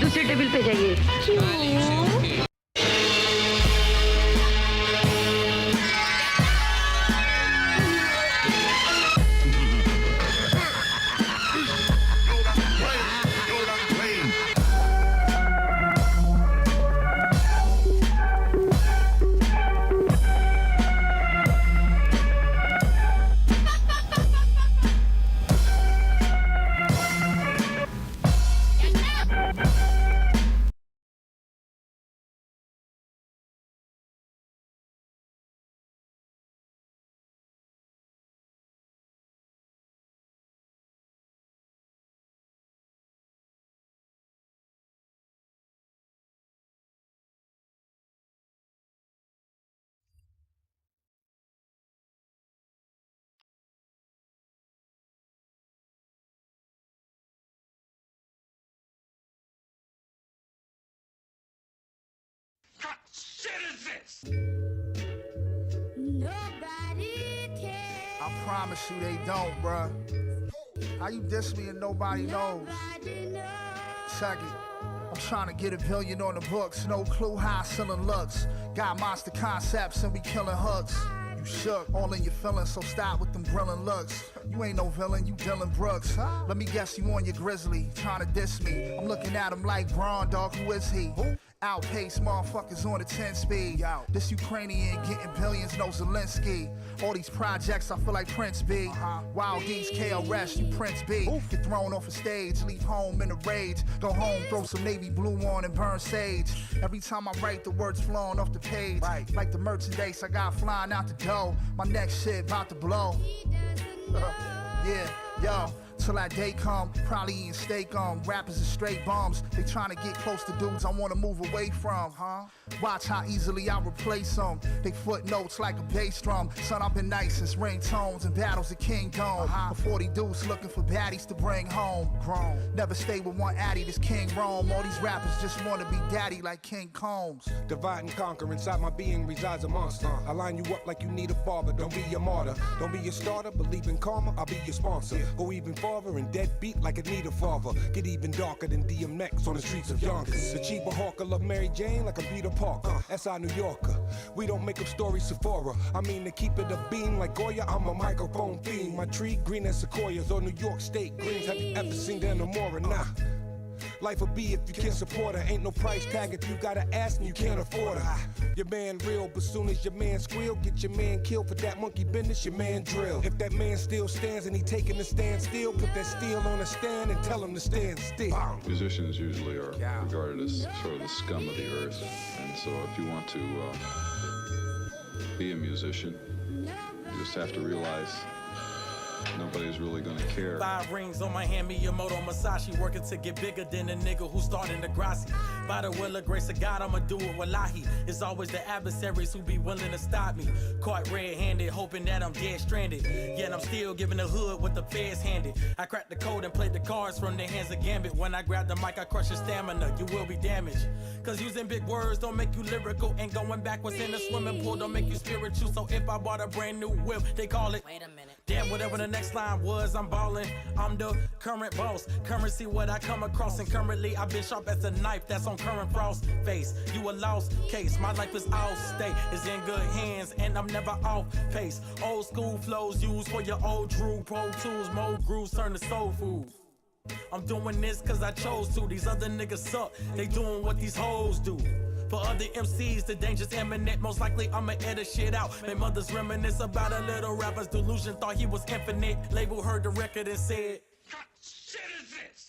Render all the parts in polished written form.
दूसरे टेबल पे जाइए। What shit is this? Nobody cares. I promise you they don't, bruh. How you diss me and nobody knows? Check it. I'm trying to get $1 billion on the books. No clue how I selling looks. Got monster concepts and we killing hooks. You shook, all in your feelings, so stop with them grilling looks. You ain't no villain, you Dylan Brooks. Let me guess you on your grizzly, trying to diss me. I'm looking at him like Braun, dog, who is he? Outpace motherfuckers on the 10 speed. This Ukrainian getting billions, no Zelensky. All these projects, I feel like Prince B. Wild Geese, KRS, you Prince B. Get thrown off a stage, leave home in a rage. Go home, throw some navy blue on and burn sage. Every time I write, the words flowing off the page. Like the merchandise I got flying out the door. My next shit about to blow. Yeah, yo. Till that day come, probably eating steak on. Rappers are straight bums. They trying to get close to dudes I wanna move away from, huh? Watch how easily I replace them. They footnotes like a bass drum. Son, I've been nice since ringtones and battles of Kingdom. A 40 deuce looking for baddies to bring home. Grown. Never stay with one addy, this King Rome. All these rappers just wanna be daddy like King Combs. Divide and conquer, inside my being resides a monster. I line you up like you need a father, don't be a martyr. Don't be a starter, believe in karma, I'll be your sponsor. Go even farther and deadbeat like a need a father. Get even darker than DMX on the streets of Yonkers. The cheaper hawker love Mary Jane like a Peter Parker. S.I. New Yorker. We don't make up stories Sephora. I mean to keep it a beam like Goya, I'm a microphone fiend. My tree green as sequoias or New York State greens. Have you ever seen them no more? Nah. Life will be if you can't support her. Ain't no price tag if you gotta ask and you can't afford her. Your man real, but soon as your man squeal, get your man killed for that monkey business, your man drill. If that man still stands and he taking the stand still, put that steel on a stand and tell him to stand still. Musicians usually are regarded as sort of the scum of the earth, and so if you want to be a musician, you just have to realize nobody's really gonna care. 5 rings on my hand, Miyamoto Masashi, working to get bigger than the nigga who started the Degrassi. By the will of grace of God, I'ma do it, wallahi. It's always the adversaries who be willing to stop me. Caught red-handed, hoping that I'm dead stranded. Yet I'm still giving the hood what the feds handed. I cracked the code and played the cards from the hands of Gambit. When I grab the mic, I crush your stamina, you will be damaged. Cause using big words don't make you lyrical, and going backwards in the swimming pool don't make you spiritual. So if I bought a brand new whip, they call it, wait a minute. Damn, whatever the next line was, I'm ballin'. I'm the current boss. Currency what I come across, and currently I've been sharp as a knife that's on current frost face. You a lost case, my life is all state. It's in good hands, and I'm never off pace. Old school flows used for your old Drew. Pro tools, more grooves turn to soul food. I'm doing this cause I chose to. These other niggas suck, they doing what these hoes do. For other MCs, the danger's imminent. Most likely I'ma edit shit out. My mother's reminisce about a little rapper's delusion. Thought he was infinite. Label heard the record and said, "What shit is this?"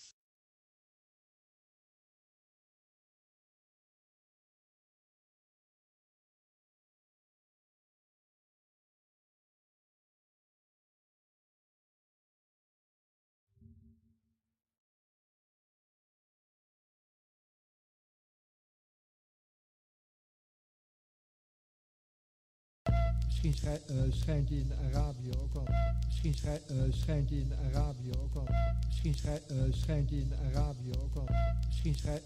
Misschien schijnt hij in Arabië ook al. Misschien schijnt hij in Arabië ook al. Misschien schijnt hij in Arabië ook al. Misschien schijnt...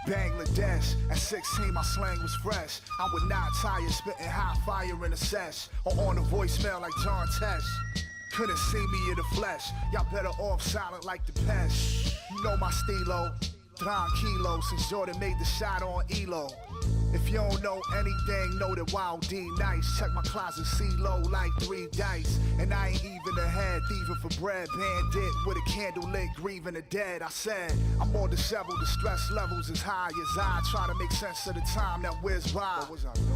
Bangladesh, at 16 my slang was fresh. I would not tire, spitting hot fire in a sesh. Or on a voicemail like John Tesh. Couldn't see me in the flesh. Y'all better off silent like the pest. You know my stilo, tranquilo, since Jordan made the shot on Elo. If you don't know anything, know that Wild D nice. Check my closet, see low like 3 dice. And I ain't even ahead, thieving for bread. Bandit with a candle lit, grieving the dead. I said, I'm more disheveled, the stress levels as high as I try to make sense of the time that whizzed by.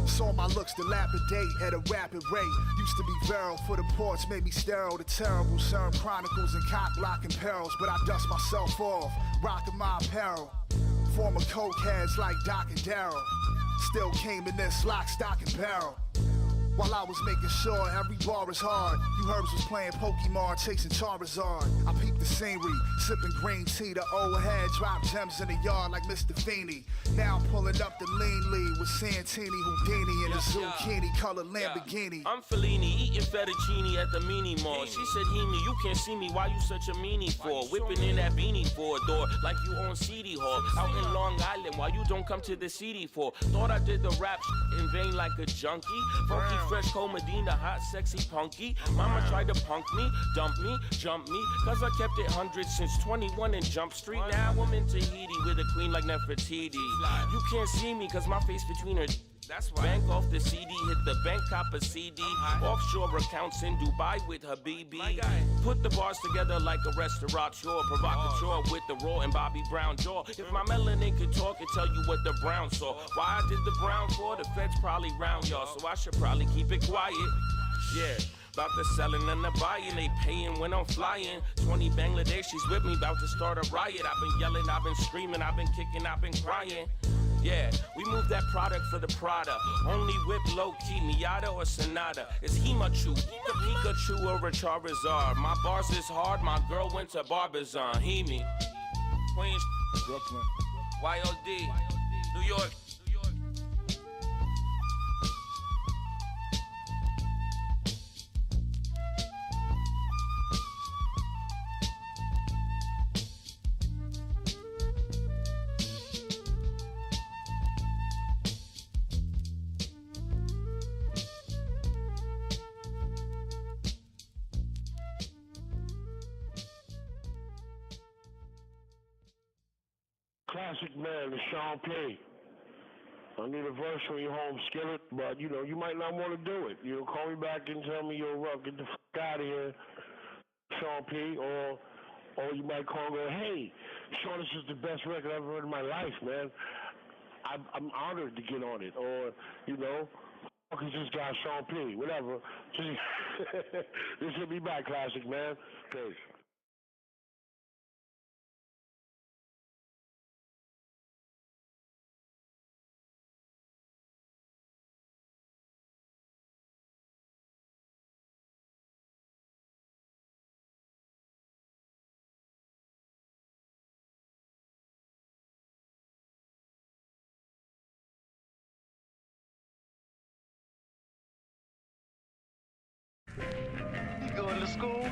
Saw my looks dilapidate at a rapid rate. Used to be virile for the ports, made me sterile. The terrible CERN chronicles and cock blocking perils. But I dust myself off, rocking my apparel. Former coke heads like Doc and Darryl. Still came in this lock, stock, and barrel. While I was making sure every bar is hard. You herbs was playing Pokemon, chasing Charizard. I peeped the scenery, sipping green tea. The old head dropped gems in the yard like Mr. Feeney. Now I'm pulling up the lean lead with Santini, Houdini, and a zucchini colored Lamborghini. I'm Fellini, eating fettuccine at the mini mall. She said, Hemi, you can't see me, why you such a meanie for? Whipping in that beanie for a door, like you on CD Hall. Out in Long Island, why you don't come to the CD for? Thought I did the rap in vain like a junkie. Funky fresh cold Medina, hot, sexy, punky. Mama tried to punk me, dump me, jump me. Cause I kept it 100 since 21 in Jump Street. Now I'm in Tahiti with a queen like Nefertiti. You can't see me cause my face between her. That's why. Bank off the CD, hit the bank, cop a CD. Offshore accounts in Dubai with Habibi. Put the bars together like a restaurateur. Provocateur with the raw and Bobby Brown jaw. If my melanin could talk and tell you what the brown saw. Why I did the brown for, the feds probably round y'all. So I should probably keep it quiet. Yeah. About the selling and the buying, they paying when I'm flying. 20 Bangladeshis with me, about to start a riot. I've been yelling, I've been screaming, I've been kicking, I've been crying. Yeah, we move that product for the Prada. Only whip low-key, Miata or Sonata. It's Himachu, the Pikachu or a Charizard. My bars is hard, my girl went to Barbizon. Hemi, Queens, Brooklyn, YOD, New York. Classic man, it's Sean P. I need a verse on your home skillet, but you might not want to do it. Call me back and tell me you're rough. Get the fuck out of here, Sean P. Or you might call and go, hey, Sean, this is the best record I've ever heard in my life, man. I'm honored to get on it. Or, fuck is this guy, Sean P. Whatever. This will be back, Classic man. Peace. You going to school?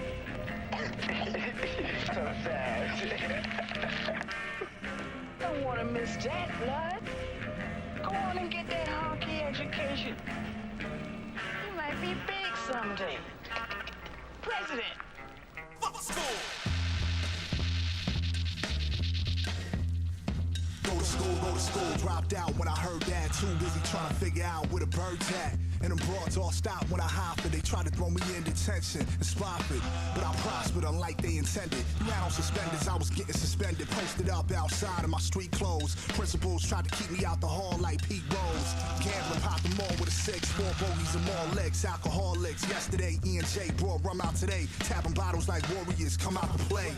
So sad. Don't want to miss that, Blood. Go on and get that honky education. You might be big someday. President. Fuck school! Go to school, dropped out when I heard that. Too busy trying to figure out where the bird's at. And them broads all stopped when I hopped it. They tried to throw me in detention and spot it. But I prospered unlike they intended. Now on suspenders, I was getting suspended. Posted up outside of my street clothes. Principals tried to keep me out the hall like Pete Rose. Gambling, popped them all with a 6. 4 bogeys and more legs. Alcoholics. Yesterday, E&J brought rum out today. Tapping bottles like warriors come out to play.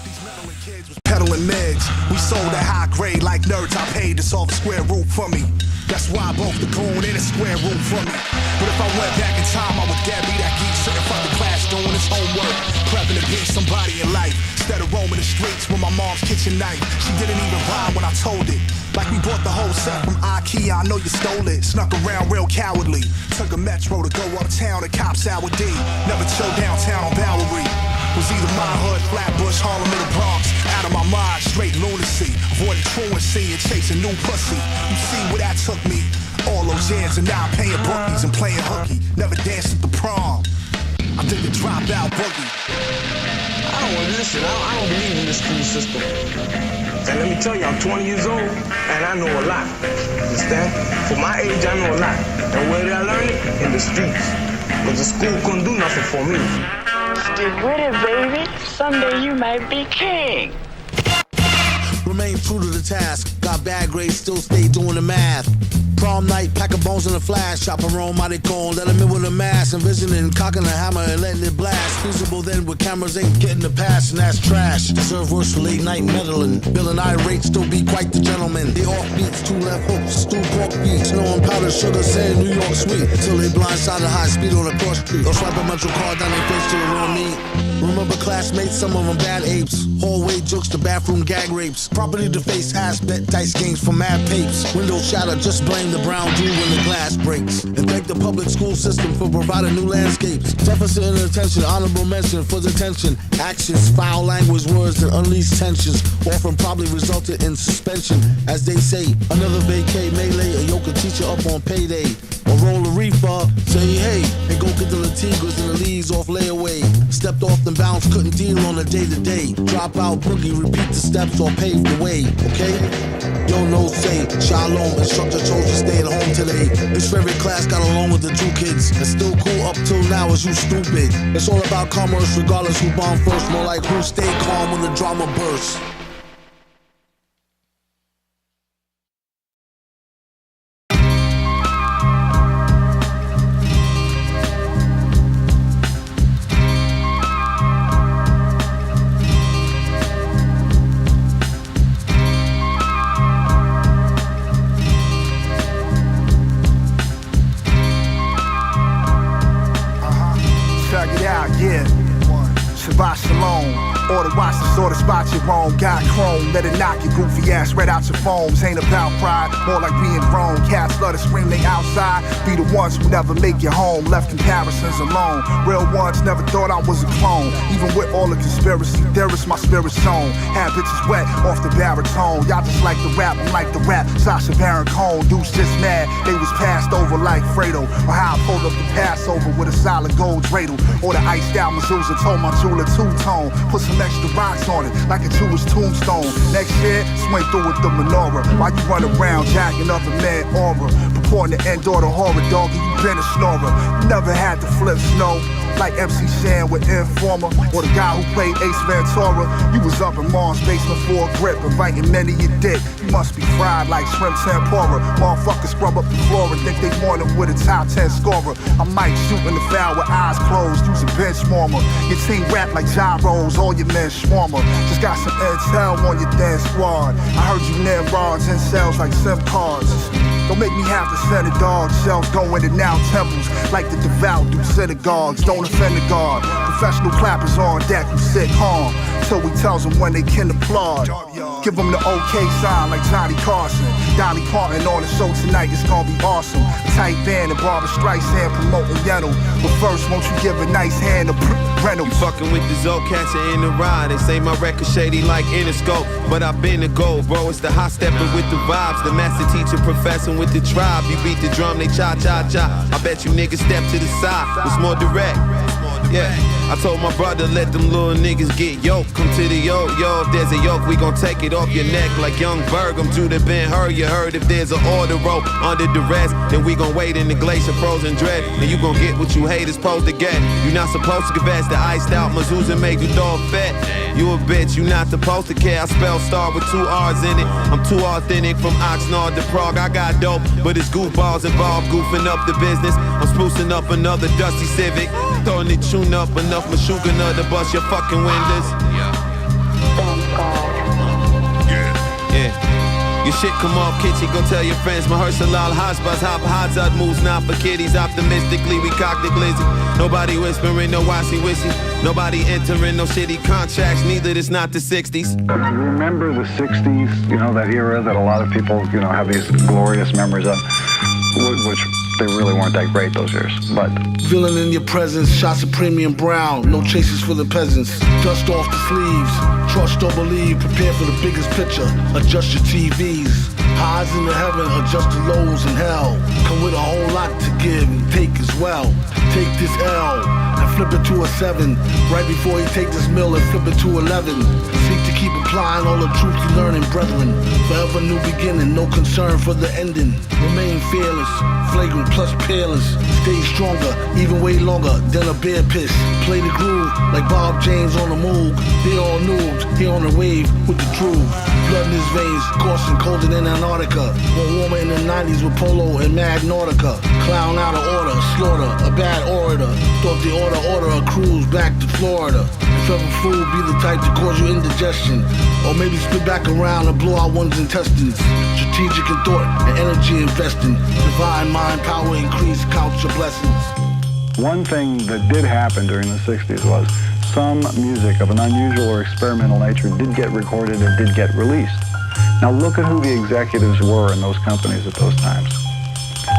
These meddling kids was peddling meds. We sold at high grade like nerds. I paid to solve a square root for me. That's why both the goon and a square root for me. But if I went back in time, I would dare be that geek sitting in front of the class doing his homework, prepping to be somebody in life. Instead of roaming the streets with my mom's kitchen knife. She didn't even rhyme when I told it. Like we bought the whole set from IKEA, I know you stole it. Snuck around real cowardly. Took a metro to go uptown to Cops Hour D. Never chill downtown on Bowery. Was either my hood, Flatbush, Harlem, or the Bronx. Out of my mind, straight lunacy. Avoiding truancy and chasing new pussy. You see where that took me? All those years and now I'm paying bookies and playing hooky. Never danced at the prom. I did the dropout boogie. I don't want to listen. I don't believe in this school system. And let me tell you, I'm 20 years old and I know a lot. Understand? For my age, I know a lot. And where did I learn it? In the streets. Because the school couldn't do nothing for me. Stick with it, baby. Someday you might be king. Remain true to the task. Got bad grades, still stay doing the math. Prom night, pack of bones in a flash. Chop a romantic cone, let him in with a mask. Envisioning cocking a hammer and letting it blast. Feasible then with cameras ain't getting the pass, and that's trash. Deserve worse for late night meddling. Bill and irate, still be quite the gentleman. They off beats, 2 left hooks, stew pork beats. Snow and powder, sugar, sand, New York sweet. Till they blindside at high speed on the cross street. Or swipe a mental card down their face to the raw meat. Remember classmates, some of them bad apes. Hallway jokes to bathroom gag rapes. Property to face ass bet dice games for mad papes. Windows shatter, just blame the brown Jew when the glass breaks. And thank the public school system for providing new landscapes. Deficit in attention, honorable mention for detention. Actions, foul language, words that unleash tensions. Often probably resulted in suspension. As they say, another vacay melee, a yoke a teacher up on payday. Or roll a reefer, say hey, and go get the Latigas and the leaves off layaway. Stepped off the bounce, couldn't deal on a day-to-day. Drop out boogie, repeat the steps or pave the way, okay? Yo, no say, shalom, instructor chose to stay at home today. His favorite class got along with the 2 kids. And still cool up till now is you stupid. It's all about commerce regardless who bombed first. More like who stayed calm when the drama bursts. Shabbat Shalom. Order watch the sort of spot you're wrong. Got chrome, let it knock your goofy ass right out your foams. Ain't about pride, more like being grown. Cats love to scream they outside. Be the ones who never make you home. Left comparisons alone. Real ones never thought I was a clone. Even with all the conspiracy theorists, my spirit's shown. Had bitches wet off the baritone. Y'all just like the rap, I'm like the rap. Sasha Baron Cohen, dudes just mad. They was passed over like Fredo. Or how I pulled up the Passover with a solid gold dreidel. Or the iced out mezuzah told my jeweler two-tone. Put some extra rocks on it, like a Jewish tombstone. Next year, swing through with the menorah. While you run around jacking up a mad aura. Purporting to end all the horror, dog, and you been a snorer. Never had to flip snow. Like MC Shan with Informer, or the guy who played Ace Ventura. You was up in Mom's basement for a grip, inviting many your dick. You must be fried like shrimp tempura. Motherfuckers scrub up the floor and think they want it with a top 10 scorer. I might shoot in the foul with eyes closed, use a bench warmer. Your team rap like gyros, all your men swarmer. Just got some intel on your damn squad. I heard you Nimrods in cells like SIM cards. Don't make me have to send a dog. Shells go in and out temples like the devout do synagogues. Don't offend the guard. Professional clappers on deck who sit calm till we tells them when they can applaud. Give them the okay sign like Johnny Carson. Dolly Parton on the show tonight, it's gonna be awesome. Tight band and Barbara Streisand promoting Yentl. But first, won't you give a nice hand to Rental? You fucking with the Zocatcher in the ride. They say my record shady like Interscope, but I've been the gold, bro. It's the hot stepping with the vibes. The master teacher professing with the tribe. You beat the drum, they cha-cha-cha. I bet you niggas step to the side. It's more direct. Yeah, I told my brother, let them little niggas get yoked. Come to the yo, if there's a yoke, we gon' take it off your neck like young Berg. I'm to the Ben Hur, you heard if there's an order rope under duress, then we gon' wait in the glacier frozen dread. And you gon' get what you haters supposed to get. You not supposed to confess the iced out Mazooza make you dog fat. You a bitch, you not supposed to care. I spell star with 2 R's in it. I'm too authentic from Oxnard to Prague. I got dope, but it's goofballs involved, goofing up the business. I'm sprucing up another dusty Civic, throwing it tune up enough Meshuggah to bust your fucking windows. Yeah. Your shit come off kitchen, go tell your friends. Mahershala al-Hajbaz, Hazard moves not for kiddies. Optimistically, we cock the glizzy. Nobody whispering, no wissy. Nobody entering, no shitty contracts. Neither this not the 60s. Remember the 60s, you know, that era that a lot of people, you know, have these glorious memories of, which they really weren't that great those years, but... Villain in your presence, shots of premium brown, no chases for the peasants. Dust off the sleeves, trust or believe, prepare for the biggest picture, adjust your TVs. Highs in the heaven, adjust the lows in hell. Come with a whole lot to give and take as well. Take this L and flip it to a 7. Right before you take this mill and flip it to 11. Seek to keep applying all the truth you learning, brethren. Forever new beginning, no concern for the ending. Remain fearless, flagrant plus peerless. Stay stronger, even way longer than a bear piss. Play the groove like Bob James on the move. They all noobs, he on the wave with the truth. Blood in his veins, coursing colder than Antarctica. More warmer in the 90s with Polo and Mad Nautica. Clown out of order, slaughter, a bad orator. Thought the order a cruise back to Florida. If ever food be the type to cause you indigestion, or maybe spit back around and blow out one's intestines. Strategic in thought and energy investing. Divine mind, power increase, count your blessings. One thing that did happen during the 60s was some music of an unusual or experimental nature did get recorded and did get released. Now look at who the executives were in those companies at those times.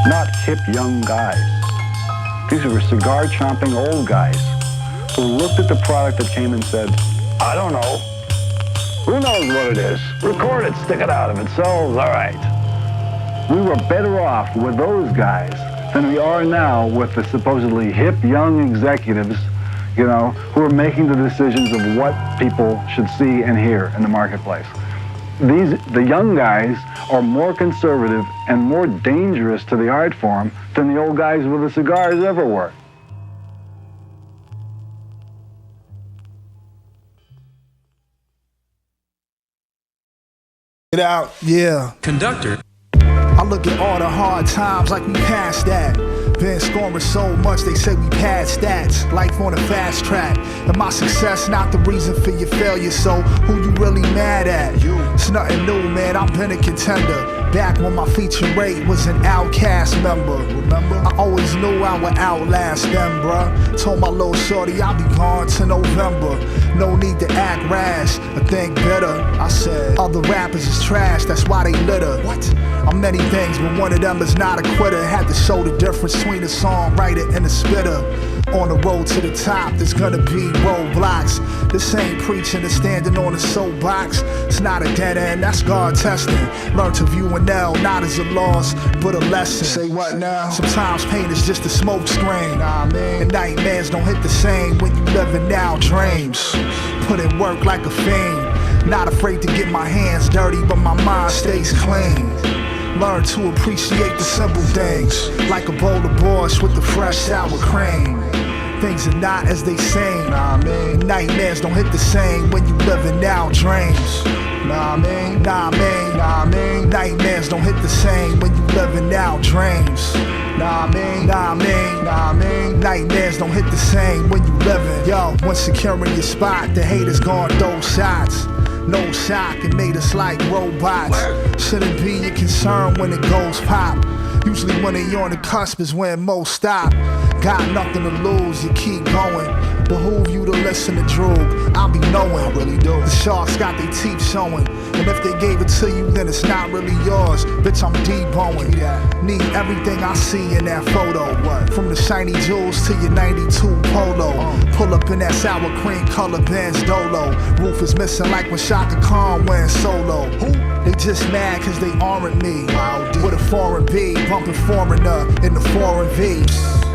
Not hip young guys. These were cigar-chomping old guys who looked at the product that came and said, I don't know. Who knows what it is? Record it, stick it out. If it sells, all right. We were better off with those guys than we are now with the supposedly hip young executives, you know, who are making the decisions of what people should see and hear in the marketplace. The young guys are more conservative and more dangerous to the art form than the old guys with the cigars ever were. Get out, yeah. Conductor. I look at all the hard times like we passed that. Been scoring so much, they say we past stats. Life on a fast track. And my success not the reason for your failure, so who you really mad at? It's nothing new, man, I've been a contender. Back when my feature rate was an Outcast member. Remember? I always knew I would outlast them, bruh. Told my little shorty I'll be gone to November. No need to act rash or think bitter. I said, other rappers is trash, that's why they litter. What? I'm many things, but one of them is not a quitter. Had to show the difference between a songwriter and a spitter. On the road to the top, there's gonna be roadblocks. This ain't preaching or standing on a soapbox. It's not a dead end, that's God testing. Learn to view an L, not as a loss, but a lesson. Say what now? Sometimes pain is just a smoke screen. Nah, man. And nightmares don't hit the same when you living now dreams. Put in work like a fiend. Not afraid to get my hands dirty, but my mind stays clean. Learn to appreciate the simple things, like a bowl of borscht with the fresh sour cream. Things are not as they seem. Nah, man. Nightmares don't hit the same when you living out dreams. Nah, man. Nah, man. Nah, man. Nightmares don't hit the same when you living out dreams. Nah, man. Nah, man. Nah, man. Nightmares don't hit the same when you living. Yo, when securing your spot, the haters gon' throw shots. No shock, it made us like robots. Shouldn't be your concern when it goes pop. Usually when they on the cusp is when most stop. Got nothing to lose, you keep going. Behoove you to listen to Droog, I'll be knowing. I really do. The sharks got their teeth showing. And if they gave it to you, then it's not really yours. Bitch, I'm debowing. Need everything I see in that photo. What? From the shiny jewels to your 92 Polo. Pull up in that sour cream color Benz Dolo. Roof is missing like when Shaka Khan went solo. They just mad cause they aren't me. With a foreign B, bumping foreigner in the foreign V.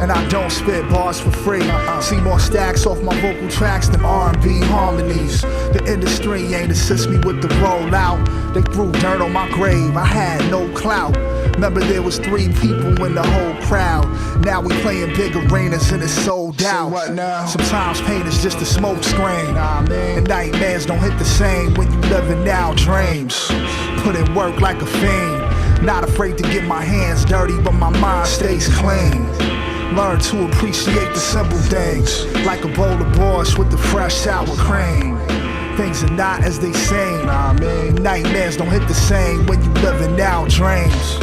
And I don't spit bars for free. See more stacks off my vocal tracks than R&B harmonies. The industry ain't assist me with the rollout. They threw dirt on my grave, I had no clout. Remember there was 3 people in the whole crowd. Now we playing big arenas and it's sold out. What now? Sometimes pain is just a smoke screen. And nightmares don't hit the same when you living out dreams. Put in work like a fiend. Not afraid to get my hands dirty, but my mind stays clean. Learn to appreciate the simple things, like a bowl of borscht with the fresh sour cream. Things are not as they seem. Nightmares don't hit the same when you living out dreams.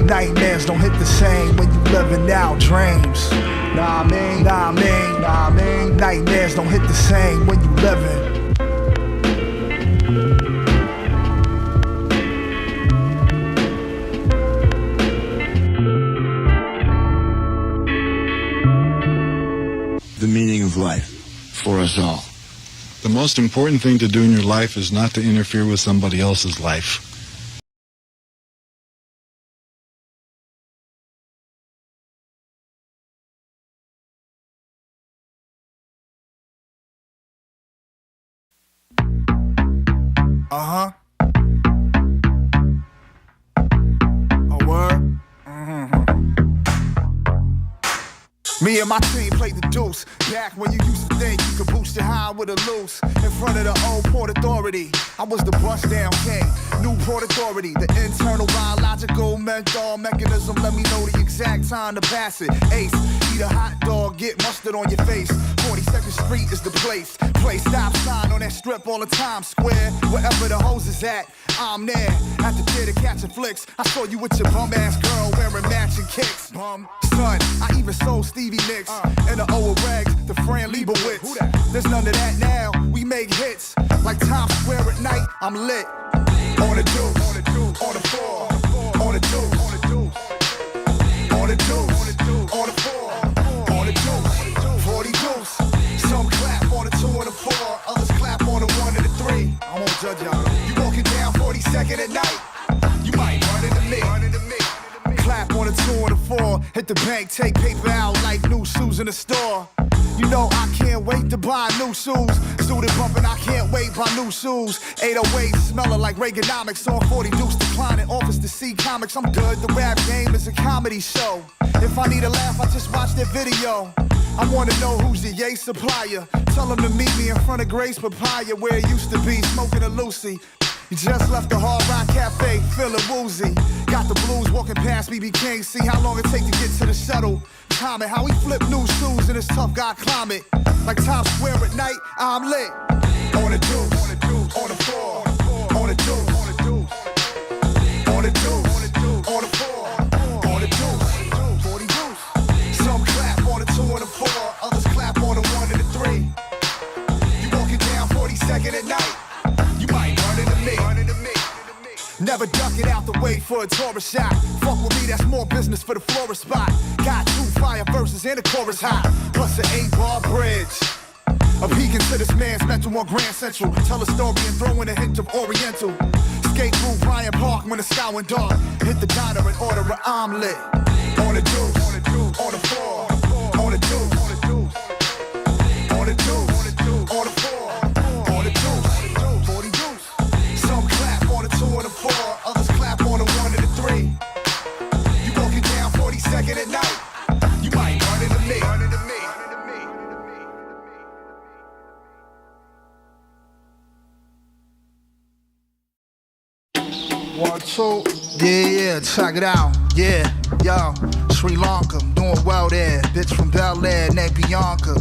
Nightmares don't hit the same when you living out dreams. Nightmares don't hit the same when you living. The meaning of life for us all. The most important thing to do in your life is not to interfere with somebody else's life. Uh-huh. A word? Me and my team played the deuce. Back when you used to think you could boost your high with a loose. In front of the old Port Authority, I was the bust down king. New Port Authority, the internal biological mental mechanism. Let me know the exact time to pass it. Ace, eat a hot dog, get mustard on your face. 42nd Street is the place. Play stop sign on that strip all the time. Square, wherever the hose is at, I'm there. At the theater catching flicks, I saw you with your bum ass girl wearing matching kicks. Bum, son, I even sold Stevie Nicks and the old rags to Fran Lebowitz. There's none of that now. We make hits like Times Square at night. I'm lit on the deuce, on the floor, on the deuce, on the deuce, on the floor, on the deuce, 40 deuce. Some clap on the 2 and the 4, others clap on the 1 and the 3. I won't judge y'all. You walking down 42nd at night, you might run into me. Clap on the 2 and the 4, hit the bank, take paper out like new shoes in the store. You know I can't wait to buy new shoes. Student bumping, I can't wait buy new shoes. 808 smelling like Reaganomics. On 40 deuce declining, office to see comics. I'm good, the rap game is a comedy show. If I need a laugh, I just watch their video. I wanna know who's the Yay supplier. Tell them to meet me in front of Grace Papaya, where it used to be, smoking a Lucy. You just left the Hard Rock Cafe, feeling woozy. Got the blues walking past BB King. See how long it take to get to the shuttle. Time it, how we flip new shoes in this tough guy climate. Like Times Square at night, I'm lit. On the deuce, on the floor, on the deuce, on the deuce, on the deuce, on the floor, on the deuce, 40 deuce. Some clap on the 2 and the 4, others clap on the 1 and the 3. You walking down 42nd at night, you might run into me. Never duck it out the way for a tourist shot. Fuck with me, that's more business for the florist spot. Got 2 fire verses and a chorus hot, plus an 8-bar bridge. A peek into this man's mental on Grand Central. Tell a story and throw in a hint of Oriental. Skate through Bryant Park when the sky went dark. Hit the diner and order an omelet. On the deuce, on the floor, on the deuce, on the deuce, on the deuce, on the floor, on the deuce, 40 deuce. Some clap on the 2 and the 4, others clap on the 1 and the 3. You walking down 42nd at night, you might run into me. One, two, yeah, check it out, yeah, yo, Sri Lanka, doing well there, bitch from Bel Air, named Bianca.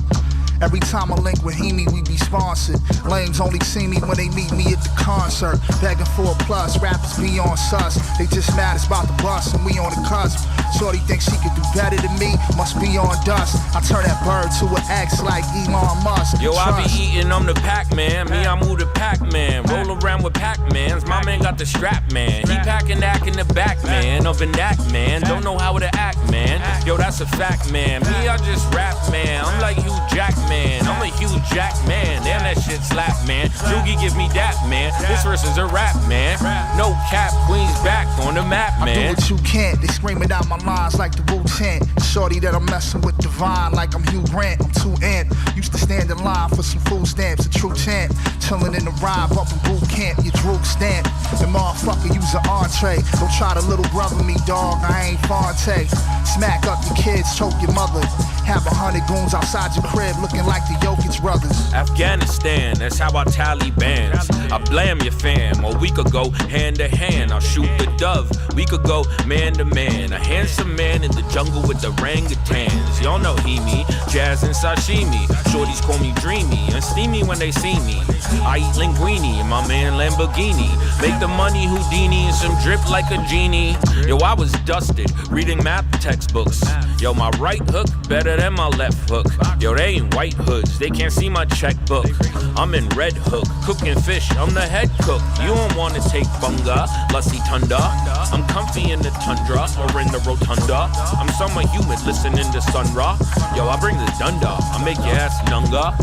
Every time I link with Hemi, we be sponsored. Lames only see me when they meet me at the concert. Begging for a plus, rappers be on sus. They just mad it's about the bus and we on the cusp. Shorty thinks she could do better than me, must be on dust. I turn that bird to an X like Elon Musk. Yo, I be eating, I'm the Pac-Man. Me, I move the Pac-Man. Roll around with Pac-Mans. My man got the strap, man. He packing that in the back, man. Of an act, man. Don't know how to act, man. Yo, that's a fact, man. Me, I just rap, man. I'm like Hugh Jackman. I'm a Hugh Jackman. Damn, that shit slap, man. Doogie give me that, man. This verse is a rap, man. No cap, Queens back on the map, man. I do what you can't. They screaming out my lines like the Wu-Tang. Shorty that I'm messing with divine like I'm Hugh Grant. I'm too amped. Used to stand in line for some food stamps. A true champ. Chillin' in the ride, bumpin' boot camp. You droop stamp. The motherfucker use an entree. Don't try to little brother me, dog. I ain't Fonte. Smack up your kids, choke your mother. Have 100 goons outside your crib looking like the Jokic brothers. Afghanistan, that's how I tally bands. I blame your fam, or we could go hand to hand. I'll shoot the dove, we could go man to man. A handsome man in the jungle with the orangutans. Y'all know he me, jazz and sashimi. Shorties call me dreamy and steamy when they see me. I eat linguine in my man Lamborghini. Make the money Houdini and some drip like a genie. Yo, I was dusted, reading math textbooks. Yo, my right hook better than my left hook. Yo, they ain't white hoods, they can't see my checkbook. I'm in red hook, cooking fish, I'm the head cook. You don't wanna take bunga, lusty tunda. I'm comfy in the tundra or in the rotunda. I'm summer humid, listening to Sun Ra. Yo, I bring the dunda, I make your ass nunga.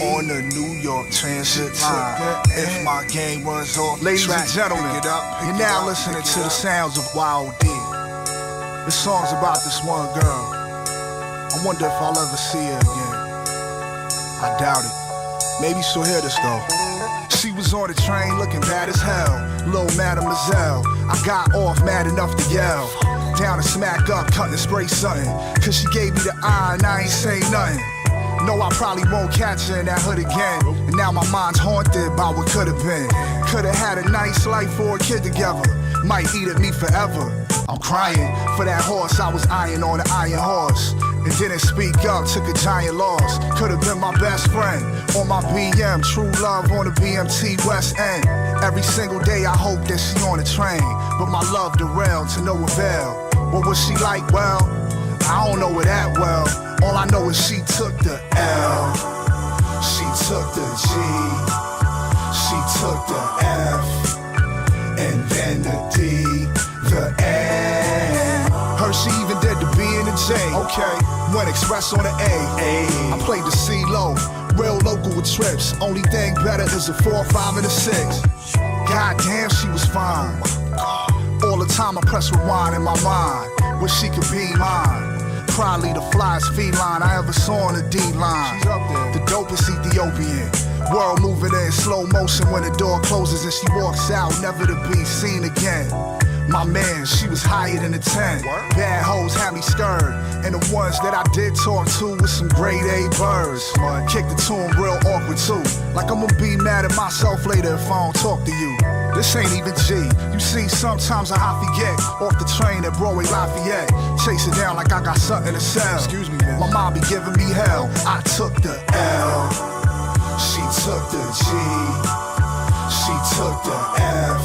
On the New York Transit line. If my game runs off, ladies and gentlemen, you're now listening to the sounds of Wild D. This song's about this one girl. I wonder if I'll ever see her again. I doubt it. Maybe she'll hear this though. She was on the train looking bad as hell. Little mademoiselle, I got off mad enough to yell. Down and smack up, cut and spray something. Cause she gave me the eye and I ain't say nothing. No, I probably won't catch her in that hood again. And now my mind's haunted by what could've been. Could've had a nice life for a kid together. Might eat at me forever. I'm crying for that horse I was eyeing on the iron horse. And didn't speak up, took a giant loss. Could've been my best friend on my BM. True love on the BMT West End. Every single day I hope that she on the train. But my love derailed to no avail. What was she like? Well, I don't know her that well. All I know is she took the L, she took the G, she took the F, and then the D, the N. Heard she even did the B and the J. Okay, went express on the A. I played the C low, real local with trips. Only thing better is a 4, 5, and a 6. Goddamn, she was fine. All the time I press rewind in my mind. Wish she could be mine. Probably the flyest feline I ever saw on the D-line. She's up there. The dopest Ethiopian. World moving in slow motion when the door closes and she walks out, never to be seen again. My man, she was higher than a 10. Bad hoes had me scared. And the ones that I did talk to with some grade A birds. Kicked it to them real awkward too. Like I'm gonna be mad at myself later if I don't talk to you. This ain't even G. You see, sometimes I forget. Off the train at Broadway Lafayette. Chase it down like I got something to sell. Excuse me, man. My mom be giving me hell. I took the L. She took the G. She took the F.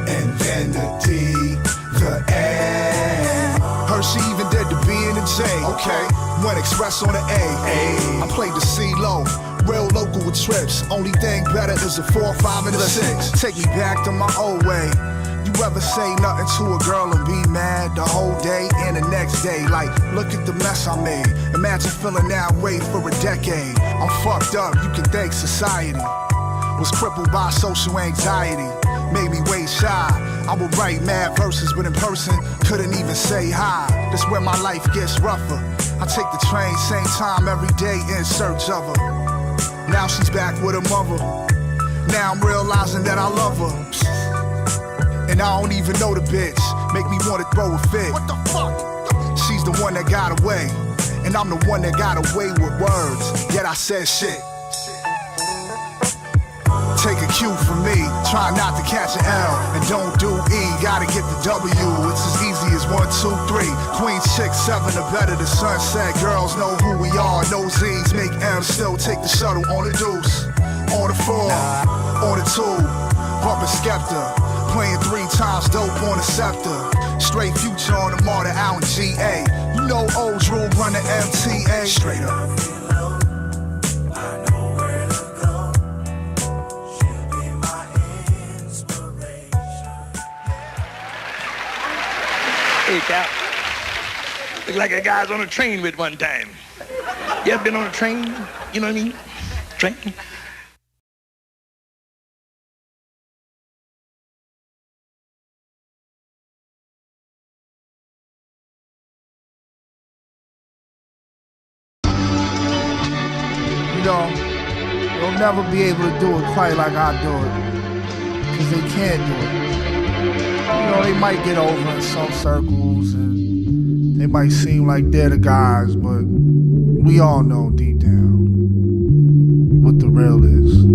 And then the D, the N. Heard she even did the B and the J. Okay, went express on the A. I played the C low. Real local with trips. Only thing better is a 4, 5, and a 6. Take me back to my old way. You ever say nothing to a girl and be mad the whole day and the next day? Like, look at the mess I made. Imagine feeling that way for a decade. I'm fucked up, you can thank society. Was crippled by social anxiety. Made me way shy. I would write mad verses, but in person, couldn't even say hi. That's where my life gets rougher. I take the train, same time every day in search of her. Now she's back with her mother. Now I'm realizing that I love her. And I don't even know the bitch. Make me want to throw a fit. What the fuck? She's the one that got away. And I'm the one that got away with words. Yet I said shit. Take a cue from me, try not to catch an L, and don't do E, gotta get the W, it's as easy as 1, 2, 3, Queens, chicks, 7 or better, the sunset, girls know who we are, no Z's, make M's, still take the shuttle on the deuce, on the 4, on the 2, bumping Skepta, playing 3 times dope on the scepter. Straight Future on the Martyr out in GA. You know old Drew run the MTA. Straight up. Hey, Cap. Look like a guy's on a train with one time. You ever been on a train? You know what I mean? Train? You know, they'll never be able to do it quite like I do it. Because they can't do it. You know, they might get over in some circles and they might seem like they're the guys, but we all know deep down what the real is.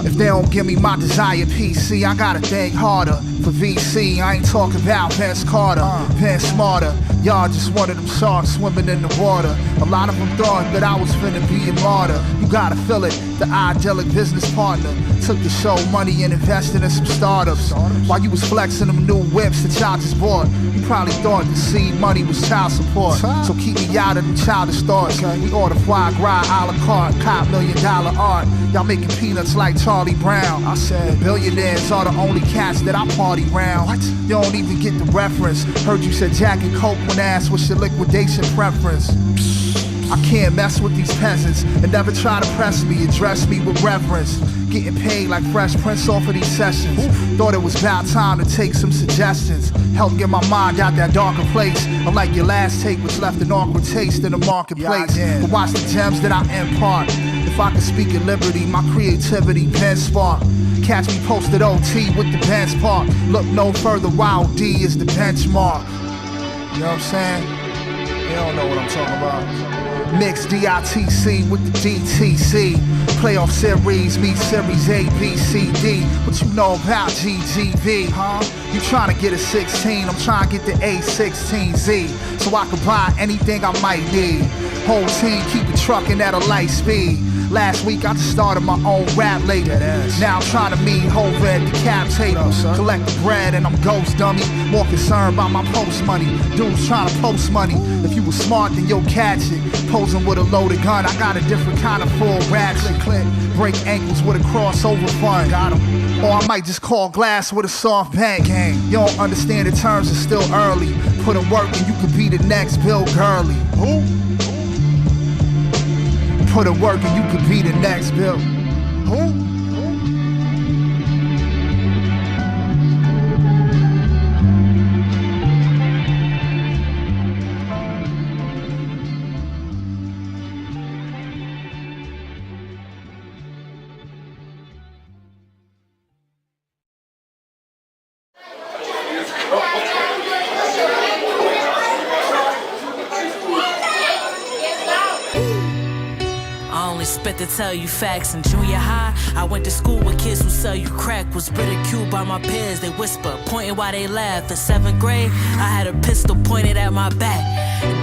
If they don't give me my desired PC, I gotta think harder. For VC, I ain't talking about Vince Carter, Vince Smarter. Y'all just one of them sharks swimming in the water. A lot of them thought that I was finna be a martyr. You gotta feel it, the idyllic business partner. Took the show money and invested in some startups. While you was flexing them new whips that y'all just bought, you probably thought the seed money was child support. So keep me out of them childish thoughts. We order foie gras a la carte, cop $1 million art. Y'all making peanuts like Charlie Brown. I said billionaires are the only cats that I party round. What? You don't even get the reference. Heard you said Jack and Coke when asked what's your liquidation preference. I can't mess with these peasants and never try to press me, address me with reverence. Getting paid like Fresh Prince off of these sessions. Thought it was about time to take some suggestions. Help get my mind out that darker place. Unlike your last take, which left an awkward taste in the marketplace. But watch the gems that I impart. If I could speak at liberty, my creativity pen spark. Catch me posted OT with the Benz Park. Look no further, Wild D is the benchmark. You know what I'm saying? You don't know what I'm talking about. Mix DITC with the DTC. Playoff series meet series A, B, C, D. What you know about GGV, huh? You trying to get a 16, I'm trying to get the A16Z. So I can buy anything I might need. Whole team keep it trucking at a light speed. Last week I just started my own rap label. Now I'm trying to meet Hova at the cap table. Collect the bread and I'm ghost dummy. More concerned about my post money. Dudes trying to post money. If you was smart then you'll catch it. Posing with a loaded gun, I got a different kind of full ratchet. Click, break ankles with a crossover fun. Got 'em. Or I might just call glass with a soft bank. You don't understand the terms, it's still early. Put in work and you could be the next Bill Gurley. Who? Put in work and you could be the next Bill. Who? To tell you facts. In junior high, I went to school with kids who sell you crack. Was ridiculed by my peers, they whisper, pointing while they laugh. In 7th grade, I had a pistol pointed at my back.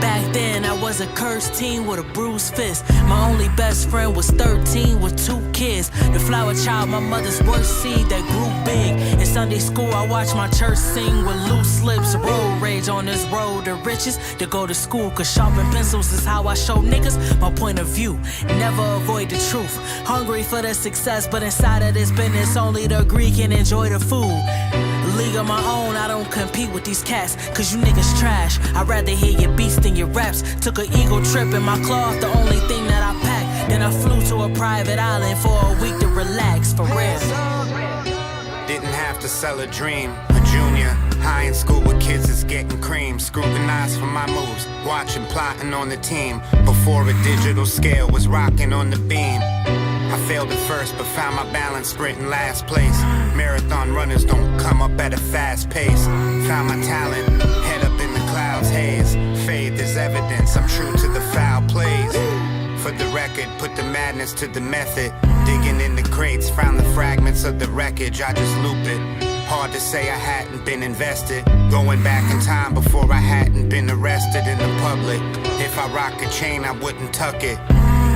Back then, I was a cursed teen with a bruised fist. My only best friend was 13 with 2 kids. The flower child, my mother's worst seed that grew big. In Sunday school, I watched my church sing with loose lips. Road rage on this road to riches. To go to school, cause sharpen pencils is how I show niggas my point of view. Never avoid the truth. Hungry for the success, but inside of this business, only the Greek can enjoy the food. League of my own, I don't compete with these cats, cause you niggas trash. I'd rather hear your beats than your raps. Took an ego trip in my cloth, the only thing that I packed. Then I flew to a private island for a week to relax, for real. Didn't have to sell a dream. A junior, high in school with kids is getting cream. Scrutinized for my moves, watching, plotting on the team. Before a digital scale was rocking on the beam. I failed at first, but found my balance sprinting last place. Marathon runners don't come up at a fast pace. Found my talent, head up in the clouds haze. Faith is evidence, I'm true to the foul plays. For the record, put the madness to the method. Digging in the crates, found the fragments of the wreckage, I just loop it. Hard to say I hadn't been invested. Going back in time before I hadn't been arrested in the public. If I rock a chain, I wouldn't tuck it.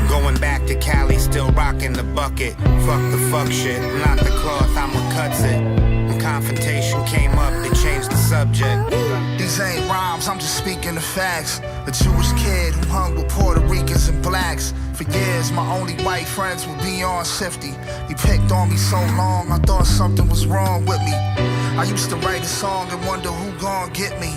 Going back to Cali, still rocking the bucket. Fuck the fuck shit, not the cloth, I'm what cuts it. When confrontation came up, they changed the subject. These ain't rhymes, I'm just speaking the facts. A Jewish kid who hung with Puerto Ricans and blacks. For years, my only white friends were beyond 50. He picked on me so long, I thought something was wrong with me. I used to write a song and wonder who gon' get me.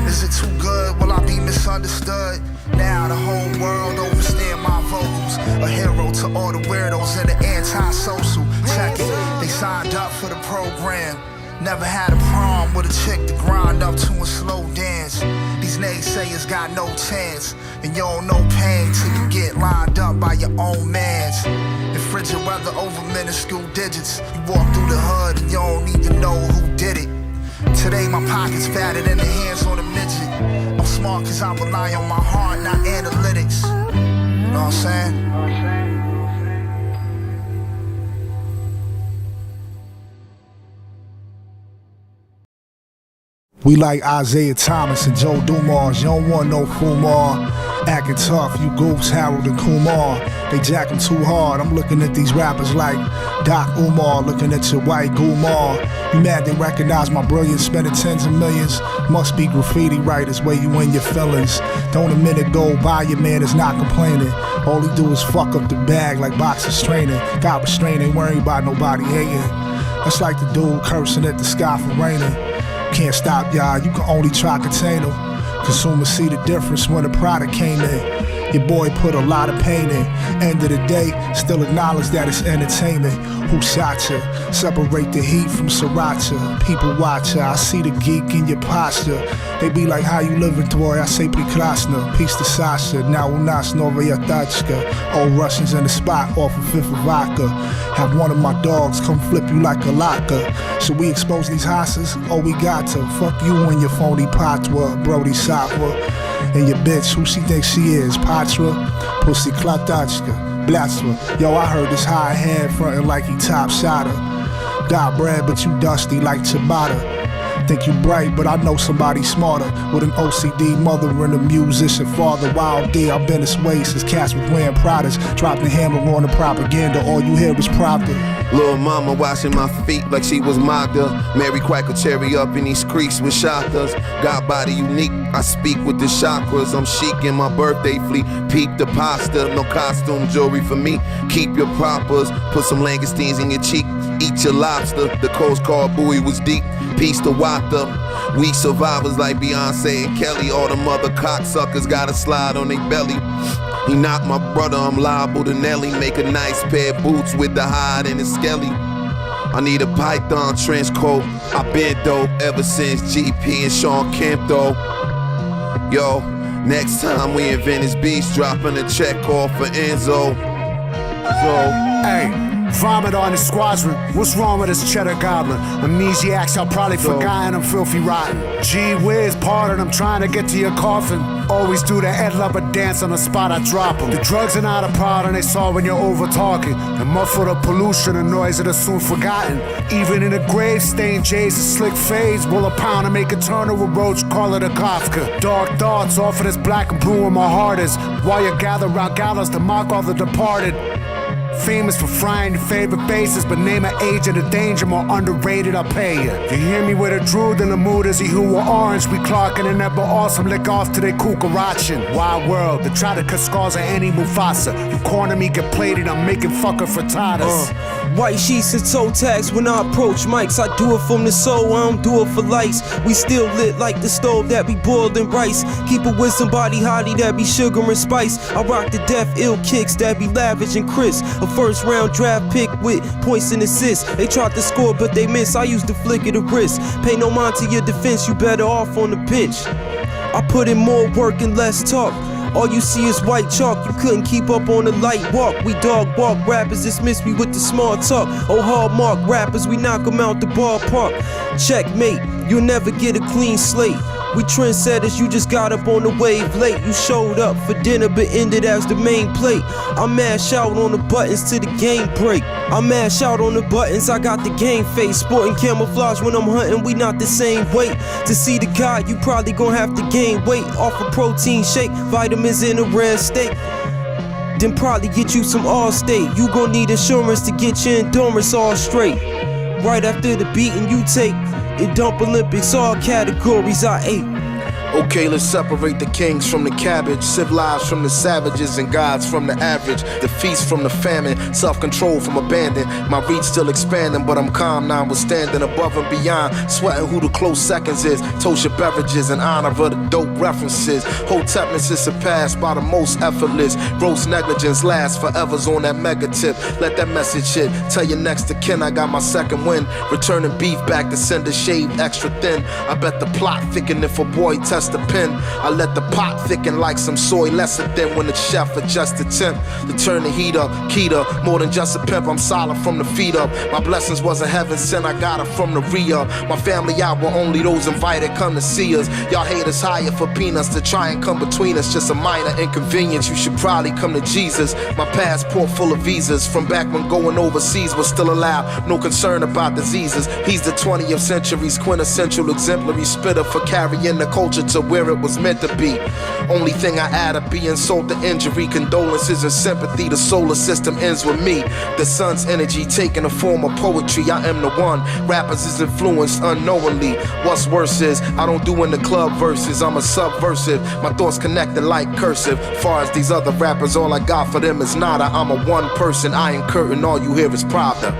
Is it too good? Will I be misunderstood? Now the whole world overstand my vocals. A hero to all the weirdos in the anti-social. Check it, they signed up for the program. Never had a problem with a chick to grind up to a slow dance. These naysayers got no chance. And you don't know pain till you get lined up by your own mans. In frigid weather over minuscule digits. You walk through the hood and you don't even know who did it. Today my pocket's fatter than the hands on a midget. I'm smart cause I rely on my heart, not analytics. You know what I'm saying? We like Isaiah Thomas and Joe Dumars. You don't want no Fumar. Acting tough, you goofs, Harold and Kumar. They jack them too hard. I'm looking at these rappers like Doc Umar, looking at your white Gumar. You mad they recognize my brilliance, spending tens of millions? Must be graffiti writers where you in your feelings. Don't a minute go by, your man is not complaining. All he do is fuck up the bag like boxers training. Got restraint, ain't worried about nobody hating. That's like the dude cursing at the sky for raining. Can't stop y'all, you can only try contain them. Consumers see the difference when the product came in. Your boy put a lot of pain in. End of the day, still acknowledge that it's entertainment. Who shot ya? Separate the heat from sriracha. People watch ya, I see the geek in your posture. They be like, how you living, boy? I say prekrasna. Peace to Sasha, now u nas novaya tachka. Old Russians in the spot off of Fifth of Vodka. Have one of my dogs come flip you like a locker. Should we expose these hosses? Oh, we got to. Fuck you and your phony patwa, Brody Satwa. And your bitch, who she thinks she is? Patra? Pussy Klatachka, Blasphema. Yo, I heard this high hand frontin' like he top shotter. Got bread, but you dusty like Tabata. Think you bright, but I know somebody smarter. With an OCD mother and a musician father. Wild D, I've been this way since cats was wearing Pradas. Dropped the hammer on the propaganda, all you hear is Pravda. Little mama washing my feet like she was Magda. Mary crack a cherry up in these creeks with shatas. Got body unique, I speak with the chakras. I'm chic in my birthday fleet. Peep the pasta, no costume jewelry for me. Keep your proppers, put some langoustines in your cheek. Eat your lobster, the Coast Guard buoy was deep. Peace to Wata. We survivors like Beyonce and Kelly. All them other cocksuckers gotta slide on their belly. He not my brother, I'm liable to Nelly. Make a nice pair of boots with the hide and the skelly. I need a python trench coat. I been dope ever since GP and Sean Kemp though. Yo, next time we in Venice Beach, dropping a check off for Enzo. So, hey. Vomit on the squadron. What's wrong with this cheddar goblin? Amnesiacs, I'll probably forgotten I'm filthy rotten. Gee whiz, pardon, I'm trying to get to your coffin. Always do the Ed Lover dance on the spot I drop them. The drugs are not a problem they saw when you're over talking. The muffle of pollution and noise that are soon forgotten. Even in the grave, stained J's and slick fades. Roll a pound and make a turner with roach, call it a Kafka. Dark thoughts, often as black and blue in my heart is. While you gather round gallows to mock all the departed. Famous for frying your favorite faces, but name an age of the danger, more underrated, I'll pay you. You hear me with a drool in the mood as he who were orange. We clocking and never awesome, lick off to they kukarachin. Wild world, they try to cut scars of any Mufasa. You corner me, get plated, I'm making fucker frittatas. White sheets and toe tags when I approach mics. I do it from the soul, I don't do it for lights. We still lit like the stove that be boiled in rice. Keep it with somebody hottie that be sugar and spice. I rock the death ill kicks that be lavish and crisp. A first round draft pick with points and assists. They tried to score but they miss, I used the flick of the wrist. Pay no mind to your defense, you better off on the bench. I put in more work and less talk. All you see is white chalk, you couldn't keep up on the light walk. We dog walk rappers, dismiss me with the small talk. Oh hallmark rappers, we knock them out the ballpark. Checkmate, you'll never get a clean slate. We trendsetters, you just got up on the wave late. You showed up for dinner but ended as the main plate. I mash out on the buttons till the game break. I mash out on the buttons, I got the game face. Sporting camouflage when I'm hunting, we not the same weight. To see the guy, you probably gon' have to gain weight off a protein shake, vitamins in a rare state. then probably get you some Allstate. You gon' need insurance to get your endurance all straight. Right after the beating you take, it dump Olympics, all categories I ate. Okay, let's separate the kings from the cabbage, civilized from the savages, and gods from the average. The feast from the famine, self-control from abandon. My reach still expanding, but I'm calm now, withstanding above and beyond. Sweating who the close seconds is. Toast your beverages in honor of the dope references. Hotepness is surpassed by the most effortless. Gross negligence lasts forever's on that mega tip. Let that message hit. Tell your next to kin I got my second win. Returning beef back to sender shaved extra thin. I bet the plot thicken if a boy tests the pen. I let the pot thicken like some soy lesser than when the chef adjusts the temp to turn the heat up. Keeta, more than just a pimp, I'm solid from the feet up. My blessings wasn't heaven sent, I got it from the re-up. My family out where only those invited come to see us. Y'all haters hire for peanuts to try and come between us. Just a minor inconvenience, you should probably come to Jesus. My passport full of visas from back when going overseas was still allowed. No concern about diseases. He's the 20th century's quintessential exemplary spitter for carrying the culture to where it was meant to be. Only thing I add to be insult to injury, condolences and sympathy. The solar system ends with me. The sun's energy taking the form of poetry. I am the one. Rappers is influenced unknowingly. What's worse is I don't do in the club verses. I'm a subversive. My thoughts connected like cursive. Far as these other rappers, all I got for them is nada. I'm a one person. Iron curtain. All you hear is Pravda.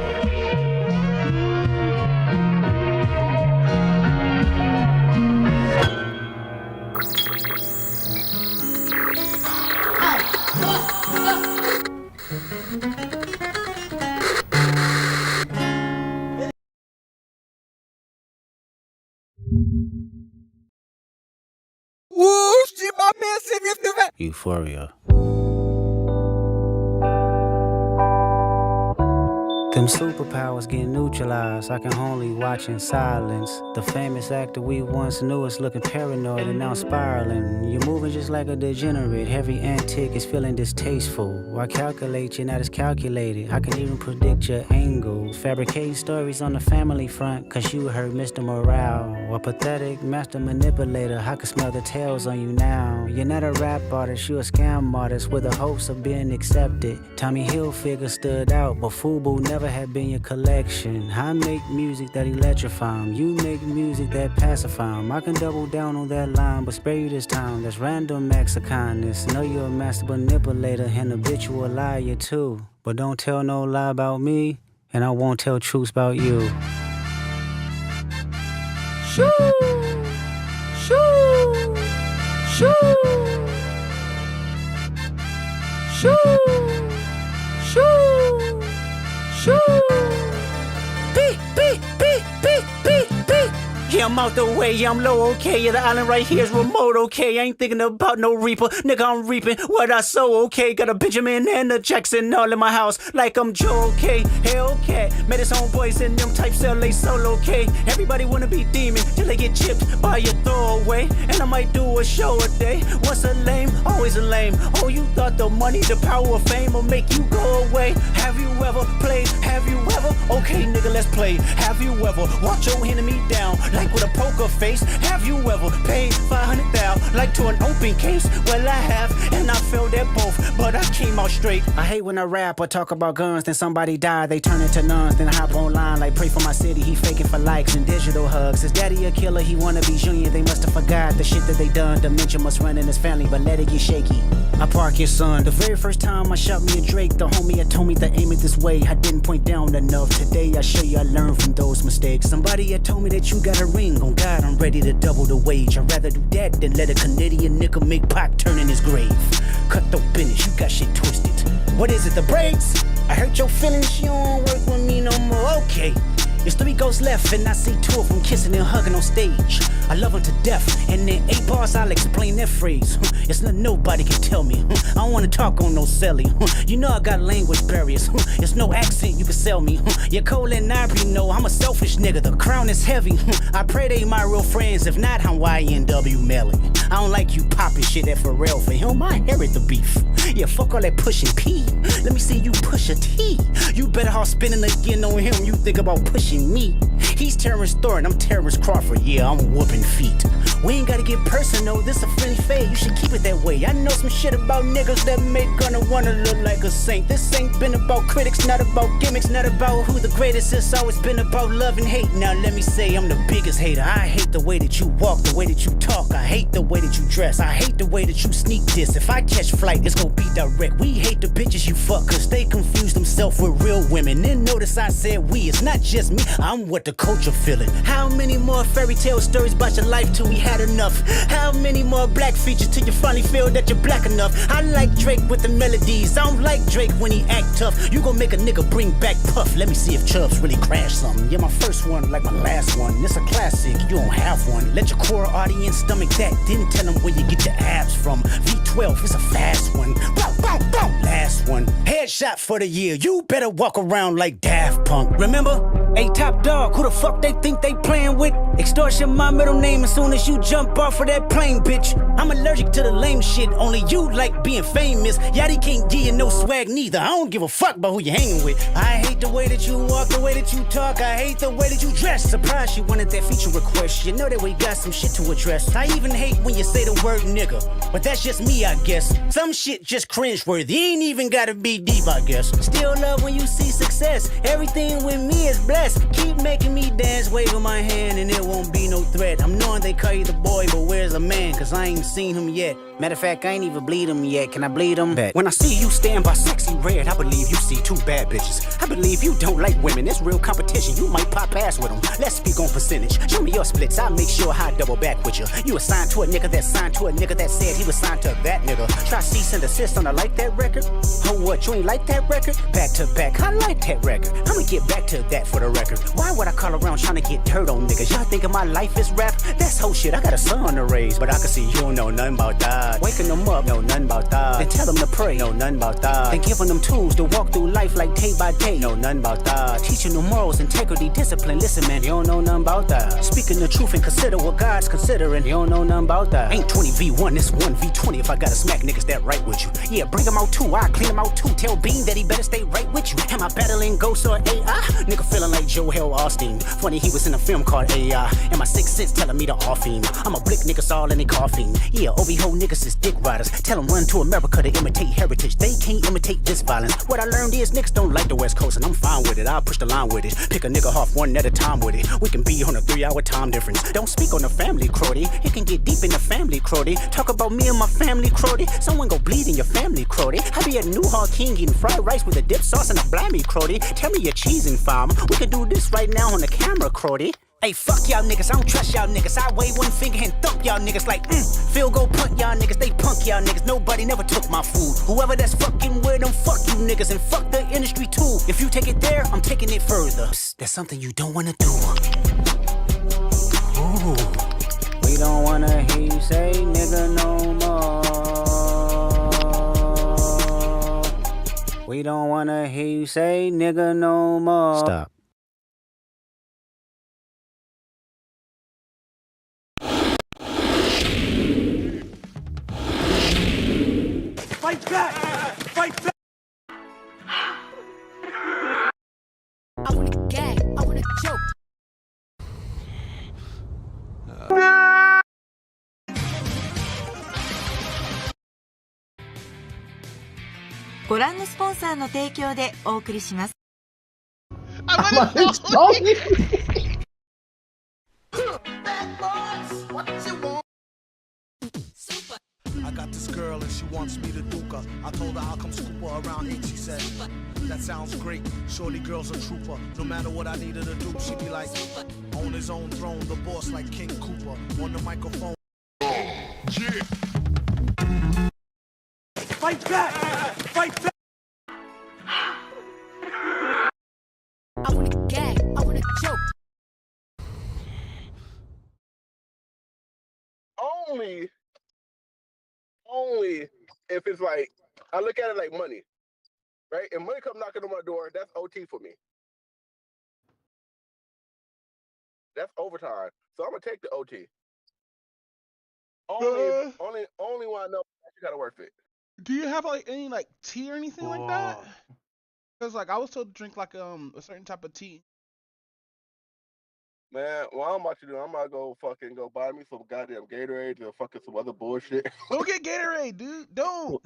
Euphoria. Them superpowers get neutralized. I can only watch in silence. The famous actor we once knew is looking paranoid and now spiraling. You're moving just like a degenerate. Every antic is feeling distasteful. Why calculate? You're not as calculated. I can even predict your angle. Fabricating stories on the family front, cause you heard Mr. Morale. A pathetic master manipulator. I can smell the tails on you now. You're not a rap artist, you're a scam artist with the hopes of being accepted. Tommy Hilfiger stood out, but FUBU never had been your collection. I make music that electrify 'em. You make music that pacify 'em. I can double down on that line, but spare you this time. That's random acts of kindness. Know you're a master manipulator and habitual liar too. But don't tell no lie about me, and I won't tell truths about you. Shoo! Shoo! Shoo! Shoo! Shoo! Shoo! Beep, beep, beep, beep, beep, beep. Yeah, I'm out the way, yeah, I'm low, okay. Yeah, the island right here is remote, okay. I ain't thinking about no reaper, nigga, I'm reaping what I sow, okay. Got a Benjamin and a Jackson all in my house, like I'm Joe, okay. Hellcat, met his homeboys in them types LA solo, okay. Everybody wanna be demon till they get chipped by your throwaway. And I might do a show a day. Once a lame, always a lame. Oh, you thought the money, the power of fame will make you go away. Have you ever played? Have you ever? Okay, nigga, let's play. Have you ever walked your enemy down like with a poker face? Have you ever paid $500,000 like to an open case? Well, I have, and I failed at both, but I came out straight. I hate when I rap or talk about guns, then somebody die, they turn into nuns, then I hop online like pray for my city. He faking for likes and digital hugs. His daddy a killer, he wanna be Junior. They must have forgot the shit that they done. Dementia must run in his family, but let it get shaky. I park your son. The very first time I shot me a Drake, the homie had told me to aim it this way. I didn't point down enough. Today I show you I learned from those mistakes. Somebody had told me that you got a ring. On God, I'm ready to double the wage. I'd rather do that than let a Canadian nigga make Pac turn in his grave. Cut the business, you got shit twisted. What is it, the brakes? I hurt your feelings, you don't work with me no more. Okay. It's 3 ghosts left, and I see 2 of them kissing and hugging on stage. I love them to death, and in 8 bars I'll explain that phrase. It's nothing nobody can tell me. I don't wanna talk on no celly. You know I got language barriers. It's no accent you can sell me. Your Cole and Ivory know I'm a selfish nigga. The crown is heavy. I pray they my real friends. If not, I'm YNW Melly. I don't like you popping shit at Pharrell. For him, I inherit the beef. Yeah, fuck all that pushing P. Let me see you push a T. You better off spinning again on him. You think about pushing me. He's Terrence Thornton, I'm Terrence Crawford. Yeah, I'm whooping feet. We ain't gotta get personal, this a friendly fade, you should keep it that way. I know some shit about niggas that make gonna wanna look like a saint. This ain't been about critics, not about gimmicks, not about who the greatest. It's always been about love and hate. Now let me say I'm the biggest hater. I hate the way that you walk, the way that you talk. I hate the way that you dress. I hate the way that you sneak this. If I catch flight, it's gonna be direct. We hate the bitches you fuck, cause they confuse themselves with real women. Then notice I said we, it's not just me, I'm what the culture feeling. How many more fairy tale stories about your life till we had enough? How many more black features till you finally feel that you're black enough? I like Drake with the melodies, I don't like Drake when he act tough. You gon' make a nigga bring back Puff. Let me see if Chubbs really crashed something. Yeah, my first one like my last one. It's a classic, you don't have one. Let your core audience stomach that. Then tell them where you get your abs from. V12, it's a fast one. Bow, bow, bow. Last one. Headshot for the year. You better walk around like Daft Punk. Remember? Hey, Top Dog, who the fuck they think they playing with? Extortion my middle name as soon as you jump off of that plane, bitch. I'm allergic to the lame shit. Only you like being famous. Yachty can't give you no swag neither. I don't give a fuck about who you hanging with. I hate the way that you walk, the way that you talk. I hate the way that you dress. Surprised you wanted that feature request. You know that we got some shit to address. I even hate when you say the word nigga, but that's just me, I guess. Some shit just cringeworthy. Ain't even gotta be deep, I guess. Still love when you see success. Everything with me is blessed. Keep making me dance, waving my hand, and it won't be no threat. I'm knowing they call you the boy, but where's the man? Cause I ain't seen him yet. Matter of fact, I ain't even bleed him yet. Can I bleed him? Bet. When I see you stand by sexy red, I believe you see two bad bitches. I believe you don't like women. It's real competition. You might pop ass with them. Let's speak on percentage. Show me your splits. I'll make sure I double back with you. You assigned to a nigga that signed to a nigga that said he was signed to that nigga. Try cease and desist on a like that record. Oh, what? You ain't like that record? Back to back. I like that record. I'ma get back to that for the record. Why would I call around trying to get dirt on niggas? Y'all thinking my life is rap? That's whole shit. I got a son to raise, but I can see you don't know nothing about that. Waking them up, know nothing about that. Then tell them to pray, know nothing about that. Then giving them tools to walk through life like day by day, know nothing about that. Teaching them morals, integrity, discipline. Listen, man, you don't know nothing about that. Speaking the truth and consider what God's considering. You don't know nothing about that. Ain't 20v1, it's 1v20 if I gotta smack niggas that right with you. Yeah, bring them out too, I clean them out too. Tell Bean that he better stay right with you. Am I battling ghosts or AI? Nigga feeling like Joel Austin. Funny he was in a film called AI. And my sixth sense telling me to off him. I'm a blick niggas all in they coughing. Yeah, OB-ho niggas is dick riders. Tell them run to America to imitate heritage. They can't imitate this violence. What I learned is niggas don't like the West Coast, and I'm fine with it. I'll push the line with it. Pick a nigga off one at a time with it. We can be on a 3-hour time difference. Don't speak on the family, Crody. It can get deep in the family, Crody. Talk about me and my family, Crody. Someone go bleed in your family, Crody. I be at Newhall King eating fried rice with a dip sauce and a blammy, Crody. Tell me your cheesing farm. We can do this right now on the camera, Crody. Hey, fuck y'all niggas, I don't trust y'all niggas. I wave one finger and thump y'all niggas like, field goal punt y'all niggas, they punk y'all niggas. Nobody never took my food. Whoever that's fucking with them, fuck you niggas, and fuck the industry too. If you take it there, I'm taking it further. Psst, that's something you don't wanna do. Ooh. We don't wanna hear you say nigga no more. We don't wanna hear you say nigga no more. Stop. Fight back! Fight back! I wanna gag, I wanna choke.ご覧のスポンサーの提供でお送りします。I got this girl and she wants me to duke her. I told her I'll come scoop her around 8. She said, that sounds great. Shorty girl's a trooper. No matter what I need her to do, she be like, on his own throne, the boss like King Cooper. On the microphone. Yeah. Fight back! Fight back! I wanna gag, I wanna choke. Only if it's like, I look at it like money, right? If money come knocking on my door, that's OT for me. That's overtime. So I'm gonna take the OT. Only when I know you gotta work it. Do you have like any like tea or anything like that? Because like I was told to drink like a certain type of tea. Man, what I'm about to do, I'm gonna go fucking go buy me some goddamn Gatorade and fucking some other bullshit. Don't get Gatorade, dude. Don't.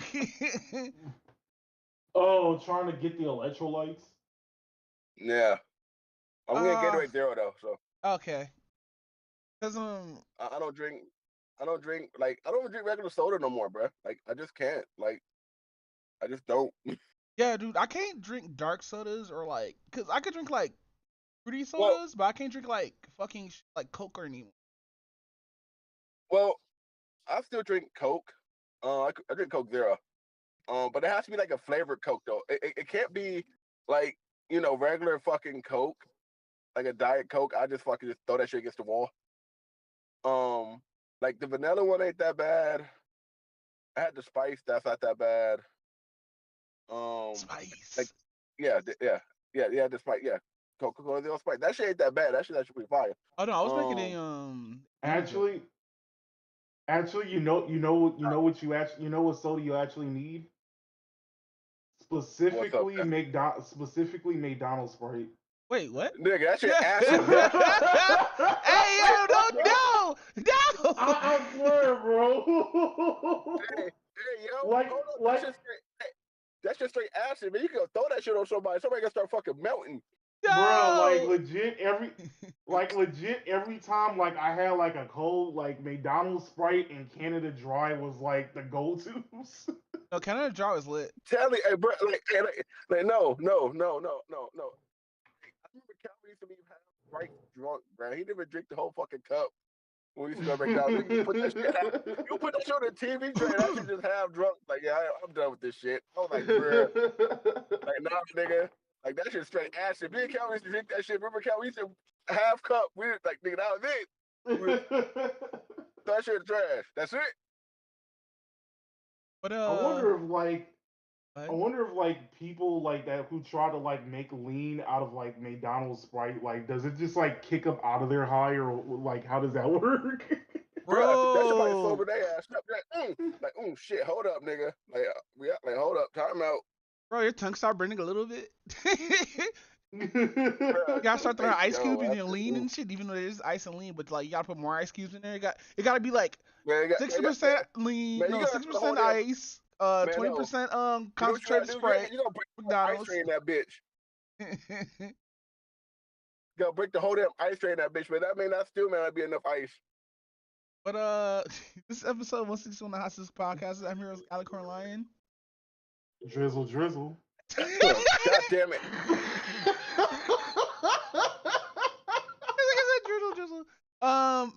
Oh, trying to get the electrolytes. Yeah, I'm gonna Gatorade Zero though. So okay. Cause I don't drink. I don't drink regular soda no more, bro. Like I just can't. Like I just don't. Yeah, dude, I can't drink dark sodas or like, cause I could drink like fruity sodas, but I can't drink like fucking like Coke or anything. Well, I still drink Coke. I drink Coke Zero. But it has to be like a flavored Coke though. It can't be like regular fucking Coke, like a Diet Coke. I just fucking just throw that shit against the wall. Like the vanilla one ain't that bad. I had the spice. That's not that bad. Spice. Like yeah, the spice. Yeah, Coca-Cola Zero Spice. That shit ain't that bad. That shit actually pretty fire. Oh no, I was making a Actually, you know what soda you actually need? Specifically McDonald's Sprite. Wait, what? Nigga, that shit acid, bro. Hey, yo, no. I swear, bro. Hey, yo, that's just straight acid, man. You can throw that shit on somebody. Somebody gonna start fucking melting. Bro, like legit every time like I had like a cold, like McDonald's Sprite and Canada Dry was like the go-tos. No, Canada Dry was lit. Tell me, hey, bro, like no. I remember Calvin used to be half right drunk, bro. He didn't even drink the whole fucking cup when we used to go McDonald's. You put that shit on the TV tray, that shit just half drunk. Like, yeah, I'm done with this shit. I was like, bro, like, nah, nigga. Like, that shit straight acid. Me and Calvin used to drink that shit. Remember, Calvin used to half cup. We were like, nigga, that was it. Throw that shit in the trash. That's it. But I wonder if like people like that who try to like make lean out of like McDonald's Sprite, like does it just like kick them out of their high, or like how does that work? Bro, that shit probably sober their ass up. Shit, hold up, nigga. Like hold up, time out. Bro, your tongue start burning a little bit. You gotta start throwing ice cubes in your lean and shit, even though there's ice and lean, but like you gotta put more ice cubes in there. It gotta be like 60% lean, 60% ice, 20% concentrated Sprite. You gonna break the ice tray in that bitch. You gotta break the whole damn ice tray in that bitch, but that may not be enough ice. But this is episode 161 of the HotSticks podcast. I'm here with Alicorn Lion. Drizzle. God damn it. Drizzle.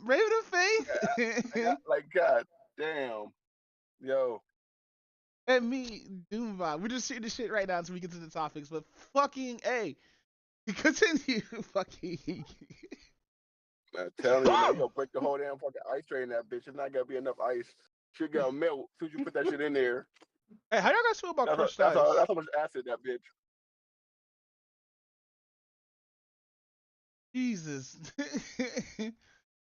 Raven of Faith. Like, god damn. Yo. And me, Doom Vibe. We're just shooting the shit right now until we get to the topics, but fucking A. Continue, fucking. I'm telling you, man, you gonna break the whole damn fucking ice tray in that bitch. It's not gonna be enough ice. Shit gonna melt as soon as you put that shit in there. Hey, how y'all guys feel about crushed ice? That's how much acid that bitch. Jesus.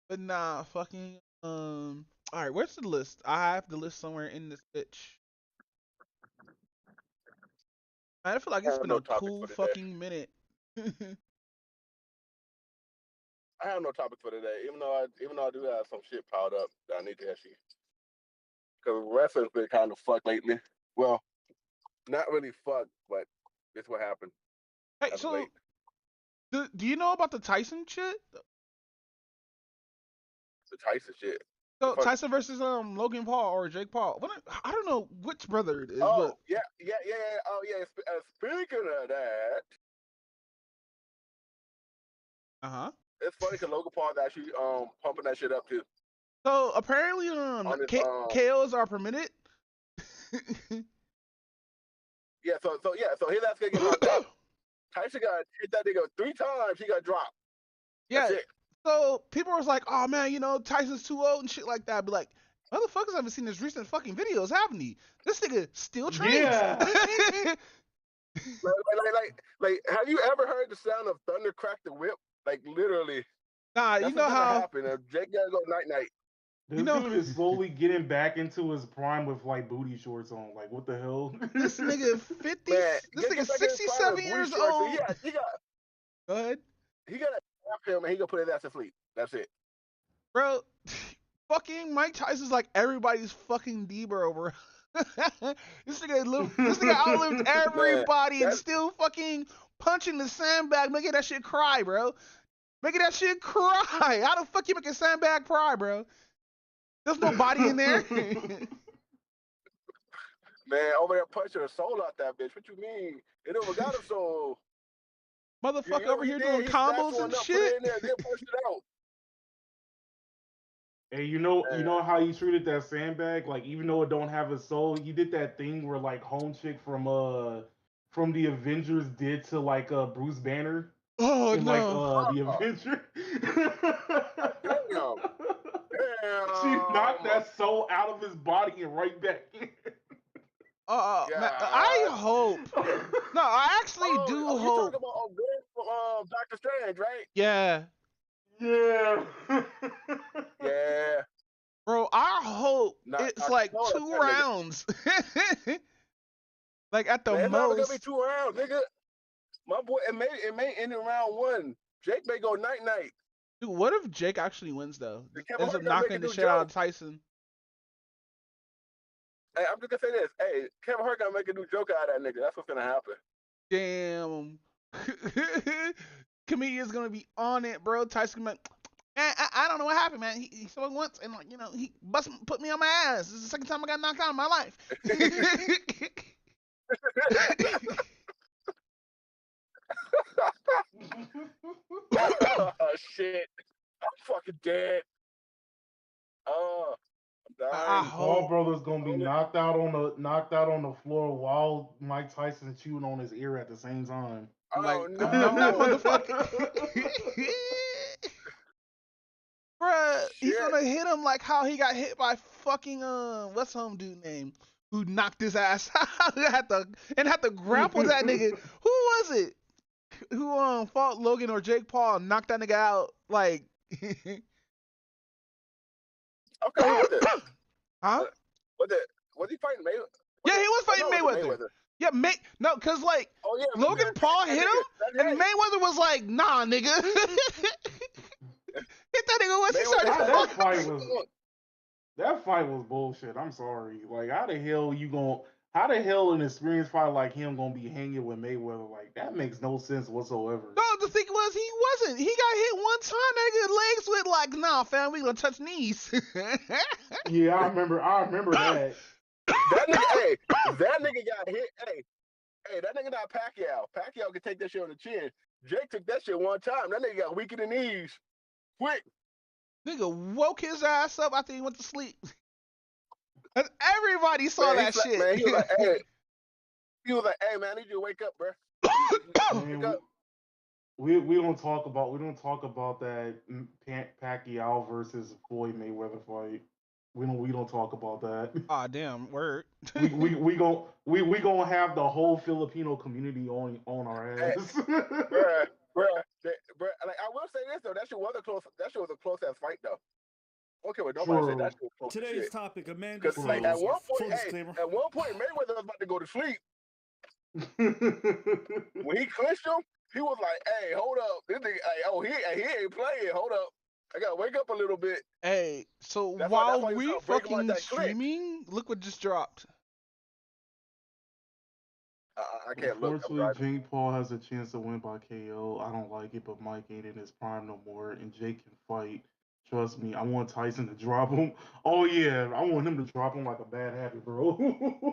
But nah, fucking alright, where's the list? I have the list somewhere in this bitch. Man, I feel like it's been a cool fucking minute. I have no topic for today, even though I do have some shit piled up that I need to actually. Because wrestling's been kind of fucked lately. Well, not really fucked, but it's what happened. Hey, so do you know about the Tyson shit? The Tyson shit. So Tyson versus Logan Paul or Jake Paul. I don't know which brother it is. Oh but... yeah. Oh yeah. Speaking of that. It's funny because Logan Paul's actually pumping that shit up too. So apparently KOs are permitted. So his ass gonna get knocked out. Tyson got hit that nigga 3 times. He got dropped. Yeah. So people was like, "Oh man, Tyson's too old and shit like that." But like, motherfuckers haven't seen his recent fucking videos, haven't he? This nigga still trains. Yeah. like, have you ever heard the sound of thunder crack the whip? Like literally. Nah, you know how happened. Jake gotta go night. This dude is slowly getting back into his prime with like booty shorts on. Like what the hell? This nigga 50. Man, this nigga 67 years old. He got. Go ahead. He got grab him and he gonna put his ass to sleep. That's it. Bro, fucking Mike Tyson's like everybody's fucking Debra, bro. This nigga outlived everybody and still fucking punching the sandbag, making that shit cry, bro. Making that shit cry. How the fuck you make a sandbag cry, bro? There's no body in there. Man, over there punching the soul out that bitch. What you mean? It never got a soul. Motherfucker over here doing combos and shit. Put it in there, then push it out. Hey, you know how you treated that sandbag? Like, even though it don't have a soul, you did that thing where like Home Chick from the Avengers did to like Bruce Banner. Oh in, no! Like the Avenger. Damn. She knocked that soul out of his body and right back in. Man, I hope. No, I actually do hope. You talking about from Doctor Strange, right? Yeah. Yeah. Yeah. Bro, I hope it's like 2 rounds. Like at the Man, most. It's not gonna be 2 rounds, nigga. My boy, it may end in round 1. Jake may go night. Dude, what if Jake actually wins though? Ends up knocking the shit out of Tyson. Hey, I'm just gonna say this. Hey, Kevin Hart gonna make a new joke out of that nigga. That's what's gonna happen. Damn. Comedian's gonna be on it, bro. Tyson gonna be like, man, I don't know what happened, man. He saw it once and like, he put me on my ass. This is the second time I got knocked out in my life. Oh shit. I'm fucking dead. I'm dying. Paul Brothers gonna be knocked out on the floor while Mike Tyson's chewing on his ear at the same time. Oh like, no, that motherfucker. Bruh, he's gonna hit him like how he got hit by fucking what's some dude name who knocked his ass out had to grapple that nigga. Who was it? Who fought Logan or Jake Paul and knocked that nigga out like Okay, what the? Huh? Was he fighting Mayweather? Yeah, he was fighting Mayweather. Yeah, no, cause like Logan Paul hit him, and Mayweather was like, "Nah, nigga." Hit that nigga once he started. That fight was bullshit. I'm sorry. Like, how the hell an experienced fighter like him gonna be hanging with Mayweather? Like, that makes no sense whatsoever. No, the thing was he wasn't. He got hit one time. That nigga legs went like, nah, fam, we gonna touch knees. Yeah, I remember that. That nigga got hit. Hey, that nigga not Pacquiao. Pacquiao could take that shit on the chin. Jake took that shit one time. That nigga got weak in the knees. Quick. Nigga woke his ass up after he went to sleep. Everybody saw that shit. Man, he was like, hey man, I need you to wake up, bro. Wake up. We don't talk about that Pacquiao versus Floyd Mayweather fight. We don't talk about that. Ah, damn, word. we gonna have the whole Filipino community on our ass. Bruh. Like, I will say this though, that shit was a close ass fight though. Okay, well nobody said that shit was close. Today's topic, Amanda. Because like at one point, Mayweather was about to go to sleep. When he clinched him, he was like, "Hey, hold up, this nigga, he ain't playing. Hold up, I gotta wake up a little bit." Hey, so while we fucking streaming, look what just dropped. I can't look. Unfortunately, Jake Paul has a chance to win by KO. I don't like it, but Mike ain't in his prime no more, and Jake can fight. Trust me, I want Tyson to drop him. Oh yeah, I want him to drop him like a bad habit, bro.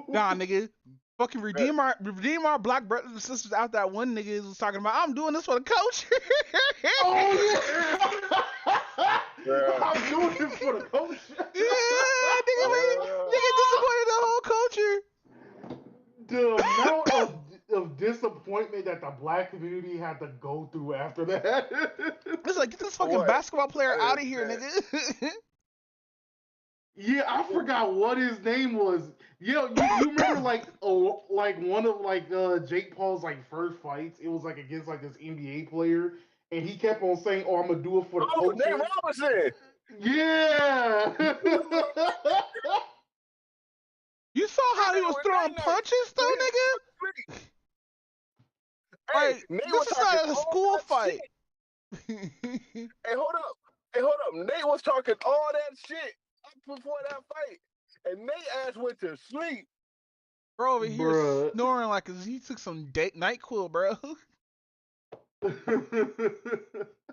Nah, nigga. Fucking redeem our black brothers and sisters out that one nigga was talking about, I'm doing this for the culture. Oh yeah. I'm doing this for the culture. Yeah, nigga disappointed the whole culture. The amount of disappointment that the black community had to go through after that. It's like, get this fucking basketball player out of here, nigga. Yeah, I forgot what his name was. You remember like one of Jake Paul's like first fights? It was like against like this NBA player, and he kept on saying, "Oh, I'm gonna do it for the culture." Nate Robinson. Yeah. You saw how he was throwing punches though, nigga? Like, this is not a school fight. Hey, hold up. Nate was talking all that shit up before that fight, and Nate ass went to sleep. Bro over here snoring like he took some NyQuil, bro.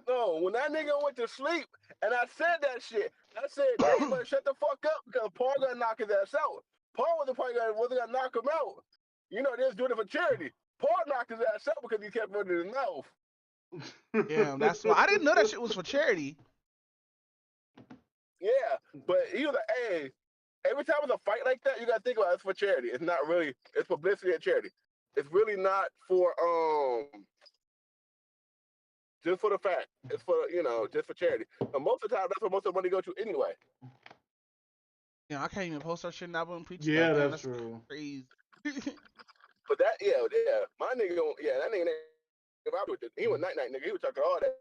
No, when that nigga went to sleep, and I said that shit, I said, Nate, you better shut the fuck up because Paul gonna knock his ass out. Paul wasn't gonna knock him out. You know, they're doing it for charity. Paul knocked his ass out because he kept running his mouth. Damn, that's why I didn't know that shit was for charity. Yeah, but he was like, hey, every time it's a fight like that, you gotta think about it's for charity. It's not really, it's publicity and charity. It's really not for just for the fact. It's for, you know, just for charity. And most of the time that's where most of the money goes to anyway. Yeah, I can't even post our shit now when preach. Yeah, like, that's true. Crazy. But that, my nigga, that nigga, if I with it, he was night nigga. He was talking all that.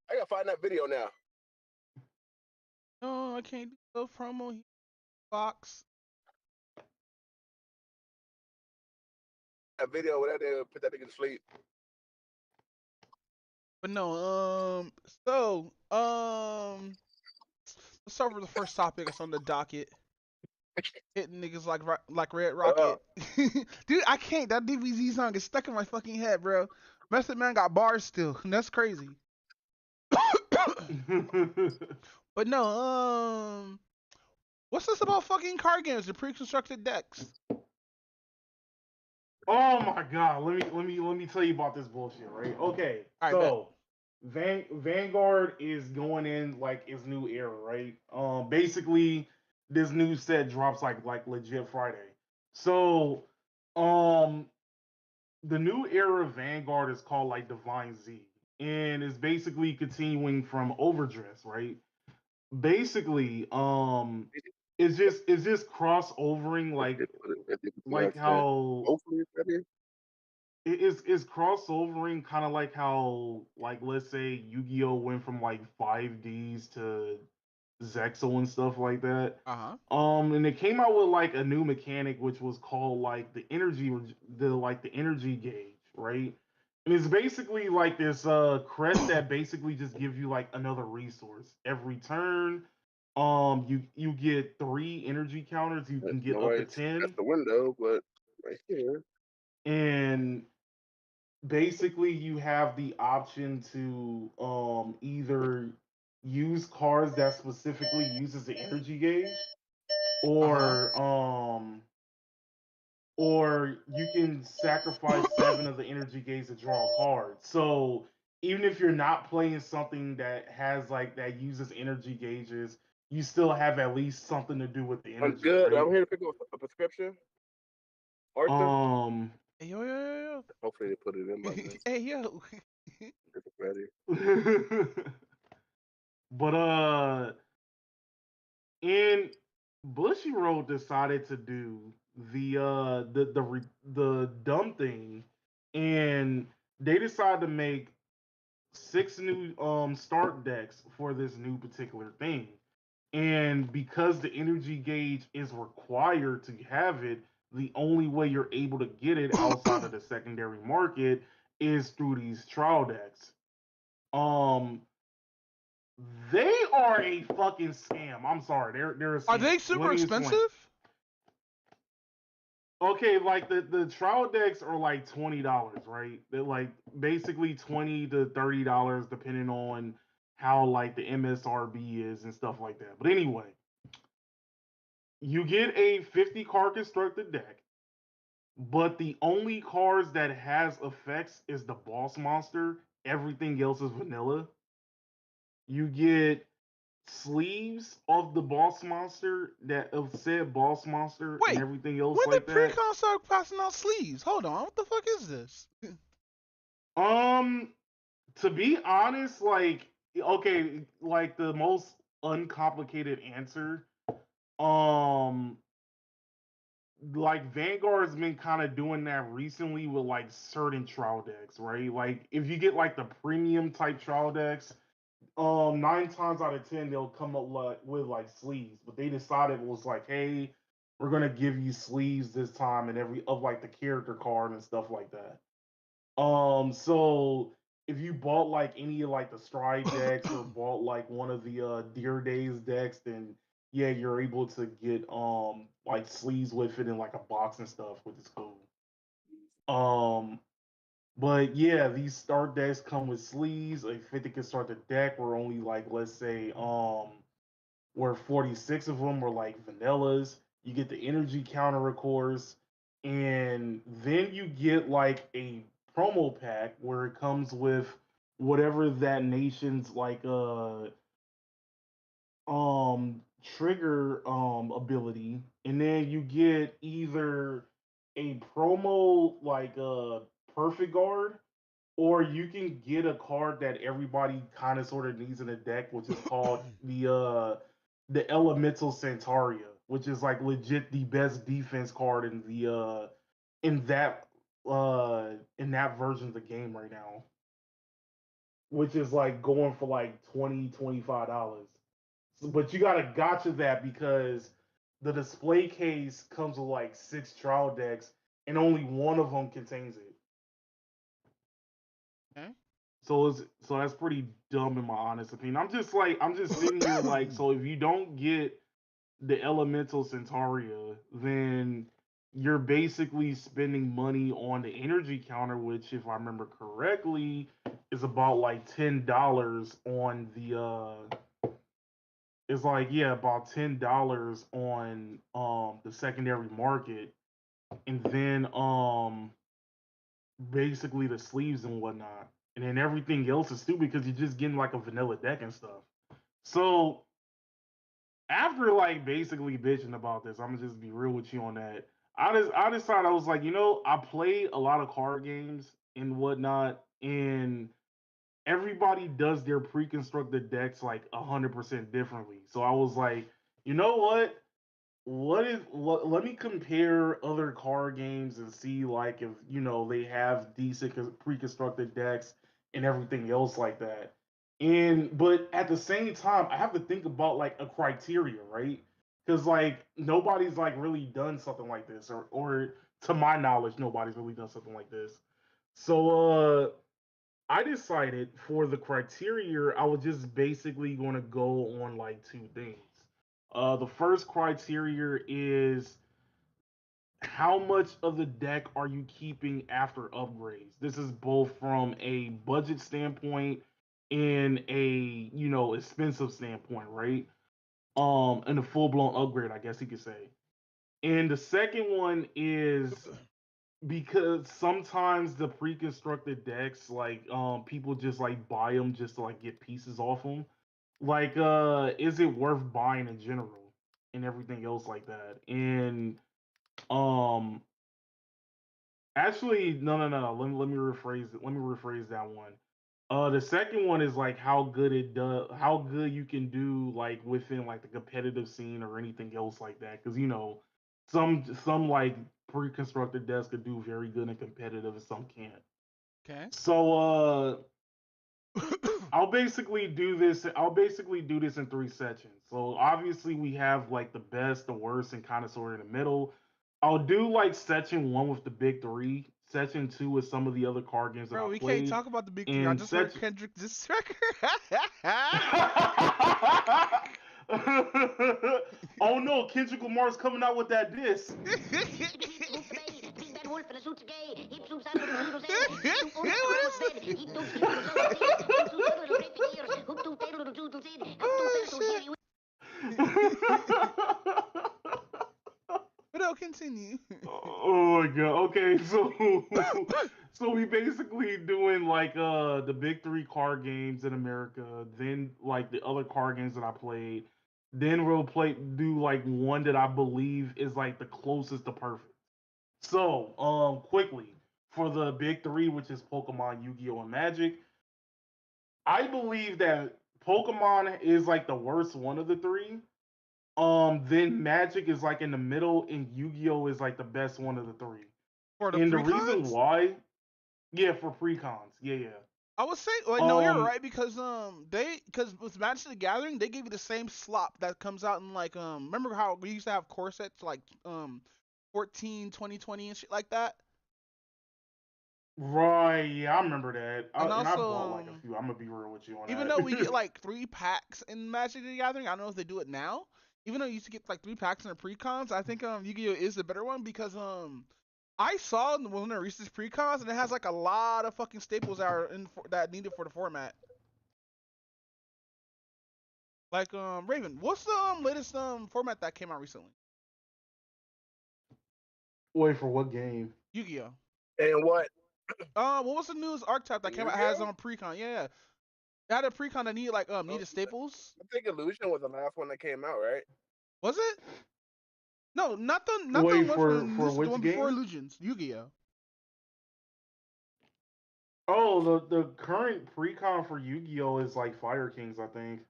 I gotta find that video now. No, I can't do the promo. Box. That video where that nigga put that nigga to sleep. But no, let's start with the first topic that's on the docket. Hitting niggas like Red Rocket. Dude, I can't. That DBZ song is stuck in my fucking head, bro. Method Man got bars still. That's crazy. But no, what's this about fucking card games? The pre-constructed decks. Oh my god, let me tell you about this bullshit, right? Okay, so Vanguard is going in like its new era, right? Basically this new set drops like legit Friday. So the new era of Vanguard is called like Divine Z, and it's basically continuing from Overdress, right? Basically, it's just crossovering like how hopefully it's ready. It's crossovering kind of like how like let's say Yu-Gi-Oh went from like 5Ds to Zexal and stuff like that. And it came out with like a new mechanic which was called like the energy gauge, right? And it's basically like this crest that basically just gives you like another resource every turn. You get 3 energy counters. You can get up to 10. That's the window, but right here. And basically you have the option to either use cards that specifically uses the energy gauge, or you can sacrifice 7 of the energy gauge to draw a card. So even if you're not playing something that has like that uses energy gauges, you still have at least something to do with the energy. I'm good. Right? I'm here to pick up a prescription. Arthur? Hey, yo. Hopefully they put it in by then. Hey, yo. It's ready. But and Bushiroad decided to do the dumb thing, and they decided to make 6 new start decks for this new particular thing. And because the energy gauge is required to have it, the only way you're able to get it outside of the secondary market is through these trial decks. They are a fucking scam. I'm sorry. They're a scam. Are they super expensive? Okay, like the trial decks are like $20, right? They're like basically $20 to $30 depending on how like the MSRB is and stuff like that. But anyway, you get a 50 card constructed deck, but the only cards that has effects is the boss monster. Everything else is vanilla. You get sleeves of the boss monster of said boss monster. Wait, and everything else when like did that. Precon start passing out sleeves? Hold on, what the fuck is this? To be honest, like okay, like the most uncomplicated answer, like Vanguard's been kind of doing that recently with like certain trial decks, right? Like if you get like the premium type trial decks, 9 times out of 10 they'll come up with like sleeves, but they decided it was like, hey, we're gonna give you sleeves this time and every of like the character card and stuff like that. So if you bought like any of like the Stride decks or bought like one of the Deer Days decks, then yeah, you're able to get like sleeves with it in like a box and stuff, which is cool. Um, but yeah, these start decks come with sleeves. Like 50 can start the deck. Where only like let's say where 46 of them were like vanillas. You get the energy counter, of course, and then you get like a promo pack where it comes with whatever that nation's like trigger ability, and then you get either a promo like perfect guard, or you can get a card that everybody kind of sort of needs in a deck, which is called the Elemental Centaria, which is like legit the best defense card in the in that in that version of the game right now, which is like going for like $25. But you gotta gotcha that because the display case comes with like 6 trial decks and only one of them contains it. Okay. So that's pretty dumb in my honest opinion. I'm just sitting here like, so if you don't get the Elemental Centaria, then you're basically spending money on the energy counter, which if I remember correctly is about like $10 on the it's like yeah, about $10 on the secondary market, and then basically the sleeves and whatnot. And then everything else is stupid because you're just getting like a vanilla deck and stuff. So after like basically bitching about this, I'm gonna just be real with you on that. I decided I was like, you know, I play a lot of card games and whatnot, and everybody does their pre-constructed decks like 100% differently. So I was like, you know what? Let me compare other card games and see like if you know they have decent pre-constructed decks and everything else like that. And but at the same time, I have to think about like a criteria, right? Because like nobody's like really done something like this, or to my knowledge, nobody's really done something like this. So I decided for the criteria, I was just basically going to go on like two things. The first criteria is how much of the deck are you keeping after upgrades? This is both from a budget standpoint and a expensive standpoint, right? And a full blown upgrade, I guess you could say. And the second one is because sometimes the pre-constructed decks like people just like buy them just to like get pieces off them, like is it worth buying in general and everything else like that. And um actually no, let me rephrase it, let me rephrase that one. The second one is like how good it does, how good you can do like within like the competitive scene or anything else like that, because you know some like pre-constructed decks could do very good and competitive and some can't. Okay. So I'll basically do this in 3 sections. So obviously we have like the best, the worst, and kind of sort of in the middle. I'll do like section 1 with the big three. Section 2 with some of the other card games that Bro, I we can't played. talk about the big three. I And just heard section Kendrick this record. oh no, Kendrick Lamar's coming out with that disc. But I'll continue. Oh my god. Okay, so so we basically doing like the big three card games in America, then like the other card games that I played, then we'll do like one that I believe is like the closest to perfect. So quickly for the big three, which is Pokemon, Yu-Gi-Oh, and Magic, I believe that Pokemon is like the worst one of the three. Then Magic is like in the middle, and Yu-Gi-Oh is like the best one of the three. For the And the pre-cons? reason why, yeah, for pre-cons, yeah. I would say, like, no, you're right because because with Magic the Gathering, they give you the same slop that comes out in like remember how we used to have core sets like 14, 20, 20 and shit like that? Right, yeah, I remember that. And And I also, bought like a few. I'm gonna be real with you on even that. though we get like 3 packs in Magic the Gathering, I don't know if they do it now. Even though you used to get like 3 packs in the pre-cons, I think Yu-Gi-Oh is the better one because I saw one of the recent pre-cons and it has like a lot of fucking staples that are that needed for the format. Like Raven, what's the latest format that came out recently? Wait, for what game? Yu-Gi-Oh. And what? What was the newest archetype that came out has on pre-con? Yeah. It had a pre-con that needed like needed staples. I think Illusion was the last one that came out, right? Was it? No, not the Wait, one for the which one game? before Illusions, Yu-Gi-Oh. Oh, the current pre-con for Yu-Gi-Oh is like Fire Kings, I think.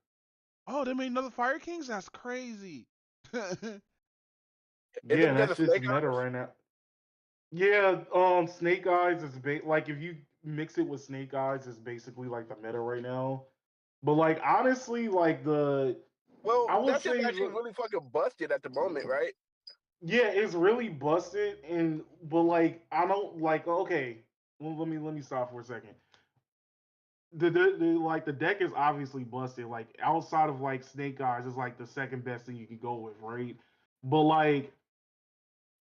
Oh, they made another Fire Kings? That's crazy. Is it Yeah, because that of shit's Snake meta Eyes? right now. Yeah, Snake Eyes is like if you mix it with Snake Eyes, it's basically like the meta right now. But like honestly, like Well, I would that shit's say actually really fucking busted at the moment, right? yeah, it's really busted, but like I don't like okay. Well, let me stop for a second. The deck is obviously busted. Like outside of like Snake Eyes is like the second best thing you can go with, right? But like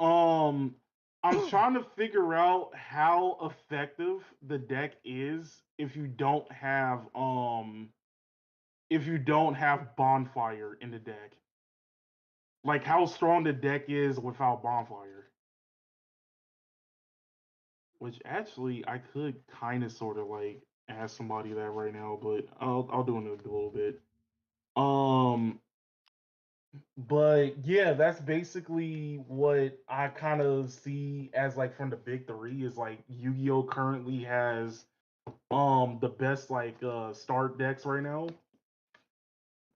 um I'm trying to figure out how effective the deck is if you don't have Bonfire in the deck. Like how strong the deck is without Bonfire. Which actually I could kind of sort of like ask somebody that right now, but I'll do it in a little bit. Um, but yeah, that's basically what I kind of see as like from the big three is like Yu-Gi-Oh currently has the best like start decks right now.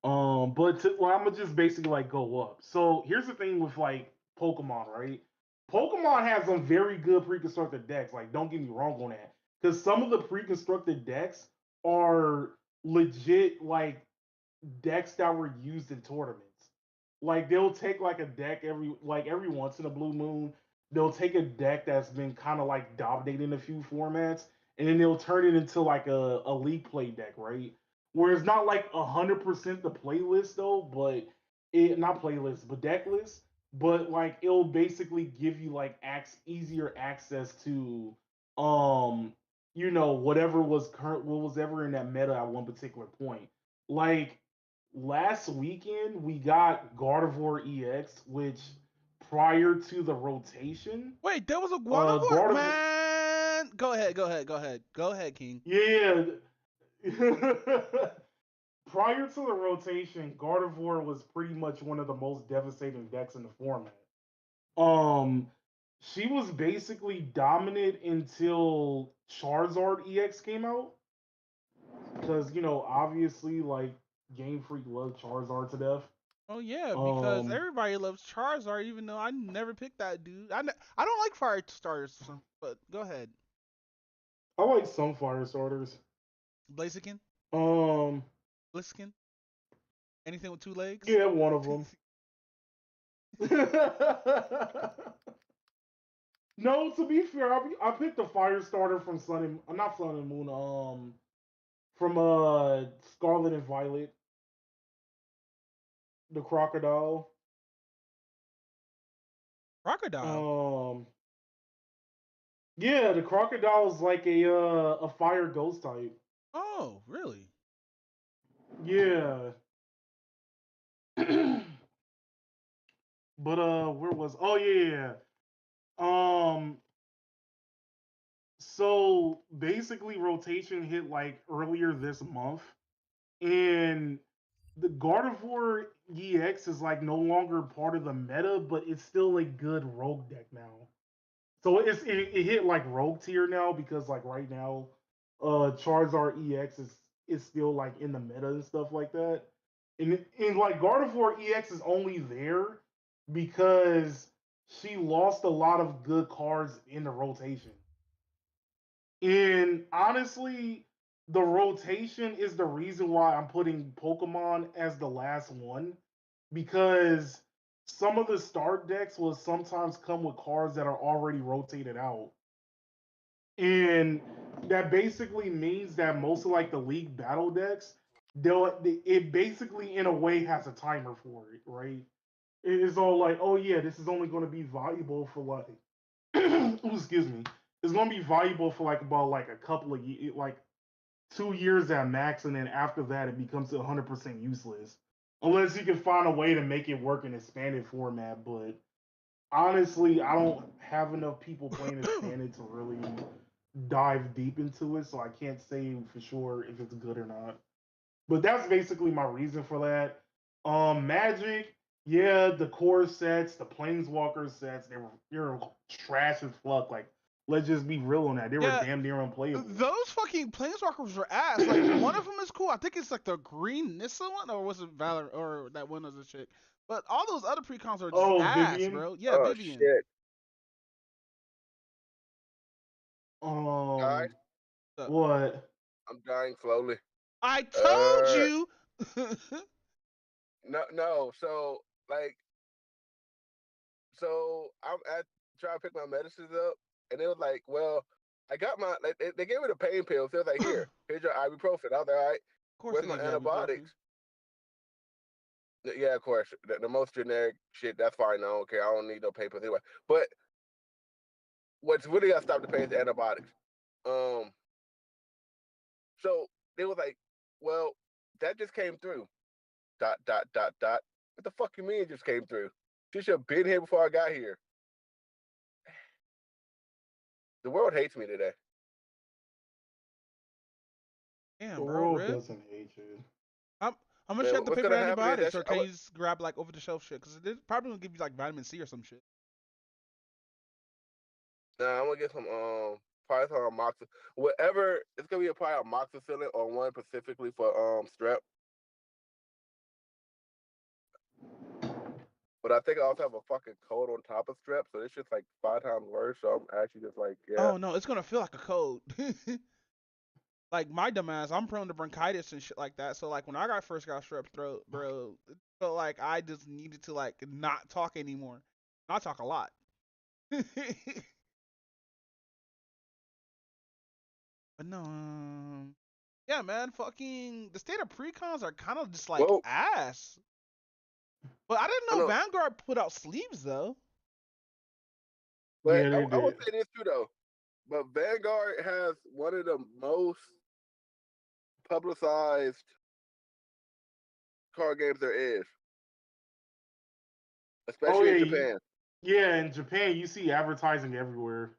I'm gonna just basically like go up. So here's the thing with like Pokemon, right? Pokemon has some very good pre-constructed decks. Like, don't get me wrong on that, because some of the pre-constructed decks are legit like decks that were used in tournaments. Like they'll take like a deck every once in a blue moon. They'll take a deck that's been kind of like dominating a few formats, and then they'll turn it into like a league play deck, right? Where it's not like 100% the playlist though, but it not playlist, but deck list. But like it'll basically give you like easier access to whatever was current what was ever in that meta at one particular point. Like last weekend we got Gardevoir EX, which prior to the rotation, Wait, there was a Gardevoir? Gardevoir, Man, go ahead, King. yeah. Prior to the rotation, Gardevoir was pretty much one of the most devastating decks in the format. Um, she was basically dominant until Charizard EX came out, because obviously, like Game Freak loved Charizard to death. Oh yeah, because Um, everybody loves Charizard, even though I never picked that dude. I don't like fire starters, but go ahead. I like some fire starters. Blaziken, Um, Bliskin, anything with 2 legs. yeah, one of them. No, to be fair, I picked a fire starter from not Sun and Moon, from Scarlet and Violet, the crocodile. Crocodile. Yeah, the crocodile is like a fire ghost type. Oh, really? Yeah. But where was? Oh yeah. So basically, rotation hit like earlier this month, and the Gardevoir EX is like no longer part of the meta, but it's still a good rogue deck now. So it hit like rogue tier now because like right now, Charizard EX is still like in the meta and stuff like that. And like Gardevoir EX is only there because she lost a lot of good cards in the rotation. And honestly, the rotation is the reason why I'm putting Pokemon as the last one, because some of the start decks will sometimes come with cards that are already rotated out. and that basically means that most of like the league battle decks, it basically in a way has a timer for it, right? It is all like, oh yeah, this is only going to be valuable for like, excuse me, it's going to be valuable for like about like a couple of like 2 years at max, and then after that it becomes 100% useless unless you can find a way to make it work in expanded format. But honestly, I don't have enough people playing expanded to really dive deep into it, so I can't say for sure if it's good or not. But that's basically my reason for that. Magic, yeah, the core sets, the Planeswalker sets, they were trash as fuck. Like, let's just be real on that. They were damn near unplayable. Those fucking Planeswalkers were ass. Like, one of them is cool. I think it's like the green Nissa one, or was it Valor, or that one other chick. But all those other precons are just ass, Vivian? bro. Yeah, Oh Vivian. shit. What? I'm dying slowly. I told you. No. So I'm trying to pick my medicines up, and it was like, well, I got my they gave me the pain pills. They was like, here's your ibuprofen. I was like, all right. Where's my antibiotics? Yeah, of course. The most generic shit. That's fine. I don't care. I don't need no papers anyway. But what's really got to stop the pain is the antibiotics. So they was like, well, that just came through. ... What the fuck you mean it just came through? She should have been here before I got here. The world hates me today. Damn, the bro. world Really? doesn't hate you. I'm gonna check the what's paper gonna happen is antibiotics, that or can you just grab like over the shelf shit? Because it's probably gonna give you like vitamin C or some shit. Nah, I'm gonna get some probably some amoxicillin. Whatever, it's gonna be probably amoxicillin or one specifically for strep. But I think I also have a fucking cold on top of strep, so it's just like 5 times worse. So I'm actually just like, yeah. Oh no, it's gonna feel like a cold. Like my dumbass, I'm prone to bronchitis and shit like that. So like when I first got strep throat, bro, it felt like I just needed to like not talk anymore. Not talk a lot. But no, yeah, man, fucking the state of precons are kind of just like ass. But I didn't know Vanguard put out sleeves though. But Yeah, they I would did. say this too though. But Vanguard has one of the most publicized card games there is, especially in Japan. Yeah, in Japan, you see advertising everywhere.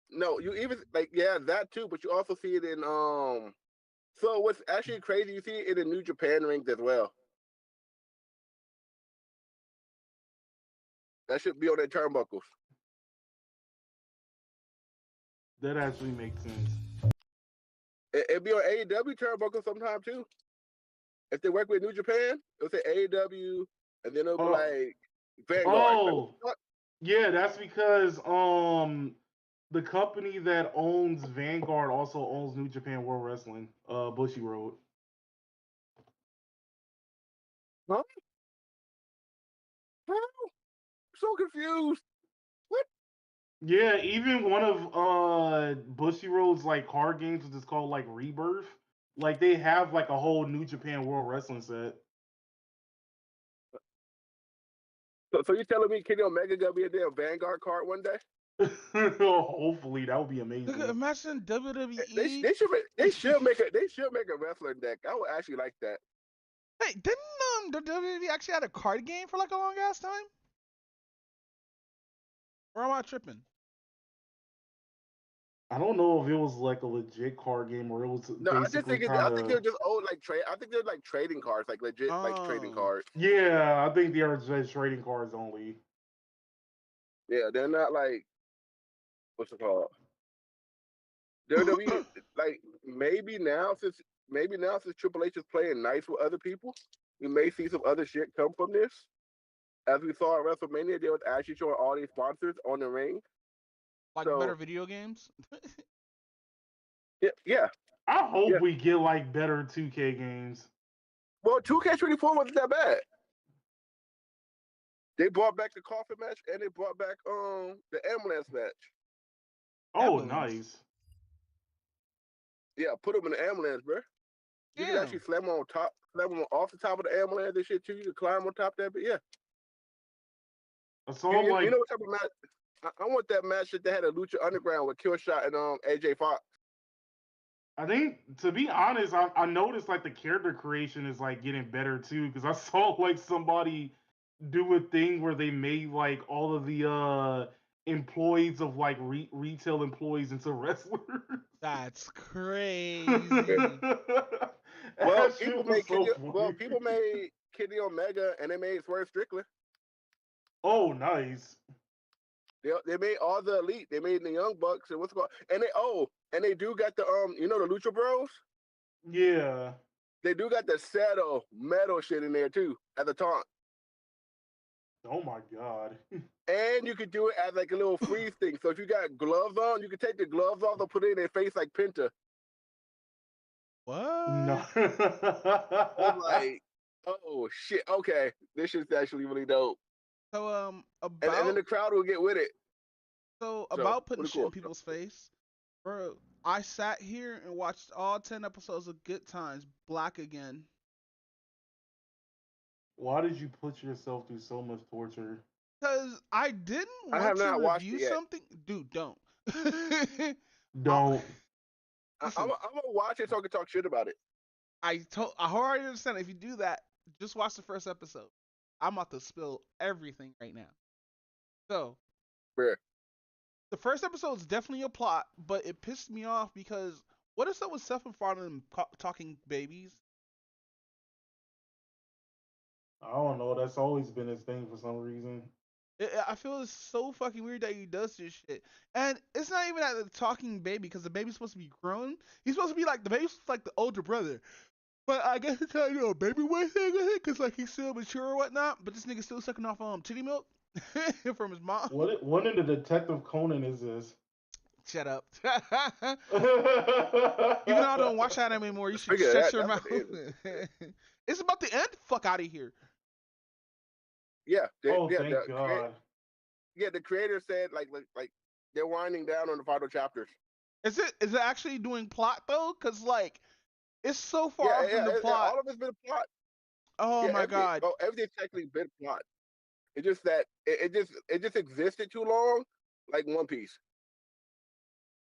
No, you even that too, but you also see it in So what's actually crazy, you see it in the New Japan rings as well. That should be on their turnbuckles. That actually makes sense. It'd be on AEW turnbuckles sometime too. If they work with New Japan, it'll say AEW, and then it'll be like Vanguard. Yeah, that's because the company that owns Vanguard also owns New Japan World Wrestling, Bushy Road. Huh? I'm so confused. What? Yeah, even one of Bushy Road's like card games, which is called like Rebirth. Like they have like a whole New Japan World Wrestling set. So you're telling me Kenny Omega gonna be a damn Vanguard card one day? Hopefully, that would be amazing. Look, imagine WWE. They should make a wrestler deck. I would actually like that. Hey, didn't the WWE actually had a card game for like a long ass time? Or am I tripping? I don't know if it was like a legit card game or it was No, I think they're just old like trade. I think they're like trading cards, like legit like trading cards. Yeah, I think they are just trading cards only. Yeah, they're not like what's it called? WWE like maybe now since Triple H is playing nice with other people, we may see some other shit come from this. As we saw at WrestleMania, they was actually showing all these sponsors on the ring. Like better video games? Yeah. I hope we get like better 2K games. Well, 2K24 wasn't that bad. They brought back the coffin match and they brought back the ambulance match. Oh, nice. Yeah, put them in the ambulance, bro. You can actually slam them off the top of the ambulance and shit too. You can climb on top of that, but yeah. So You know what type of match? I want that match that they had a Lucha Underground with Killshot and AJ Fox. I think, to be honest, I noticed like the character creation is like getting better too, because I saw like somebody do a thing where they made like all of the employees of like retail employees into wrestlers. That's crazy. Well, That people shit made was so funny. people made Kenny Omega and they made Swerve Strickland. Oh, nice. They made all the elite. They made the Young Bucks and what's called and they do got the you know the Lucha Bros. Yeah. They do got the Saddle metal shit in there too at the taunt. Oh my god. And you could do it as like a little freeze thing. So if you got gloves on, you could take the gloves off and put it in their face like Penta. What? No. I'm like, oh shit. Okay, this shit's actually really dope. So and then the crowd will get with it. So about putting shit in people's face, bro. I sat here and watched all 10 episodes of Good Times Black again. Why did you put yourself through so much torture? Because I didn't want to review something. Dude, don't. Don't. I'm gonna watch it so I can talk shit about it. I already understand. If you do that, just watch the first episode. I'm about to spill everything right now. So, the first episode is definitely a plot, but it pissed me off because what is up with Seth MacFarlane talking babies? I don't know. That's always been his thing for some reason. I feel it's so fucking weird that he does this shit. And it's not even that the talking baby, because the baby's supposed to be grown. He's supposed to be like, the baby's like the older brother. But I guess it's how, a baby way thing with it, because like he's still mature or whatnot. But this nigga's still sucking off titty milk from his mom. What in the Detective Conan is this? Shut up. Even though I don't watch that anymore, you should shut your mouth. It's about to end. Fuck out of here. Yeah. Thank God. The creator said like they're winding down on the final chapters. Is it actually doing plot though? Cause like it's so far from the plot. All of it's been plot. Oh my God. Everything's technically been plot. It's just that it just existed too long, like One Piece.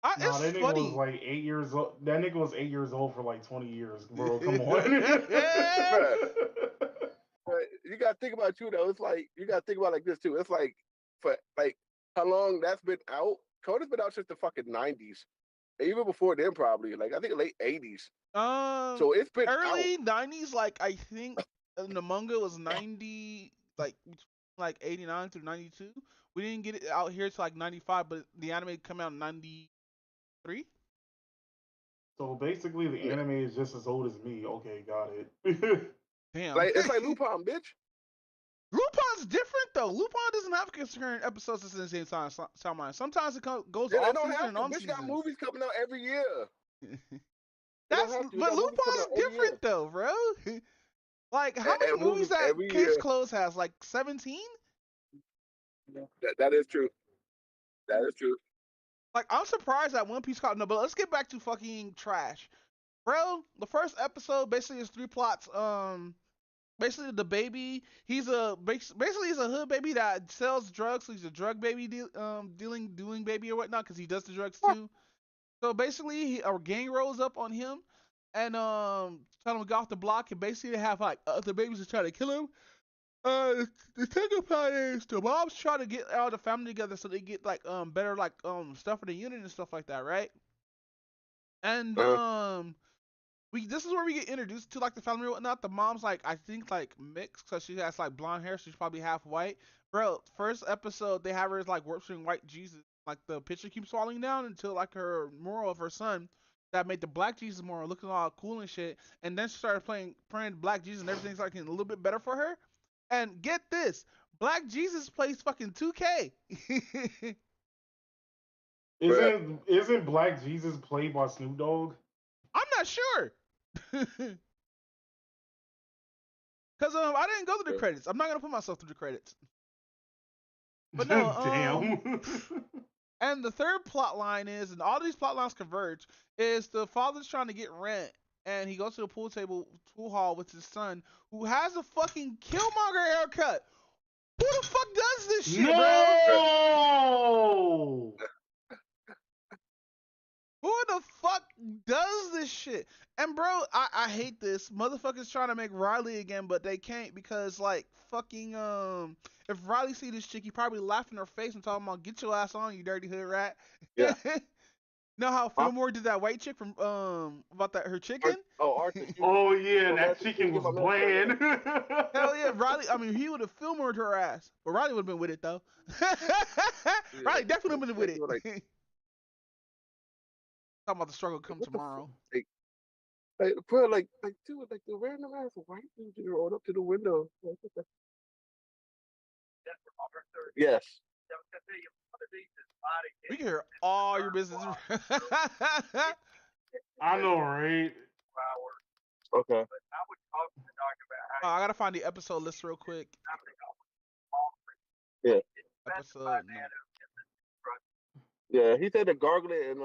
That nigga was like 8 years old. That nigga was 8 years old for like 20 years, bro. Come on. You gotta think about it too, though. It's like you gotta think about it like this too. It's like for like how long that's been out. Conan's been out since the fucking 90s, even before then, probably. Like I think late 80s. So it's been early 90s. Like I think the manga was 90, like 89 through 92. We didn't get it out here till like 95, but the anime come out in 93. So basically, the anime is just as old as me. Okay, got it. Damn. It's like Lupin, bitch. Lupin's different though. Lupin doesn't have concurrent episodes at the same timeline. Sometimes it goes Yeah, off season and on bitch season. got movies coming out every year. But Lupin's different though, bro. Like how many movies that Case Close has? Like 17? That is true. That is true. Like I'm surprised that One Piece caught no. But let's get back to fucking trash, bro. The first episode basically is 3 plots. Basically the baby, he's a hood baby that sells drugs. So he's a drug baby, doing baby or whatnot, because he does the drugs too. So basically, a gang rolls up on him and tell him to get off the block. And basically, they have like other babies to try to kill him. The second part is the moms try to get all the family together so they get like better like stuff for the unit and stuff like that, right? And this is where we get introduced to like the family and whatnot. The mom's like, I think like mixed, because she has like blonde hair, so she's probably half white. Bro, first episode they have her as like worshiping white Jesus. Like the picture keeps falling down until like her moral of her son that made the black Jesus moral looking all cool and shit. And then she started praying black Jesus and everything's like a little bit better for her. And get this, Black Jesus plays fucking 2K. Isn't Black Jesus played by Snoop Dogg? I'm not sure. Cause I didn't go through the credits. I'm not gonna put myself through the credits. But no, damn. And the third plot line is, and all these plot lines converge, is the father's trying to get rent, and he goes to the pool hall with his son, who has a fucking Killmonger haircut. Who the fuck does this shit, bro? No! Who the fuck does this shit? And bro, I hate this. Motherfuckers trying to make Riley again, but they can't because like fucking if Riley see this chick, he probably laugh in her face and talking about get your ass on, you dirty hood rat. Yeah. Know how Fillmore did that white chick from about that her chicken? Arthur. Oh yeah, that chicken was bland. Hell yeah, Riley. I mean, he would have Fillmored her ass, but Riley would have been with it though. Riley definitely would have been with it. Talking about the struggle come tomorrow. Bro, dude, like the random ass white dude just rolled up to the window. Yes. We can hear all your business. I know, right? Okay. I gotta find the episode list real quick. Yeah. Episode. Yeah, he said the gargling and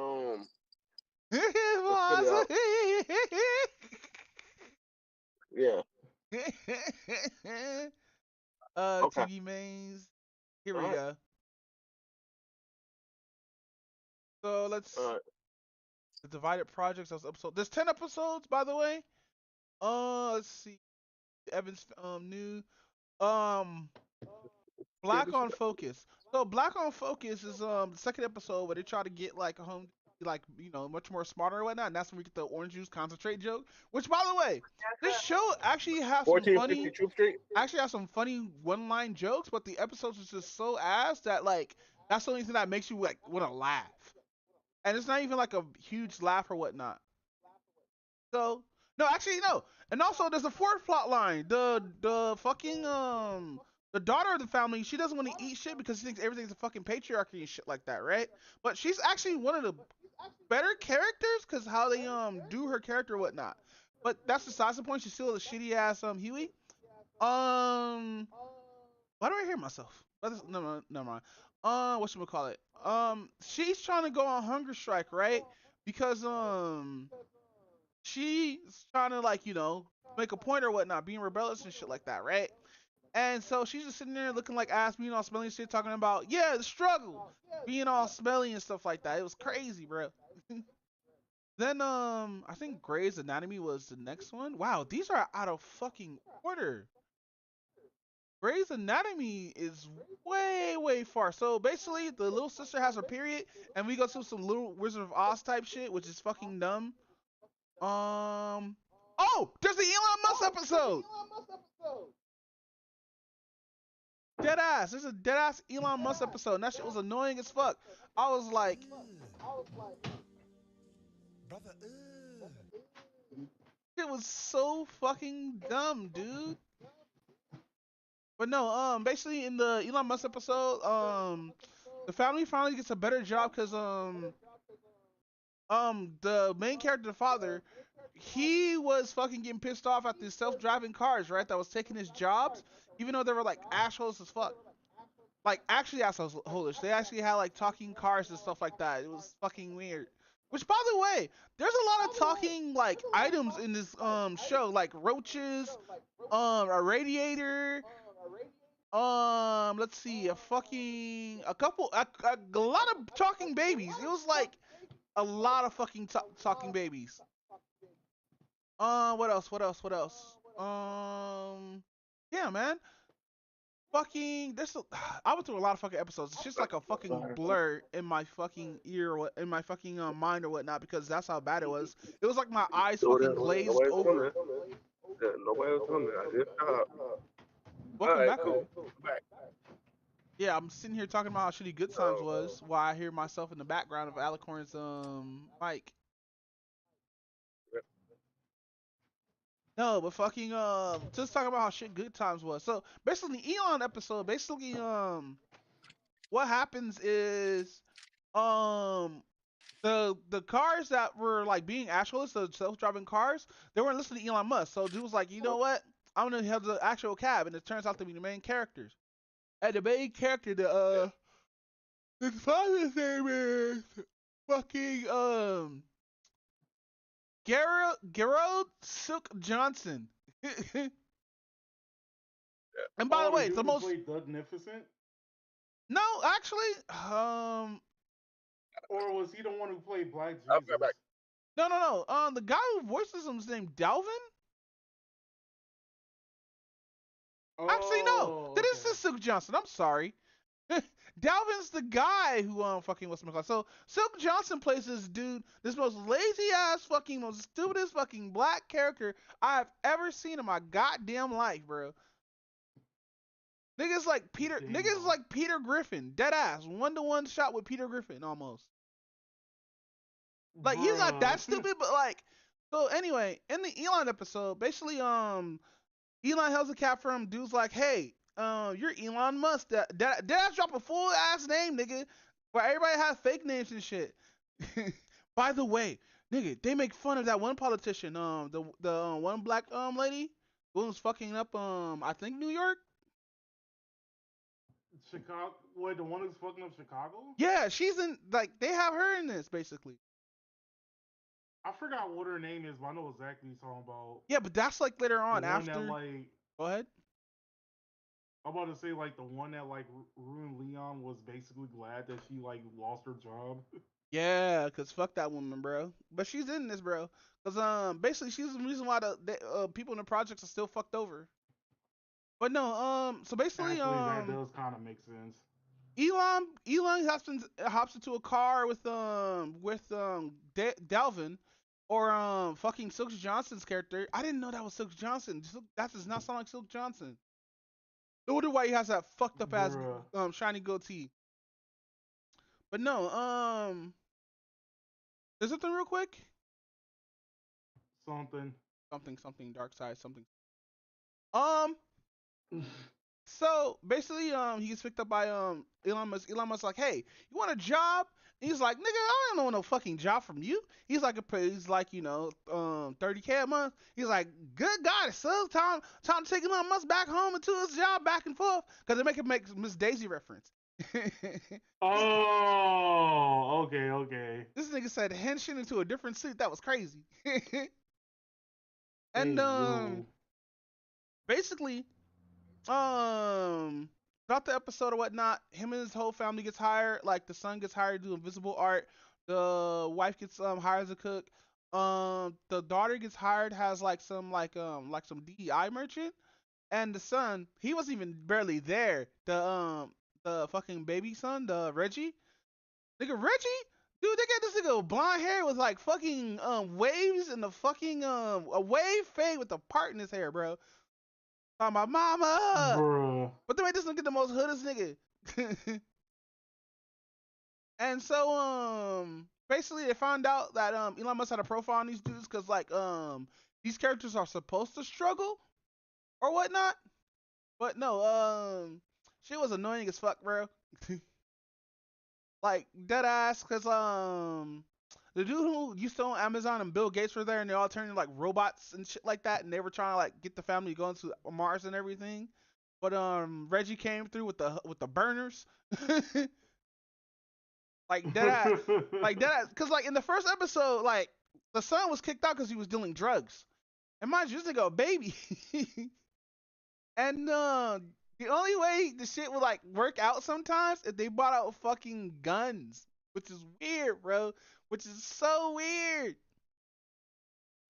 yeah. Okay. TV mains. Here we go. So let's the divided projects. That's episode. There's 10 episodes, by the way. Let's see. Evans new. Black on Focus. So Black on Focus is the second episode where they try to get like a home, like much more smarter and whatnot. And that's when we get the orange juice concentrate joke. Which, by the way, this show actually has some funny. Actually has some funny one-line jokes, but the episodes is just so ass that like that's the only thing that makes you like want to laugh. And it's not even like a huge laugh or whatnot. So no, actually no. And also there's a fourth plot line. The fucking the daughter of the family, she doesn't want to eat shit because she thinks everything's a fucking patriarchy and shit like that, right? But she's actually one of the better characters because how they do her character and whatnot. But that's besides the point. She's still a shitty ass Huey. Why do I hear myself? Never mind. Whatchamacallit? She's trying to go on hunger strike, right? Because she's trying to like make a point or whatnot, being rebellious and shit like that, right? And so she's just sitting there looking like ass, being all smelly and shit, talking about the struggle, being all smelly and stuff like that. It was crazy, bro. Then I think Grey's Anatomy was the next one. Wow, these are out of fucking order. Grey's Anatomy is way far. So basically, the little sister has her period, and we go to some little Wizard of Oz type shit, which is fucking dumb. Oh, there's the Elon Musk episode. Deadass. There's a deadass Elon Musk episode, and that shit was annoying as fuck. I was like, brother, it was so fucking dumb, dude. But no, basically in the Elon Musk episode, the family finally gets a better job because the main character, the father, he was fucking getting pissed off at the self-driving cars, right? That was taking his jobs, even though they were like assholes as fuck. Like actually assholes. They actually had like talking cars and stuff like that. It was fucking weird. Which, by the way, there's a lot of talking like items in this show, like roaches, a radiator, let's see, a lot of talking babies. It was like a lot of fucking talking babies. What else? Yeah, man. Fucking, I went through a lot of fucking episodes. It's just like a fucking blur in my fucking ear, in my fucking mind or whatnot, because that's how bad it was. It was like my eyes fucking glazed over. Yeah, nobody was coming. I just Welcome back home. Yeah, I'm sitting here talking about how shitty Good Times was, while I hear myself in the background of Alicorn's mic. No, but fucking just talking about how shit Good Times was. So basically, the Elon episode, basically what happens is the cars that were like being actualists, the self-driving cars, they weren't listening to Elon Musk. So dude was like, you know what? I'm gonna have the actual cab, and it turns out to be the main characters. And the main character, His father's name is fucking Gerald Silk Johnson. And by the way, it's the most. Played Magnificent? No, actually, Or was he the one who played Black Jesus? No. The guy who voices him is named Dalvin. Actually, no. That is Silk Johnson. I'm sorry. Dalvin's the guy who fucking what's my call. So Silk Johnson plays this dude, this most lazy ass fucking most stupidest fucking black character I've ever seen in my goddamn life, bro. Niggas like Peter Griffin, dead ass, 1-to-1 shot with Peter Griffin almost. Like he's not that stupid, but like so anyway, in the Elon episode, basically Elon hails a cat from dude's like, hey, you're Elon Musk. That drop a full ass name, nigga. Where everybody has fake names and shit. By the way, nigga, they make fun of that one politician, the one black lady who was fucking up I think New York. Chicago. Wait, the one who's fucking up Chicago? Yeah, she's in. Like they have her in this basically. I forgot what her name is, but I know exactly what you're talking about. Yeah, but that's like later on after. That, like, go ahead. I'm about to say like the one that like ruined Leon was basically glad that she like lost her job. Yeah, cause fuck that woman, bro. But she's in this, bro. Cause basically she's the reason why the people in the projects are still fucked over. But no, so basically that does kind of make sense. Elon hops into a car with Dalvin, or fucking Silk Johnson's character. I didn't know that was Silk Johnson. That does not sound like Silk Johnson. No wonder why he has that fucked up ass shiny goatee. But no, is it real quick? Something dark side something. So basically, he gets picked up by Elon Musk. Elon Musk's like, hey, you want a job? And he's like, nigga, I don't want no fucking job from you. He's like, you know, $30K a month. He's like, good God, it's so time to take Elon Musk back home and to his job back and forth, because they make Miss Daisy reference. Oh, okay. This nigga said henshin into a different suit. That was crazy. And basically, throughout the episode or whatnot, him and his whole family gets hired. Like the son gets hired to do invisible art. The wife gets hired as a cook. The daughter gets hired, has like some DEI merchant, and the son, he wasn't even barely there. The fucking baby son, the Reggie, nigga Reggie, dude, they got this nigga with blonde hair with like fucking waves and the fucking a wave fade with a part in his hair, bro. Talking about mama, bruh. But they made this nigga the most hoodest nigga. And so basically they found out that Elon Musk had a profile on these dudes because like these characters are supposed to struggle or whatnot. But no, shit was annoying as fuck, bro. Like dead ass, cause the dude who used to own Amazon and Bill Gates were there, and they all turned into like robots and shit like that, and they were trying to like get the family going to Mars and everything. But Reggie came through with the burners. Like dead ass, cause like in the first episode, like the son was kicked out because he was dealing drugs, and mind you, this nigga a baby. And the only way the shit would like work out sometimes if they bought out fucking guns, which is weird, bro. Which is so weird.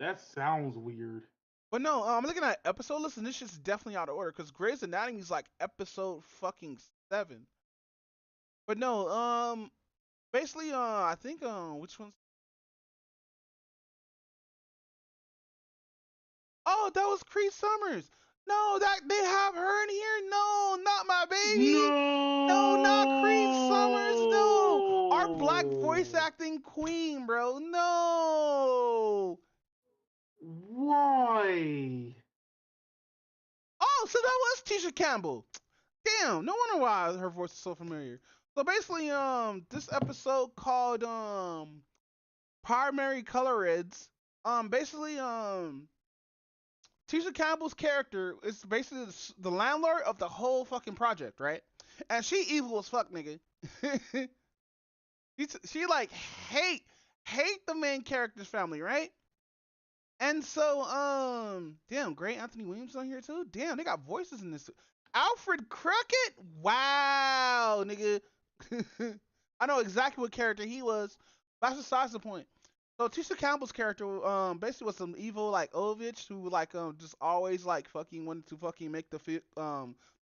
That sounds weird. But no, I'm looking at episode list and this shit's definitely out of order because Grey's Anatomy is like episode fucking 7. But no, basically, I think which one's? Oh, that was Cree Summers. No, that they have her in here. No, not my baby. No, not Cree Summers. No, our black voice acting queen, bro. No. Why? Oh, so that was Tisha Campbell. Damn, no wonder why her voice is so familiar. So basically, this episode called Primary Colorids. Basically, Tisha Campbell's character is basically the landlord of the whole fucking project, right? And she evil as fuck, nigga. She like hate the main character's family, right? And so, damn, great Anthony Williams on here too. Damn, they got voices in this. Alfred Crockett, wow, nigga. I know exactly what character he was. That's besides the point. So Tisha Campbell's character, basically was some evil like Ovich who like just always like fucking wanted to fucking make the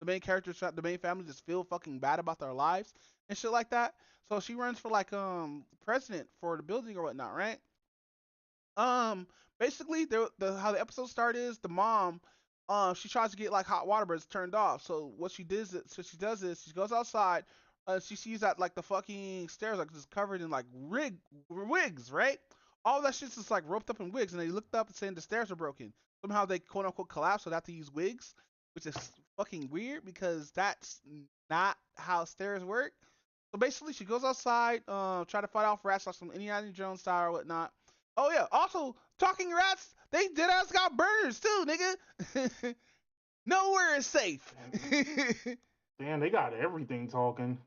main characters, the main family just feel fucking bad about their lives and shit like that. So she runs for like president for the building or whatnot, right? Um, basically, how the episode started is the mom, she tries to get like hot water, but it's turned off. So she does is she goes outside, she sees that like the fucking stairs like just covered in like wigs, right? All that shit's just like roped up in wigs, and they looked up and saying the stairs are broken. Somehow they quote unquote collapsed, so they have to use wigs, which is fucking weird because that's not how stairs work. So basically, she goes outside, try to fight off rats like some Indiana Jones style or whatnot. Oh yeah, also talking rats, they dead ass got burners too, nigga. Nowhere is safe. Damn, they got everything talking.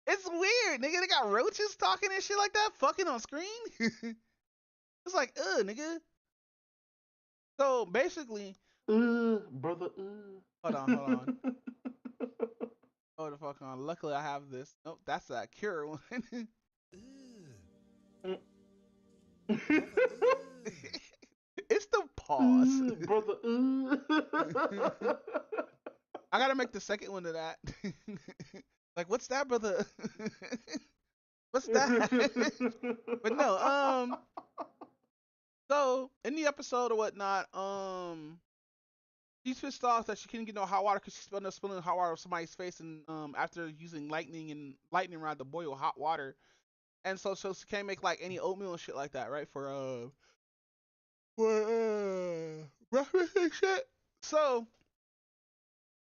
It's weird, nigga. They got roaches talking and shit like that, fucking on screen. It's like, nigga. So basically, brother. Hold on. Hold the fuck on. Luckily, I have this. Nope, that's that cure one. It's the pause. Brother. I gotta make the second one of that. Like, what's that, brother? What's that? But no, so in the episode or whatnot, she's pissed off that she couldn't get no hot water because she's spilling hot water on somebody's face, and after using lightning rod to boil hot water, and so she can't make like any oatmeal and shit like that, right? For breakfast and shit. So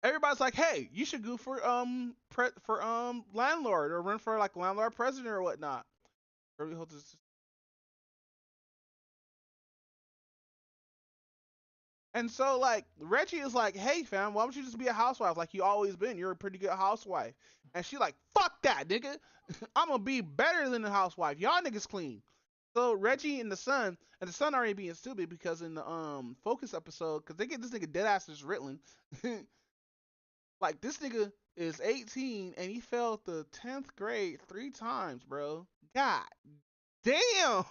everybody's like, hey, you should go for landlord or run for like landlord president or whatnot. And so like Reggie is like, hey fam, why don't you just be a housewife like you always been? You're a pretty good housewife. And she like, fuck that, nigga. I'm gonna be better than a housewife. Y'all niggas clean. So Reggie and the son already being stupid because in the focus episode, because they get this nigga dead ass just Ritalin. Like this nigga is 18 and he failed the 10th grade 3 times, bro. God damn.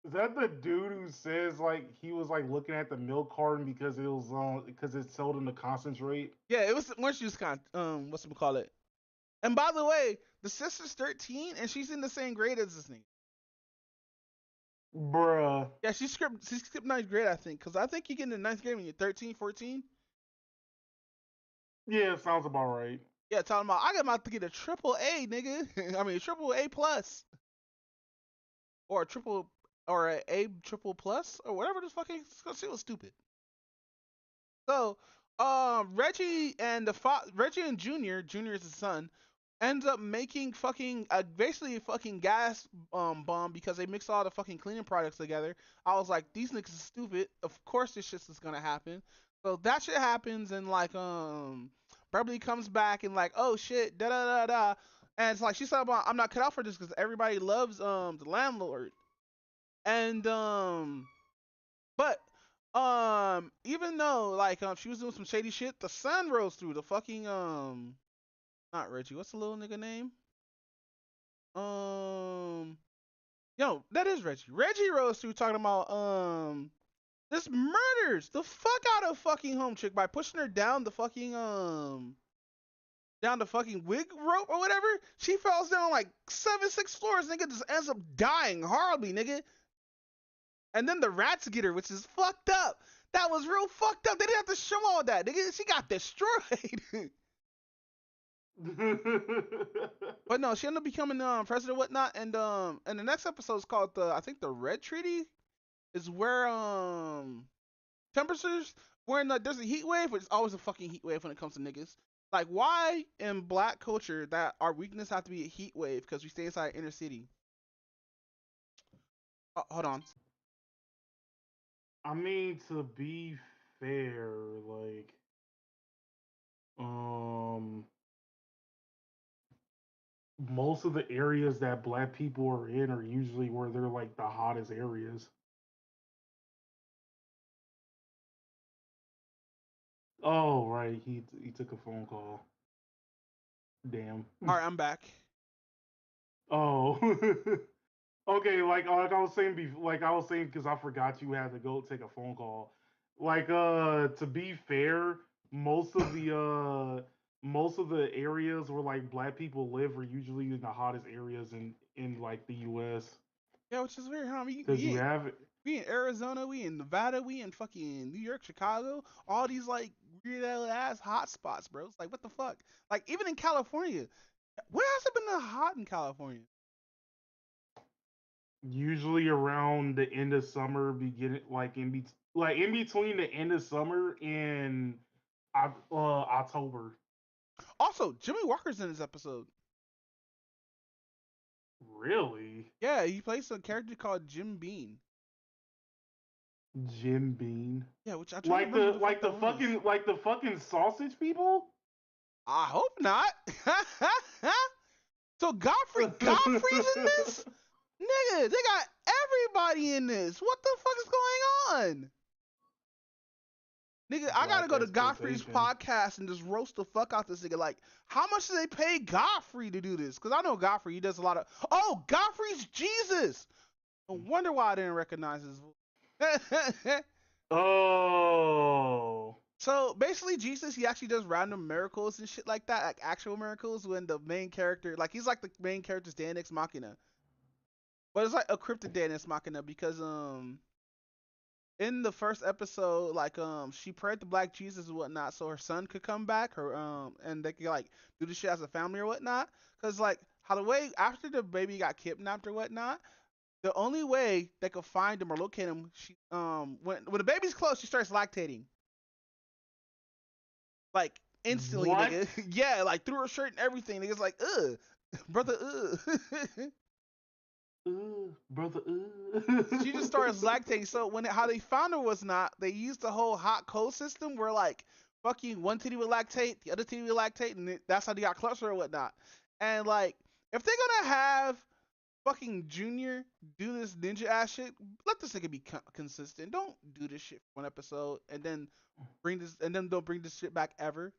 Is that the dude who says like he was like looking at the milk carton because it was because it sold him the concentrate? Yeah, it was once you just kind of what's it call it. And by the way, the sister's 13 and she's in the same grade as this nigga. Bruh. Yeah, she skipped 9th grade, I think, because I think you get into 9th grade when you're 13, 14. Yeah, sounds about right. Yeah, talking about I got about to get a triple A, nigga. I mean, a triple A plus, or a triple plus, or whatever this fucking shit was stupid. So, Reggie and Junior is his son, ends up making fucking basically a fucking gas bomb because they mix all the fucking cleaning products together. I was like, these niggas is stupid. Of course this shit is gonna happen. So that shit happens and like Beverly comes back and like, oh shit, da da da da. And it's like she said, I'm not cut out for this because everybody loves the landlord. And but even though like she was doing some shady shit, the sun rose through the fucking not Reggie. What's the little nigga name? Yo, that is Reggie. Reggie rose through talking about this murders the fuck out of fucking home chick by pushing her down the fucking wig rope or whatever. She falls down like 6 floors, nigga, just ends up dying horribly, nigga. And then the rats get her, which is fucked up. That was real fucked up. They didn't have to show all that, nigga. She got destroyed. But no, she ended up becoming president, whatnot, and the next episode is called I think the Red Treaty, is where temperatures when there's a heat wave, but it's always a fucking heat wave when it comes to niggas. Like, why in black culture that our weakness have to be a heat wave because we stay inside inner city? Oh, hold on. I mean, to be fair, like, most of the areas that black people are in are usually where they're like the hottest areas. Oh right, he took a phone call. Damn. All right, I'm back. Oh. Okay, like I was saying, because I forgot you had to go take a phone call. Like, to be fair, most of the areas where like black people live are usually in the hottest areas in like the U.S. Yeah, which is weird, huh? Because you have it. We in Arizona, we in Nevada, we in fucking New York, Chicago, all these like weird ass hot spots, bro. It's like what the fuck? Like even in California, when has it been that hot in California? Usually around the end of summer, beginning like in between the end of summer and October. Also, Jimmy Walker's in this episode. Really? Yeah, he plays a character called Jim Bean. Jim Bean. Yeah, which I try to remember like the fucking sausage people. I hope not. So Godfrey's in this? Nigga, they got everybody in this. What the fuck is going on? Nigga, I gotta go to Godfrey's podcast and just roast the fuck out this nigga. Like, how much do they pay Godfrey to do this? Because I know Godfrey, he does a lot of... Oh, Godfrey's Jesus! No wonder why I didn't recognize his voice. Oh. So, basically, Jesus, he actually does random miracles and shit like that, like actual miracles, when the main character... Like, he's like the main character's Deus Ex Machina. But it's like a cryptid Deus Ex Machina because, in the first episode, like she prayed to Black Jesus and whatnot, so her son could come back, and they could like do the shit as a family or whatnot. Cause like how the way after the baby got kidnapped or whatnot, the only way they could find him or locate him, she when the baby's close, she starts lactating, like instantly, what? nigga. Yeah, like through her shirt and everything. Nigga's like, ugh, brother, ugh. Brother. She just starts lactating. So how they found her was not, they used the whole hot cold system where like fucking one titty would lactate, the other titty would lactate, and that's how they got closer or whatnot. And like if they're gonna have fucking Junior do this ninja ass shit, let this nigga be consistent. Don't do this shit for one episode and then don't bring this shit back ever.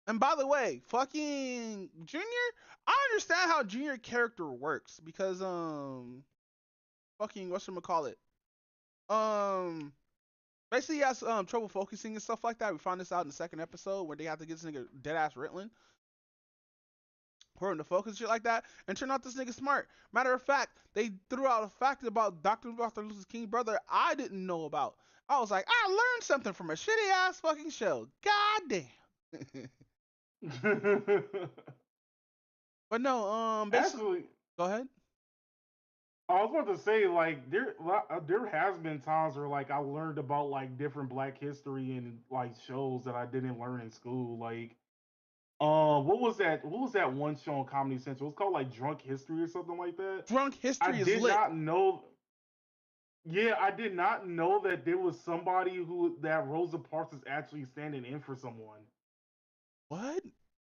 And by the way, fucking Junior, I understand how Junior character works because fucking whatchamacallit. Basically he has trouble focusing and stuff like that. We found this out in the second episode where they have to get this nigga dead ass Ritalin for him to focus and shit like that. And turn out this nigga smart. Matter of fact, they threw out a fact about Dr. Martin Luther King's brother I didn't know about. I was like, I learned something from a shitty ass fucking show. God damn. But no, actually, go ahead. I was about to say, like, there has been times where like I learned about like different Black history and like shows that I didn't learn in school. Like, what was that? What was that one show on Comedy Central? It was called like Drunk History or something like that. Drunk History is lit. I did not know. Yeah, I did not know that there was somebody that Rosa Parks is actually standing in for someone. What?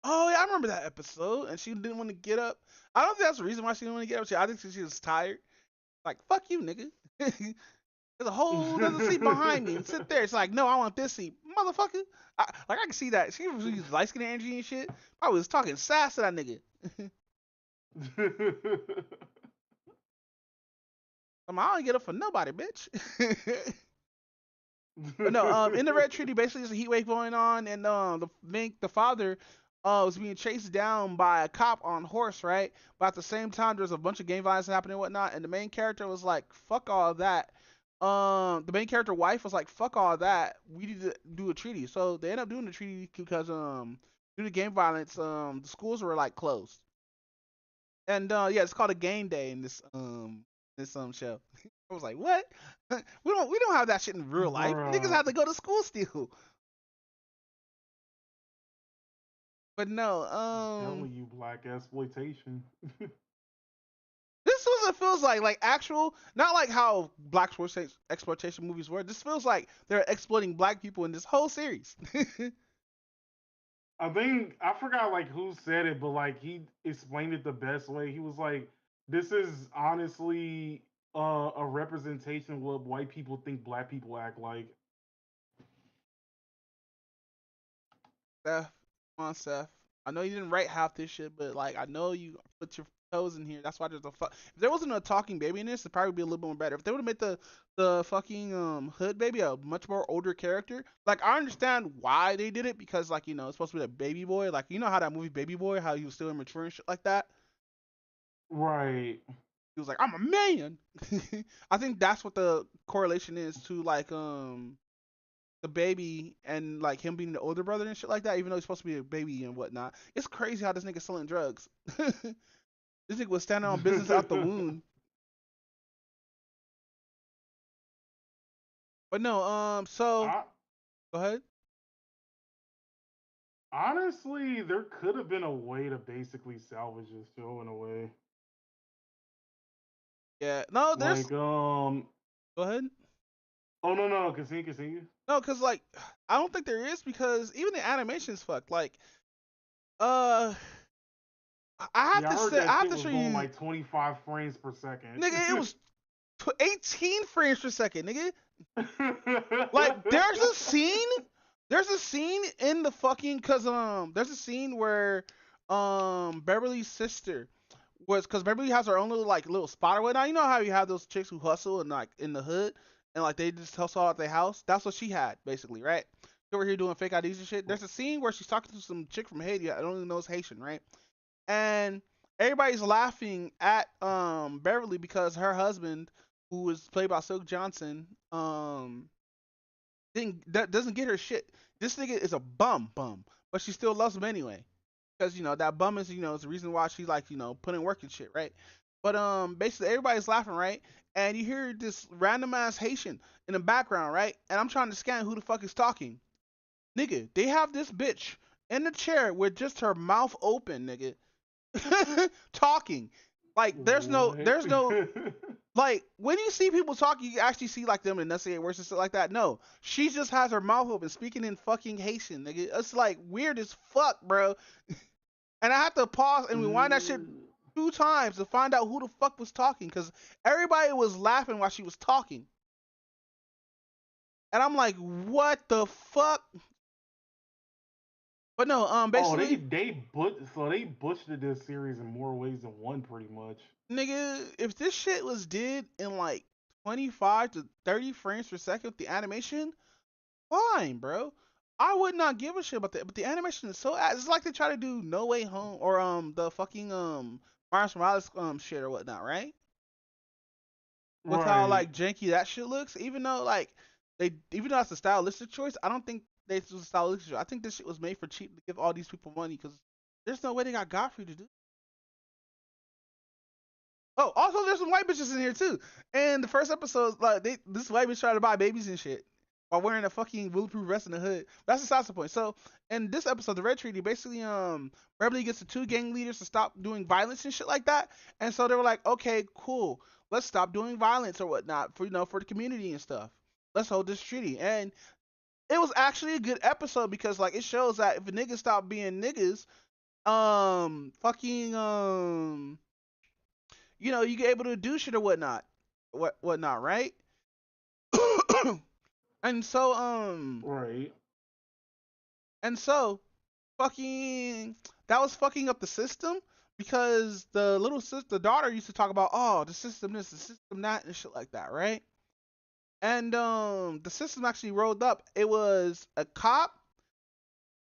Oh yeah, I remember that episode. And she didn't want to get up. I don't think that's the reason why she didn't want to get up. I think she was tired. Like, fuck you, nigga. There's a whole other seat behind me. And sit there. It's like, no, I want this seat, motherfucker. I can see that. She was light skin energy and shit. I was talking sass to that nigga. I don't get up for nobody, bitch. But no, in the Red Treaty, basically there's a heat wave going on, and the father was being chased down by a cop on horse, right? But at the same time, there's a bunch of gang violence happening and whatnot, and the main character was like, fuck all that. The main character wife was like, fuck all that. We need to do a treaty. So they end up doing the treaty because due to gang violence, the schools were like closed. And yeah, it's called a game day in this show. I was like, what? we don't have that shit in real life. Bruh. Niggas have to go to school still. But no, telling you, Black exploitation. This is what it feels like actual, not like how Black exploitation movies were. This feels like they're exploiting Black people in this whole series. I think I forgot like who said it, but like he explained it the best way. He was like, "This is honestly a representation of what white people think black people act like." Seth, come on, Seth. I know you didn't write half this shit, but like I know you put your toes in here. That's why there's a fuck. If there wasn't a talking baby in this, it'd probably be a little bit more better. If they would have made the fucking hood baby a much more older character, like I understand why they did it because like you know it's supposed to be a baby boy. Like you know how that movie Baby Boy, how he was still immature and shit like that. Right. He was like, I'm a man. I think that's what the correlation is to like the baby and like him being the older brother and shit like that, even though he's supposed to be a baby and whatnot. It's crazy how this nigga selling drugs. This nigga was standing on business out the womb. But no, so go ahead. Honestly, there could have been a way to basically salvage this show in a way. Yeah, no, there's like Go ahead. Oh no, continue. No, cause like I don't think there is because even the animation's fucked. Like, I have to heard say, that I have shit to was show going you, like 25 frames per second. nigga. It was 18 frames per second, nigga. Like, there's a scene in the fucking there's a scene where Beverly's sister was because Beverly has her own little spot or whatnot. You know how you have those chicks who hustle and like in the hood and like they just hustle out their house. That's what she had basically, right? She over here doing fake IDs and shit. There's a scene where she's talking to some chick from Haiti. I don't even know it's Haitian, right? And everybody's laughing at Beverly because her husband, who was played by Silk Johnson, doesn't get her shit. This nigga is a bum, but she still loves him anyway. Because that bum is is the reason why she's like putting work and shit, right? But basically everybody's laughing, right? And you hear this random ass Haitian in the background, right? And I'm trying to scan who the fuck is talking. Nigga, they have this bitch in the chair with just her mouth open, nigga. Talking. Like there's no like when you see people talking, you actually see like them enunciate words and stuff like that. No, she just has her mouth open, speaking in fucking Haitian, nigga. It's like weird as fuck, bro. And I have to pause and rewind that shit 2 times to find out who the fuck was talking, because everybody was laughing while she was talking. And I'm like, what the fuck? But no, basically, they butchered this series in more ways than one, pretty much. Nigga, if this shit was did in like 25 to 30 frames per second with the animation, fine, bro. I would not give a shit about that. But the animation is so ass. It's like they try to do No Way Home or the fucking Miles Morales shit or whatnot, right? With how like janky that shit looks, even though that's a stylistic choice, I don't think this was a stylistic choice. I think this shit was made for cheap to give all these people money because there's no way they got Godfrey to do. Oh, also there's some white bitches in here too. And the first episode, like this white bitch trying to buy babies and shit while wearing a fucking bulletproof vest in the hood. That's the side point. So in this episode, the Red Treaty, basically Beverly gets the 2 gang leaders to stop doing violence and shit like that. And so they were like, okay, cool, let's stop doing violence or whatnot for for the community and stuff. Let's hold this treaty. And it was actually a good episode because like it shows that if a nigga stop being niggas, you get able to do shit or whatnot, whatnot, right? And so, and so, fucking, that was fucking up the system because the little sister, daughter, used to talk about, oh, the system this, the system that, and shit like that, right? And the system actually rolled up. It was a cop.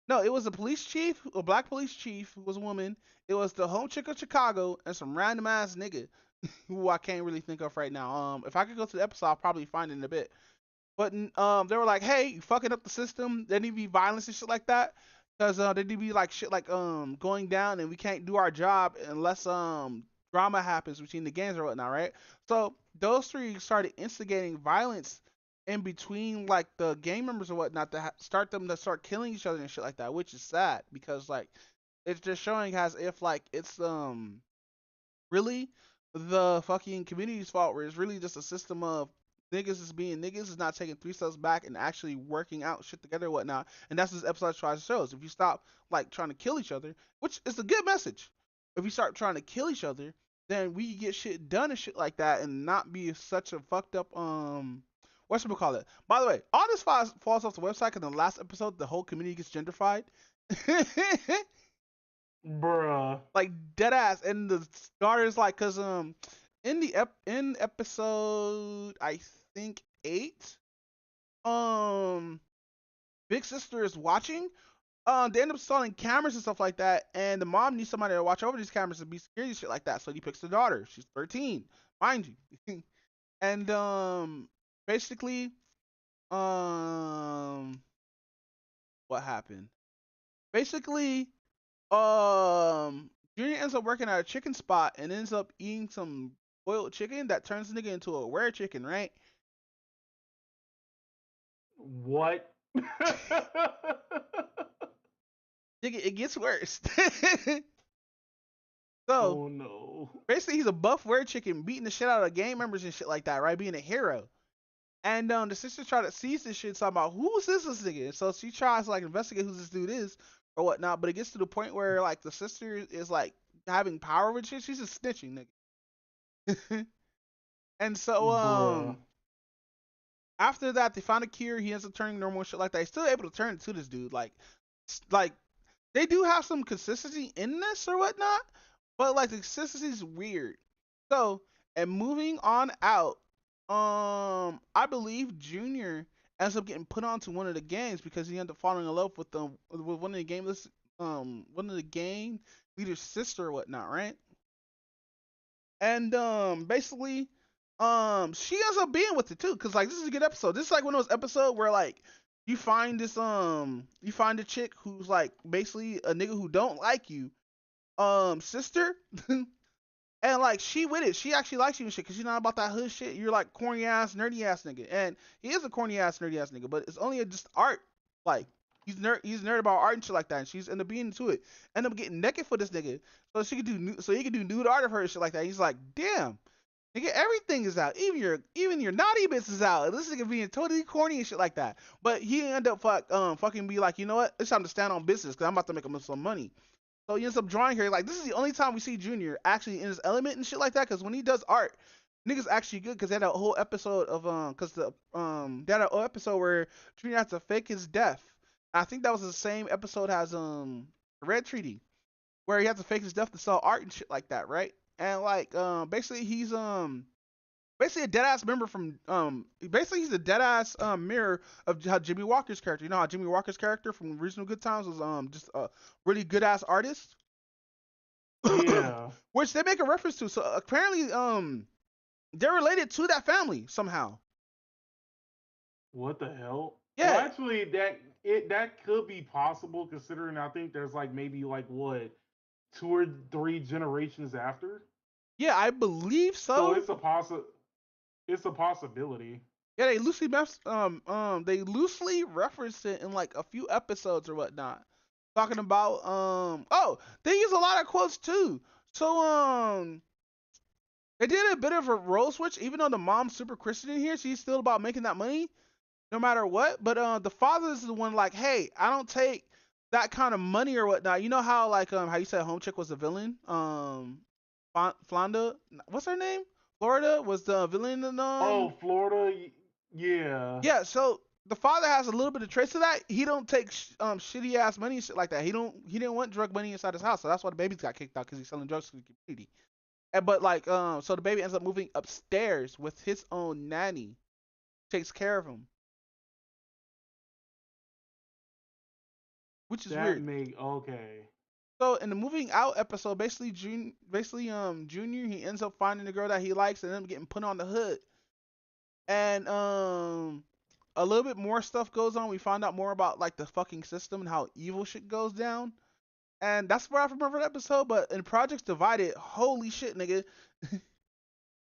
No, it was a police chief, a black police chief who was a woman. It was the home chick of Chicago and some random ass nigga who I can't really think of right now. If I could go to the episode, I'll probably find it in a bit. But they were like, hey, you fucking up the system. There need to be violence and shit like that. Because there need to be like shit like going down and we can't do our job unless drama happens between the gangs or whatnot, right? So those 3 started instigating violence in between like the gang members or whatnot to start them to start killing each other and shit like that, which is sad because like it's just showing as if like it's really the fucking community's fault where it's really just a system of niggas is being niggas, is not taking 3 steps back and actually working out shit together and whatnot. And that's what this episode tries to show us. If you stop like trying to kill each other, which is a good message. If you start trying to kill each other, then we can get shit done and shit like that and not be such a fucked up what should we call it? By the way, all this falls off the website because in the last episode the whole community gets gentrified. Bruh. Like dead ass. And the daughter's like, cause in episode I think 8, big sister is watching. They end up installing cameras and stuff like that, and the mom needs somebody to watch over these cameras and be security and shit like that. So he picks the daughter. She's 13, mind you. And basically, what happened? Basically, Junior ends up working at a chicken spot and ends up eating some boiled chicken that turns the nigga into a rare chicken, right? What? Nigga, it gets worse. So, oh no. Basically, he's a buff rare chicken beating the shit out of gang members and shit like that, right? Being a hero. And the sister try to seize this shit, talking about who's this nigga? So she tries to like investigate who this dude is or whatnot, but it gets to the point where like the sister is like having power with shit. She's just snitching, nigga. And so after that, they found a cure. He ends up turning normal and shit like that. He's still able to turn to this dude. Like they do have some consistency in this or whatnot, but like the consistency is weird. So, and moving on out, I believe Junior ends up getting put onto one of the gangs because he ended up falling in love with one of the gang leader's sister or whatnot, right? And basically, she ends up being with it too, cause like this is a good episode. This is like one of those episodes where like you find a chick who's like basically a nigga who don't like you, sister, and like she with it. She actually likes you and shit, cause she's not about that hood shit. You're like corny ass, nerdy ass nigga, and he is a corny ass, nerdy ass nigga, but it's only just art. Like he's nerd about art and shit like that, and she's end up being into it. End up getting naked for this nigga, so he could do nude art of her and shit like that. He's like, damn. Nigga, everything is out. Even your naughty bits is out. And this nigga being totally corny and shit like that. But he end up fucking be like, you know what? It's time to stand on business because I'm about to make him some money. So he ends up drawing her. Like, this is the only time we see Junior actually in his element and shit like that. Because when he does art, nigga's actually good. Because they had a whole episode of they had a whole episode where Junior had to fake his death. I think that was the same episode as Red Treaty, where he had to fake his death to sell art and shit like that, right? And like basically he's basically a dead ass member from basically he's a dead ass mirror of how Jimmy Walker's character. You know how Jimmy Walker's character from Reasonable Good Times was just a really good ass artist? Yeah. Which they make a reference to. So apparently they're related to that family somehow. What the hell? Yeah. Well, actually that could be possible considering I think there's like maybe like what 2 or 3 generations after. Yeah, I believe so. So it's a possibility. Yeah, they loosely referenced it in like a few episodes or whatnot, talking about they use a lot of quotes too. So they did a bit of a role switch. Even though the mom's super Christian in here, she's still about making that money, no matter what. But the father is the one like, hey, I don't take that kind of money or whatnot. You know how like how you said Home Chick was the villain? Flonda, what's her name? Florida was the villain in Florida, yeah. Yeah, so the father has a little bit of trace of that. He don't take shitty ass money and shit like that. He didn't want drug money inside his house, so that's why the baby's got kicked out because he's selling drugs to the community. But like so the baby ends up moving upstairs with his own nanny, takes care of him. Which is weird. Okay. So in the moving out episode, basically Junior he ends up finding the girl that he likes and then getting put on the hood. And a little bit more stuff goes on. We find out more about like the fucking system and how evil shit goes down. And that's what I remember the episode. But in Projects Divided, holy shit, nigga.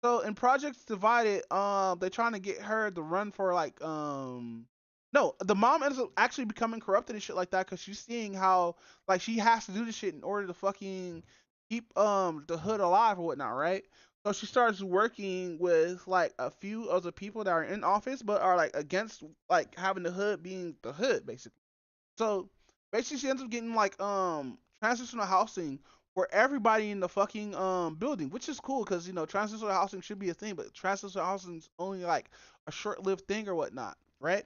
So in Projects Divided, they're trying to get her to run for like no, the mom ends up actually becoming corrupted and shit like that because she's seeing how like she has to do this shit in order to fucking keep the hood alive or whatnot, right? So she starts working with like a few other people that are in office, but are like against like having the hood being the hood, basically. So basically, she ends up getting like transitional housing for everybody in the fucking building, which is cool because transitional housing should be a thing, but transitional housing is only like a short-lived thing or whatnot, right?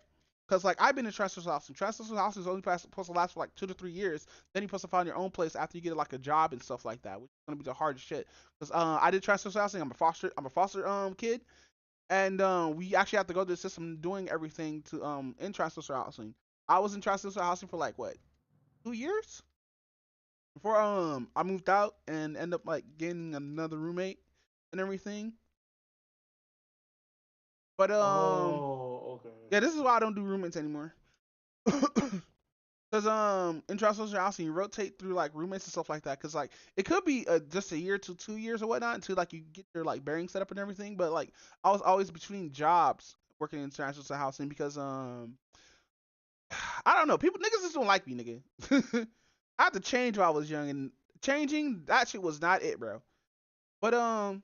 Because like I've been in transitional housing. Transitional housing is only supposed to last for like 2 to 3 years. Then you're supposed to find your own place after you get like a job and stuff like that, which is gonna be the hardest shit. Because I did transitional housing. I'm a foster kid, and we actually have to go through the system doing everything to in transitional housing. I was in transitional housing for like what 2 years before I moved out and end up like getting another roommate and everything. But Oh, okay. yeah, this is why I don't do roommates anymore. Cause in transitional housing you rotate through like roommates and stuff like that. Cause like it could be just a year to 2 years or whatnot until like you get your like bearing set up and everything. But like I was always between jobs working in transitional housing because I don't know, people niggas just don't like me, nigga. I had to change while I was young, and changing that shit was not it, bro. But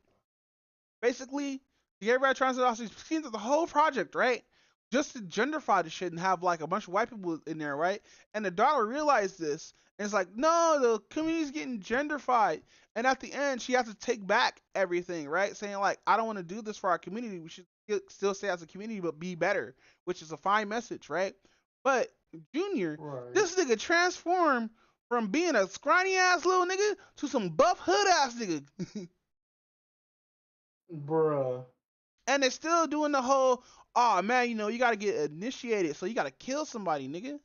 basically, the Gay Red Transit Office came through the whole project, right? Just to genderfy the shit and have like a bunch of white people in there, right? And the daughter realized this, and it's like, no, the community's getting genderfied. And at the end, she has to take back everything, right? Saying like, I don't want to do this for our community. We should still stay as a community, but be better, which is a fine message, right? But Junior, this nigga transformed from being a scrawny ass little nigga to some buff hood ass nigga. Bruh. And they're still doing the whole, oh man, you gotta get initiated, so you gotta kill somebody, nigga.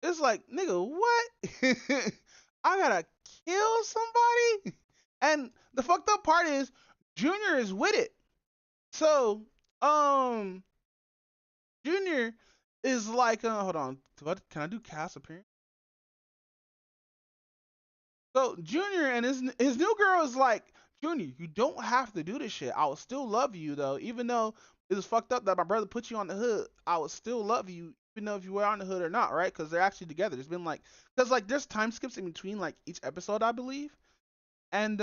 It's like, nigga, what? I gotta kill somebody? And the fucked up part is, Junior is with it. So, Junior is like, hold on, can I do cast appearance? So Junior and his new girl is like, Junior, you don't have to do this shit. I will still love you though, even though it was fucked up that my brother put you on the hood. I will still love you, even though if you were on the hood or not, right? Because they're actually together. There's been like, because like there's time skips in between like each episode, I believe. And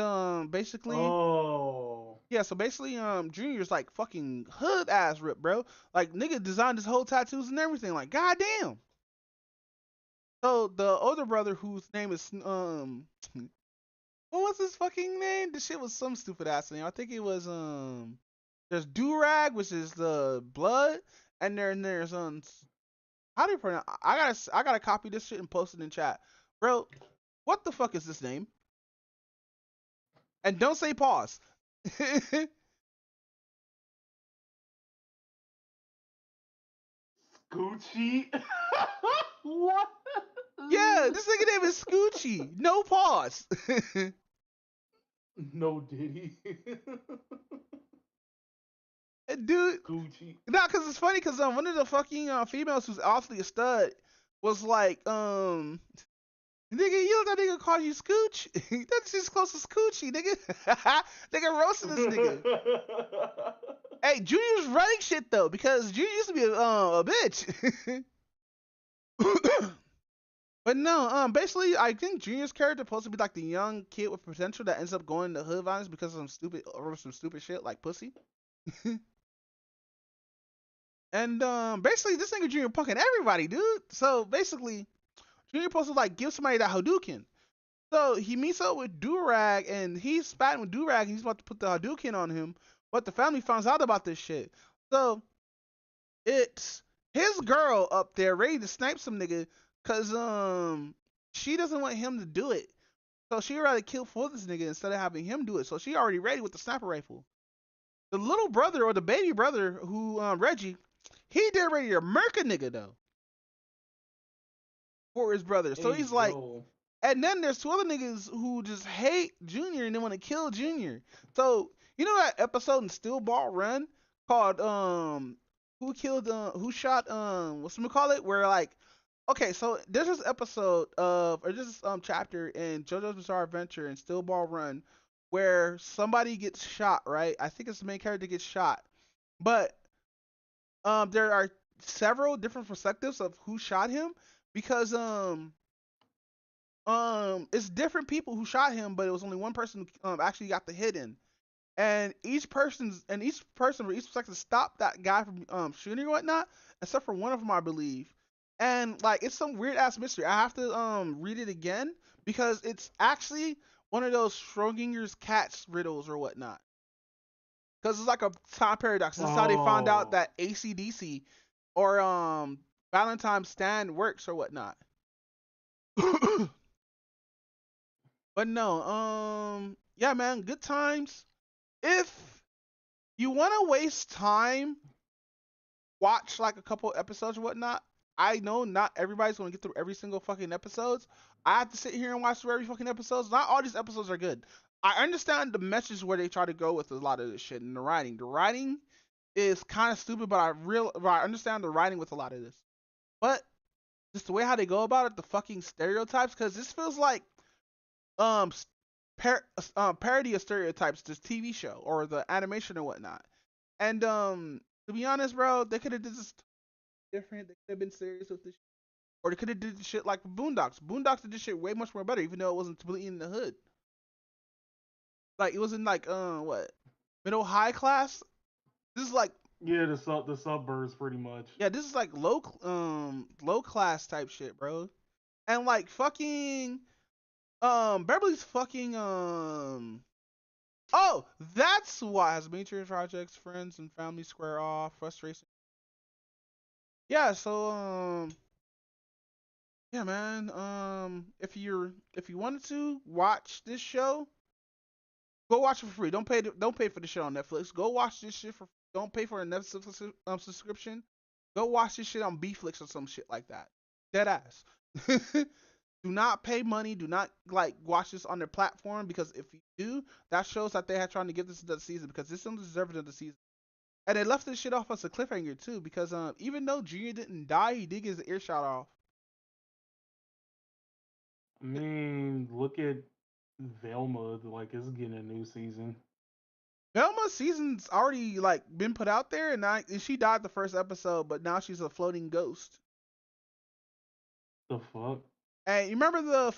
basically, Oh. yeah. So basically, Junior's like fucking hood ass rip, bro. Like nigga designed his whole tattoos and everything. Like goddamn. So the older brother, whose name is what was his fucking name? This shit was some stupid ass name. I think it was there's Durag, which is the blood, and then there's how do you pronounce? I gotta copy this shit and post it in chat, bro. What the fuck is this name? And don't say pause. Gucci. What? Yeah, this nigga name is Scoochie. No pause. No Diddy. Dude, Gucci. nah, cause it's funny, cause one of the fucking females who's obviously a stud was like, nigga, you let that nigga call you Scooch? That's just close to Scoochie, nigga. Nigga roasting this nigga. Hey, Junior's running shit though, because Junior used to be a bitch. But no, basically, I think Junior's character supposed to be like the young kid with potential that ends up going to hood violence because of some stupid shit like pussy. And basically, this nigga Junior punking everybody, dude. So basically, Junior supposed to like give somebody that Hadouken. So he meets up with Durag, and he's spatting with Durag, and he's about to put the Hadouken on him. But the family finds out about this shit. So it's his girl up there ready to snipe some nigga, cause she doesn't want him to do it. So she rather kill for this nigga instead of having him do it. So she already ready with the sniper rifle. The little brother or the baby brother who Reggie, he did ready to murk a nigga though for his brother. So he's like, and then there's two other niggas who just hate Junior and they want to kill Junior. So you know that episode in Steel Ball Run called who shot whatchamacallit, where like, okay, so there's this episode of, or this chapter in JoJo's Bizarre Adventure in Steel Ball Run where somebody gets shot, right? I think it's the main character gets shot. But there are several different perspectives of who shot him, because it's different people who shot him, but it was only one person who actually got the hit in. And each person for each perspective stopped that guy from shooting or whatnot, except for one of them, I believe. And like it's some weird ass mystery. I have to read it again because it's actually one of those Schrodinger's cats riddles or whatnot. Because it's like a time paradox. This is how they found out that ACDC or Valentine's Stand works or whatnot. But no, yeah, man, good times. If you want to waste time, watch like a couple episodes or whatnot. I know not everybody's gonna get through every single fucking episodes. I have to sit here and watch through every fucking episodes. Not all these episodes are good. I understand the message where they try to go with a lot of this shit and the writing. The writing is kind of stupid, but I understand the writing with a lot of this. But just the way how they go about it, the fucking stereotypes, because this feels like um parody of stereotypes, this TV show or the animation or whatnot. And to be honest, bro, they could have did this different. They could have been serious with this, or they could have did shit like Boondocks. Boondocks did this shit way much more better, even though it wasn't completely in the hood. Like it was in like what middle high class. This is like Yeah, the suburbs pretty much. yeah, this is like low class type shit, bro. And like fucking Beverly's fucking oh, that's why has major projects, friends and family square off, frustration. Yeah, so yeah, man. If you wanted to watch this show, go watch it for free. Don't pay for the show on Netflix. Go watch this shit for don't pay for a Netflix subscription. Go watch this shit on Bflix or some shit like that. Dead ass. Do not pay money. Do not like watch this on their platform because if you do, that shows that they had trying to get this into the season because this one deserves of the season. And they left this shit off as a cliffhanger too because even though Junior didn't die, he did get his earshot off. I mean, look at Velma. Like, it's getting a new season. Velma's season's already like been put out there, and she died the first episode, but now she's a floating ghost. The fuck? Hey, you remember the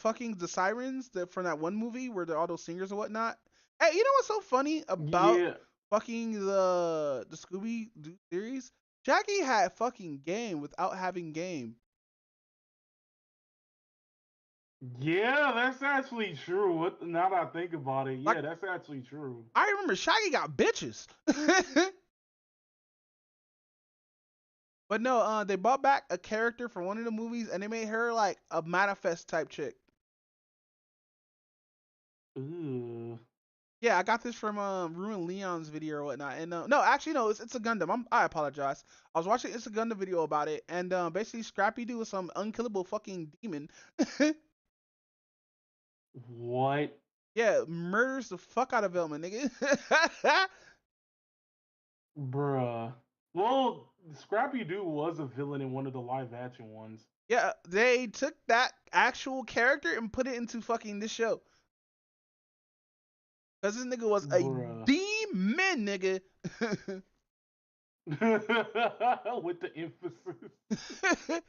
sirens from that one movie where they're all those singers and whatnot? Hey, you know what's so funny about fucking the Scooby Doo series? Jackie had fucking game without having game. Yeah, that's actually true. Now that I think about it, yeah, that's actually true. I remember Shaggy got bitches. But no, they brought back a character from one of the movies and they made her like a manifest type chick. Ooh. Yeah, I got this from Ruin Leon's video or whatnot. And no, actually no, it's a Gundam. I apologize. I was watching It's a Gundam video about it, and basically Scrappy Doo is some unkillable fucking demon. What? Yeah, murders the fuck out of Velma, nigga. Bruh. Well, Scrappy Doo was a villain in one of the live action ones. Yeah, they took that actual character and put it into fucking this show. Cause this nigga was a demon, nigga. With the emphasis.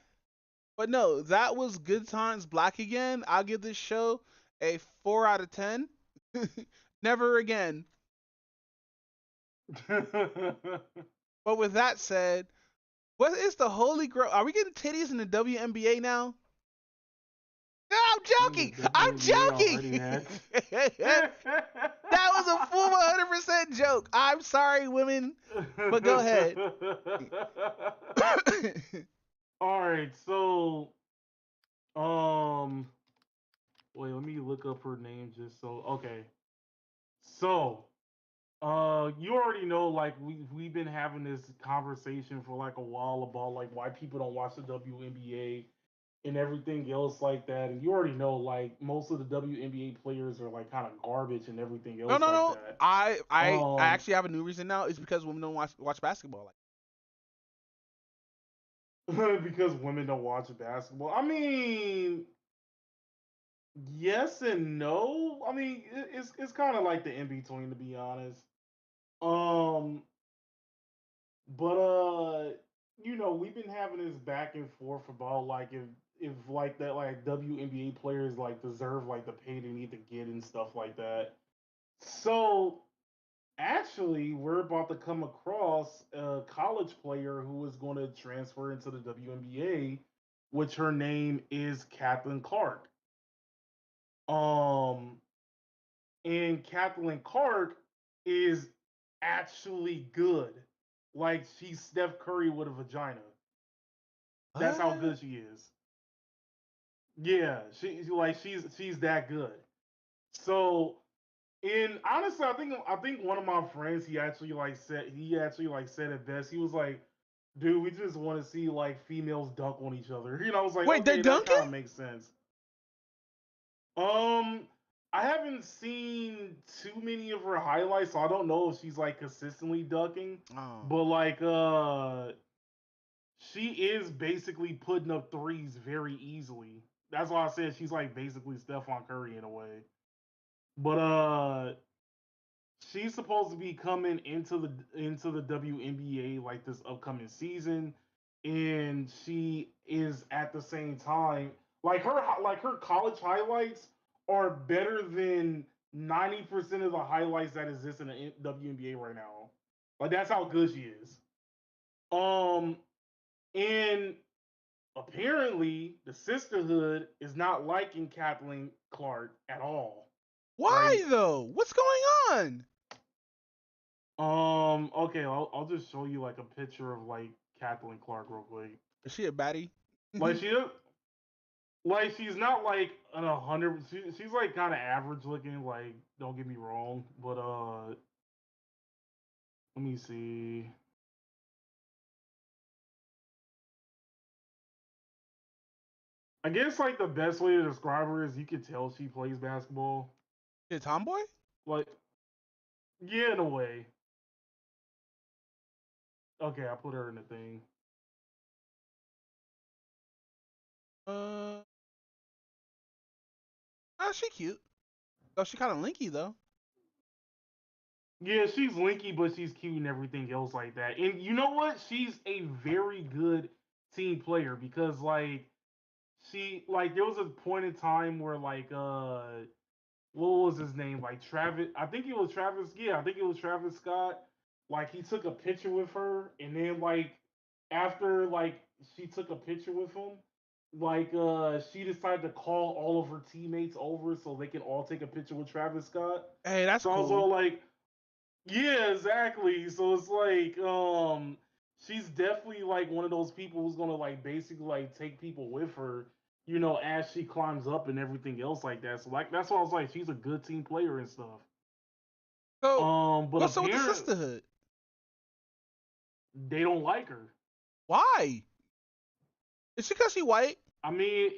But no, that was Good Times Black again. I'll give this show a 4 out of 10. Never again. But with that said, what is the holy grail? Are we getting titties in the WNBA now? No, I'm joking. I'm joking. That was a full 100% joke. I'm sorry, women, but go ahead. All right, so, wait, let me look up her name just so. Okay, so, you already know, like we've been having this conversation for like a while about like why people don't watch the WNBA and everything else like that, and you already know like most of the WNBA players are like kind of garbage and everything else. No. That. I actually have a new reason now. It's because women don't watch basketball. Because women don't watch basketball. I mean, yes and no. I mean, it's kind of like the in between, to be honest. But we've been having this back and forth about like if like that like WNBA players like deserve like the pay they need to get and stuff like that. So actually, we're about to come across a college player who is going to transfer into the WNBA, which her name is Kathleen Clark. Um, and Kathleen Clark is actually good. Like she's Steph Curry with a vagina. That's how good she is. Yeah, she's that good. So, and honestly, I think one of my friends he actually said it best. He was like, "Dude, we just want to see like females dunk on each other." I was like, Wait, they're "Okay, that dunking? kind of makes sense." Um, I haven't seen too many of her highlights, so I don't know if she's like consistently dunking. Oh. But like, she is basically putting up threes very easily. That's why I said she's like basically Stephon Curry in a way. But she's supposed to be coming into the WNBA like this upcoming season, and she is at the same time like her college highlights are better than 90% of the highlights that exist in the WNBA right now. Like that's how good she is. Um, and apparently the sisterhood is not liking Kathleen Clark at all. Why though? What's going on? Okay, I'll just show you like a picture of like Kathleen Clark real quick. Is she a baddie? Like she's not like an 100. She's like kind of average looking. Like don't get me wrong, but let me see. I guess like the best way to describe her is you can tell she plays basketball. She a tomboy? Like, yeah, in a way. Okay, I put her in the thing. Oh, she cute. Oh, she kind of linky though. Yeah, she's linky, but she's cute and everything else like that. And you know what? She's a very good team player because there was a point in time where what was his name? Like Travis, I think it was Travis. Yeah, I think it was Travis Scott. Like he took a picture with her, and then like after like she took a picture with him, she decided to call all of her teammates over so they can all take a picture with Travis Scott. Hey, that's so cool. I was all like, yeah, exactly. So it's like she's definitely like one of those people who's gonna like basically like take people with her, as she climbs up and everything else like that. So like that's why I was like, she's a good team player and stuff. So, But what's up with the apparently sisterhood? they don't like her. Why? Is she because she white? I mean,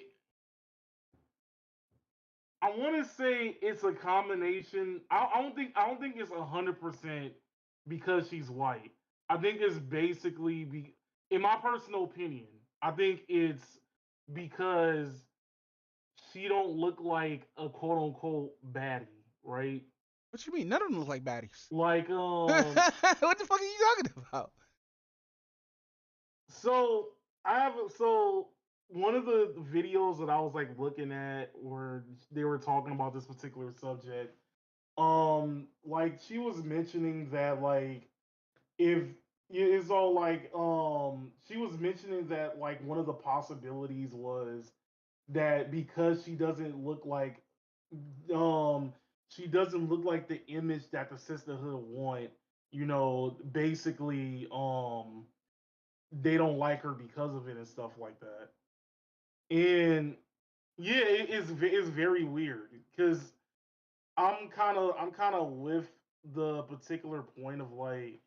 I want to say it's a combination. I don't think it's 100% because she's white. I think it's basically in my personal opinion. I think it's because she don't look like a quote unquote baddie, right? What you mean? None of them look like baddies. Like what the fuck are you talking about? So one of the videos that I was like looking at where they were talking about this particular subject, like she was mentioning that like if it's all like she was mentioning that like one of the possibilities was that because she doesn't look like the image that the sisterhood want, basically they don't like her because of it and stuff like that. And yeah, it's very weird because I'm kind of with the particular point of like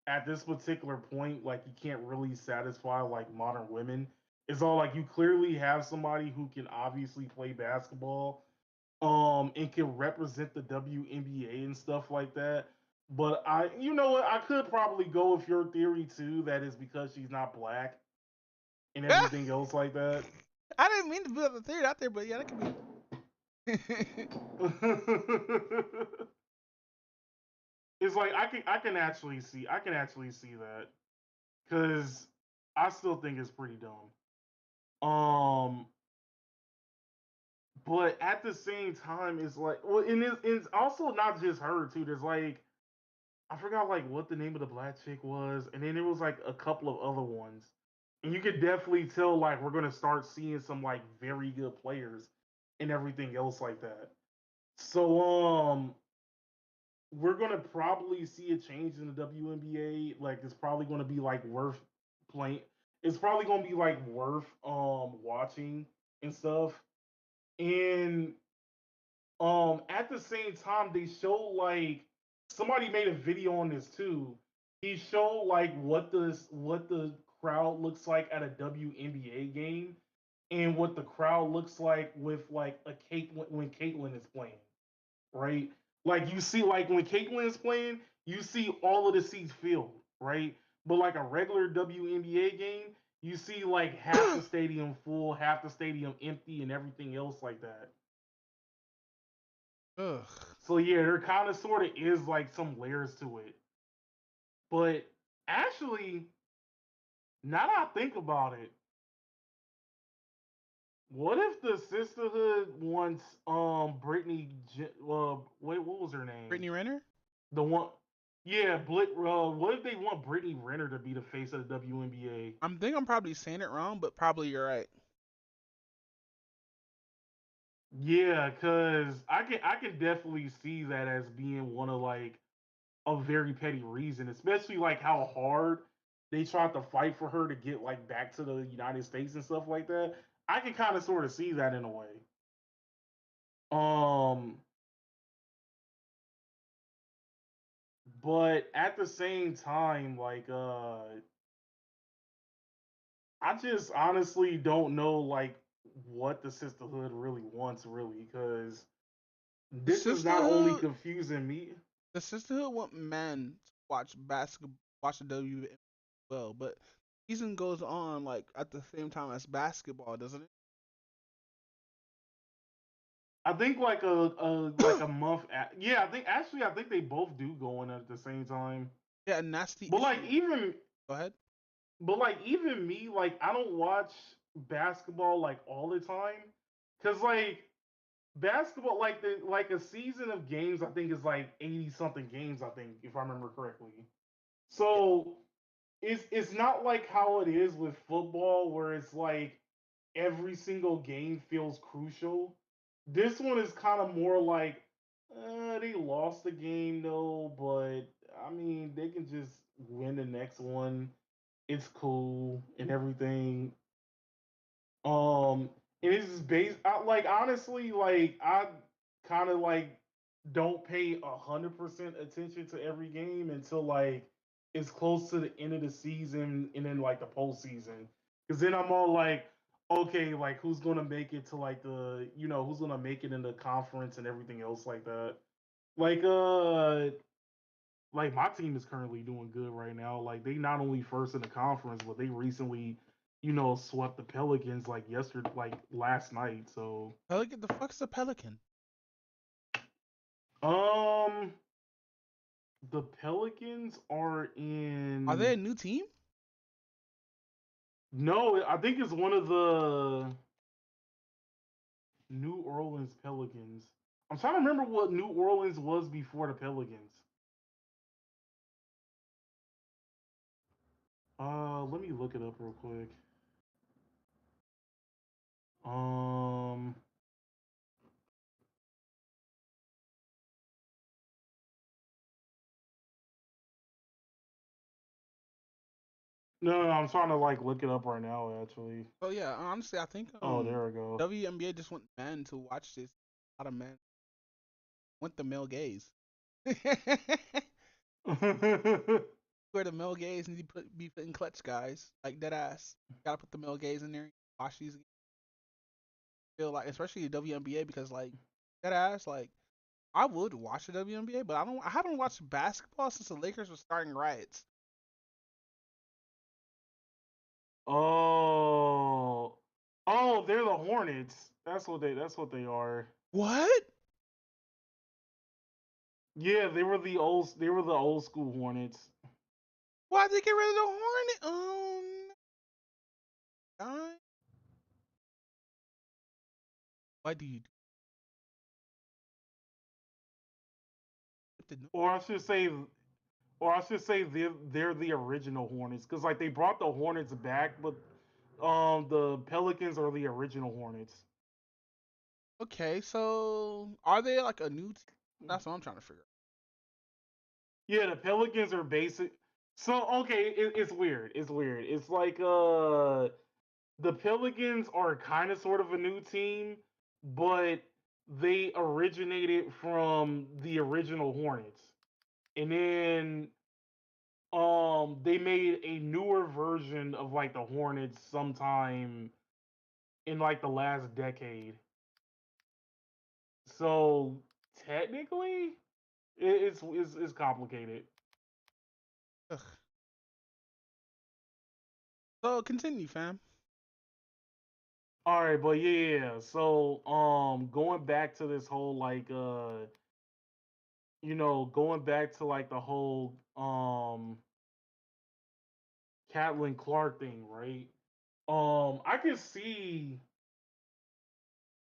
at this particular point like you can't really satisfy like modern women. It's all like you clearly have somebody who can obviously play basketball and can represent the WNBA and stuff like that. But you know what, I could probably go with your theory too that is because she's not black and everything else like that. I didn't mean to put the theory out there, but yeah, that could be. It's like I can actually see that because I still think it's pretty dumb. But at the same time, it's like, well, and it's also not just her too. There's like, I forgot like what the name of the black chick was, and then there was like a couple of other ones, and you could definitely tell like we're gonna start seeing some like very good players and everything else like that. So we're gonna probably see a change in the WNBA. Like it's probably gonna be like worth playing. It's probably gonna be like worth watching and stuff. And at the same time, they show like somebody made a video on this too. He showed like what the crowd looks like at a WNBA game and what the crowd looks like with like a Caitlyn when Caitlyn is playing, right? Like you see, like when Caitlyn is playing, you see all of the seats filled, right? But like a regular WNBA game, you see like half the stadium full, half the stadium empty, and everything else like that. Ugh. So yeah, there kind of sort of is like some layers to it. But actually, now that I think about it, what if the sisterhood wants wait, what was her name? Brittany Renner? The one, yeah, what if they want Brittany Renner to be the face of the WNBA? I'm probably saying it wrong, but probably you're right. Yeah, cause I can definitely see that as being one of like a very petty reason, especially like how hard they tried to fight for her to get like back to the United States and stuff like that. I can kind of sort of see that in a way. Um, but at the same time, like I just honestly don't know like what the sisterhood really wants, really, because The this is not only sisterhood, confusing me. the sisterhood want men to watch basketball, watch the WNBA well, but season goes on like at the same time as basketball, doesn't it? I think like a month. Yeah, I think they both do go in at the same time. Yeah, and that's the But like issue. even Go ahead. But like even me, like I don't watch basketball like all the time, cause like basketball, like a season of games, I think is like 80 something games. I think if I remember correctly. So it's not like how it is with football, where it's like every single game feels crucial. This one is kind of more like they lost the game though, but I mean they can just win the next one. It's cool and everything. And it's just based. Like honestly, like I kind of like don't pay 100% attention to every game until like it's close to the end of the season and then like the postseason. Because then I'm all like, okay, like who's gonna make it to like who's gonna make it in the conference and everything else like that. Like like my team is currently doing good right now. Like they not only first in the conference, but they recently, swept the Pelicans like yesterday, like last night. So Pelican, the fuck's the Pelican? um the Pelicans are Are they a in new team? no, I think it's one of the New Orleans Pelicans. I'm trying to remember what New Orleans was before the Pelicans. Let me look it up real quick. Um no, I'm trying to like look it up right now actually. Oh yeah, honestly, I think Oh, there we go. WNBA just want men to watch this. A lot of men want the male gaze. Where the male gaze need to be put in clutch, guys. Like dead ass. Gotta put the male gaze in there. Watch these. Feel like, especially the WNBA, because like dead ass, like I would watch the WNBA, but I haven't watched basketball since the Lakers were starting riots. Oh, oh, they're the Hornets. That's what they are. What? Yeah, they were the old school Hornets. Why'd they get rid of the Hornet? Why do you do Or I should say, they're the original Hornets because like they brought the Hornets back, but the Pelicans are the original Hornets. Okay, so are they like a new team? That's what I'm trying to figure out. Yeah, the Pelicans are basic. So okay, it's weird. It's weird. It's like the Pelicans are kind of sort of a new team, but they originated from the original Hornets. And then they made a newer version of like the Hornets sometime in like the last decade. So technically it's complicated. Ugh. So continue, fam. All right, but yeah. So going back to this whole like going back to like the whole Catelyn Clark thing, right? I can see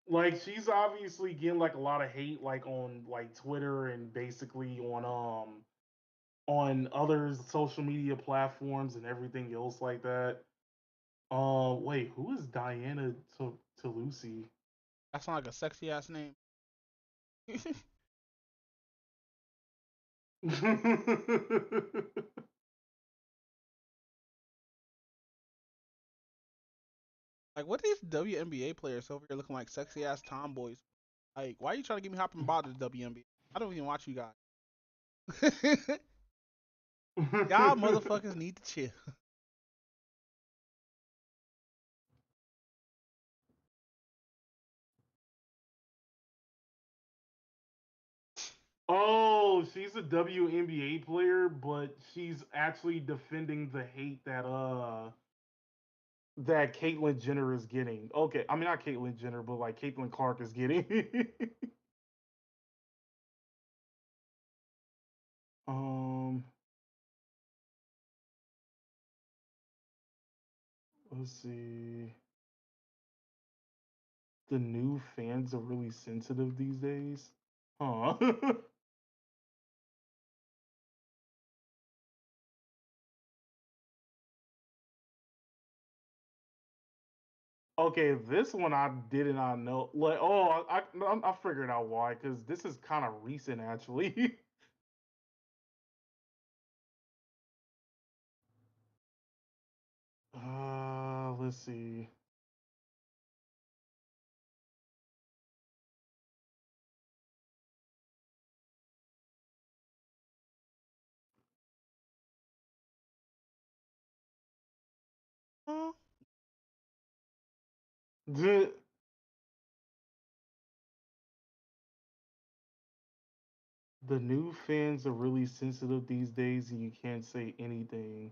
like she's obviously getting like a lot of hate like on like Twitter and basically on other social media platforms and everything else like that. Wait, who is Diana to Lucy? That sounds like a sexy ass name. Like, what are these WNBA players over here looking like sexy ass tomboys? Like, why are you trying to get me hopping about the WNBA? I don't even watch you guys. Y'all motherfuckers need to chill. Oh, she's a WNBA player, but she's actually defending the hate that Caitlyn Jenner is getting. Okay, I mean not Caitlyn Jenner, but like Caitlyn Clark is getting. um, let's see. The new fans are really sensitive these days. Huh. Okay, this one I did not know. Like, oh, I figured out why. Because this is kind of recent, actually. Let's see. The the new fans are really sensitive these days, and you can't say anything.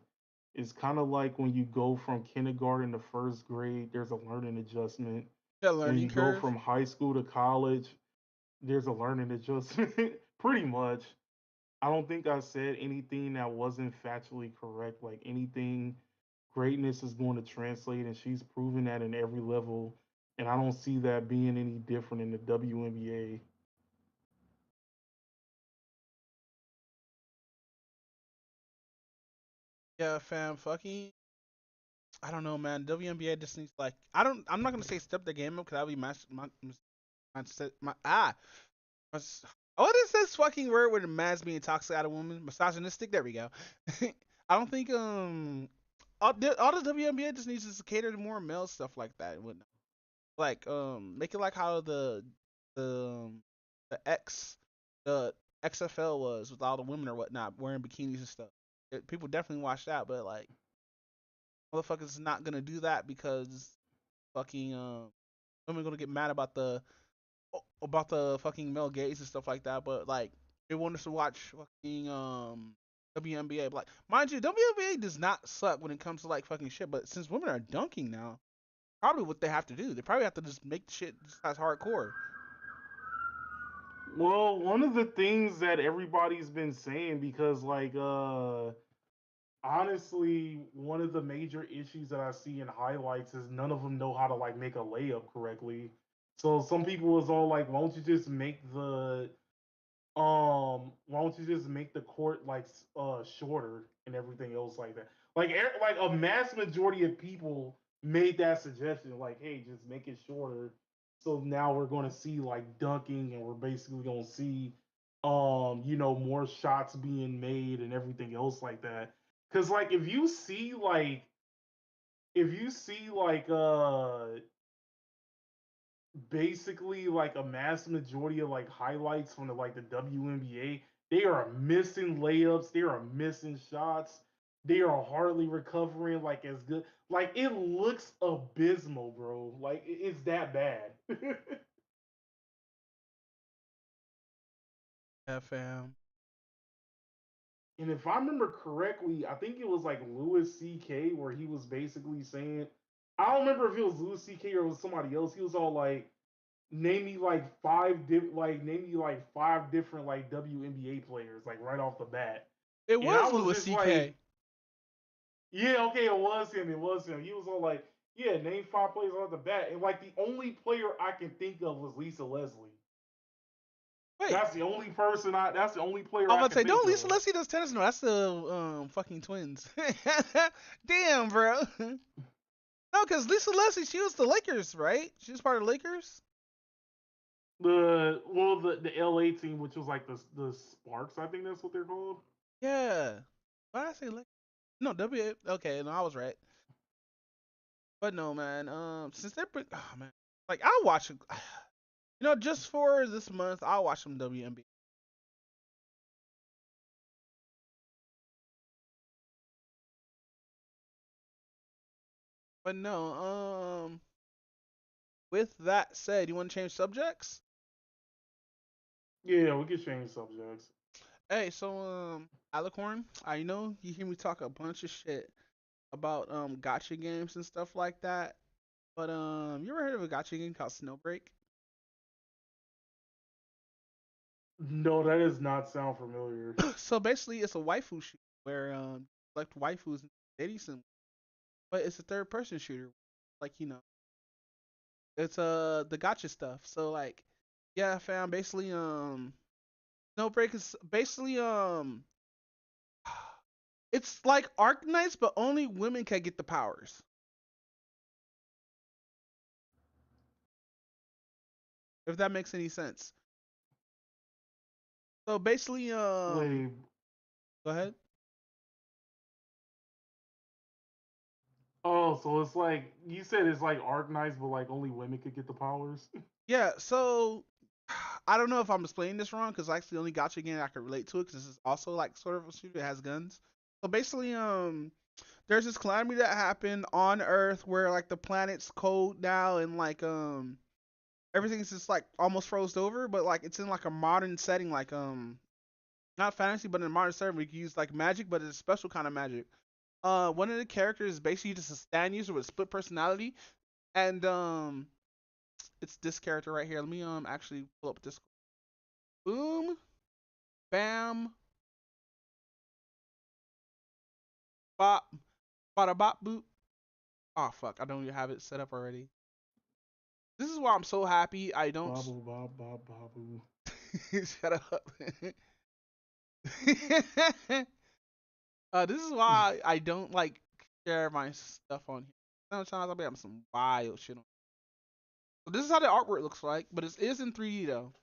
It's kind of like when you go from kindergarten to first grade, there's a learning adjustment. The When learning you go curve. from high school to college, there's a learning adjustment. Pretty much. I don't think I said anything that wasn't factually correct. Like anything, greatness is going to translate, and she's proven that in every level. And I don't see that being any different in the WNBA. Yeah, fam. Fucking. I don't know, man. WNBA just needs like I don't. I'm not gonna say step the game up because that'll be my what is this fucking word with a man's being toxic at a woman? Misogynistic. There we go. I don't think all the WNBA just needs to cater to more male stuff like that and whatnot. Like make it like how the the X the XFL was with all the women or whatnot wearing bikinis and stuff. People definitely watch that, but like motherfuckers not gonna do that because fucking women gonna get mad about the fucking male gaze and stuff like that. But like they want us to watch fucking WNBA. But, like mind you, WNBA does not suck when it comes to like fucking shit. But since women are dunking now, probably what they have to do, they probably have to just make the shit just as hardcore. Well, one of the things that everybody's been saying, because like honestly, one of the major issues that I see in highlights is none of them know how to like make a layup correctly. So some people was all like, why don't you just make the court like shorter and everything else like that. Like a mass majority of people made that suggestion, like, hey, just make it shorter. So now we're going to see like dunking, and we're basically going to see, more shots being made and everything else like that. Because like if you see basically like a mass majority of like highlights from the WNBA, they are missing layups, they are missing shots, they are hardly recovering like as good. Like it looks abysmal, bro. Like it's that bad. Yeah, fam. And if I remember correctly, I think it was like Louis C.K. where he was basically saying, I don't remember if it was Louis C.K. or it was somebody else. He was all like, name me like five different like WNBA players like right off the bat. It And I was was Louis just C.K. like, yeah, okay, it was him. It was him. He was all like, yeah, name five players off the bat, and like the only player I can think of was Lisa Leslie. Wait, That's the only person I. That's the only player I'm I about can to say, think don't Lisa of. Leslie does tennis? No, that's the fucking twins. Damn, bro. No, because Lisa Leslie, she was the Lakers, right? She was part of the Lakers. The LA team, which was like the Sparks, I think that's what they're called. Yeah. Why did I say Lakers? No, W. Okay, no, I was right. But no, man. Since they're oh man, like I'll watch it. Just for this month, I'll watch some WNBA. But no, with that said, you want to change subjects? Yeah, we could change subjects. Hey, so Alicorn, I know you hear me talk a bunch of shit about gotcha games and stuff like that. But you ever heard of a gotcha game called Snowbreak? No, that does not sound familiar. So basically, it's a waifu shoot where select waifus and dating sim, but it's a third person shooter. Like it's the gotcha stuff. So like, yeah, fam. Basically, Snowbreak is basically it's like Arc Knights, but only women can get the powers. If that makes any sense. So basically, Wait, go ahead. oh, so it's like you said it's like Arc Knights, but like only women could get the powers. Yeah, so I don't know if I'm explaining this wrong because actually the only gotcha game I can relate to it because this is also like sort of a shooter that has guns. So basically, there's this calamity that happened on Earth where like the planet's cold now and like everything's just like almost froze over, but like it's in like a modern setting, like not fantasy, but in a modern setting we can use like magic, but it's a special kind of magic. One of the characters is basically just a stand user with split personality, and it's this character right here. Let me actually pull up this. Boom, bam, bop, bada bop boop. Oh fuck, I don't even have it set up already. This is why I'm so happy I don't. Babu, bob, bob, babu. Shut up. This is why I don't like share my stuff on here. Sometimes I'll be having some wild shit on. So this is how the artwork looks like, but it is in 3D though.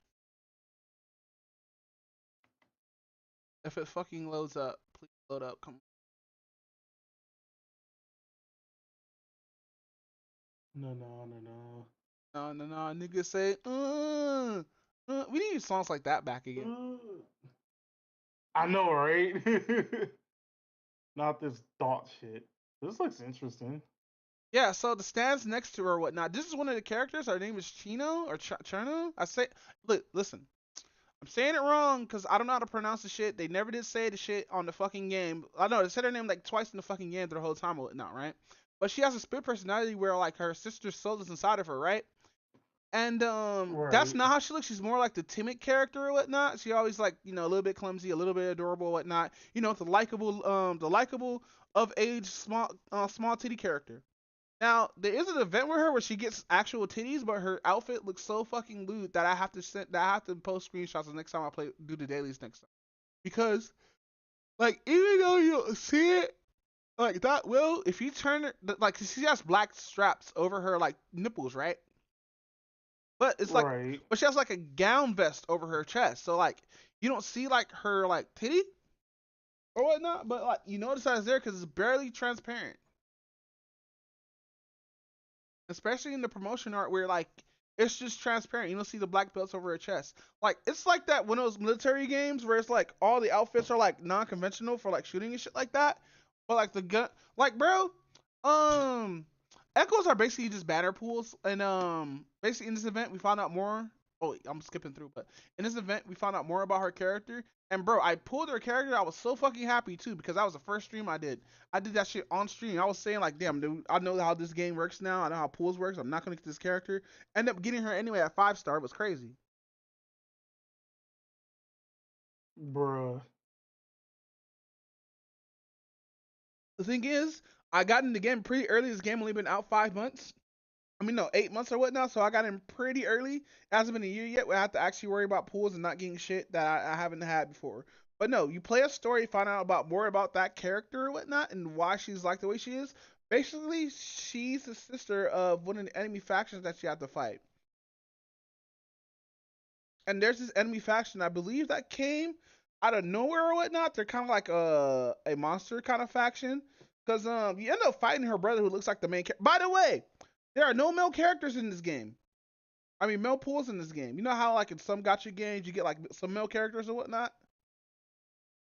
If it fucking loads up, please load up. Come No, no, no, no. on. No, niggas say, we need songs like that back again. I know, right? Not this dot shit. This looks interesting. Yeah, so the stands next to her or whatnot. This is one of the characters. Her name is Chino or Cherno. I say, look, listen. I'm saying it wrong because I don't know how to pronounce the shit. They never did say the shit on the fucking game. I know they said her name like twice in the fucking game through the whole time or whatnot, right? But she has a split personality where like her sister's soul is inside of her, right? And that's not how she looks. She's more like the timid character or whatnot. She always like a little bit clumsy, a little bit adorable, or whatnot. The likable of age small titty character. Now there is an event with her where she gets actual titties, but her outfit looks so fucking lewd that I have to post screenshots the next time I do the dailies next time. Because like even though you don't see it like that, will if you turn it like she has black straps over her like nipples, right? But it's like, Right. but she has like a gown vest over her chest, so like you don't see like her like titty or whatnot, but like you notice that it's there because it's barely transparent. Especially in the promotion art where like it's just transparent. You don't see the black belts over her chest. Like it's like that one of those military games where it's like all the outfits are like non-conventional for like shooting and shit like that. But like the gun, like bro, um, echoes are basically just banner pools, and basically in this event we found out more. Oh, wait, I'm skipping through, but in this event we found out more about her character. And bro, I pulled her character. I was so fucking happy too because that was the first stream I did. I did that shit on stream. I was saying like, damn, dude, I know how this game works now. I know how pools works. I'm not gonna get this character. End up getting her anyway at 5-star. It was crazy. Bruh. The thing is, I got in the game pretty early. This game only been out 5 months. I mean, no, 8 months or whatnot. So I got in pretty early. It hasn't been a year yet where I have to actually worry about pools and not getting shit that I haven't had before. But no, you play a story, find out about more about that character or whatnot, and why she's like the way she is. Basically, she's the sister of one of the enemy factions that you have to fight. And there's this enemy faction, I believe that came out of nowhere or whatnot. They're kind of like a monster kind of faction. Because you end up fighting her brother who looks like the main character. By the way, there are no male characters in this game. I mean, male pools in this game. You know how like in some gacha games you get like some male characters or whatnot?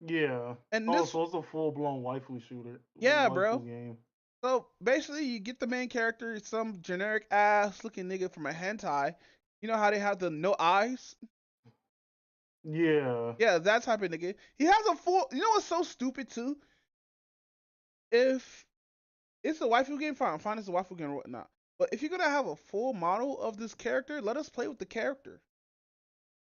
Yeah. And Oh, this, so it's a full-blown waifu shooter. yeah, Waifu bro. game. So basically, you get the main character, some generic ass looking nigga from a hentai. You know how they have the no eyes? Yeah. Yeah, that type of nigga. He has a full. You know what's so stupid too? If it's a waifu game, fine, it's a waifu game or whatnot. But if you're gonna have a full model of this character, let us play with the character.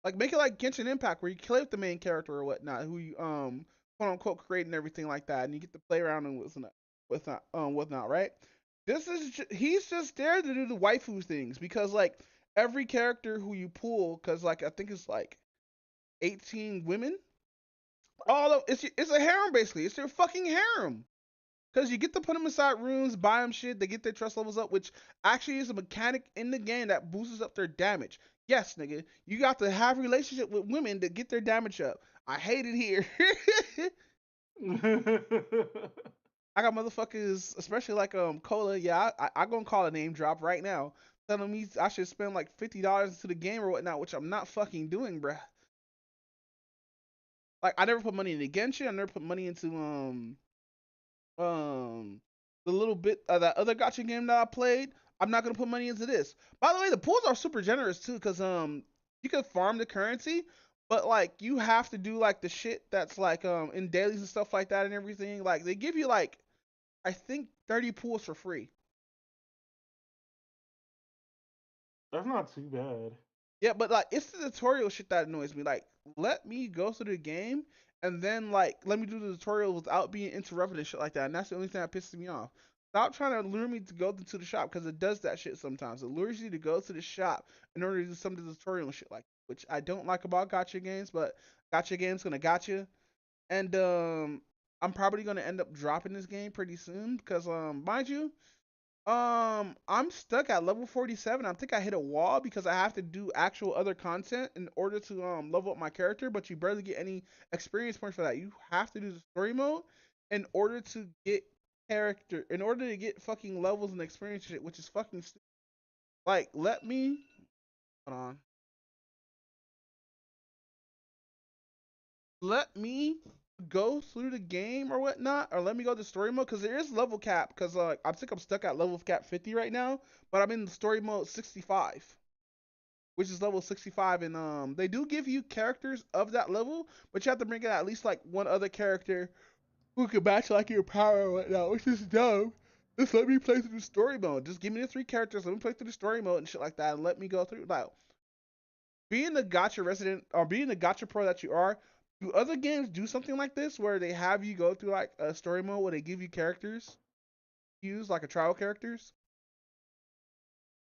Like make it like Genshin Impact, where you play with the main character or whatnot, who you quote unquote create and everything like that, and you get to play around and whatnot, right? He's just there to do the waifu things because like every character who you pull, because like I think it's like 18 women. All of it's a harem basically. It's their fucking harem. Cause you get to put them inside rooms, buy them shit, they get their trust levels up, which actually is a mechanic in the game that boosts up their damage. Yes, nigga, you got to have a relationship with women to get their damage up. I hate it here. I got motherfuckers, especially like Cola. Yeah, I gonna call a name drop right now, telling me I should spend like $50 into the game or whatnot, which I'm not fucking doing, bruh. Like I never put money into Genshin. I never put money into um the little bit of that other gacha game that I played. I'm not gonna put money into this. By the way, the pools are super generous too, cause you can farm the currency, but like you have to do like the shit that's like in dailies and stuff like that and everything. Like they give you like I think 30 pools for free. That's not too bad. Yeah, but like it's the tutorial shit that annoys me. Like let me go through the game and then like let me do the tutorial without being interrupted and shit like that. And that's the only thing that pisses me off. Stop trying to lure me to go to the shop because it does that shit sometimes. It lures you to go to the shop in order to do some of the tutorial and shit like that, which I don't like about gacha games, but gacha games gonna gotcha. And I'm probably gonna end up dropping this game pretty soon because mind you, I'm stuck at level 47. I think I hit a wall because I have to do actual other content in order to level up my character, but you barely get any experience points for that. You have to do the story mode in order to get in order to get fucking levels and experience shit, which is fucking stupid. Like, hold on. Let me go through the game or whatnot, or let me go to story mode because there is level cap. Because I think I'm stuck at level cap 50 right now, but I'm in the story mode 65, which is level 65, and they do give you characters of that level, but you have to bring in at least like one other character who can match like your power or whatnot, which is dumb. Just let me play through the story mode. Just give me the 3 characters, let me play through the story mode and shit like that, and let me go through. Like, being the gacha resident or being the gacha pro that you are, do other games do something like this where they have you go through like a story mode where they give you characters, use like a trial characters?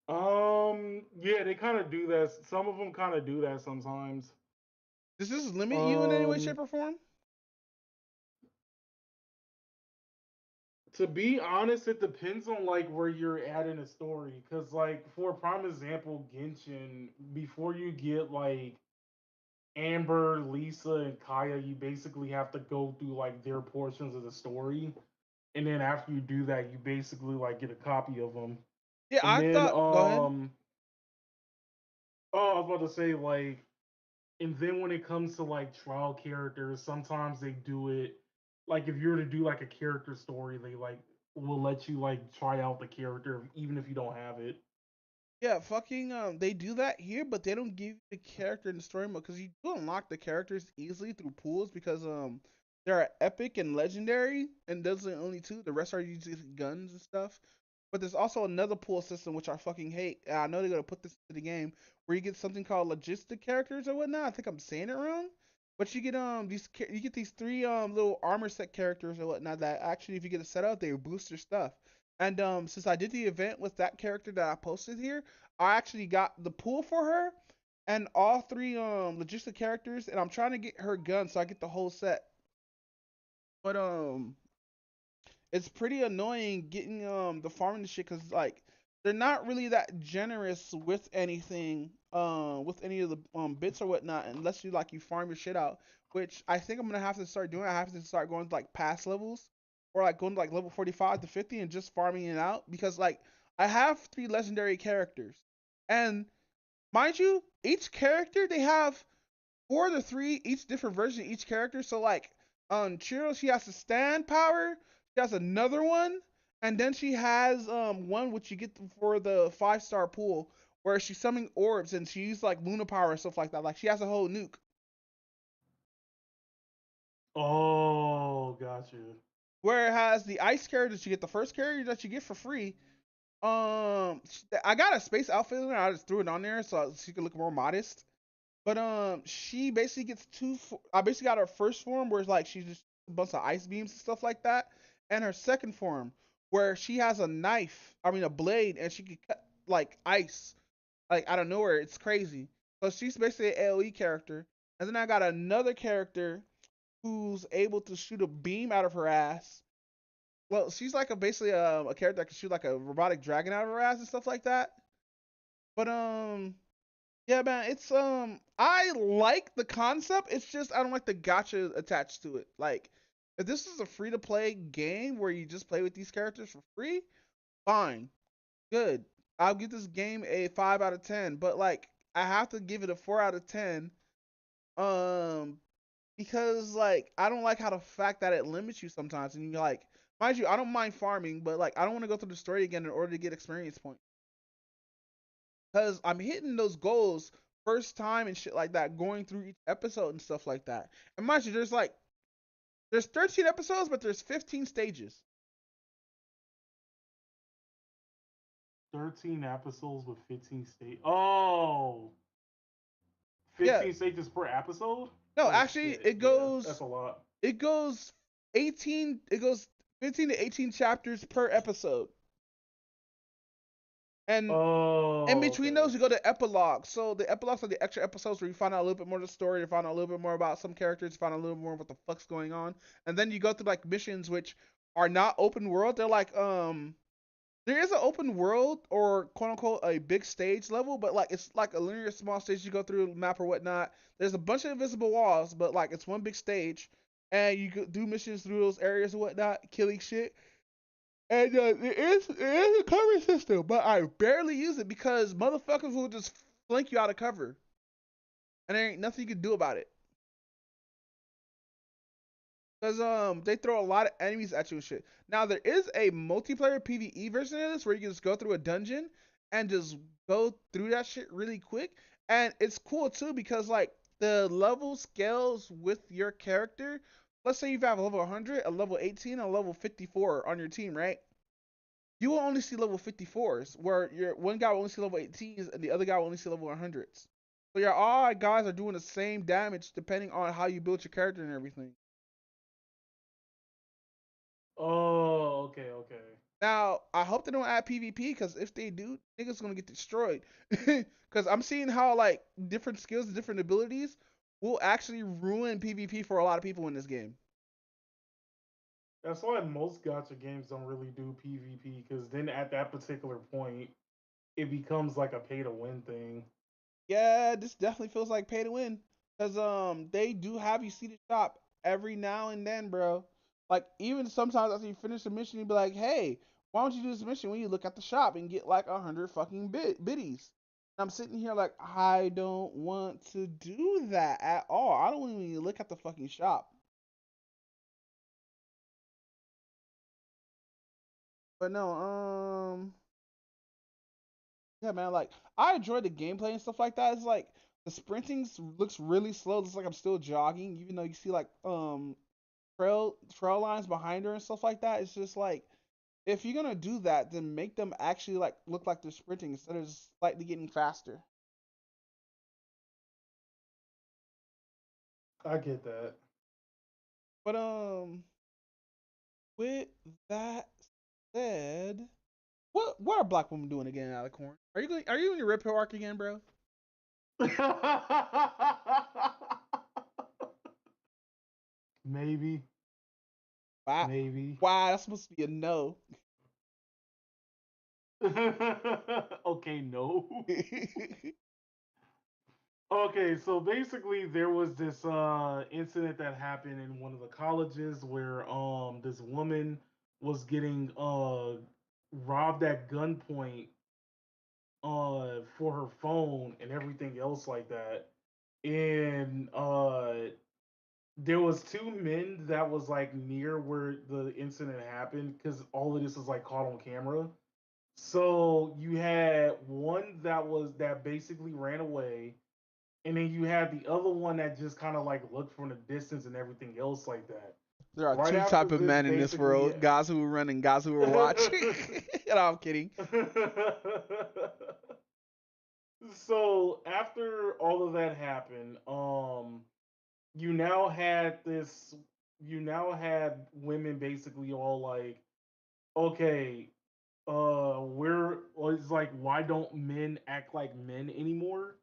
Yeah, they kind of do that. Some of them kind of do that sometimes. Does this limit you in any way, shape, or form? To be honest, it depends on like where you're at in a story. Cause like for a prime example, Genshin, before you get like Amber, Lisa, and Kaya, you basically have to go through like their portions of the story, and then after you do that, you basically like get a copy of them. Yeah, And I then thought. Go ahead. oh, I was about to say like, and then when it comes to like trial characters, sometimes they do it like if you were to do like a character story, they like will let you like try out the character even if you don't have it. Yeah, fucking they do that here, but they don't give you the character in the story mode because you do unlock the characters easily through pools because they're epic and legendary, and those are the only two. The rest are usually guns and stuff. But there's also another pool system which I fucking hate. And I know they're gonna put this into the game where you get something called logistic characters or whatnot. I think I'm saying it wrong. But you get you get these three little armor set characters or whatnot that actually if you get it set up they boost your stuff. And since I did the event with that character that I posted here, I actually got the pool for her and all three logistic characters, and I'm trying to get her gun so I get the whole set. But it's pretty annoying getting the farming shit because like they're not really that generous with anything with any of the bits or whatnot unless you farm your shit out, which I think I'm gonna have to start doing. I have to start going to like past levels or like going to like level 45 to 50 and just farming it out because like I have three legendary characters and mind you each character they have four to three each different version of each character. So like Chiro, she has a stand power. She has another one, and then she has one which you get for the 5-star pool where she's summoning orbs and she uses like Luna power and stuff like that. Like she has a whole nuke. Oh, gotcha. Whereas the ice character that you get, the first character that you get for free, I got a space outfit in there. I just threw it on there so she could look more modest. But she basically gets I basically got her first form where it's like she's just a bunch of ice beams and stuff like that, and her second form where she has a knife, I mean a blade, and she can cut like ice, like out of nowhere. It's crazy. So she's basically an AOE character, and then I got another character who's able to shoot a beam out of her ass. Well, she's like basically a character that can shoot like a robotic dragon out of her ass and stuff like that. But yeah, man, it's I like the concept. It's just I don't like the gotcha attached to it. Like, if this is a free to play game where you just play with these characters for free, fine, good. I'll give this game a 5 out of 10. But like, I have to give it a 4 out of 10. Um, because like I don't like how the fact that it limits you sometimes, and you're like, mind you, I don't mind farming, but like I don't want to go through the story again in order to get experience points because I'm hitting those goals first time and shit like that, going through each episode and stuff like that. And mind you, there's 13 episodes, but there's 15 stages. 13 episodes with 15 stages. Oh, 15 Yeah. stages per episode? No, Oh, actually, shit. it goes. Yeah, that's a lot. It goes 18. It goes 15 to 18 chapters per episode. And in between those, you go to epilogue. So the epilogues are the extra episodes where you find out a little bit more of the story, you find out a little bit more about some characters, you find out a little more what the fuck's going on, and then you go through like missions which are not open world. They're like there is an open world or quote unquote a big stage level, but like it's like a linear small stage you go through a map or whatnot. There's a bunch of invisible walls, but like it's one big stage, and you do missions through those areas and whatnot, killing shit. And there is a cover system, but I barely use it because motherfuckers will just flank you out of cover, and there ain't nothing you can do about it. Cause they throw a lot of enemies at you and shit. Now there is a multiplayer PvE version of this where you can just go through a dungeon and just go through that shit really quick, and it's cool too because like the level scales with your character. Let's say you have a level 100, a level 18, a level 54 on your team, right? You will only see level 54s, where your one guy will only see level 18s and the other guy will only see level 100s. So your all guys are doing the same damage depending on how you build your character and everything. Oh, okay. Now, I hope they don't add PvP because if they do, niggas gonna get destroyed. Because I'm seeing how like different skills and different abilities will actually ruin PvP for a lot of people in this game. That's why most gacha games don't really do PvP, because then at that particular point, it becomes like a pay to win thing. Yeah, this definitely feels like pay to win. Cause they do have you see the shop every now and then, bro. Like even sometimes after you finish the mission, you be like, hey, why don't you do this mission when you look at the shop and get like 100 fucking biddies? And I'm sitting here like I don't want to do that at all. I don't even look at the fucking shop. But no, yeah, man, like I enjoy the gameplay and stuff like that. It's like the sprinting looks really slow. Looks like I'm still jogging, even though you see like trail lines behind her and stuff like that. It's just like if you're gonna do that, then make them actually like look like they're sprinting instead of just slightly getting faster. I get that. But with that said, what are black women doing again, Alicorn? Are you in your Rip Hill arc again, bro? Maybe. Wow. Maybe. Wow, that's supposed to be a no. Okay, no. Okay, so basically there was this incident that happened in one of the colleges where this woman was getting robbed at gunpoint for her phone and everything else like that. And there was two men that was like near where the incident happened, because all of this is like caught on camera. So you had one that basically ran away, and then you had the other one that just kind of like looked from the distance and everything else like that. There are Right two after type of men in this basically, world: guys who run and guys who are watching. No, I'm kidding. So after all of that happened, you now had this, you now had women basically all like, okay, it's like, why don't men act like men anymore?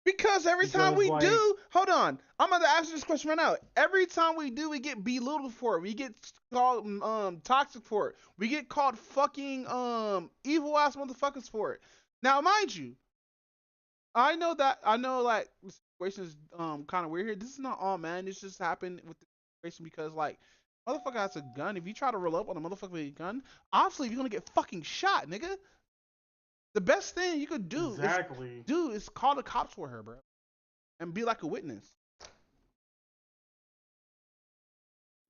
Because every time Because we like, do, hold on, I'm about to answer this question right now. Every time we do, we get belittled for it. We get called toxic for it. We get called fucking evil ass motherfuckers for it. Now, mind you, I know like the situation is kind of weird here. This is not all man. This just happened with the situation because like motherfucker has a gun. If you try to roll up on a motherfucker with a gun, obviously you're gonna get fucking shot, nigga. The best thing you could do is call the cops for her, bro, and be like a witness.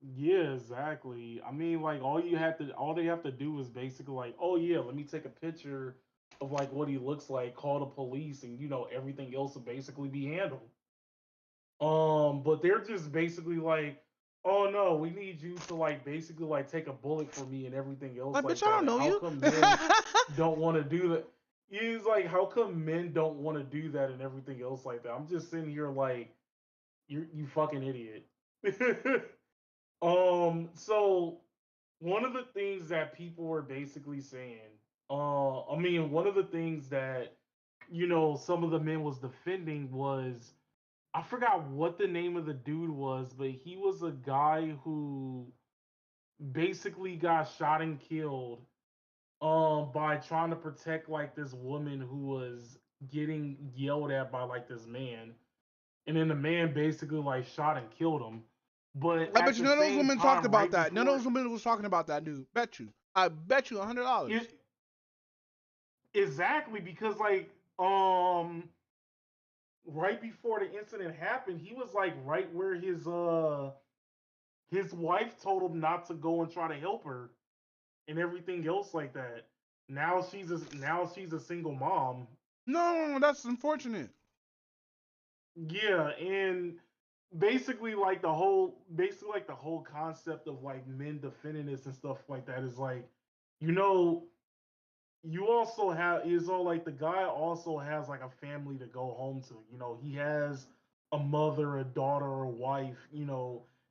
yeah, exactly. I mean, like all they have to do is basically like, oh yeah, let me take a picture of like what he looks like, call the police, and everything else will basically be handled. But they're just basically like, oh no, we need you to like basically like take a bullet for me and everything else Like, like bitch, I that. don't And know how you. come men don't want to do that? He's like, how come men don't want to do that and everything else like that? I'm just sitting here like, you fucking idiot. So one of the things that people were basically saying, I mean, one of the things that some of the men was defending was, I forgot what the name of the dude was, but he was a guy who basically got shot and killed by trying to protect like this woman who was getting yelled at by like this man. And then the man basically like shot and killed him. But I at bet you the none of those same women talked time, about right that. None of before those women was talking about that dude. Bet you. I bet you $100. exactly, because like right before the incident happened, he was like right where his wife told him not to go and try to help her and everything else like that. Now she's a single mom. No, that's unfortunate. Yeah, and basically like the whole concept of like men defending this and stuff like that is like, you know, you also have is all like the guy also has like a family to go home to. He has a mother, a daughter, a wife,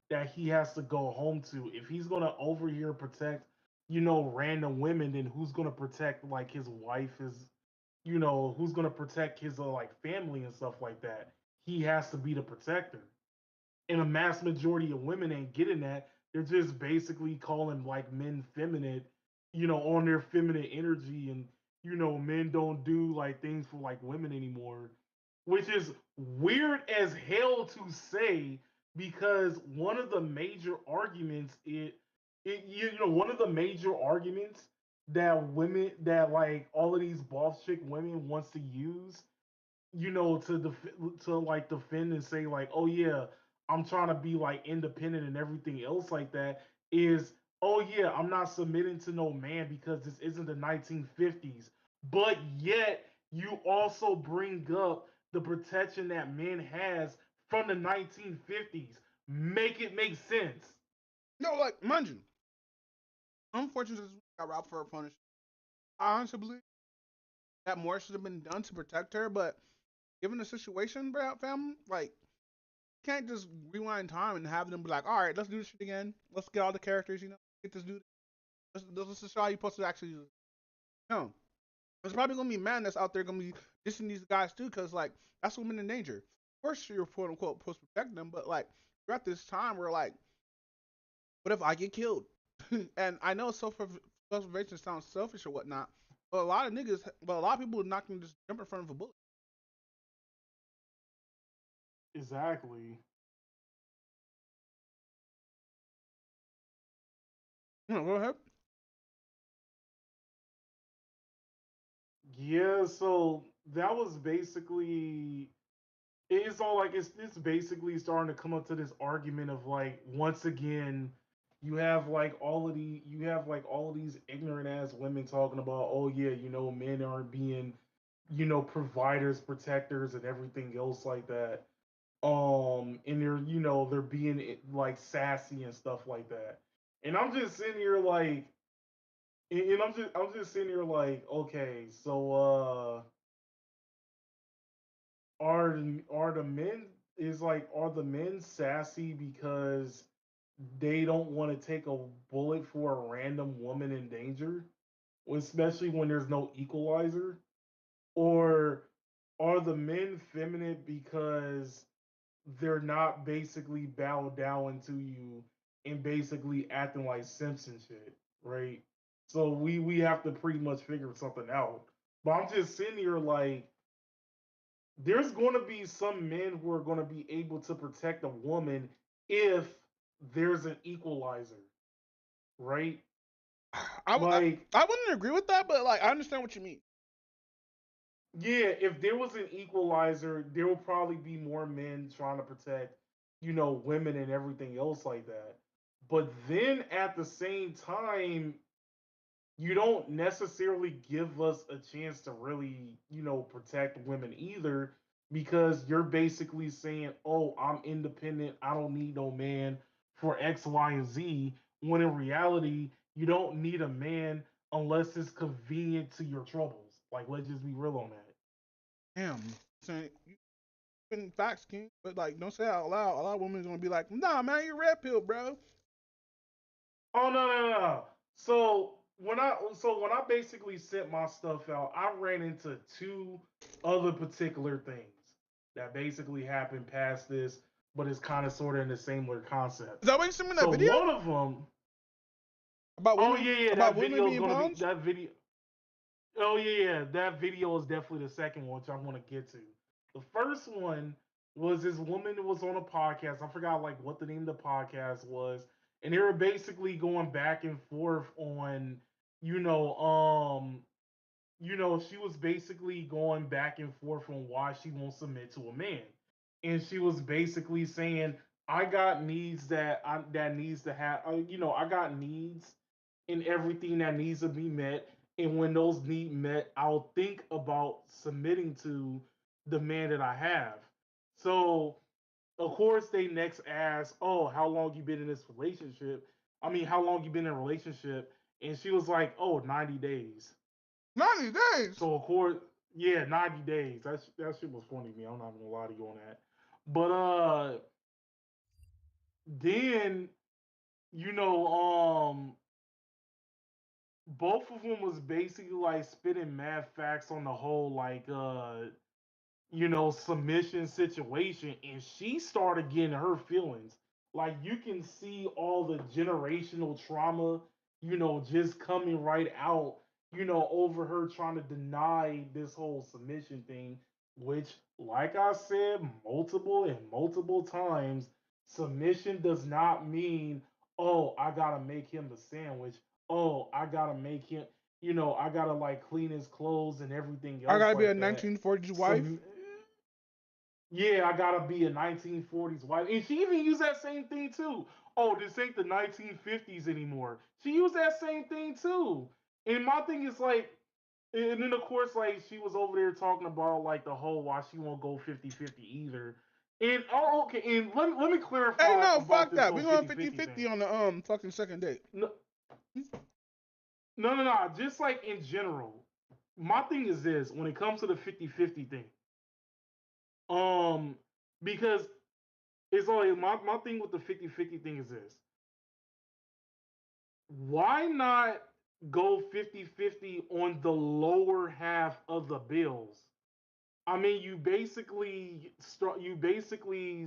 that he has to go home to. If he's gonna over here protect random women, then who's gonna protect like his wife, who's gonna protect his like family and stuff like that? He has to be the protector. And a mass majority of women ain't getting that. They're just basically calling like men feminine, on their feminine energy, and men don't do like things for like women anymore, which is weird as hell to say because one of the major arguments one of the major arguments that like all of these boss chick women wants to use to like defend and say like, oh yeah, I'm trying to be like independent and everything else like that is, oh yeah, I'm not submitting to no man because this isn't the 1950s. But yet you also bring up the protection that men has from the 1950s. Make it make sense. No, like, mind you, unfortunately, this got robbed for a punish. I honestly believe that more should have been done to protect her, but given the situation, bro, fam, like, you can't just rewind time and have them be like, all right, let's do this shit again. Let's get all the characters, get this dude. Let's just show how you're supposed to actually do it. No. There's probably going to be men that's out there going to be dissing these guys too, because, like, that's women in danger. Of course, you're quote unquote supposed to protect them, but, like, you're at this time where, like, what if I get killed? And I know self-preservation sounds selfish or whatnot, but a lot of people are not going to just jump in front of a bullet. Exactly. No, go ahead. Yeah, so that was basically it's all like it's basically starting to come up to this argument of like once again you have like all of these ignorant ass women talking about, oh yeah, men aren't being providers, protectors, and everything else like that. And they're being like sassy and stuff like that. And I'm just sitting here like and I'm just sitting here like, okay, so are the men are the men sassy because they don't want to take a bullet for a random woman in danger, especially when there's no equalizer? Or are the men feminine because they're not basically bowed down to you and basically acting like Simpson shit, right? So we have to pretty much figure something out. But I'm just sitting here like there's going to be some men who are going to be able to protect a woman if there's an equalizer, right? I wouldn't agree with that, but like I understand what you mean. Yeah, if there was an equalizer, there will probably be more men trying to protect, women and everything else like that. But then at the same time, you don't necessarily give us a chance to really, protect women either because you're basically saying, oh, I'm independent. I don't need no man for X, Y, and Z. When in reality, you don't need a man unless it's convenient to your troubles. Like, let's just be real on that. Damn, saying you facts, King, but like don't say it out loud. A lot of women gonna be like, nah, man, you're red pill, bro. Oh no. So when I basically sent my stuff out, I ran into two other particular things that basically happened past this, but it's kind of sort of in the same concept. Is that what you sent me that So video? one of them about women, oh yeah, about that women video is being gonna be pawns? that video. Oh yeah, that video is definitely the second one, which I'm gonna get to. The first one was this woman who was on a podcast. I forgot like what the name of the podcast was, and they were basically going back and forth on, you know, she was basically going back and forth on why she won't submit to a man, and she was basically saying, "I got needs that needs to have, I got needs and everything that needs to be met, and when those need met, I'll think about submitting to the man that I have." So of course they next ask, "Oh, how long you been in this relationship? I mean, how long you been in a relationship?" And she was like, "Oh, 90 days." 90 days. So of course, yeah, 90 days. That shit was funny to me. I'm not gonna lie to you on that. But then you know, both of them was basically like spitting mad facts on the whole submission situation, and she started getting her feelings. Like you can see all the generational trauma, just coming right out, over her trying to deny this whole submission thing, which, like I said, multiple and multiple times, submission does not mean, oh, I gotta make him the sandwich. Oh, I gotta make him, I gotta like clean his clothes and everything I else gotta be a like that. 1940s wife. Yeah, I gotta be a 1940s wife. And she even used that same thing too. Oh, this ain't the 1950s anymore. She used that same thing too. And my thing is like, and then of course, like she was over there talking about like the whole why she won't go 50-50 either. And okay, and let me clarify Hey, no, about fuck this that. whole We going 50-50 50-50 thing. on the fucking second date. No. Just like in general. My thing is this when it comes to the 50-50 thing. Because it's like my thing with the 50-50 thing is this. Why not go 50-50 on the lower half of the bills? I mean, you basically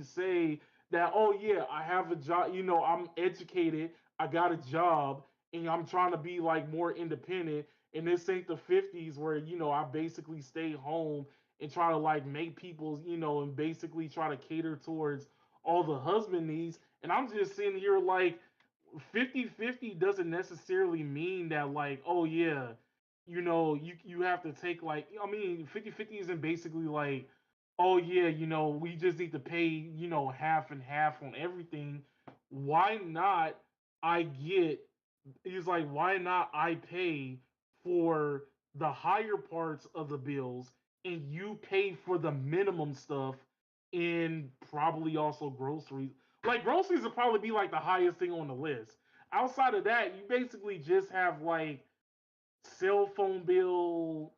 say that, oh yeah, I have a job, I'm educated, I got a job, and I'm trying to be like more independent. And this ain't the 50s where, I basically stay home and try to like make people, and basically try to cater towards all the husband needs. And I'm just sitting here like 50-50 doesn't necessarily mean that like, oh yeah, you have to take like, I mean, 50-50 isn't basically like, oh yeah, we just need to pay, half and half on everything. Why not I get he's like, why not I pay for the higher parts of the bills and you pay for the minimum stuff and probably also groceries. Like groceries would probably be like the highest thing on the list. Outside of that, you basically just have like cell phone bill,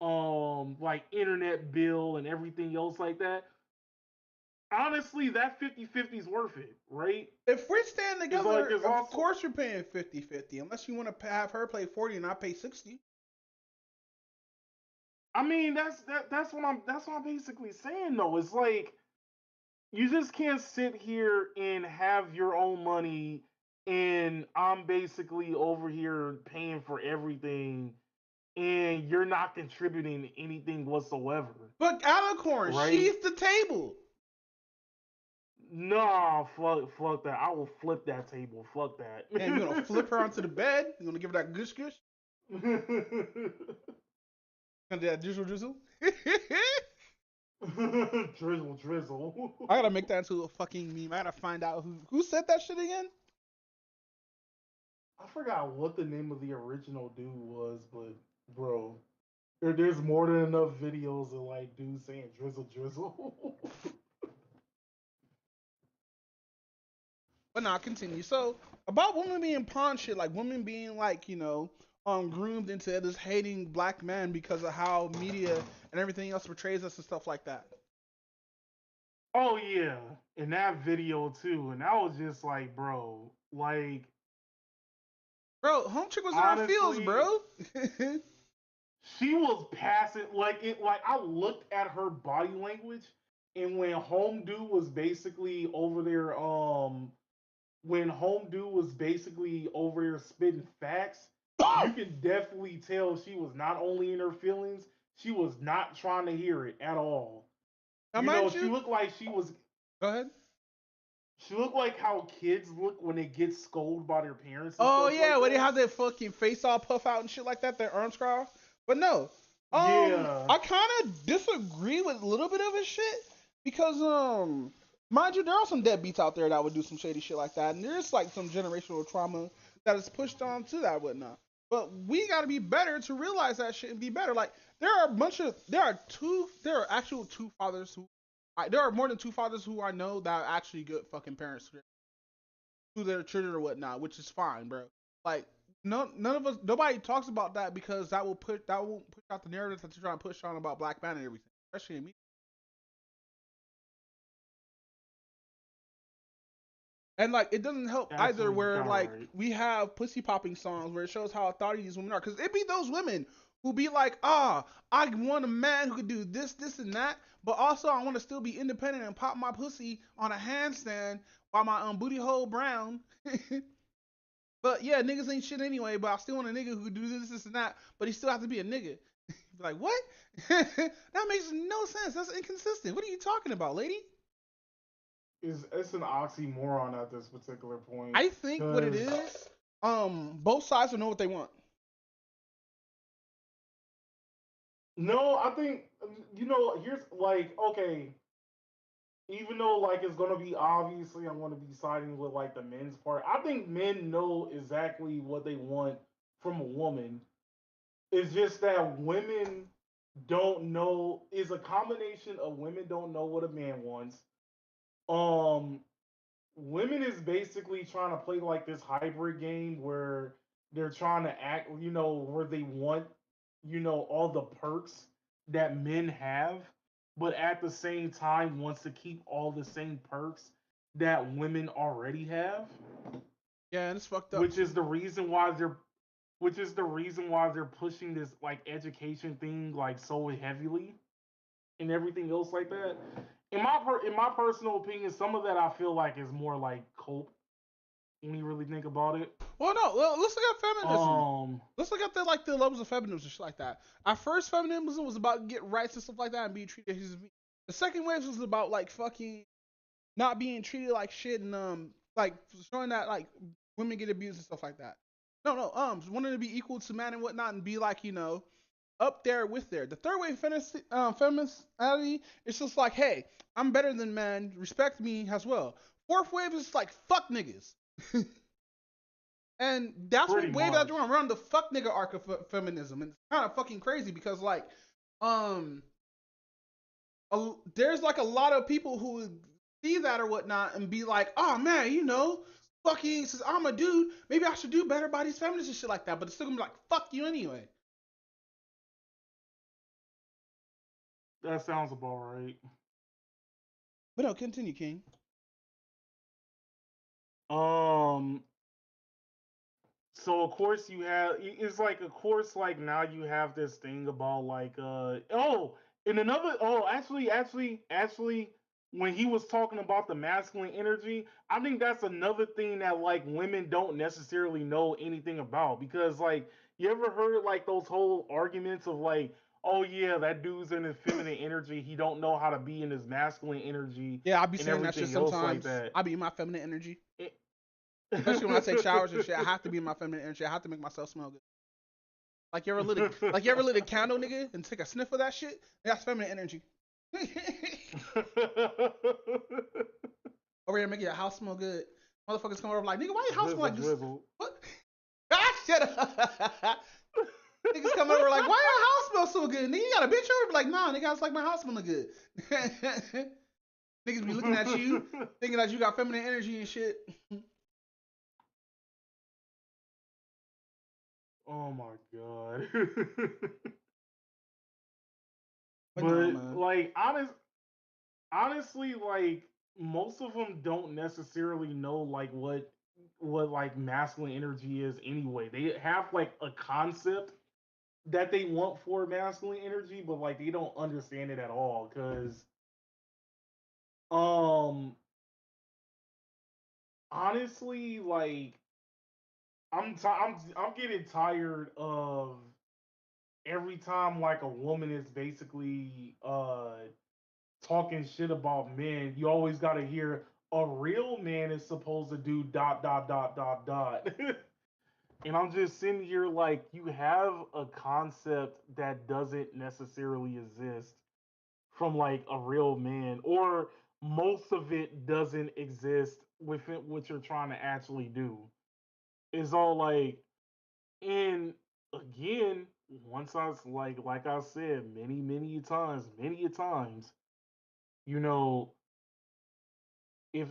like internet bill and everything else like that. Honestly, that 50-50 is worth it, right? If we're staying together, It's of also, course you're paying 50-50, unless you want to have her play 40 and I pay 60. I mean, that's what I'm basically saying though. It's like you just can't sit here and have your own money and I'm basically over here paying for everything and you're not contributing anything whatsoever. But Alicorn, right? she's the table. No, fuck that. I will flip that table. Fuck that. And you're gonna flip her onto the bed? You're gonna give her that gush gush? Gonna do that drizzle drizzle? drizzle. I gotta make that into a fucking meme. I gotta find out who said that shit again. I forgot what the name of the original dude was, but bro, there's more than enough videos of like dudes saying drizzle drizzle. But nah, continue. So about women being pawn shit, like women being like, groomed into this hating black men because of how media and everything else portrays us and stuff like that. Oh yeah, in that video too, and I was just like, bro, home chick was in her feels, bro. She was passing like it. Like I looked at her body language, and when home dude was basically over there, when home dude was basically over there spitting facts, you can definitely tell she was not only in her feelings, she was not trying to hear it at all. Now, she looked like she was. Go ahead. She looked like how kids look when they get scolded by their parents. Oh yeah, like when they have their fucking face all puff out and shit like that, their arms crossed. But no, yeah, I kind of disagree with a little bit of his shit because mind you, there are some deadbeats out there that would do some shady shit like that, and there's like some generational trauma that is pushed on to that whatnot. But we got to be better to realize that shit and be better. Like there are actual two fathers who. There are more than two fathers who I know that are actually good fucking parents to their children or whatnot, which is fine, bro. Like none of us, nobody talks about that because that won't push out the narrative that you're trying to push on about black man and everything, especially in me. And like it doesn't help That's either where like right. we have pussy popping songs where it shows how authority these women are. Cause it be those women who be like, ah, I want a man who could do this, this, and that, but also I want to still be independent and pop my pussy on a handstand while my booty hole brown. But yeah, niggas ain't shit anyway, but I still want a nigga who could do this, this, and that, but he still has to be a nigga. Like, what? That makes no sense. That's inconsistent. What are you talking about, lady? It's an oxymoron at this particular point. I think what it is, both sides will know what they want. No, I think here's like okay, even though like it's gonna be obviously I'm gonna be siding with like the men's part. I think men know exactly what they want from a woman. It's just that women don't know. Is a combination of women don't know what a man wants. Um, Women is basically trying to play like this hybrid game where they're trying to act, where they want, all the perks that men have, but at the same time wants to keep all the same perks that women already have. Yeah, and it's fucked up. Which is the reason why they're pushing this like education thing like so heavily and everything else like that. In my personal opinion, some of that I feel like is more like cope when you really think about it. Well, no. Well, let's look at feminism. Let's look at the levels of feminism and shit like that. Our first feminism was about get rights and stuff like that and being treated as the second wave was about like fucking not being treated like shit and like showing that like women get abused and stuff like that. No, wanting to be equal to man and whatnot and be like up there with there. The third wave femininity is just like, hey, I'm better than man, respect me as well. Fourth wave is like fuck niggas. And that's Pretty what wave much. that you're on. We're on the fuck nigga arc of feminism, and it's kind of fucking crazy because like, there's like a lot of people who see that or whatnot and be like, oh man, fucking since I'm a dude, maybe I should do better by these feminists and shit like that. But it's still gonna be like, fuck you anyway. That sounds about right. But no, continue, King. So of course you have it's like of course like now you have this thing about like actually when he was talking about the masculine energy, I think that's another thing that like women don't necessarily know anything about because like you ever heard like those whole arguments of like, oh yeah, that dude's in his feminine energy, he don't know how to be in his masculine energy. Yeah, I be and saying that shit everything else sometimes. like that. I be in my feminine energy. Especially when I take showers and shit, I have to be in my feminine energy. I have to make myself smell good. Like you ever lit a candle, nigga, and take a sniff of that shit? That's feminine energy. Over here making your house smell good. Motherfuckers come over like, nigga, why your house smell like this? What? Ah, shut up. Niggas come over like, why your house smell so good? Nigga, you got a bitch over? Be like, nah, nigga, I just like my house smelling good. Niggas be looking at you, thinking that you got feminine energy and shit. Oh my god. But but no, like honestly, like most of them don't necessarily know like what like masculine energy is anyway. They have like a concept that they want for masculine energy, but like they don't understand it at all because honestly like I'm getting tired of every time like a woman is basically talking shit about men, you always got to hear a real man is supposed to do dot dot dot dot dot. And I'm just sitting here like you have a concept that doesn't necessarily exist from like a real man, or most of it doesn't exist within what you're trying to actually do. It's all like, and again, once I was like I said many a times, you know, if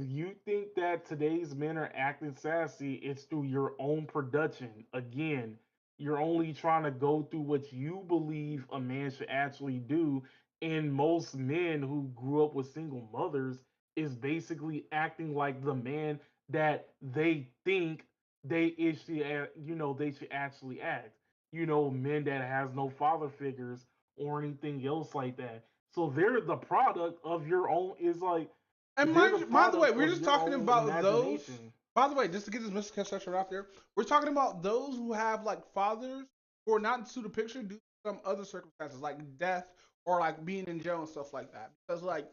you think that today's men are acting sassy, it's through your own production. Again, you're only trying to go through what you believe a man should actually do. And most men who grew up with single mothers is basically acting like the man that they think they should actually act. Men that has no father figures or anything else like that. So they're the product of your own. Is like And they're the by the way, product we're of just your talking own about those. imagination. By the way, just to get this misconception out there, we're talking about those who have like fathers who are not into the picture due to some other circumstances, like death or like being in jail and stuff like that. Because like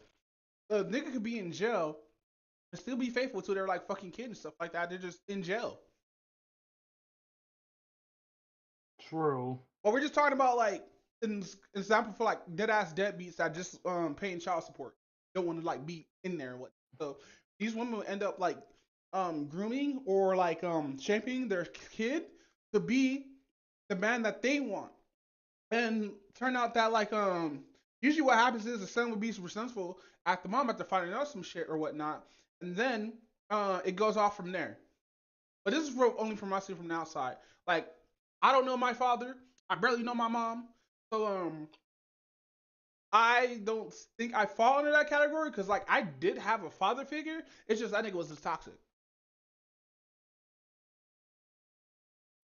a nigga could be in jail and still be faithful to their like fucking kid and stuff like that. They're just in jail. True. But we're just talking about like an example for like dead ass deadbeats that just paying child support. Don't want to like be in there and what. So these women will end up like grooming or like shaping their kid to be the man that they want. And turn out that like usually what happens is the son would be resentful at the mom after finding out some shit or whatnot, and then it goes off from there. But this is only from my seeing from the outside. Like I don't know my father. I barely know my mom. So I don't think I fall under that category because like I did have a father figure. It's just I think it was just toxic.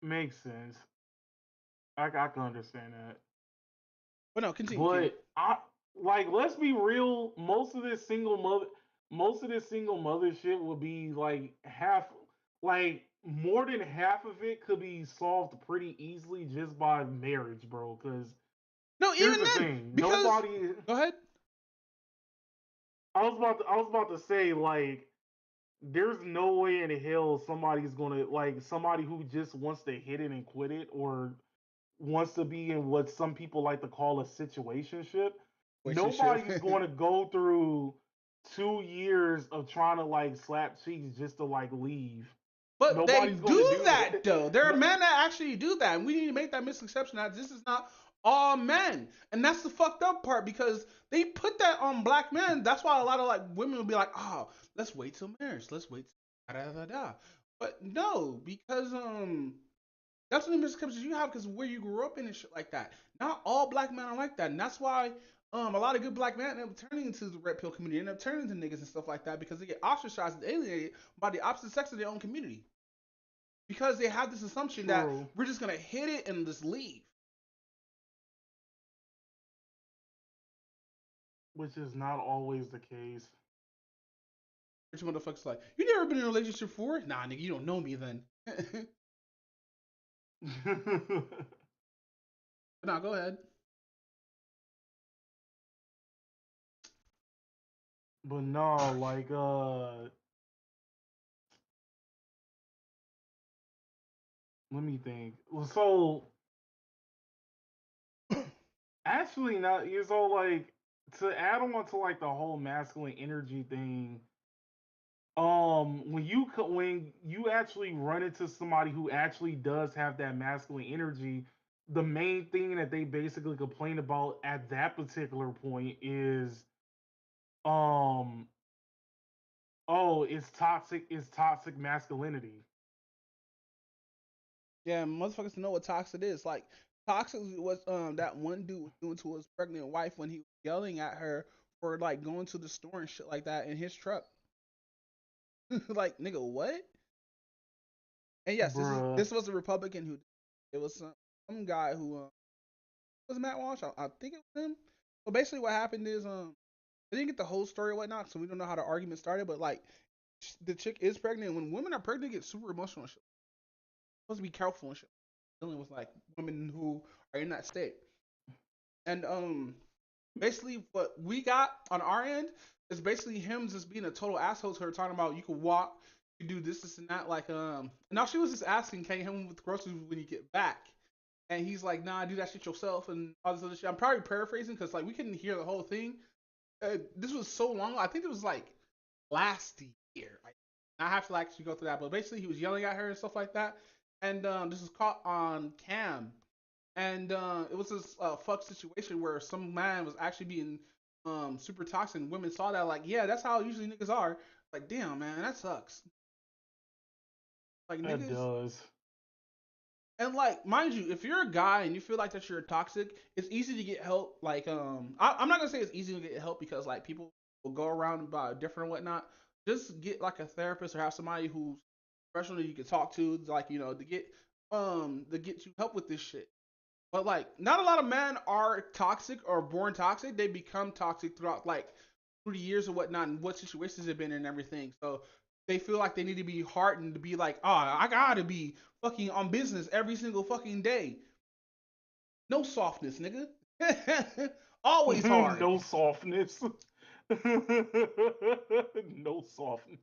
Makes sense. I can understand that. But no, continue. But I like let's be real. Most of this single mother shit will be like half, like more than half of it could be solved pretty easily just by marriage, bro. Because no, here's even the then, thing, because nobody. Go ahead. I was about to say like there's no way in hell somebody's gonna like somebody who just wants to hit it and quit it or wants to be in what some people like to call a situationship. Nobody's going to go through 2 years of trying to like slap cheeks just to like leave. But Nobody's they gonna do do that though. There are men that actually do that, and we need to make that misconception that this is not all men, and that's the fucked up part because they put that on black men. That's why a lot of like women will be like, "Oh, let's wait till marriage. Let's wait." Da da da. But no, because that's the misconceptions you have because where you grew up in and shit like that. Not all black men are like that, and that's why a lot of good black men end up turning into the red pill community, end up turning into niggas and stuff like that because they get ostracized and alienated by the opposite sex of their own community because they have this assumption that we're just gonna hit it and just leave. Which is not always the case. Which motherfuckers like, you never been in a relationship before? Nah, nigga, you don't know me then. Nah, go ahead. But no, like let me think. So actually not so like to add on to like the whole masculine energy thing, when you actually run into somebody who actually does have that masculine energy, the main thing that they basically complain about at that particular point is um oh, it's toxic masculinity. Yeah, motherfuckers know what toxic is. Like toxic was that one dude was doing to his pregnant wife when he was yelling at her for like going to the store and shit like that in his truck. Like nigga, what? And yes, this was a Republican who it was some guy who was Matt Walsh. I think it was him. So basically, what happened is I didn't get the whole story or whatnot, so we don't know how the argument started. But like, the chick is pregnant. When women are pregnant, they get super emotional and shit. Supposed to be careful and shit. Dealing with like women who are in that state. And basically what we got on our end is basically him just being a total asshole to her, talking about you can walk, you do this and that. Like now she was just asking, can you help me with the groceries when you get back? And he's like, nah, do that shit yourself and all this other shit. I'm probably paraphrasing because like we couldn't hear the whole thing. This was so long. I think it was like last year. I have to like actually go through that, but basically he was yelling at her and stuff like that. And this was caught on cam, and it was this fuck situation where some man was actually being super toxic. And women saw that like, yeah, that's how usually niggas are. Like, damn, man, that sucks. Like that niggas does. And like, mind you, if you're a guy and you feel like that you're toxic, it's easy to get help. Like, I'm not gonna say it's easy to get help because like people will go around about different and whatnot. Just get like a therapist or have somebody who's professional you can talk to, like to get you help with this shit. But like, not a lot of men are toxic or born toxic. They become toxic throughout like through the years or whatnot, and what situations they've been in and everything. So they feel like they need to be hardened to be like, oh, I gotta be fucking on business every single fucking day. No softness, nigga. Always hard. No softness. No softness.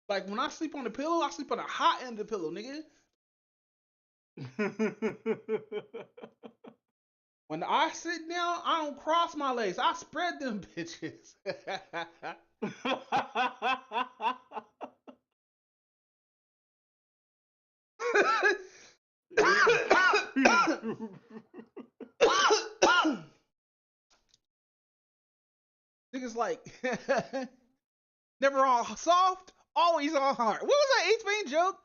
Like when I sleep on the pillow, I sleep on the hot end of the pillow, nigga. When I sit down, I don't cross my legs. I spread them bitches. Niggas like never all soft, always on hard. What was that Ace Bane joke?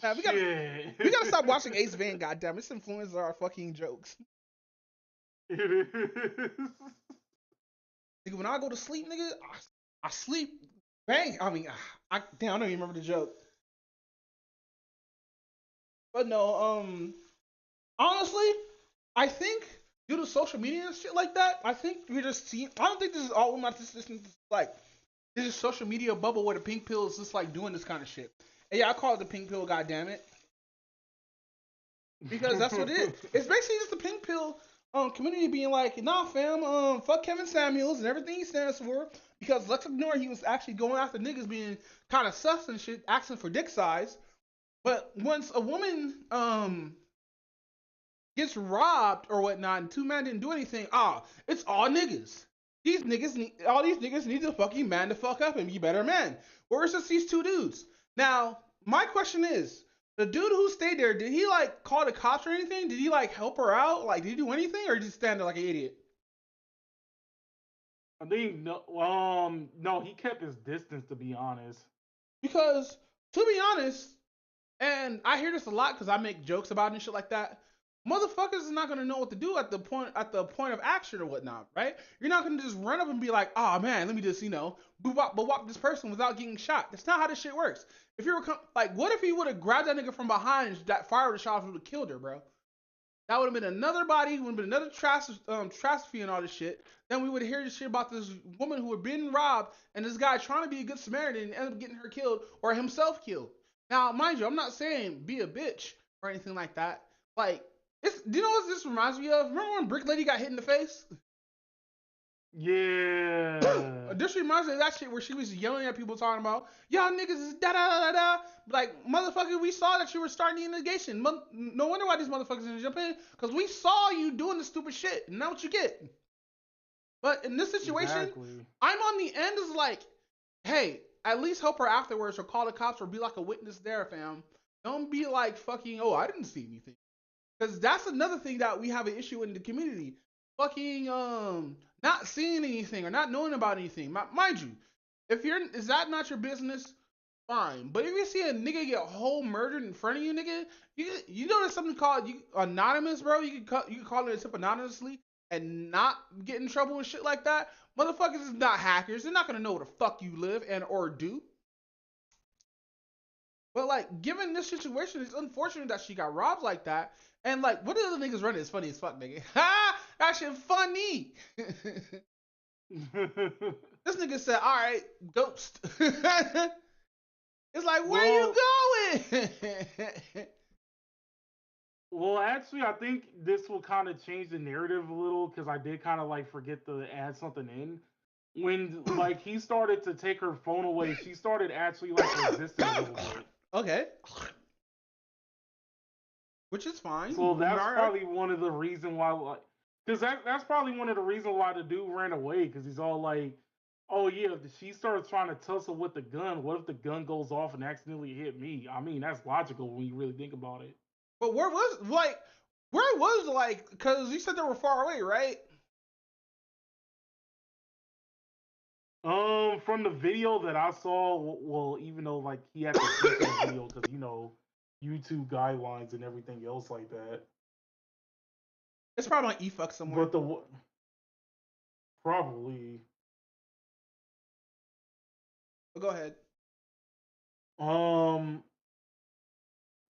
Nah, we gotta stop watching Ace Van. Goddamn, this influences our fucking jokes. It is. Nigga, when I go to sleep, nigga, I sleep. Bang. I mean, I don't even remember the joke. But no, honestly, I think due to social media and shit like that, I think we're just seeing. I don't think this is all women. This is like this is social media bubble where the pink pill is just like doing this kind of shit. And yeah, I call it the pink pill. Goddamn it, because that's what it is. It's basically just the pink pill community being like, nah, fam, fuck Kevin Samuels and everything he stands for. Because let's ignore he was actually going after niggas being kind of sus and shit, asking for dick size. But once a woman gets robbed or whatnot, and two men didn't do anything, it's all niggas. All these niggas need to fucking man the fuck up and be better men. Where's just these two dudes? Now, my question is, the dude who stayed there, did he like call the cops or anything? Did he like help her out? Like, did he do anything, or did he just stand there like an idiot? I think no, he kept his distance, to be honest. Because to be honest, and I hear this a lot because I make jokes about it and shit like that. Motherfuckers is not gonna know what to do at the point of action or whatnot, right? You're not gonna just run up and be like, oh man, let me just bop this person without getting shot. That's not how this shit works. If you were like, what if he would have grabbed that nigga from behind and that fire the shot would have killed her, bro? That would have been another body, would have been another tragedy and all this shit. Then we would hear this shit about this woman who had been robbed and this guy trying to be a good Samaritan and ended up getting her killed or himself killed. Now, mind you, I'm not saying be a bitch or anything like that. Like, do you know what this reminds me of? Remember when Brick Lady got hit in the face? Yeah. This reminds me of that shit where she was yelling at people talking about, y'all niggas is da da da da. Like, motherfucker, we saw that you were starting the investigation. No wonder why these motherfuckers didn't jump in, because we saw you doing the stupid shit, and now what you get. But in this situation, exactly. I'm on the end is like, hey, at least help her afterwards or call the cops or be like a witness there, fam. Don't be like fucking, oh, I didn't see anything. Because that's another thing that we have an issue in the community. Fucking, not seeing anything or not knowing about anything. Mind you, is that not your business? Fine. But if you see a nigga get whole murdered in front of you, nigga, you know there's something called anonymous, bro. You can call it a tip anonymously and not get in trouble and shit like that. Motherfuckers is not hackers. They're not gonna know where the fuck you live and or do. But like, given this situation, it's unfortunate that she got robbed like that. And like, what the other niggas running is funny as fuck, nigga. Ha! That shit funny. This nigga said, all right, ghost. It's like, where you going? Well, actually, I think this will kind of change the narrative a little, because I did kind of like forget to add something in. When like he started to take her phone away, she started actually like resisting a little bit. Okay. Which is fine. So that's probably one of the reasons why, like, because that's probably one of the reasons why the dude ran away, because he's all like, oh yeah, if she starts trying to tussle with the gun, what if the gun goes off and accidentally hit me? I mean, that's logical when you really think about it. But where was because you said they were far away, right? From the video that I saw, well, even though like he had to censor the video because YouTube guidelines and everything else like that. It's probably on eFuck somewhere. But Probably. Go ahead.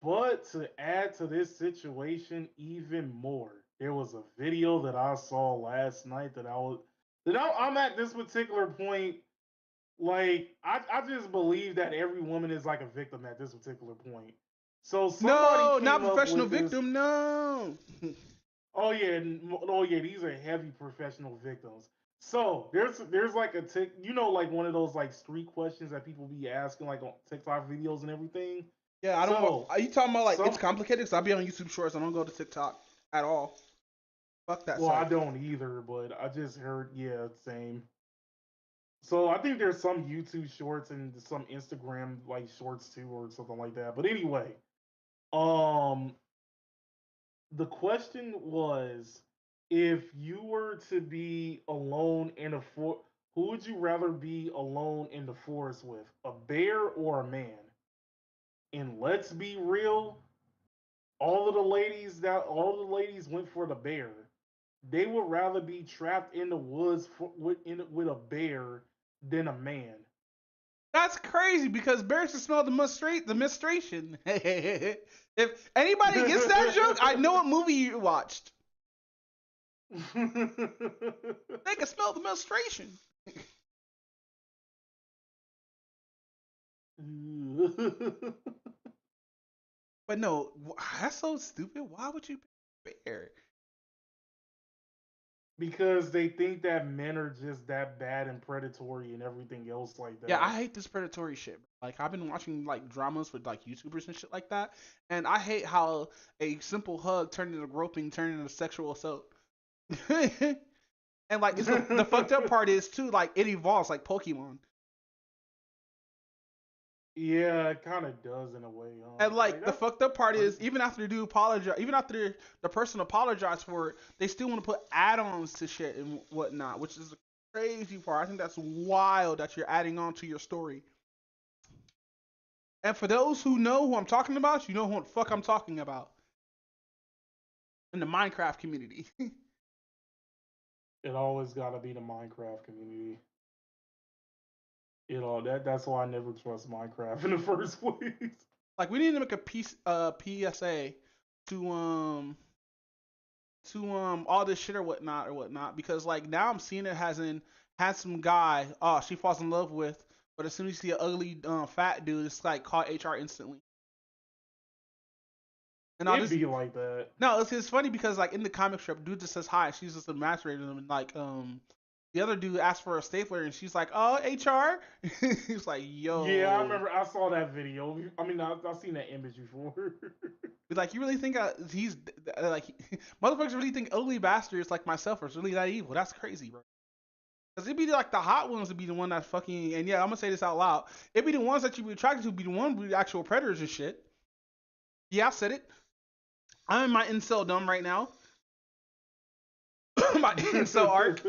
But to add to this situation even more, there was a video that I saw last night I'm at this particular point. Like, I just believe that every woman is like a victim at this particular point. So somebody No, came not up professional with this. victim. No. Oh yeah, these are heavy professional victims. So there's like like one of those like street questions that people be asking like on TikTok videos and everything. Yeah, I don't. So Are you talking about like it's complicated? Because I be on YouTube Shorts. I don't go to TikTok at all. Fuck that. Well, I site. don't either, but I just heard same. So I think there's some YouTube Shorts and some Instagram like Shorts too or something like that. But anyway, um, the question was, if you were to be alone in a forest, who would you rather be alone in the forest with, a bear or a man? And let's be real, all of the ladies went for the bear. They would rather be trapped in the woods with a bear than a man. That's crazy because bears can smell the menstruation. If anybody gets that joke, I know what movie you watched. They can smell the menstruation. But no, that's so stupid. Why would you pick a bear? Because they think that men are just that bad and predatory and everything else like that. Yeah, I hate this predatory shit. Like I've been watching like dramas with like YouTubers and shit like that, and I hate how a simple hug turned into groping, turned into sexual assault. And like the fucked up part is too, like it evolves like Pokemon. Yeah, it kind of does in a way. And like the fucked up part is, even after the dude apologize, even after the person apologized for it, they still want to put add-ons to shit and whatnot, which is the crazy part. I think that's wild that you're adding on to your story. And for those who know who I'm talking about, you know who the fuck I'm talking about. In the Minecraft community. It always gotta be the Minecraft community. That's why I never trust Minecraft in the first place. Like we need to make a PSA to all this shit or whatnot, because like now I'm seeing it has in handsome guy she falls in love with, but as soon as you see an ugly fat dude, it's like call HR instantly. And It'd be like that. No, it's funny because like in the comic strip, dude just says hi, she's just masturbating him, and like the other dude asked for a stapler, and she's like, "Oh, HR." He's like, "Yo." Yeah, I remember. I saw that video. I mean, I've seen that image before. Like, you really think he's like, motherfuckers really think ugly bastards like myself are really that evil? That's crazy, bro. Cause it'd be like the hot ones would be the one that fucking, and yeah, I'm gonna say this out loud. It'd be the ones that you be attracted to, be the one with the actual predators and shit. Yeah, I said it. I'm in my incel dumb right now. My incel arc.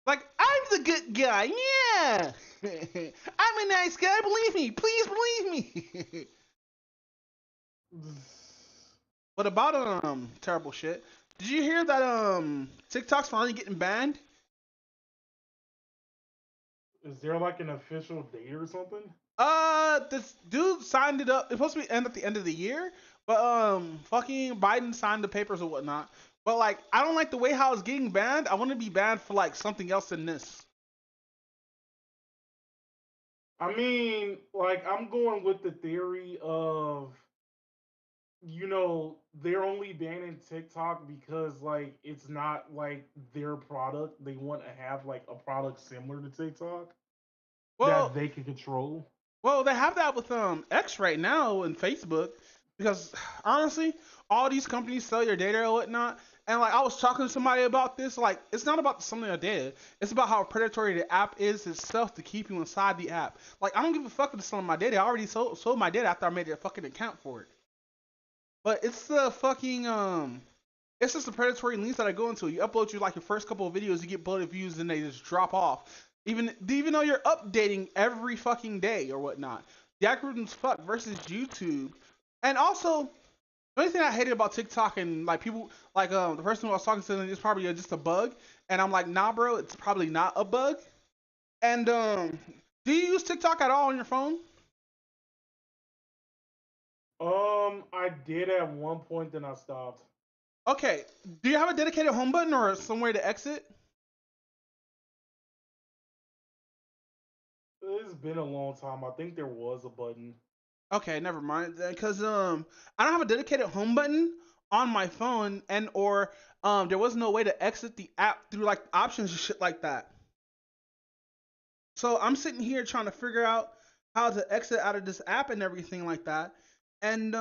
Like, I'm the good guy, yeah. I'm a nice guy, believe me. Please believe me. What about terrible shit? Did you hear that TikTok's finally getting banned? Is there like an official date or something? This dude signed it up. It's supposed to be end at the end of the year, but fucking Biden signed the papers or whatnot. But like, I don't like the way how it's getting banned. I want to be banned for like something else than this. I mean, like, I'm going with the theory of, they're only banning TikTok because, like, it's not, like, their product. They want to have, like, a product similar to TikTok that they can control. Well, they have that with X right now and Facebook, because, honestly, all these companies sell your data or whatnot. And, like, I was talking to somebody about this. Like, it's not about selling your data. It's about how predatory the app is itself to keep you inside the app. Like, I don't give a fuck with selling my data. I already sold my data after I made a fucking account for it. But it's the fucking it's just the predatory links that I go into. You upload your first couple of videos, you get bloated views, and they just drop off. Even though you're updating every fucking day or whatnot. The algorithm's fucked versus YouTube. And also, The only thing I hated about TikTok and like people like the person who I was talking to is probably just a bug, and I'm like, nah, bro, it's probably not a bug. And do you use TikTok at all on your phone? I did at one point, then I stopped. Okay. Do you have a dedicated home button or somewhere to exit? It's been a long time. I think there was a button. Okay, never mind. Because I don't have a dedicated home button on my phone, and or there was no way to exit the app through like options and shit like that. So I'm sitting here trying to figure out how to exit out of this app and everything like that. And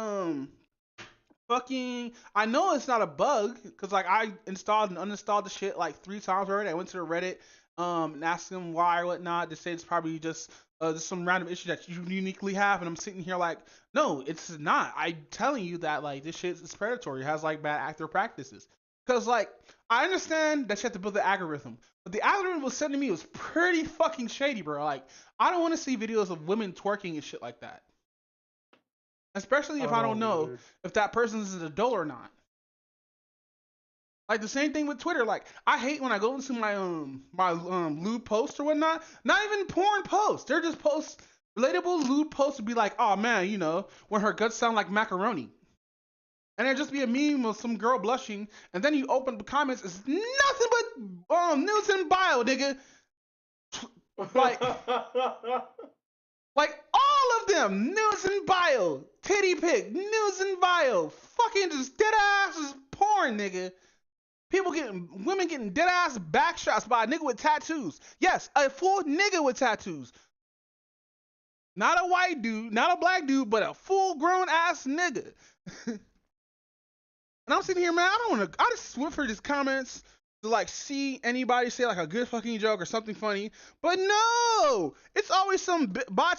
fucking, I know it's not a bug because like I installed and uninstalled the shit like 3 times already. I went to the Reddit and asked them why or whatnot. They say it's probably just some random issue that you uniquely have, and I'm sitting here like, no, it's not. I'm telling you that like this shit is predatory. It has like bad actor practices. Cause like I understand that you have to build the algorithm, but the algorithm was sending me was pretty fucking shady, bro. Like I don't want to see videos of women twerking and shit like that. Especially if I don't know if that person is an adult or not. Like the same thing with Twitter. Like I hate when I go into my lewd posts or whatnot. Not even porn posts. They're just posts, relatable lewd posts to be like, oh man, you know, when her guts sound like macaroni. And it'd just be a meme of some girl blushing, and then you open the comments, it's nothing but news and bio, nigga. Like, like all of them, news and bio, titty pic, news and bio, fucking just dead ass is porn, nigga. Women getting dead ass backshots by a nigga with tattoos. Yes, a full nigga with tattoos. Not a white dude, not a black dude, but a full grown ass nigga. And I'm sitting here, man, I just went for these comments to like see anybody say like a good fucking joke or something funny. But no! It's always some bot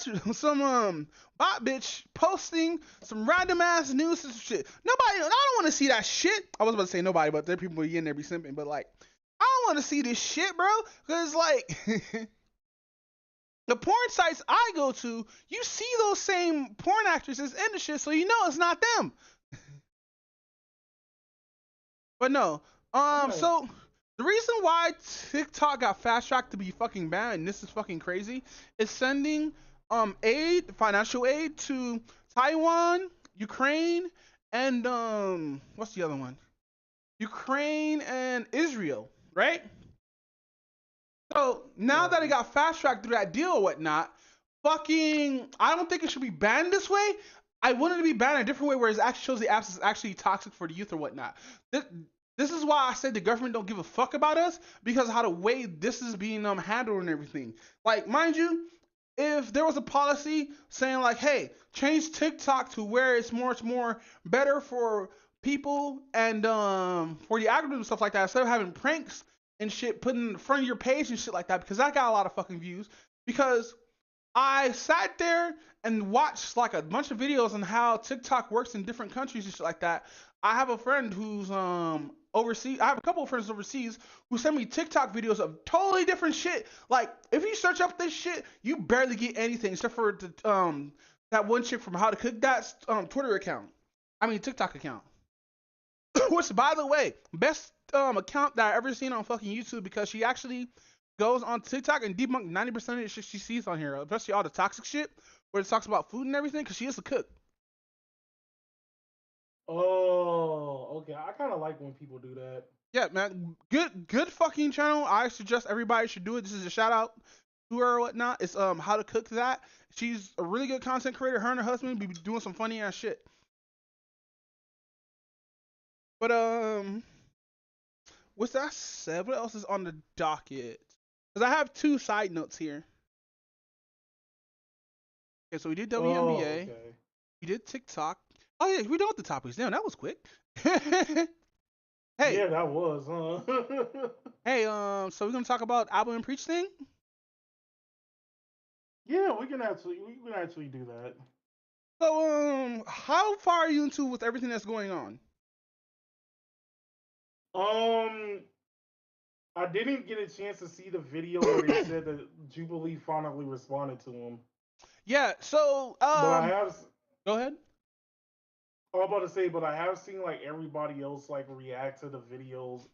bitch posting some random ass news and shit. Nobody, I don't want to see that shit. I was about to say nobody, but there are people in there be simping, but like, I don't want to see this shit, bro. Cause like, the porn sites I go to, you see those same porn actresses in the shit, so you know it's not them. But no, so the reason why TikTok got fast tracked to be fucking banned, and this is fucking crazy, is sending financial aid to Taiwan, Ukraine, and what's the other one? Ukraine and Israel, right? So now that it got fast tracked through that deal or whatnot, fucking, I don't think it should be banned this way. I wanted to be banned in a different way where it actually shows the apps is actually toxic for the youth or whatnot. This is why I said the government don't give a fuck about us, because of how the way this is being handled and everything. Like, mind you, if there was a policy saying like, hey, change TikTok to where it's much more better for people and for the algorithm and stuff like that, instead of having pranks and shit put in front of your page and shit like that, because that got a lot of fucking views. Because I sat there and watched like a bunch of videos on how TikTok works in different countries and shit like that. I have a friend who's overseas. I have a couple of friends overseas who send me TikTok videos of totally different shit. Like if you search up this shit, you barely get anything except for the, that one chick from How to Cook That's Twitter account. I mean TikTok account. Which, by the way, best account that I ever seen on fucking YouTube, because she actually goes on TikTok and debunk 90% of the shit she sees on here, especially all the toxic shit where it talks about food and everything, because she is a cook. Oh, okay. I kind of like when people do that. Yeah, man. Good fucking channel. I suggest everybody should do it. This is a shout out to her or whatnot. It's How to Cook That. She's a really good content creator. Her and her husband be doing some funny ass shit. But what's that said? What else is on the docket? Because I have 2 side notes here. Okay, so we did WNBA. Oh, okay. We did TikTok. Oh yeah, we done with the topics. Damn, that was quick. Hey. Yeah, that was, huh? Hey, so we're gonna talk about album and preach thing? Yeah, we can actually do that. So, how far are you into with everything that's going on? I didn't get a chance to see the video where they said that Jubilee finally responded to him. Yeah, so but I have. Go ahead. I'm about to say, but I have seen like everybody else like react to the videos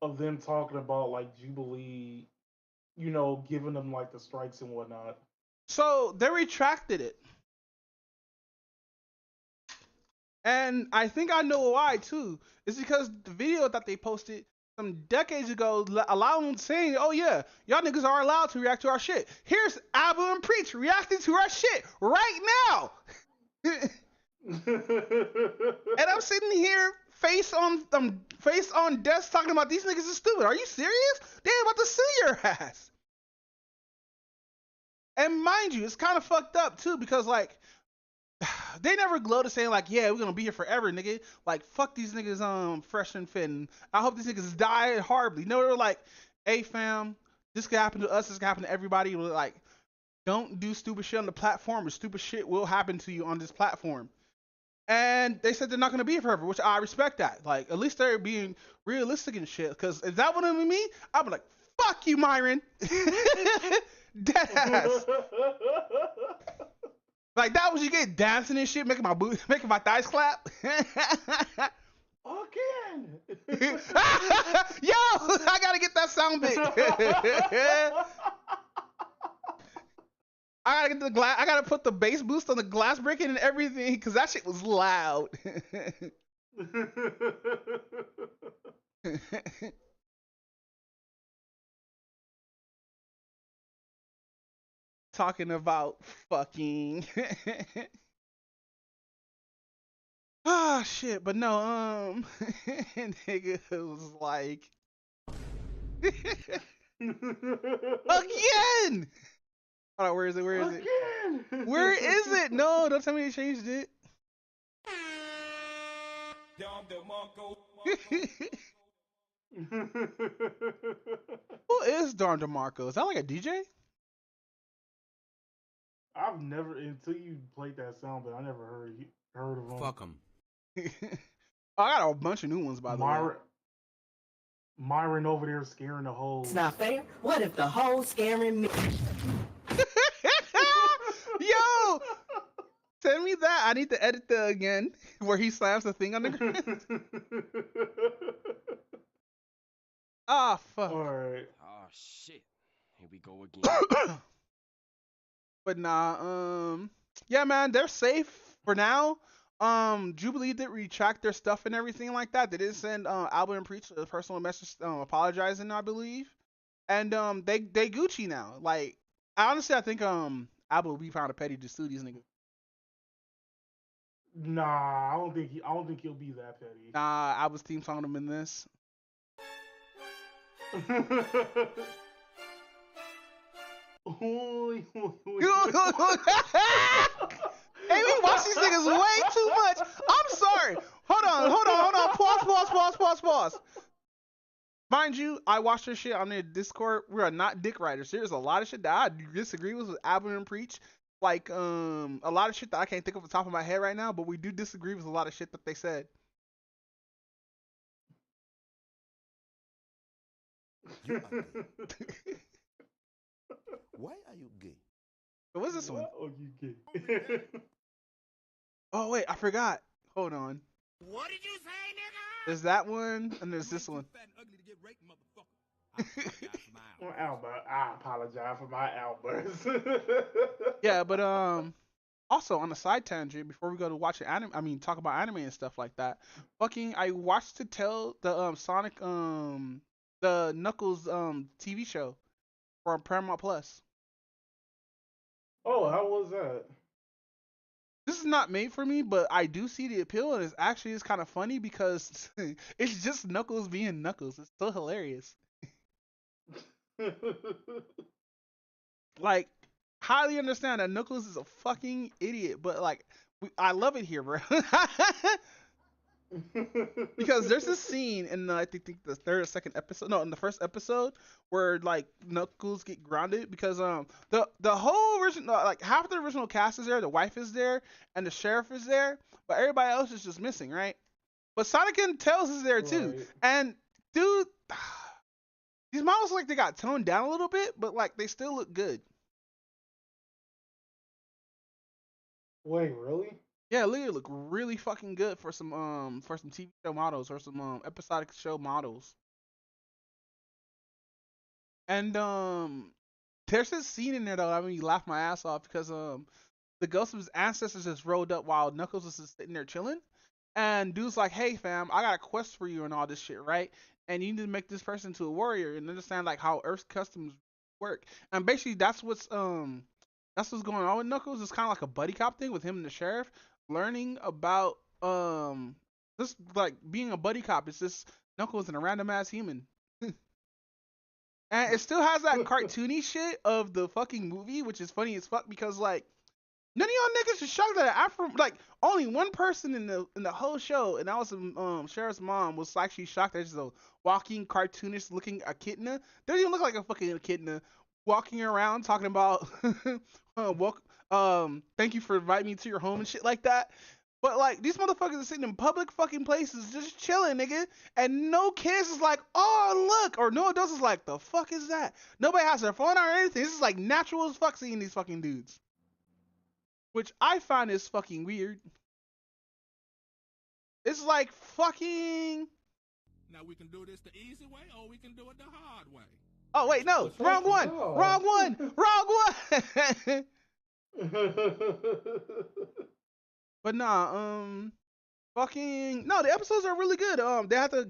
of them talking about like Jubilee, giving them like the strikes and whatnot. So they retracted it. And I think I know why too. It's because the video that they posted some decades ago allowed them saying, oh yeah, y'all niggas are allowed to react to our shit. Here's Abba and Preach reacting to our shit right now. And I'm sitting here face on desk talking about these niggas are stupid. Are you serious? They about to sue your ass. And mind you, it's kind of fucked up too because like they never glow to saying like, yeah, we're gonna be here forever, nigga. Like, fuck these niggas, fresh and fit. And I hope these niggas die horribly. No, they're like, hey fam, this could happen to us, this could happen to everybody. We're like, don't do stupid shit on the platform, or stupid shit will happen to you on this platform. And they said they're not gonna be here forever, which I respect that. Like, at least they're being realistic and shit. Cause if that would have been me, I'd be like, fuck you, Myron. Dead ass. Like that was you get dancing and shit, making my thighs clap. Again. Yo, I gotta get that sound bit. I gotta get the glass. I gotta put the bass boost on the glass breaking and everything, cause that shit was loud. Talking about fucking. Ah, shit, but no, nigga was like, again. Hold on, where is it? Where is it? Where is it? No, don't tell me they changed it. Who is Don DeMarco? Is that like a DJ? I've never, until you played that sound, but I never heard of him. Fuck him. I got a bunch of new ones, by the way. Myron over there scaring the hoes. It's not fair. What if the hoes scaring me? Yo! Send me that. I need to edit the again where he slams the thing on the ground. Ah, fuck. Alright. Oh shit. Here we go again. But nah, yeah, man, they're safe for now. Jubilee did retract their stuff and everything like that. They did send Albert and Preach a personal message apologizing, I believe. And they Gucci now. Like, honestly, I think Albert will be kind of petty to sue these niggas. Nah, I don't think he'll be that petty. Nah, I was team songing him in this. Hey, we watch these niggas way too much. I'm sorry. Hold on. Pause. Mind you, I watched their shit on their Discord. We are not dick riders. There's a lot of shit that I disagree with Albert and Preach. Like, a lot of shit that I can't think of off the top of my head right now, but we do disagree with a lot of shit that they said. Why are you gay? What's this one? Why are you gay? Oh, wait, I forgot. Hold on. What did you say, nigga? There's that one, and there's this one. Albert, I apologize for my outbursts. Yeah, but also on a side tangent, before we go to watch anime, talk about anime and stuff like that. I watched to tell the Sonic the Knuckles TV show from Paramount Plus. Oh, how was that? This is not made for me, but I do see the appeal, and it's kind of funny because it's just Knuckles being Knuckles. It's so hilarious. Like, highly understand that Knuckles is a fucking idiot, but like, I love it here, bro. Because there's this scene in I think the third or second episode, no, in the first episode, where like Knuckles get grounded because the whole original, like half the original cast is there, the wife is there, and the sheriff is there, but everybody else is just missing, right? But Sonic and Tails is there too, right. And dude, these models like they got toned down a little bit, but like they still look good. Wait, really? Yeah, literally look really fucking good for some TV show models or some episodic show models. And there's this scene in there though, I mean, you laugh my ass off because the ghost of his ancestors just rolled up while Knuckles was just sitting there chilling. And dude's like, "Hey fam, I got a quest for you and all this shit, right? And you need to make this person into a warrior and understand like how Earth's customs work." And basically that's what's going on with Knuckles. It's kind of like a buddy cop thing with him and the sheriff learning about just like being a buddy cop. It's just Knuckles and a random ass human. And it still has that cartoony shit of the fucking movie, which is funny as fuck because like none of y'all niggas are shocked that Afro, like only one person in the whole show, and that was Sheriff's mom, was actually shocked that she's a walking cartoonish looking echidna. Doesn't even look like a fucking echidna walking around talking about thank you for inviting me to your home and shit like that. But like these motherfuckers are sitting in public fucking places just chilling, nigga, and no kids is like, oh look, or no adults is like, the fuck is that? Nobody has their phone or anything. This is like natural as fuck seeing these fucking dudes. Which I find is fucking weird. It's like fucking. Now we can do this the easy way, or we can do it the hard way. Oh wait, no, wrong one, wrong one, wrong one. But nah, fucking no. The episodes are really good. They have to.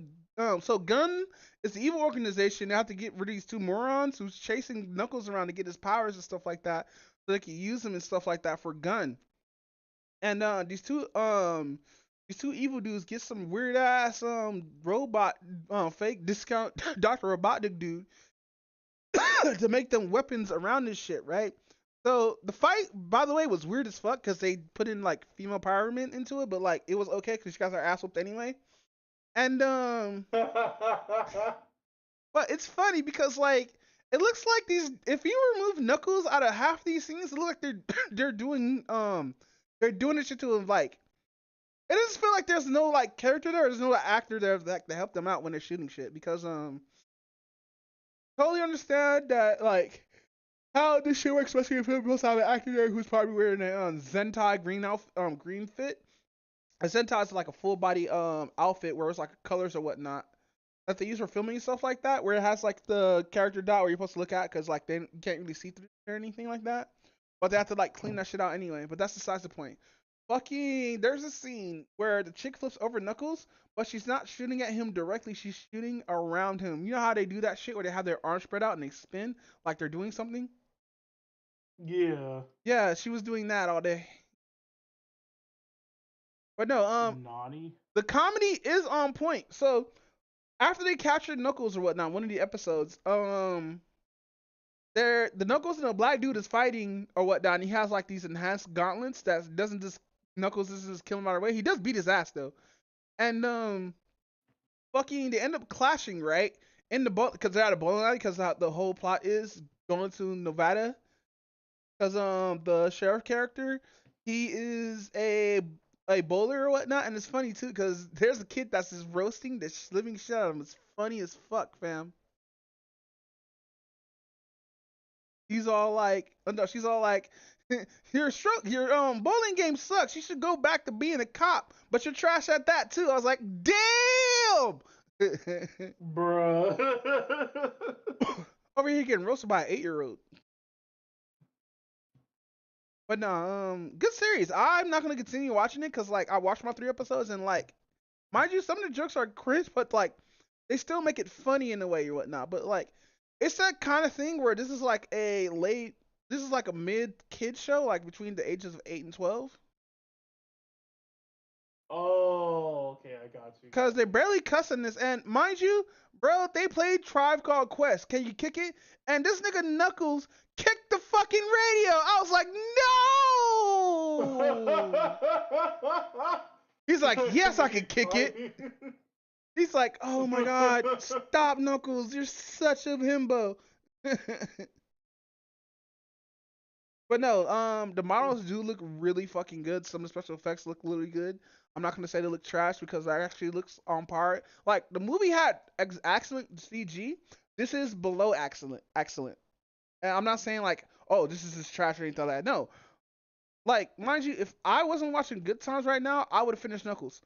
So Gun is the evil organization. They have to get rid of these two morons who's chasing Knuckles around to get his powers and stuff like that, so they can use them and stuff like that for Gun. And these two evil dudes get some weird ass robot fake discount Dr. Robotnik dude to make them weapons around this shit, right? So the fight, by the way, was weird as fuck because they put in like female empowerment into it, but like it was okay because she got her ass whooped anyway. And but it's funny because like it looks like these, if you remove Knuckles out of half these scenes, it looks like they're doing this shit to him. Like it doesn't feel like there's no like character there, there's no actor there that to help them out when they're shooting shit, because totally understand that like how this shit works, especially if it have an actor there who's probably wearing a Zentai green fit. A Zentai is like a full body outfit where it's like colors or whatnot that they use for filming and stuff like that, where it has like the character dot where you're supposed to look at because like you can't really see through or anything like that. But they have to like clean that shit out anyway. But that's besides the point. Fucking, there's a scene where the chick flips over Knuckles, but she's not shooting at him directly. She's shooting around him. You know how they do that shit where they have their arms spread out and they spin like they're doing something? Yeah. Yeah, she was doing that all day. But no, Naughty. the comedy is on point. So after they captured Knuckles or whatnot, one of the episodes, the Knuckles and the black dude is fighting or whatnot, and he has like these enhanced gauntlets that doesn't just Knuckles doesn't just kill him right away. He does beat his ass though. And fucking they end up clashing, right? In the boat because they're at a bowling alley because the whole plot is going to Nevada. Because the sheriff character, he is a bowler or whatnot, and it's funny too because there's a kid that's just roasting the living shit out of him. It's funny as fuck, fam. He's all like, oh no, she's all like, your bowling game sucks. You should go back to being a cop, but you're trash at that too. I was like, damn, bruh. Over here getting roasted by an 8-year-old. But no, good series. I'm not gonna continue watching it because like I watched my 3 episodes and like, mind you, some of the jokes are cringe, but like they still make it funny in a way or whatnot. But like, it's that kind of thing where this is like a mid kid show, like between the ages of 8 and 12. Oh, okay, I got you. Cause they barely cuss in this, and mind you, bro, they played Tribe Called Quest. Can you kick it? And this nigga Knuckles kicked the fucking radio. I was like, no. He's like, yes, I can kick it. He's like, oh my god, stop, Knuckles, you're such a himbo. But no, the models do look really fucking good. Some of the special effects look really good. I'm not gonna say they look trash because that actually looks on par. Like the movie had excellent CG. This is below excellent. And I'm not saying like, oh, this is just trash or anything like that. No. Like, mind you, if I wasn't watching Good Times right now, I would have finished Knuckles.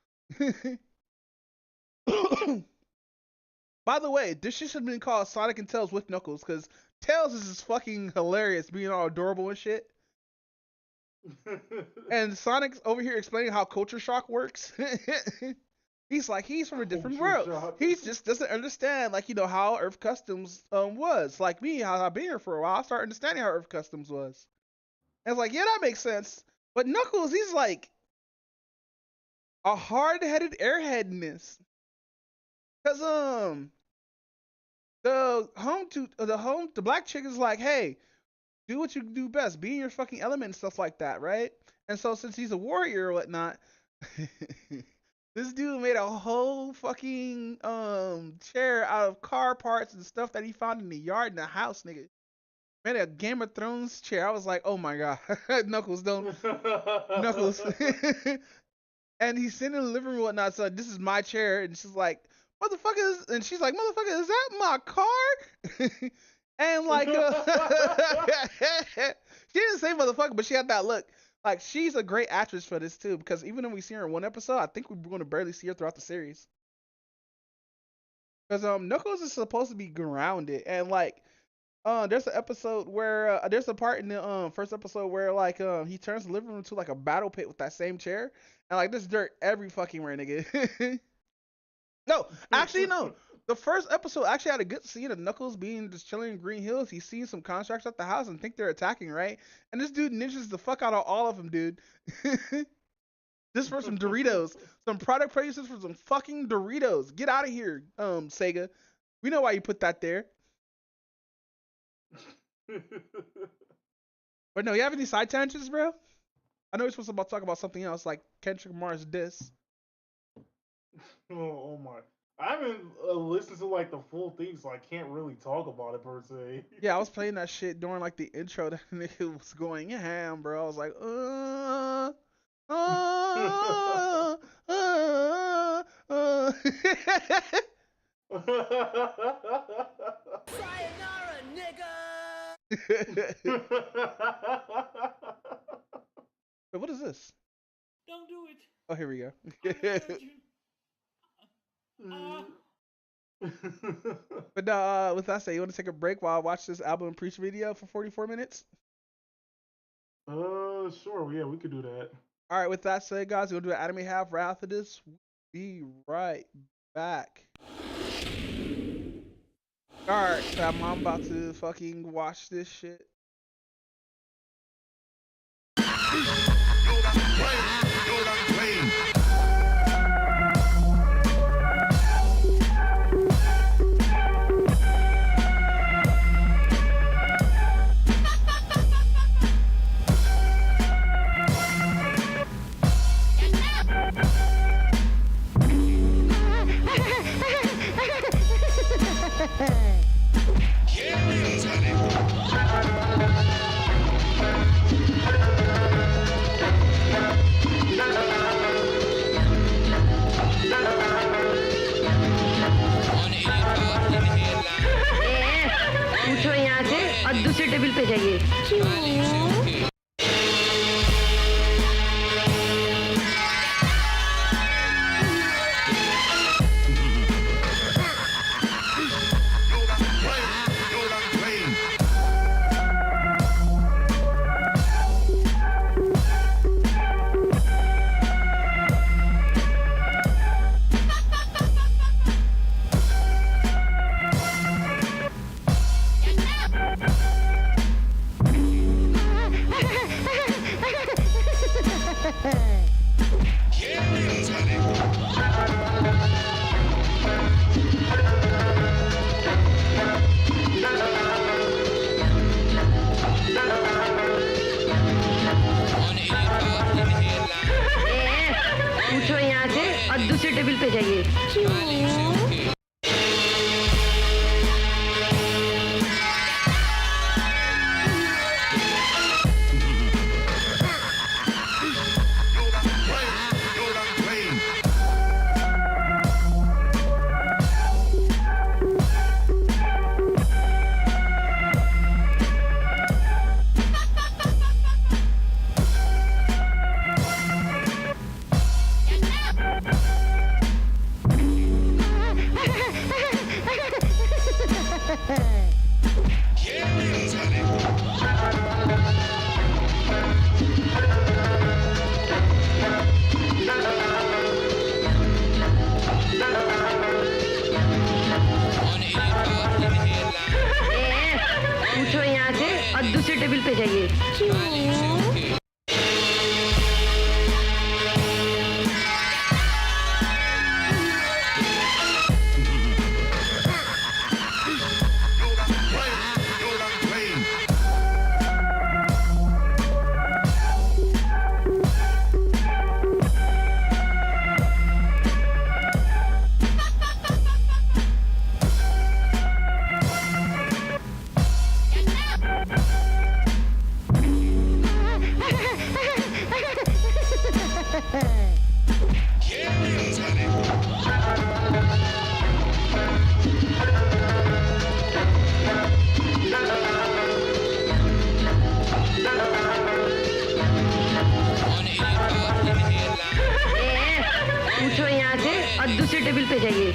By the way, this shit should have been called Sonic and Tails with Knuckles, because Tails is just fucking hilarious, being all adorable and shit. And Sonic's over here explaining how culture shock works. He's like, he's from a different world. He just doesn't understand, like, you know, how Earth Customs was. Like me, how I've been here for a while, I started understanding how Earth Customs was. And it's like, yeah, that makes sense. But Knuckles, he's like a hard-headed airhead in this. Cause the black chick is like, hey, do what you do best, be in your fucking element and stuff like that, right? And so since he's a warrior or whatnot, this dude made a whole fucking chair out of car parts and stuff that he found in the yard in the house, nigga. Made a Game of Thrones chair. I was like, oh my god, Knuckles, don't Knuckles. And he's sitting in the living room and whatnot, so this is my chair, and she's like, motherfucker, and she's like, motherfucker, is that my car? And like, she didn't say motherfucker, but she had that look. Like, she's a great actress for this too, because even though we see her in one episode, I think we're going to barely see her throughout the series. Because Knuckles is supposed to be grounded, and like, there's an episode where there's a part in the first episode where like he turns the living room into like a battle pit with that same chair, and like there's dirt every fucking where, nigga. No, actually no. The first episode actually had a good scene of Knuckles being just chilling in Green Hills. He's seeing some contracts at the house and think they're attacking, right? And this dude ninjas the fuck out of all of them, dude. This for some Doritos. Some product placements for some fucking Doritos. Get out of here, Sega. We know why you put that there. But no, you have any side tangents, bro? I know we're supposed to talk about something else, like Kendrick Lamar's diss. Oh my. I haven't listened to like the full thing, so I can't really talk about it per se. Yeah, I was playing that shit during like the intro. That nigga was going ham, bro. I was like, Sayonara, nigga. Wait, what is this? Don't do it. Oh, here we go. But with that said, you want to take a break while I watch this album and preach video for 44 minutes? Sure. Yeah, we could do that. All right. With that said, guys, we're gonna do an anime half right after this. We'll be right back. All right, fam, I'm about to fucking watch this shit. उठो यहाँ से और दूसरे table पे जाइए। क्यों? उठो यहाँ से और दूसरे टेबल पे जाइए। क्यों? जाइए। उठो यहाँ से और दूसरे टेबल पे जाइए।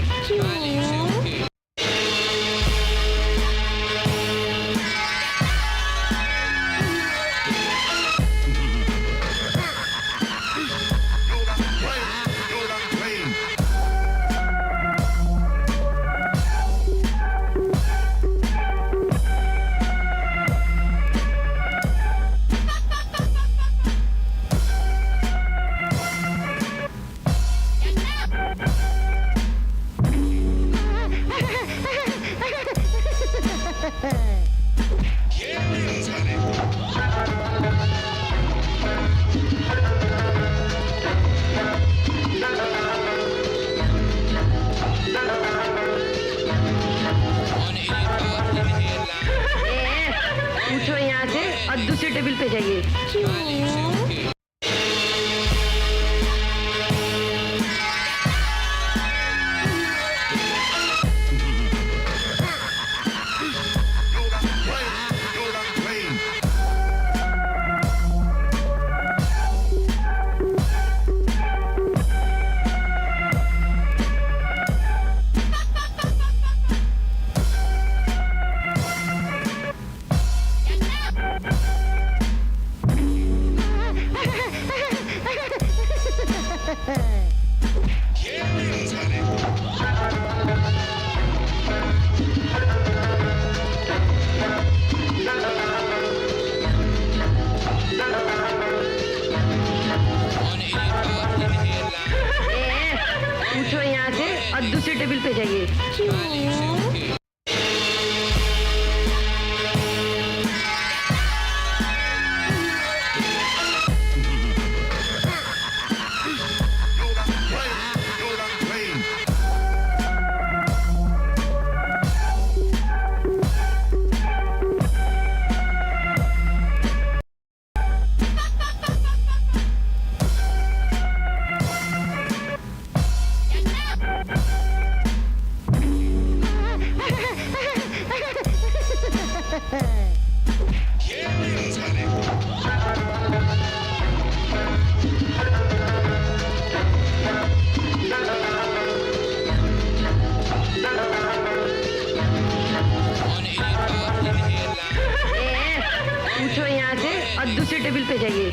उठो यहाँ से और दूसरे टेबल पे जाइए। उठो यहाँ से और दूसरे टेबल पे जाइए। उठो यहाँ से और दूसरे टेबल पे जाइए।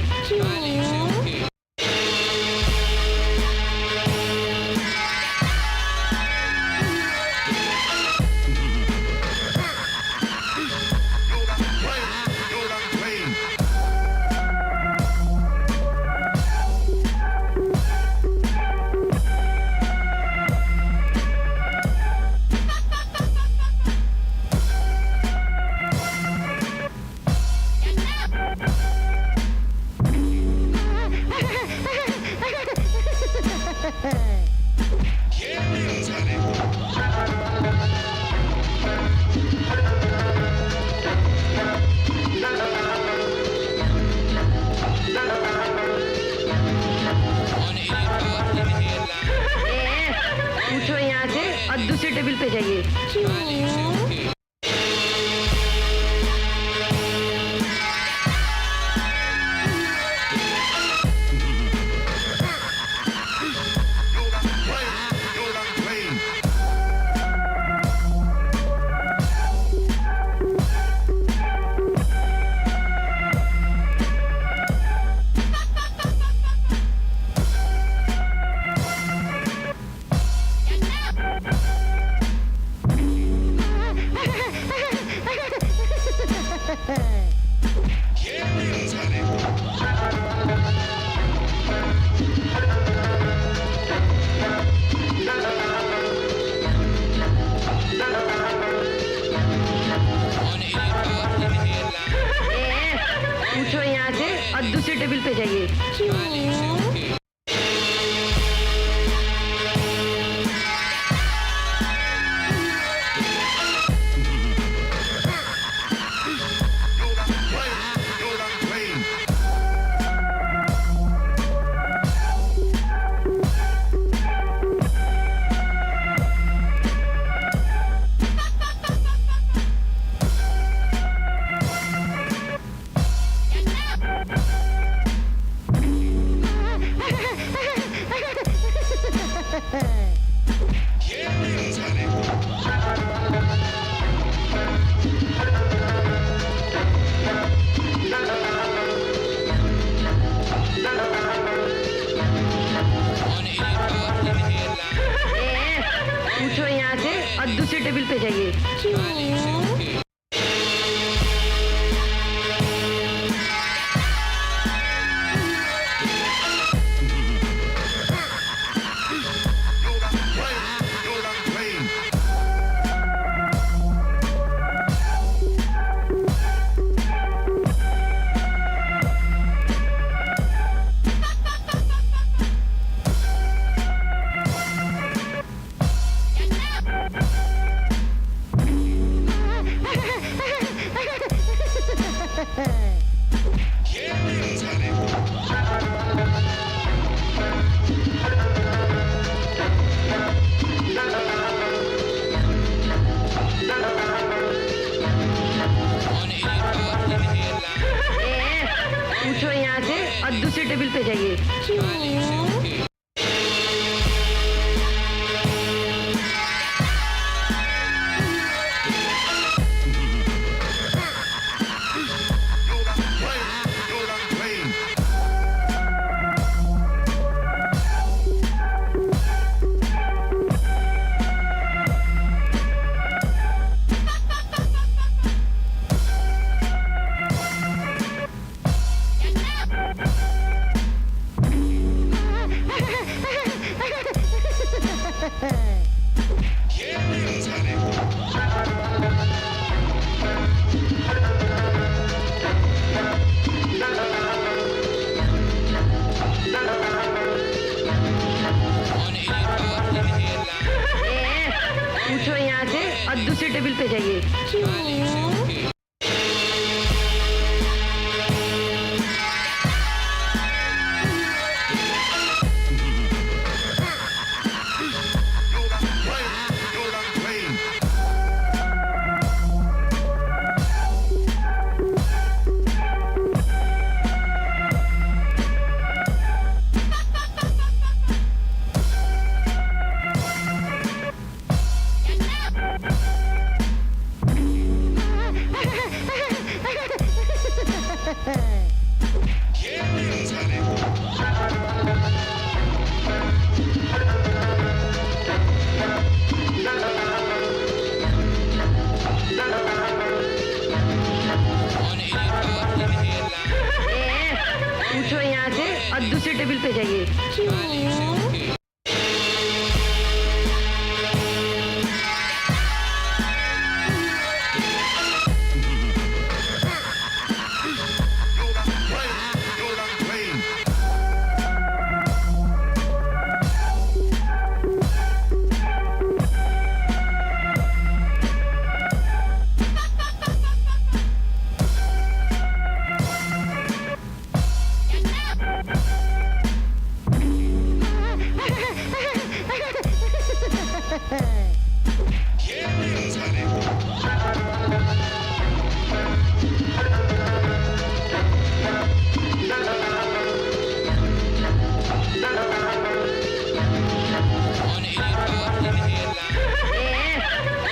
उठो यहाँ से और दूसरे टेबल पे जाइए। टेबल पे जाइए उठो यहाँ से और दूसरे टेबल पे जाइए उठो यहाँ से और दूसरे टेबल पे जाइए उठो यहाँ से और दूसरे टेबल पे जाइए उठो यहाँ से और दूसरे टेबल पे जाइए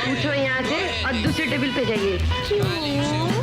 उठो यहाँ से और दूसरे टेबल पे जाइए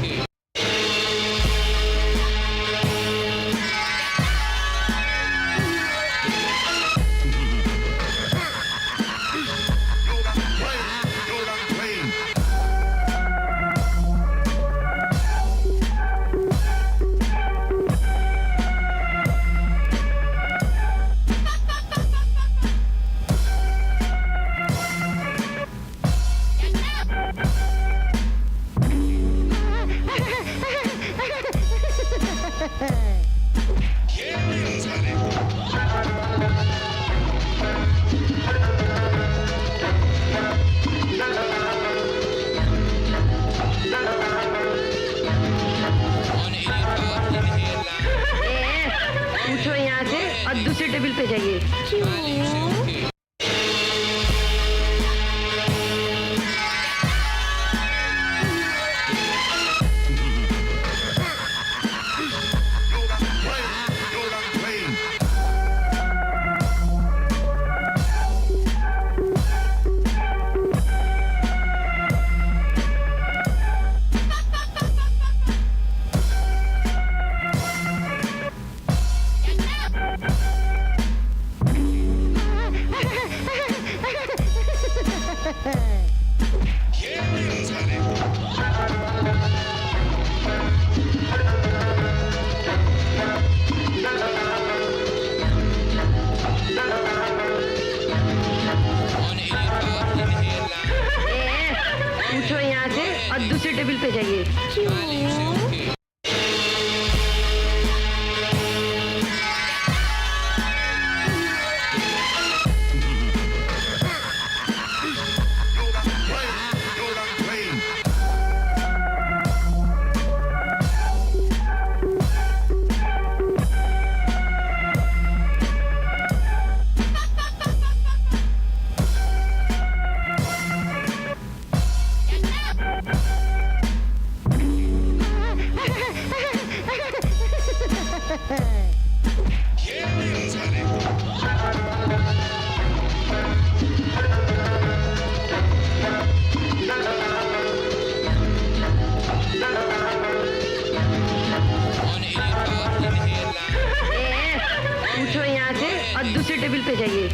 चाहिए उठो यहाँ से और दूसरे टेबल पे जाइए उठो यहाँ से और दूसरे टेबल पे जाइए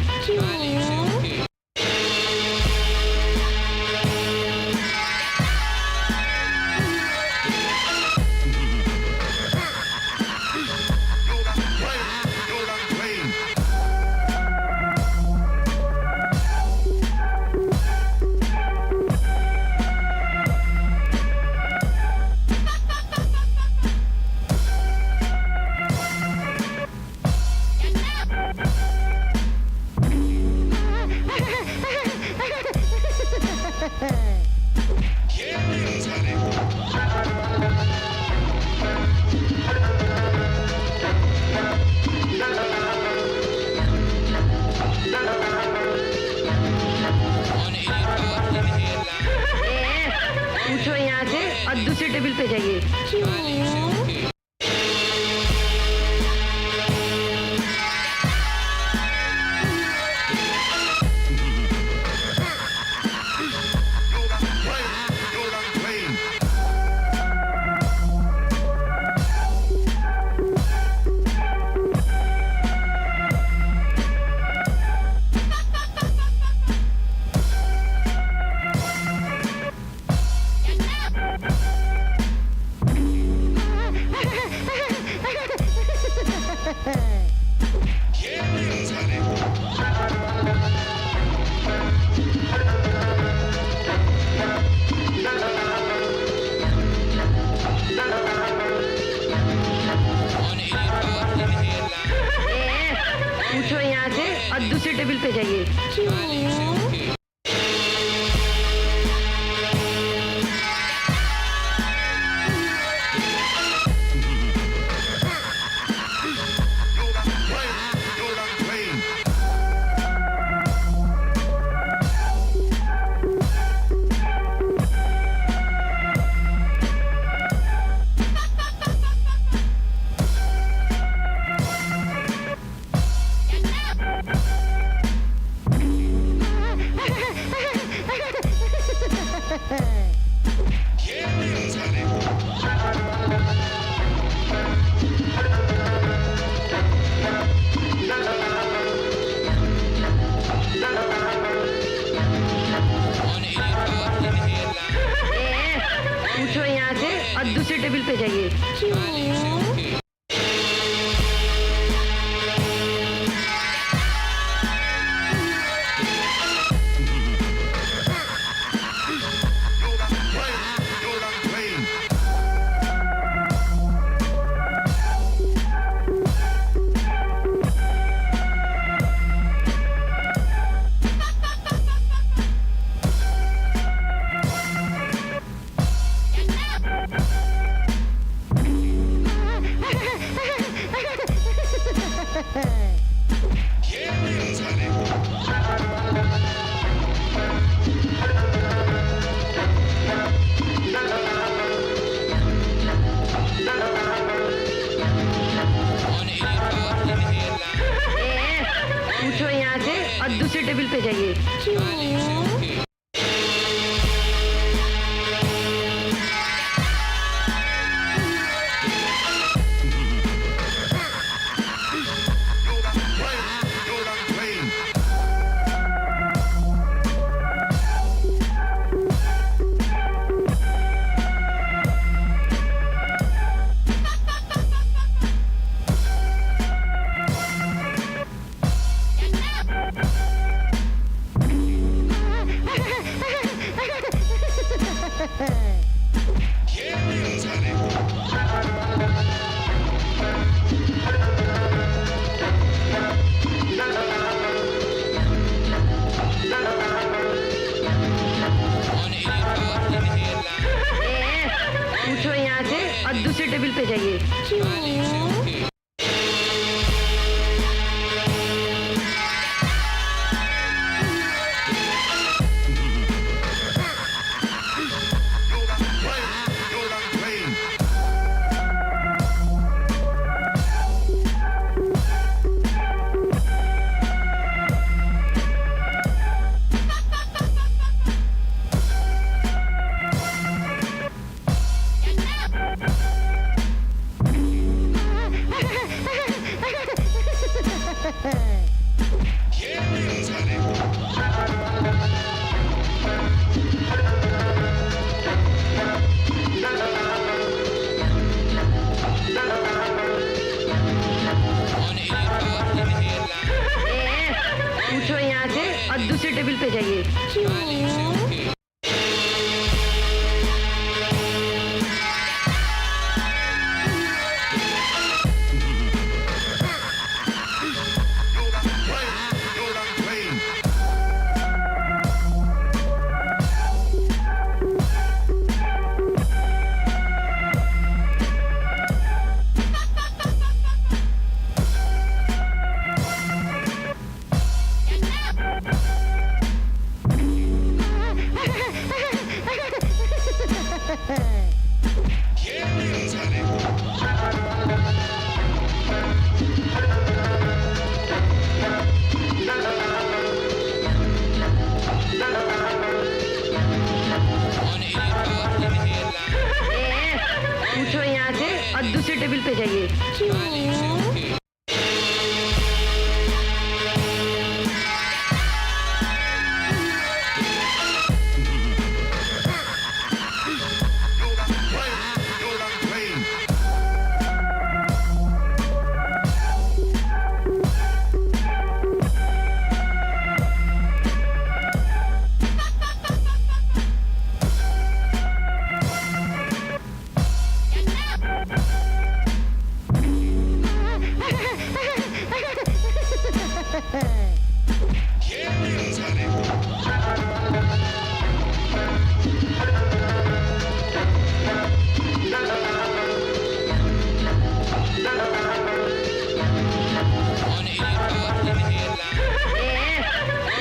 उठो यहाँ से और दूसरे टेबल पे जाइए उठो यहाँ से और दूसरे टेबल पे जाइए उठो यहाँ से और दूसरे टेबल पे जाइए और दूसरे टेबल पे जाइए क्यों उठो यहाँ से और दूसरे टेबल पे जाइए क्यों उठो यहाँ से और दूसरे टेबल पे जाइए क्यों उठो यहाँ से और दूसरे टेबल पे जाइए क्यों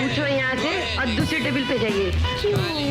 उठो यहाँ से और दूसरे टेबल पे जाइए क्यों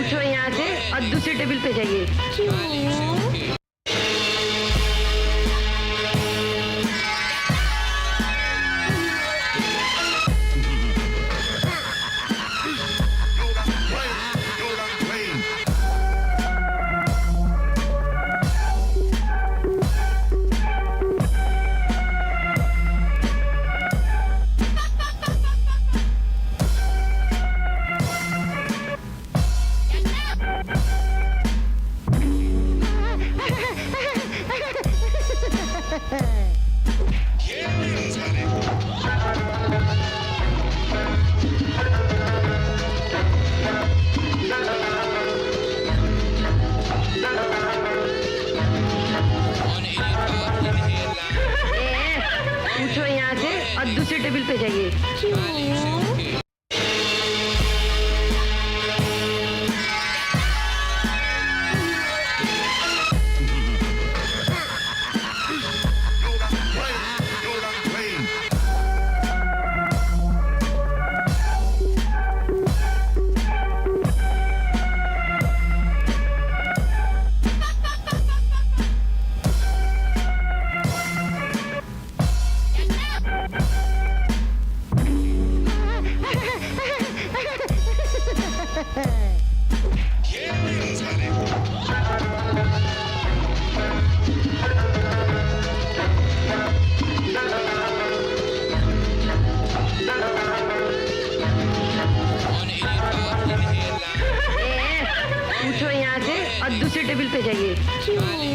उठो यहाँ से और दूसरे टेबल पे जाइए क्यों और दूसरे टेबल पे जाइए क्यों उठो यहाँ से और दूसरे टेबल पे जाइए क्यों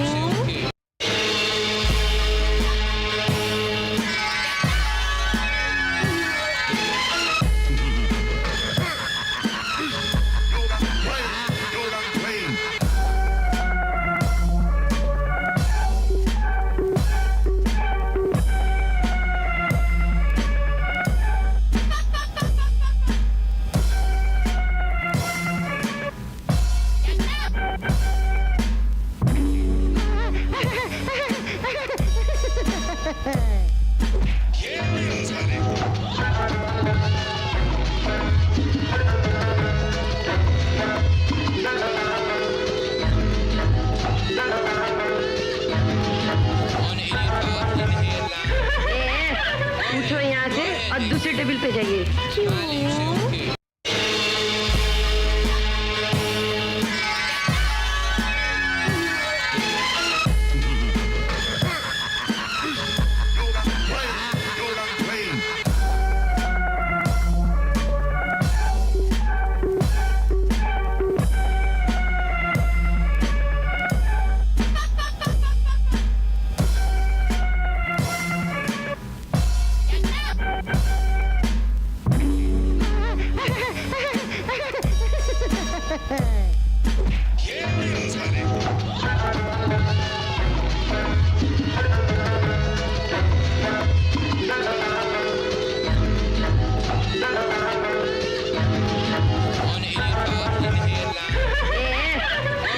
उठो यहाँ से और दूसरे टेबल पे जाइए क्यों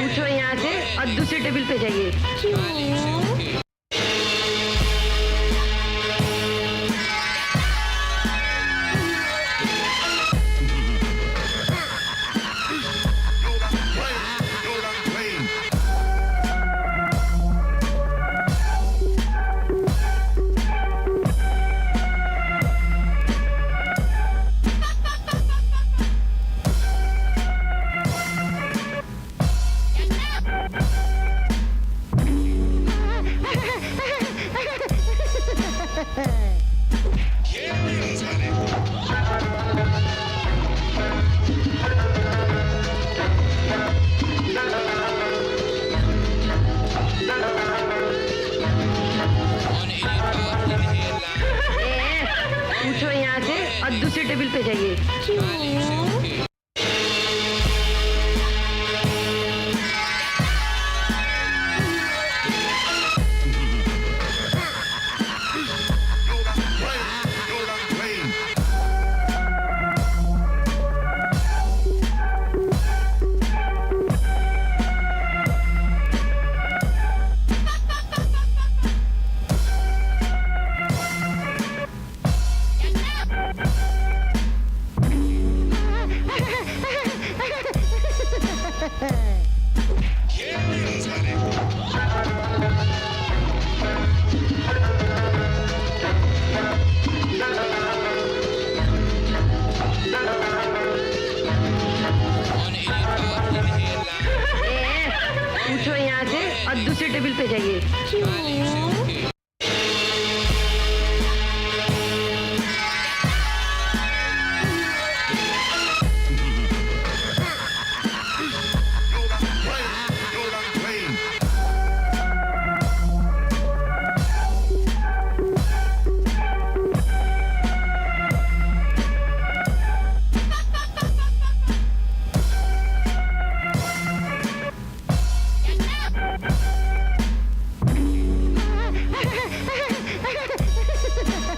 उठो यहाँ से और दूसरे टेबल पे जाइए क्यों उठो यहाँ से और दूसरे टेबल पे जाइए क्यों उठो यहाँ से और दूसरे टेबल पे जाइए क्यों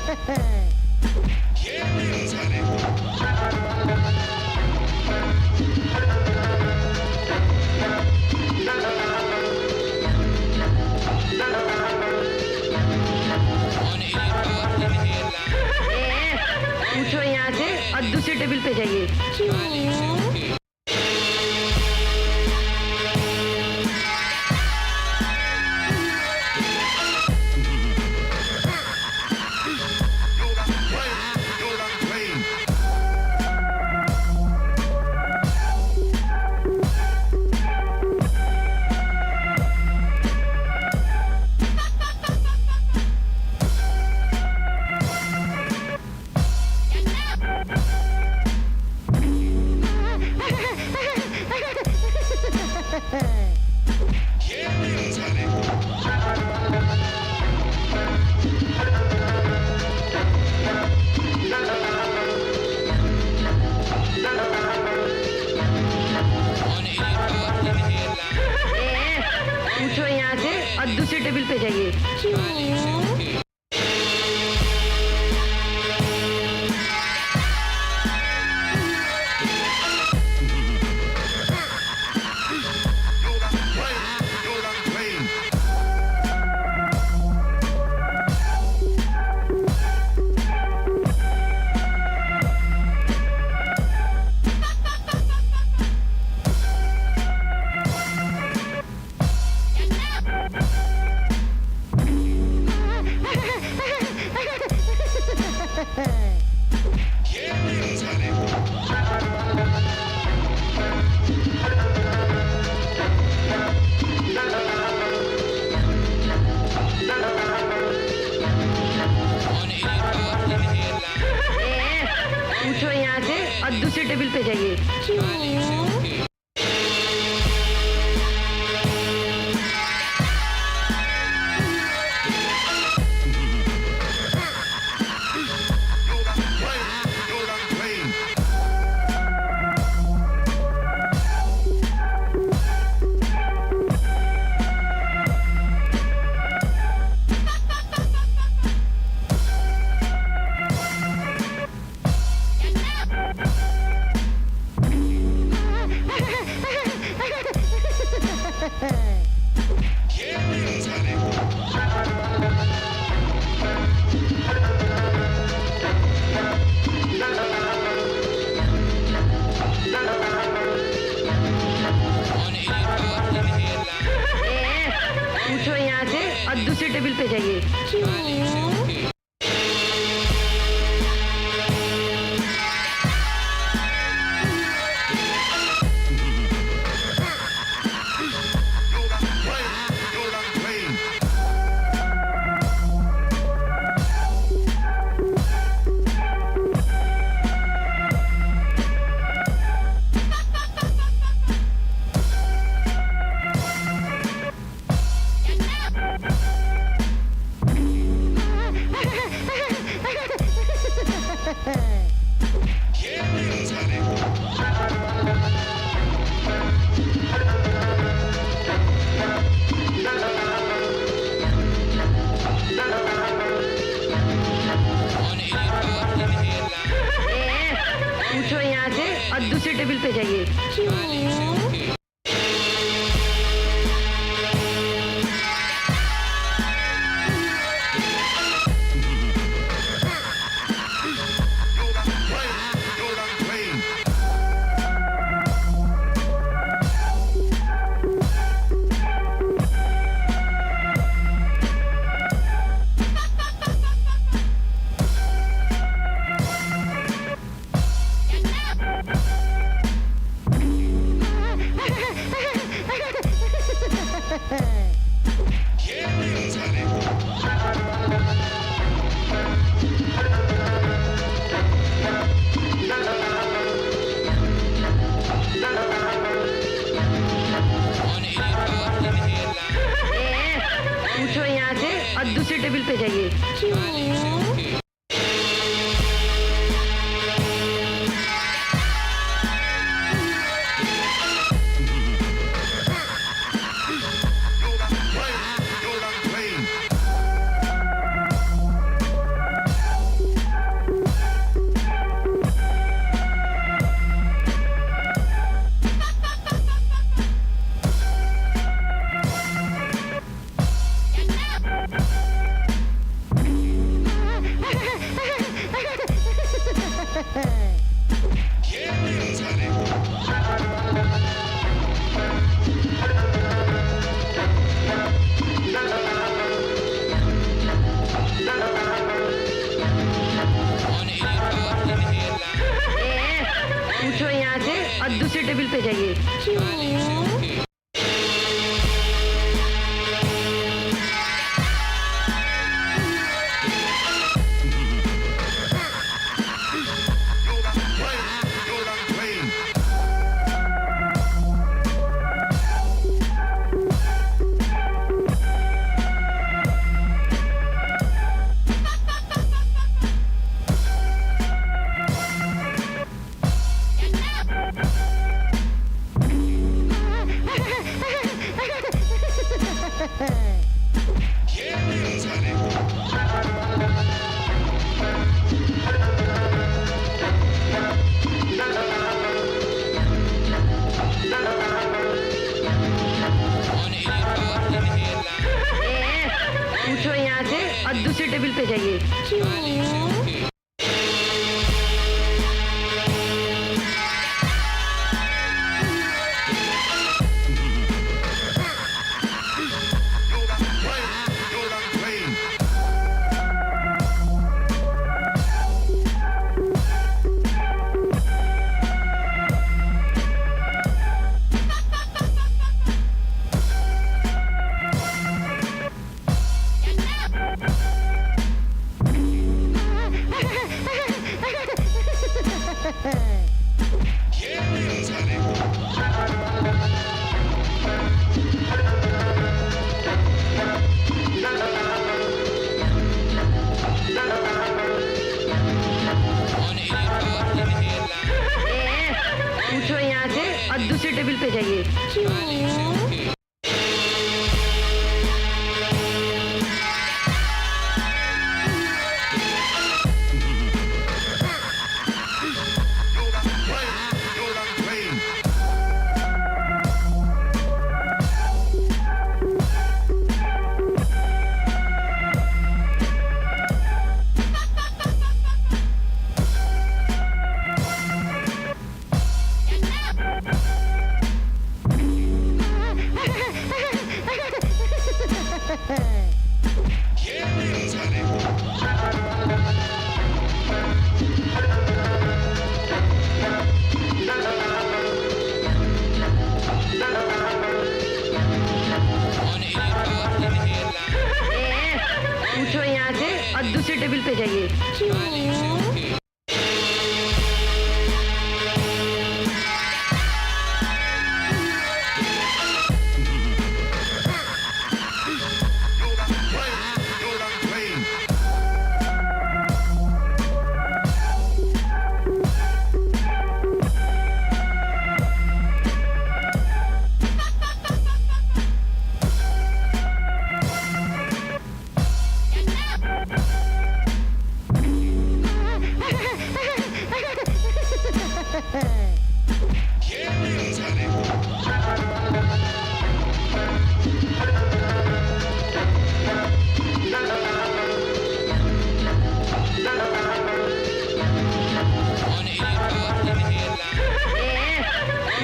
Hey! अब दूसरे टेबल पे जाइए क्यों उठो यहाँ से और दूसरे टेबल पे जाइए क्यों उठो यहाँ से और दूसरे टेबल पे जाइए क्यों उठो यहाँ से और दूसरे टेबल पे जाइए क्यों उठो यहाँ से और दूसरे टेबल पे जाइए क्यों उठो यहाँ से और दूसरे टेबल पे जाइए क्यों उठो यहाँ से और दूसरे टेबल पे जाइए क्यों उठो यहाँ से और दूसरे टेबल पे जाइए क्यों उठो यहाँ से और दूसरे टेबल पे जाइए क्यों उठो यहाँ से और दूसरे टेबल पे जाइए क्यों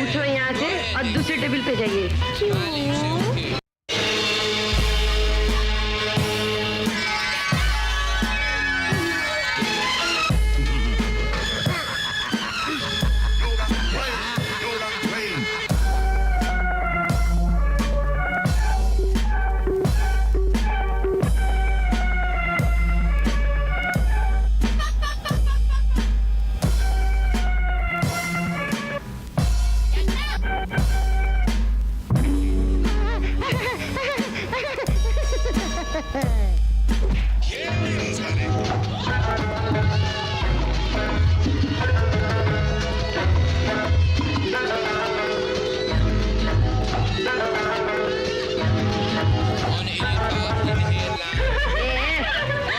उठो यहाँ से और दूसरे टेबल पे जाइए क्यों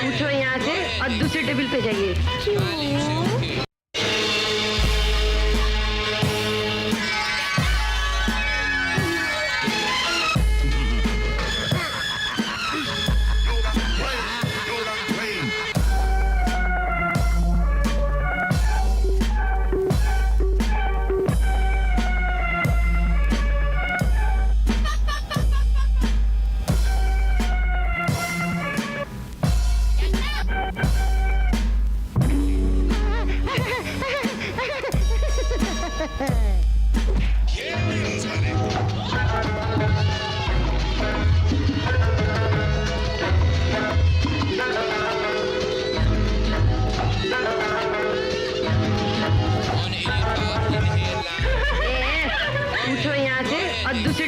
उठो यहाँ से और दूसरे टेबल पे जाइए क्यों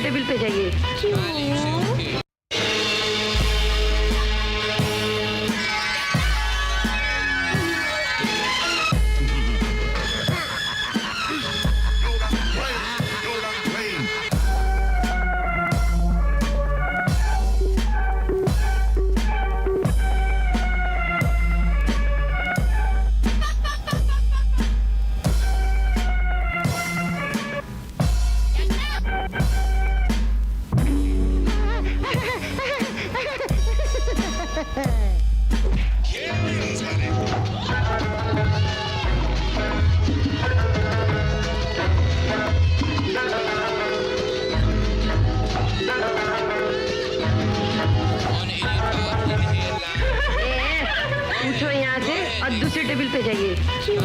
टेबल पे जाइए क्यों उठो यहाँ से और दूसरे टेबल पे जाइए क्यों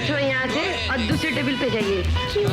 उठो यहाँ से और दूसरे टेबल पे जाइए क्यों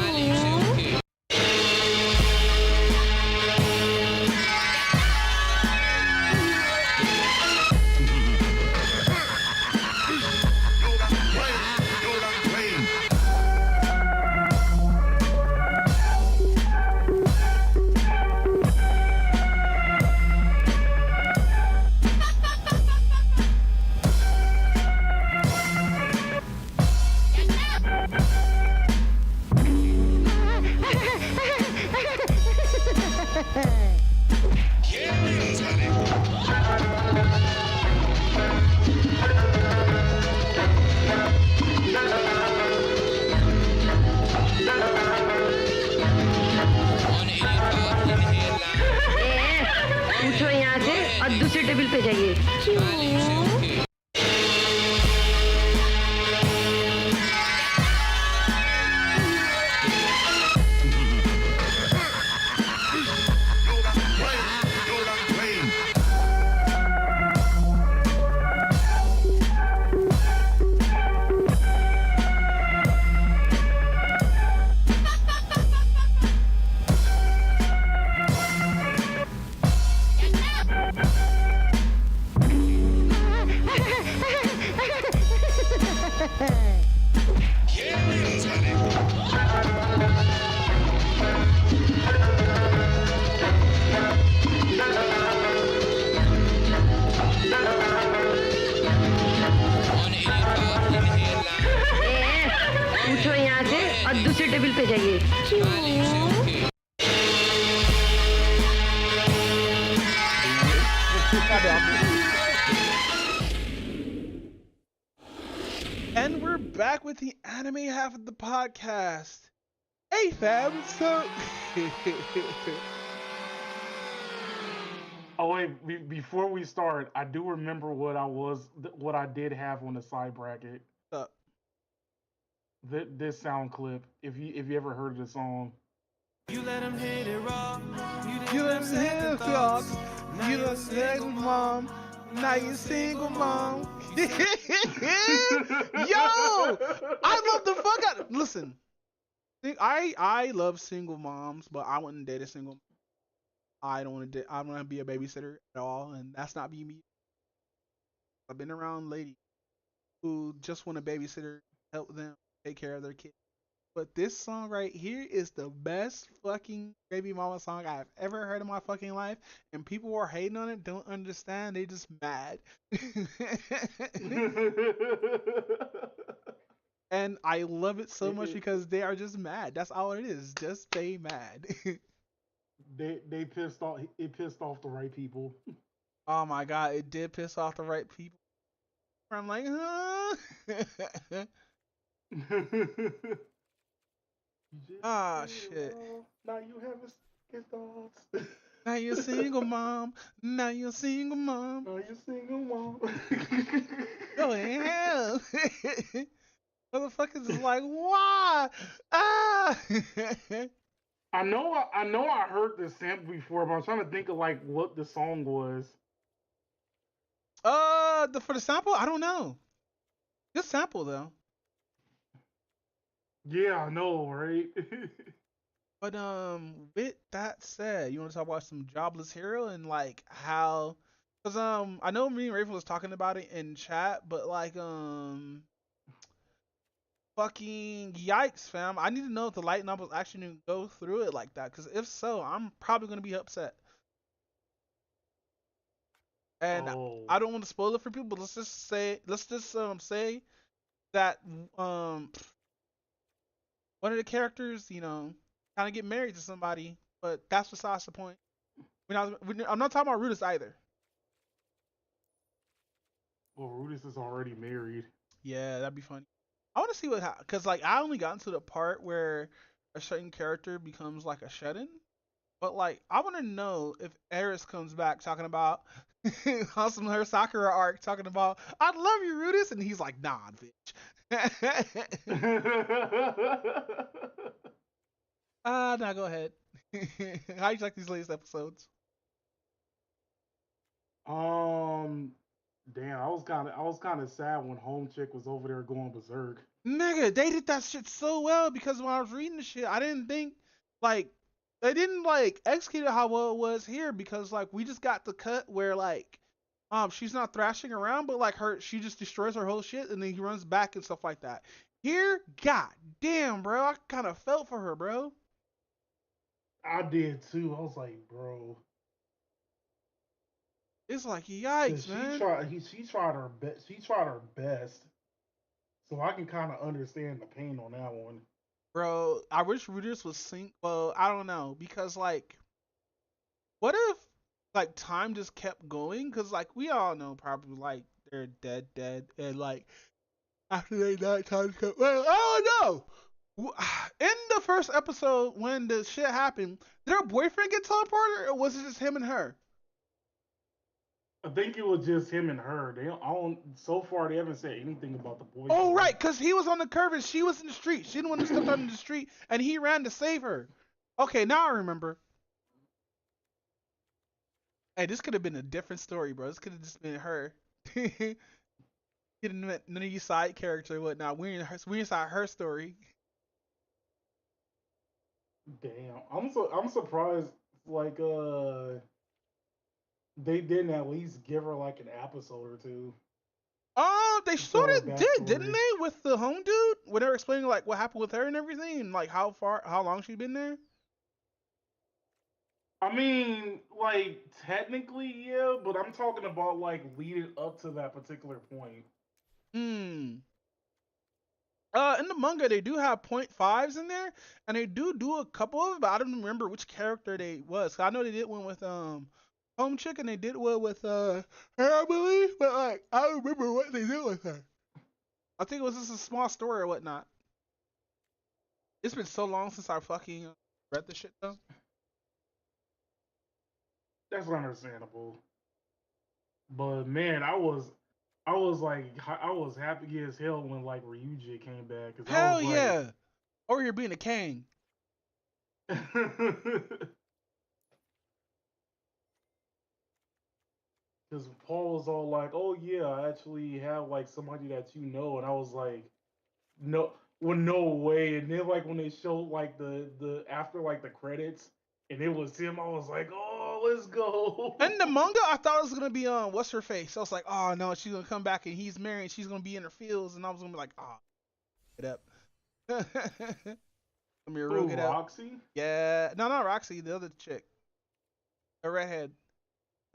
उठो यहाँ से और दूसरे टेबल पे जाइए क्यों उठो यहाँ से और दूसरे टेबल पे जाइए क्यों And we're back with the anime half of the podcast. Hey fam, so Oh wait, before we start, I do remember what I did have on the side bracket. This sound clip. If you ever heard of the song. You let him hit it raw. you let me hit the thoughts. You let single mom. Now you single mom. Yo, I love the fuck out. Listen, I love single moms, but I wouldn't date a single mom. I don't want to. I don't want to be a babysitter at all, and that's not be me. I've been around ladies who just want a babysitter, help them take care of their kids. But this song right here is the best fucking baby mama song I've ever heard in my fucking life, and people who are hating on it don't understand. They just mad. And I love it so much because they are just mad. That's all it is. Just stay mad. They pissed off. It pissed off the right people. Oh my god, it did piss off the right people. I'm like, huh? Ah, shit. Now you have his thoughts. Now you're single mom. Now you're single mom. Now you're single mom. Go to hell. Motherfuckers is like, why? Ah. I know I heard this sample before, but I'm trying to think of like what the song was. For the sample, I don't know. Good sample though. Yeah, I know, right? But with that said, you want to talk about some Jobless Hero and like how, cause I know me and Raven was talking about it in chat, but like fucking yikes, fam! I need to know if the light novels actually didn't go through it like that, cause if so, I'm probably gonna be upset. And I don't want to spoil it for people, but let's just say that one of the characters, kind of get married to somebody, but that's besides the point. I'm not talking about Rudis either. Well, Rudis is already married. Yeah, that'd be funny. I want to see cause like I only gotten to the part where a certain character becomes like a shut-in, but like I want to know if Eris comes back talking about on some her Sakura arc, talking about I love you, Rudis, and he's like, nah, bitch. Now go ahead. How you like these latest episodes? Damn, I was kind of sad when Home Chick was over there going berserk. Nigga, they did that shit so well because when I was reading the shit, I didn't think like they didn't like execute it how well it was here because like we just got the cut where like she's not thrashing around, but like she just destroys her whole shit and then he runs back and stuff like that. Here, god damn, bro, I kind of felt for her, bro. I did too. I was like, bro. It's like yikes, man. She tried her best. She tried her best. So I can kind of understand the pain on that one. Bro, I wish Rudis was sync. Well, I don't know because like, what if like time just kept going? Cause like we all know probably like they're dead, and like after they die, time kept. Well, I don't know. In the first episode, when the shit happened, did her boyfriend get teleported, or was it just him and her? I think it was just him and her. So far they haven't said anything about the boyfriend. Oh right, cause he was on the curve and she was in the street. She didn't want to step out in the street, and he ran to save her. Okay, now I remember. Hey, this could have been a different story, bro. This could have just been her. None of you side character or whatnot. We inside her story. Damn, I'm surprised. Like they didn't at least give her like an episode or two. Oh, they sort of did, didn't they? With the home dude, when they were explaining like what happened with her and everything, and like how long she'd been there. I mean, like technically, yeah, but I'm talking about like leading up to that particular point. In the manga, they do have 0.5s in there, and they do a couple of it, but I don't remember which character they was. I know they did one with Home Chick, and they did one with her, I believe, but like I don't remember what they did with her. I think it was just a small story or whatnot. It's been so long since I fucking read the shit though. That's understandable. But man, I was happy as hell when like Ryuji came back. Hell yeah! Over here being a king. Because Paul was all like, "Oh yeah, I actually have like somebody that you know," and I was like, "No, well, no way." And then like when they showed like the after like the credits, and it was him, I was like, "Oh, let's go." In the manga, I thought it was gonna be what's her face. I was like, "Oh no, she's gonna come back and he's married. She's gonna be in her fields," and I was gonna be like, "Oh, get up." Let me real get up. Roxy? Yeah, no, not Roxy. The other chick, the redhead.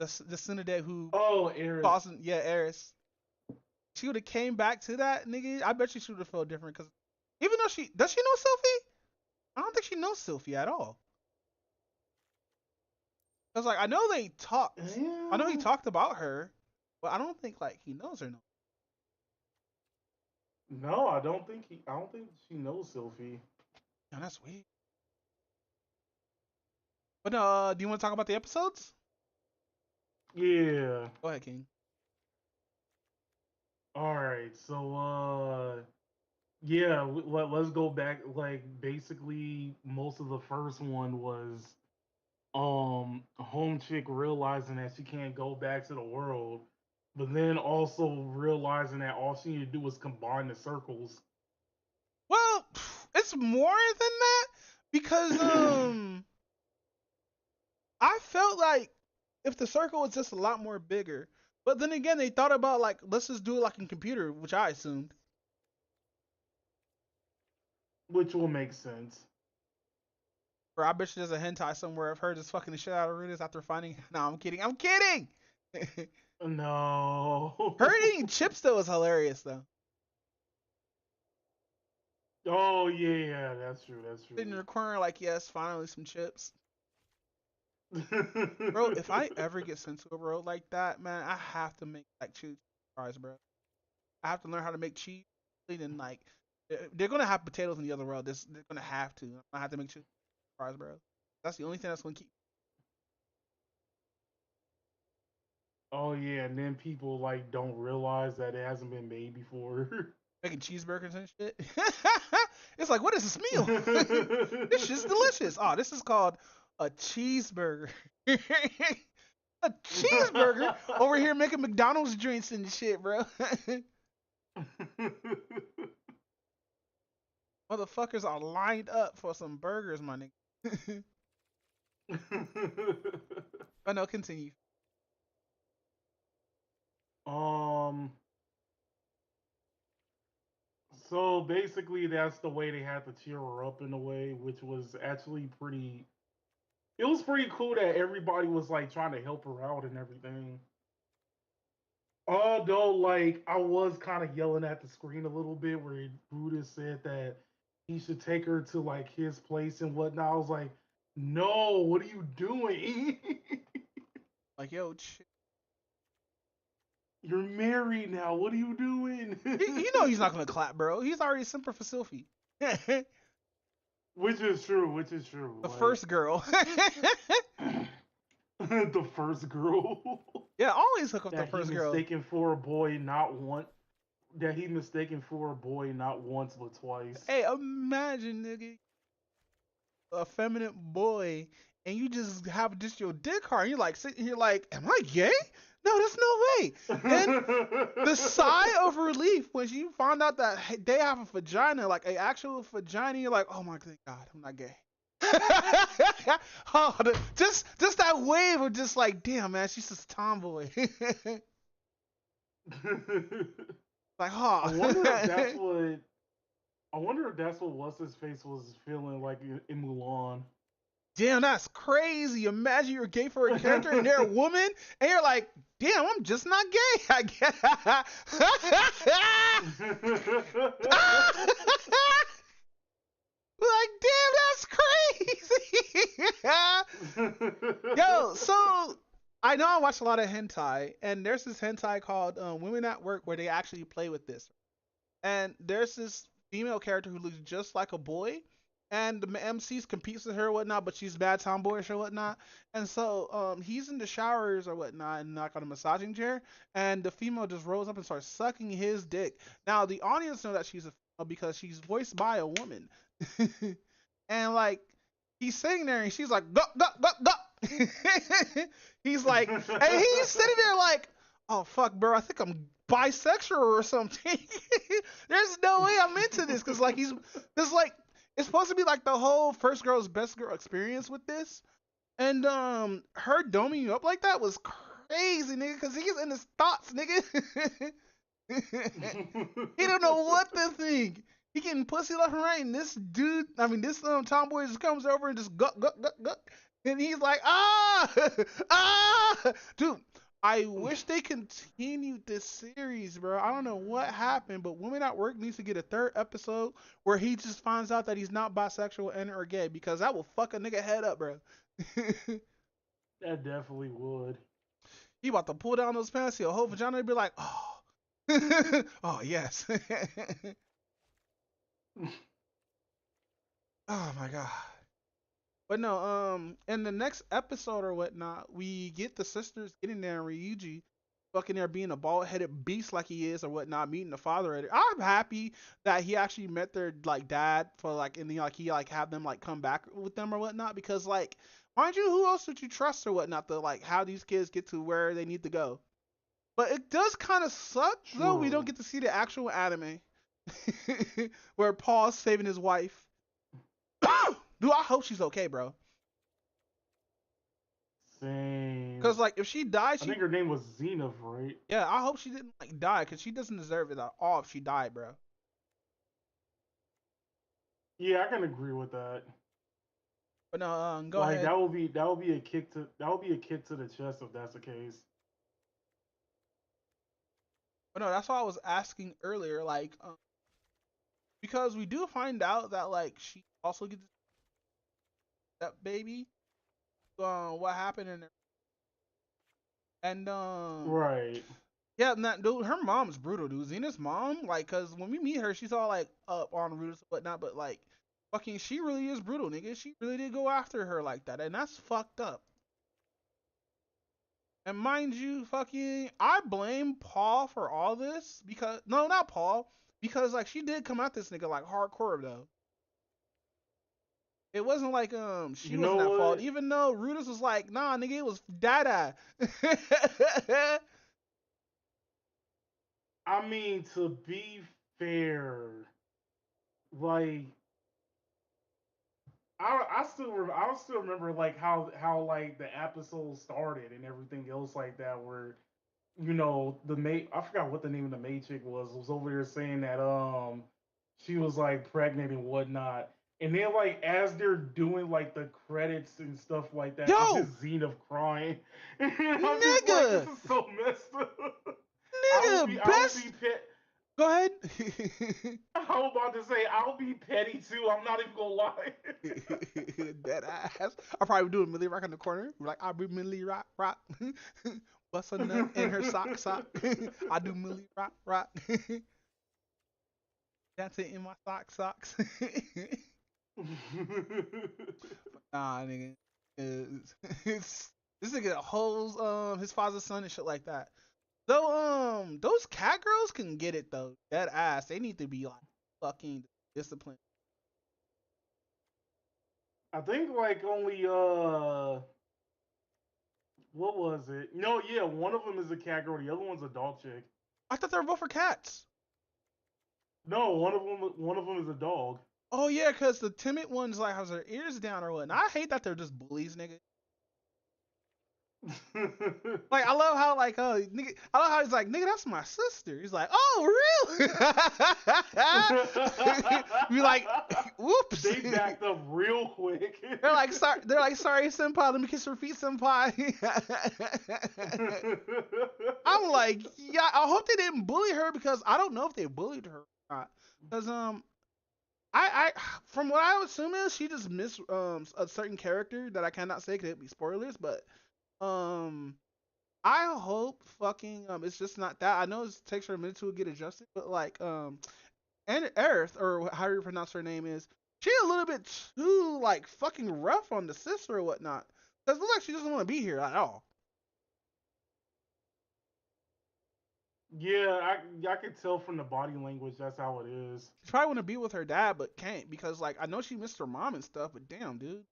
The Tsunade who Eris. Yeah, Eris. She would have came back to that nigga. I bet she would have felt different because even though she know Sylphie, I don't think she knows Sylphie at all. Cause like I know they talked. Yeah. I know he talked about her, but I don't think like he knows her. No, I don't think she knows Sylphie. Yeah, that's weird. But do you want to talk about the episodes? Yeah. Go ahead, King. All right. So yeah, let's go back. Like basically, most of the first one was home chick realizing that she can't go back to the world, but then also realizing that all she need to do is combine the circles. Well, it's more than that because I felt like if the circle was just a lot more bigger, but then again they thought about like let's just do it like in computer, which I assumed. Which will make sense. Or I bet you there's a hentai somewhere of her just fucking the shit out of Rudas after finding. No, I'm kidding. I'm kidding. No. Her eating chips though is hilarious though. Oh yeah, that's true. That's true. Sitting in the corner like yes, finally some chips. Bro, if I ever get sent to a world like that, man, I have to make like cheese fries, bro. I have to learn how to make cheese and like they're gonna have potatoes in the other world. They're gonna have to. I have to make cheese fries, bro. That's the only thing that's gonna keep. Oh yeah, and then people like don't realize that it hasn't been made before. Making cheeseburgers and shit. It's like, what is this meal? This shit's delicious. Oh, this is called a cheeseburger. A cheeseburger over here making McDonald's drinks and shit, bro. Motherfuckers are lined up for some burgers, my nigga. Oh no, continue. So basically, that's the way they had to cheer her up in a way, which was actually pretty. It was pretty cool that everybody was like trying to help her out and everything. Although, like, I was kind of yelling at the screen a little bit where Buddha said that he should take her to like his place and whatnot. I was like, no, what are you doing? Like, yo, you're married now. What are you doing? You know he's not gonna clap, bro. He's already simper for Sylphie. Which is true. Which is true. The first girl. The first girl. Yeah, always hook up the That first he girl. mistaken for a boy, not one. That he mistaken for a boy, not once but twice. Hey, imagine, nigga, a feminine boy, and you just have just your dick hard. And you're like sitting here, like, am I gay? No, there's no way. Then the sigh of relief when you found out that they have a vagina, like an actual vagina, you're like, oh my God, I'm not gay. Oh, just that wave of just like, damn man, she's just a tomboy. Like, oh. I wonder if that's what. I wonder if that's what what's his face was feeling like in Mulan. Damn, that's crazy. Imagine you're gay for a character and they're a woman, and you're like, damn, I'm just not gay, I guess. Like, damn, that's crazy. Yo, so I know I watch a lot of hentai, and there's this hentai called Women at Work where they actually play with this. And there's this female character who looks just like a boy, and the MCs competes with her or whatnot, but she's bad tomboyish or whatnot. And so he's in the showers or whatnot and like on a massaging chair, and the female just rolls up and starts sucking his dick. Now the audience know that she's a female because she's voiced by a woman. And like he's sitting there and she's like go go go go. He's like, and he's sitting there like, oh fuck bro, I think I'm bisexual or something. There's no way I'm into this because like it's supposed to be like the whole first girl's best girl experience with this, and her doming you up like that was crazy, nigga, because he's in his thoughts, nigga. He don't know what to think. He getting pussy left and right, and this dude, I mean this tomboy just comes over and just guck guck guck guck, and he's like dude. I wish they continued this series, bro. I don't know what happened, but Women at Work needs to get a third episode where he just finds out that he's not bisexual and or gay, because that will fuck a nigga head up, bro. That definitely would. He about to pull down those pants, see a whole vagina, and be like, oh, Oh yes. Oh my god. But no, in the next episode or whatnot, we get the sisters getting there and Ryuji fucking there being a bald headed beast like he is or whatnot, meeting the father at it. I'm happy that he actually met their like dad for like and like he like have them like come back with them or whatnot because like mind you, who else would you trust or whatnot to like how these kids get to where they need to go. But it does kind of suck though we don't get to see the actual anime where Paul's saving his wife. Dude, I hope she's okay, bro. Same. Cause like if she died, I think her name was Zenith, right? Yeah, I hope she didn't like die, cause she doesn't deserve it at all if she died, bro. Yeah, I can agree with that. But no, go like, ahead. That would be a kick to the chest if that's the case. But no, that's why I was asking earlier, like, because we do find out that like she also gets that baby. What happened in there? And right. Yeah, dude, her mom's brutal, dude. Xena's mom, like, cause when we meet her, she's all like up on Roots and whatnot, but like, fucking, she really is brutal, nigga. She really did go after her like that, and that's fucked up. And mind you, fucking, I blame Paul for all this because no, not Paul, because like she did come at this nigga like hardcore though. It wasn't like she wasn't at fault, even though Rudis was like, nah, nigga, it was Dada. I mean, to be fair, like I still remember like how like the episode started and everything else like that, where you know the maid, I forgot what the name of the maid chick was over there saying that she was like pregnant and whatnot. And then like as they're doing like the credits and stuff like that, it's just Zenith crying. And I'm just like, this is so messed up. Nigga, Go ahead. I was about to say, I'll be petty too. I'm not even gonna lie. Dead ass. I'll probably do a Millie Rock in the corner. Like, I'll be Millie Rock. Bust a nut in her sock. I do Millie Rock. Dancing in my socks. Nah, nigga. This nigga holds his father's son and shit like that. Though those cat girls can get it though. That ass, they need to be like fucking disciplined. I think like only what was it? No, yeah, one of them is a cat girl, the other one's a dog chick. I thought they were both for cats. No, one of them is a dog. Oh yeah, cause the timid ones like has her ears down or what. And I hate that they're just bullies, nigga. Like I love how like nigga, I love how he's like, nigga, that's my sister. He's like, oh really? Be like, whoops. They backed up real quick. They're like sorry senpai, let me kiss your feet, senpai. I'm like, yeah, I hope they didn't bully her because I don't know if they bullied her or not. Because I from what I would assume is she just missed a certain character that I cannot say because it'd be spoilers, but I hope fucking it's just not that. I know it takes her a minute to get adjusted, but like and Earth or how you pronounce her name is, she a little bit too like fucking rough on the sister or whatnot. Cause it looks like she doesn't want to be here at all. Yeah, I can tell from the body language that's how it is. She probably want to be with her dad, but can't because like I know she missed her mom and stuff. But damn, dude.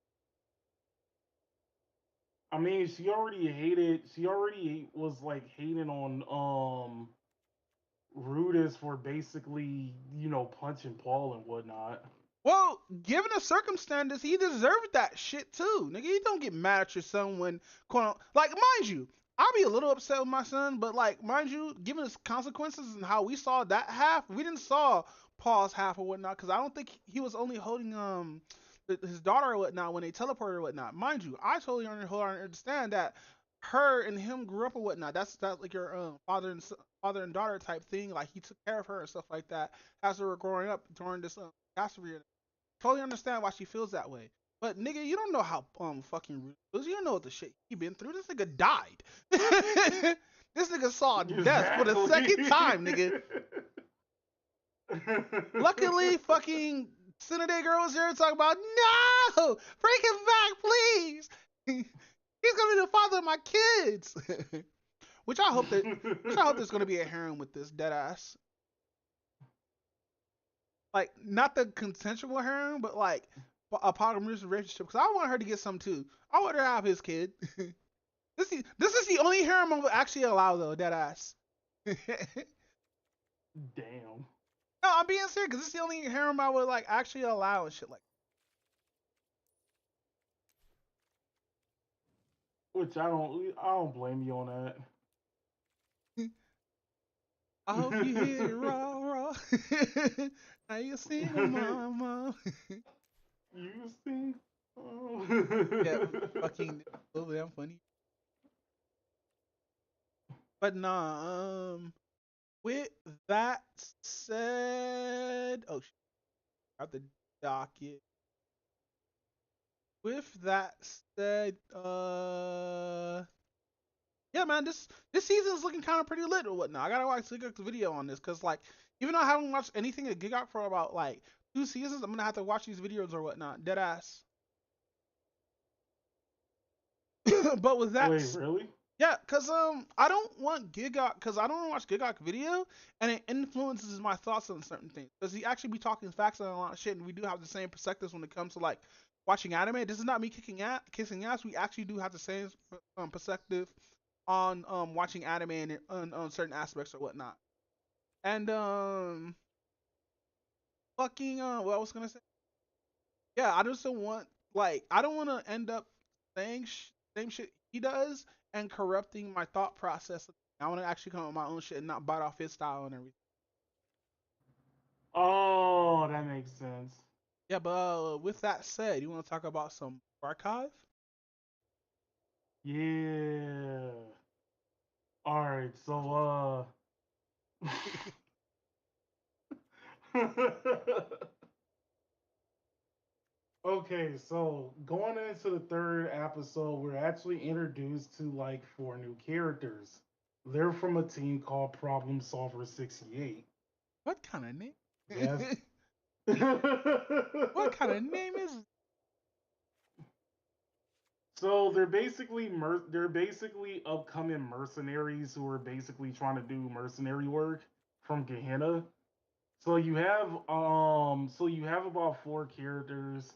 I mean, she already was like hating on Rudis for basically, you know, punching Paul and whatnot. Well, given the circumstances, he deserved that shit too. Nigga, you don't get mad at your son when, like, mind you, I'll be a little upset with my son, but like, mind you, given his consequences and how we saw that half, we didn't saw Paul's half or whatnot, because I don't think he was only holding his daughter or whatnot when they teleported or whatnot. Mind you, I totally understand that her and him grew up or whatnot. That's like your father and daughter type thing. Like he took care of her and stuff like that as they were growing up during this gas period. Totally understand why she feels that way. But nigga, you don't know how fucking rude it was. You don't know what the shit he been through. This nigga died. This nigga saw death for the second time, nigga. Luckily, fucking Cinnamon Girl was here talking about, no, bring him back, please. He's gonna be the father of my kids. Which I hope there's gonna be a harem with this dead ass. Like, not the consensual harem, but like a polyamorous relationship. Because I want her to get some too. I want her to have his kid. This is the only harem I would actually allow though, dead ass. Damn. No, I'm being serious because it's the only harem I would like actually allow and shit like. Which I don't blame you on that. I hope you hear it raw. Now you single mama. You sing. Oh. Yeah, fucking so damn funny. But nah, with that said, oh shit, got the docket. With that said, yeah, man, this season is looking kind of pretty lit or whatnot. I gotta watch Gigok's video on this because, like, even though I haven't watched anything at Gigok for about like 2 seasons, I'm gonna have to watch these videos or whatnot. Dead ass. But with that, wait, really? Yeah, cause I don't want Gigok, cause I don't watch Gigok video, and it influences my thoughts on certain things. Cause he actually be talking facts on a lot of shit, and we do have the same perspectives when it comes to like watching anime. This is not me kissing ass. We actually do have the same perspective on watching anime and on certain aspects or whatnot. And fucking what I was gonna say. Yeah, I just don't want I don't want to end up saying same shit he does and corrupting my thought process. I want to actually come up with my own shit and not bite off his style and everything. Oh, that makes sense. Yeah, but with that said, you want to talk about some archive? Yeah. All right, so okay, so going into the third episode, we're actually introduced to like 4 new characters. They're from a team called Problem Solver 68. What kind of name? Yes. What kind of name is? So they're basically upcoming mercenaries who are basically trying to do mercenary work from Gehenna. So you have about 4 characters.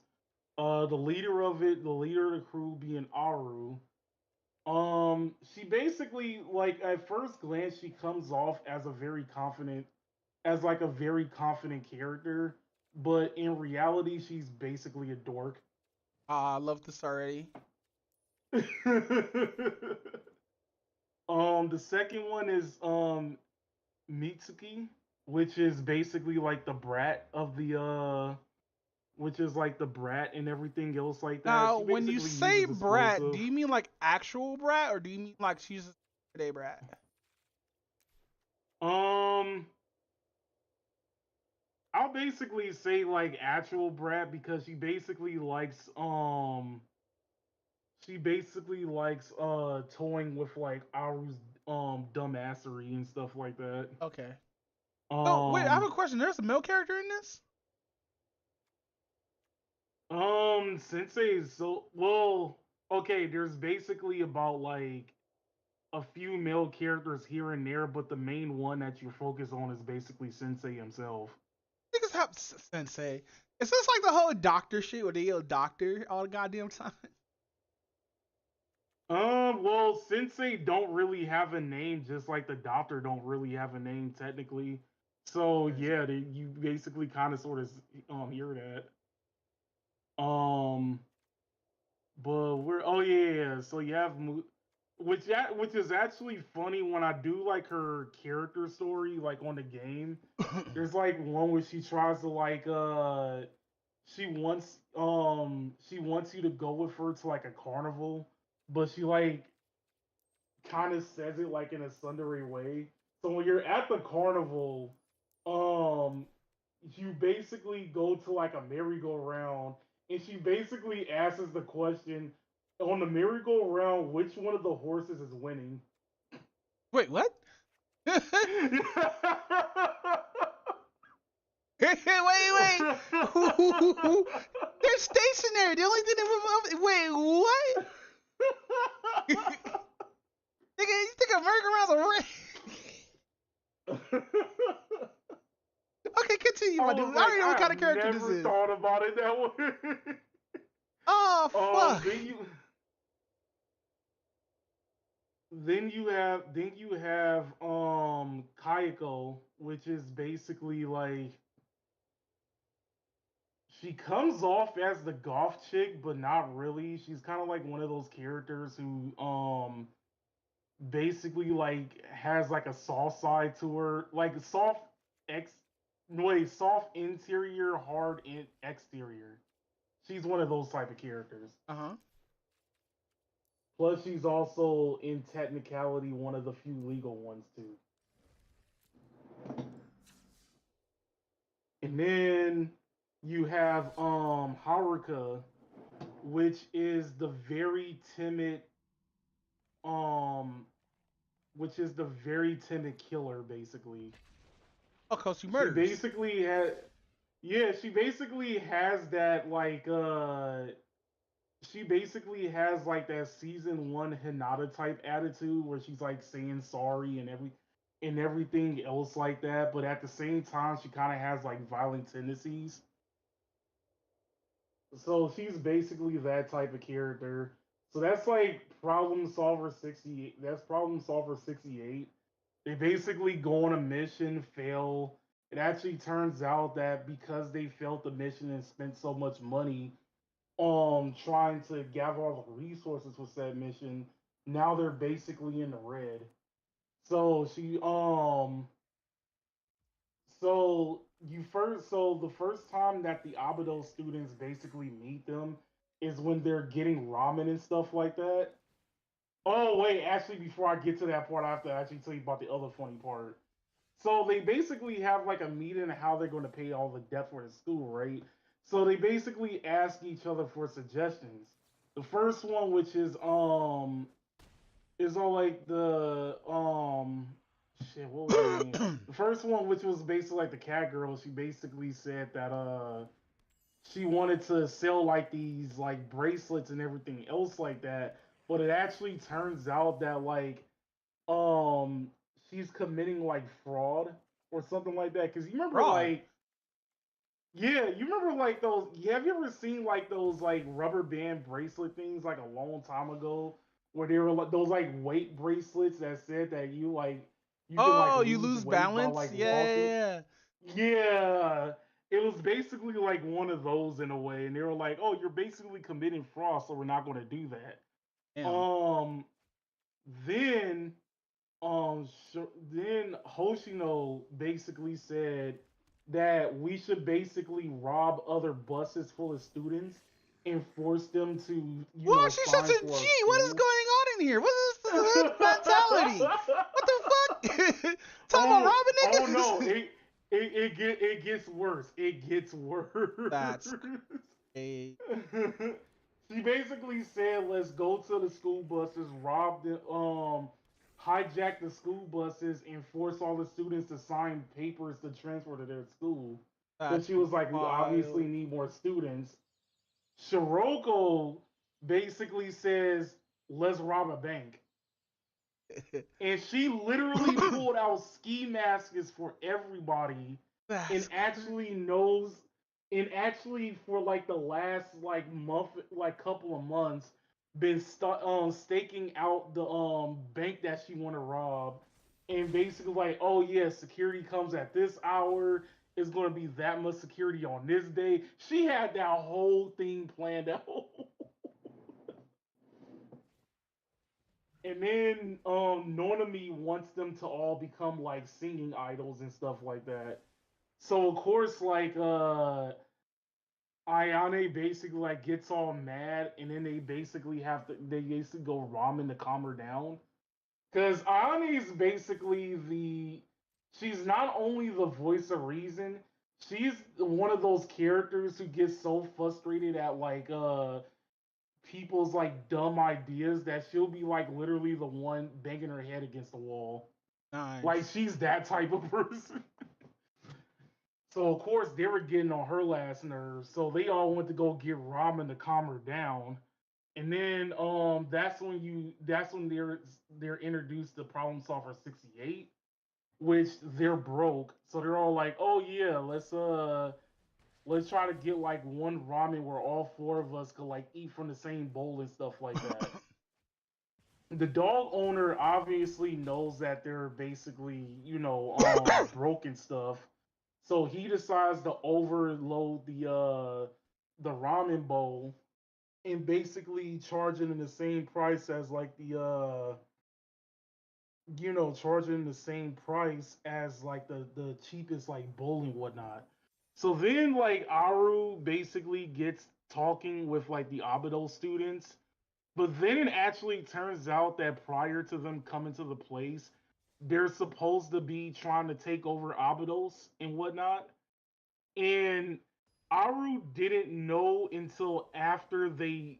The leader of the crew being Aru. She basically, like, at first glance, she comes off as a very confident character, but in reality, she's basically a dork. I love this already. The second one is Mitsuki, which is basically like the brat of the which is like the brat and everything else like that. Now, when you say brat, do you mean like actual brat or do you mean like she's a today brat? I'll basically say like actual brat because she basically likes toying with like Aru's dumbassery and stuff like that. Okay. Oh wait, I have a question. There's a male character in this? Sensei is okay, there's basically about like a few male characters here and there, but the main one that you focus on is basically Sensei himself. Niggas have Sensei. Is this like the whole doctor shit where they yell doctor all the goddamn time? Well, Sensei don't really have a name, just like the doctor don't really have a name technically. So yeah, you basically kind of sort of hear that. But so you have which is actually funny when I do like her character story like on the game. There's like one where she tries to like she wants you to go with her to like a carnival, but she like kind of says it like in a sundry way. So when you're at the carnival, you basically go to like a merry-go-round, and she basically asks the question on the merry-go-round, which one of the horses is winning? Wait, what? Wait. They're stationary. The only thing they move. Wait, what? Nigga, you think a merry-go-round's a ring? Okay, continue, my dude. I already know what kind of character this is. I never thought about it that way. Oh, fuck. Then you have Kayako, which is basically like she comes off as the goth chick, but not really. She's kind of like one of those characters who basically like has like a soft side to her, like soft interior, hard exterior. She's one of those type of characters. Plus, she's also, in technicality, one of the few legal ones, too. And then you have Haruka, which is the very timid killer, basically. Oh, cause she murders. She basically has that like she basically has like that season 1 Hinata type attitude where she's like saying sorry and everything else like that, but at the same time she kind of has like violent tendencies. So she's basically that type of character. So that's like Problem Solver 68. That's Problem Solver 68. They basically go on a mission, fail. It actually turns out that because they failed the mission and spent so much money trying to gather all the resources for said mission, now they're basically in the red. So the first time that the Abido students basically meet them is when they're getting ramen and stuff like that. Oh wait, actually before I get to that part, I have to actually tell you about the other funny part. So they basically have like a meeting on how they're going to pay all the debt for the school, right? So they basically ask each other for suggestions. The first one, which is on like the shit, what was her name? The first one, which was basically like the cat girl, she basically said that she wanted to sell like these like bracelets and everything else like that, but it actually turns out that like she's committing like fraud or something like that. Because you remember like you remember like those. Have you ever seen like those like rubber band bracelet things like a long time ago, where they were like those like weight bracelets that said that you like you can like you lose weight balance. by, like, Yeah. Yeah, it was basically like one of those in a way, and they were like, "Oh, you're basically committing fraud, so we're not going to do that." Damn. Then Hoshino basically said that we should basically rob other buses full of students and force them to, Why she's such a G? What is going on in here? What is this mentality? What the fuck? Talking about robbing niggas? Oh no, it gets worse. It gets worse. That's She basically said, "Let's go to the school buses, rob the hijack the school buses, and force all the students to sign papers to transfer to their school." Because she was like, "We obviously need more students." Shiroko basically says, "Let's rob a bank." And she literally pulled out ski masks for everybody, and actually for like the last like month, like couple of months, been staking out the bank that she want to rob, and basically like, oh yeah, security comes at this hour. It's gonna be that much security on this day. She had that whole thing planned out. And then Nornami wants them to all become like singing idols and stuff like that. So of course like Ayane basically like gets all mad, and then they basically go ramen to calm her down. Cause Ayane is basically she's not only the voice of reason, she's one of those characters who gets so frustrated at like people's like dumb ideas that she'll be like literally the one banging her head against the wall. Nice. Like she's that type of person. So of course they were getting on her last nerves. So they all went to go get ramen to calm her down. And then that's when they're introduced to Problem Solver 68, which they're broke. So they're all like, "Oh yeah, let's try to get like one ramen where all four of us could like eat from the same bowl and stuff like that." The dog owner obviously knows that they're basically, broken stuff. So he decides to overload the ramen bowl and basically charging in the same price as like charging the same price as like the cheapest like bowl and whatnot. So then like Aru basically gets talking with like the Abido students, but then it actually turns out that prior to them coming to the place, they're supposed to be trying to take over Abydos and whatnot. And Aru didn't know until after they,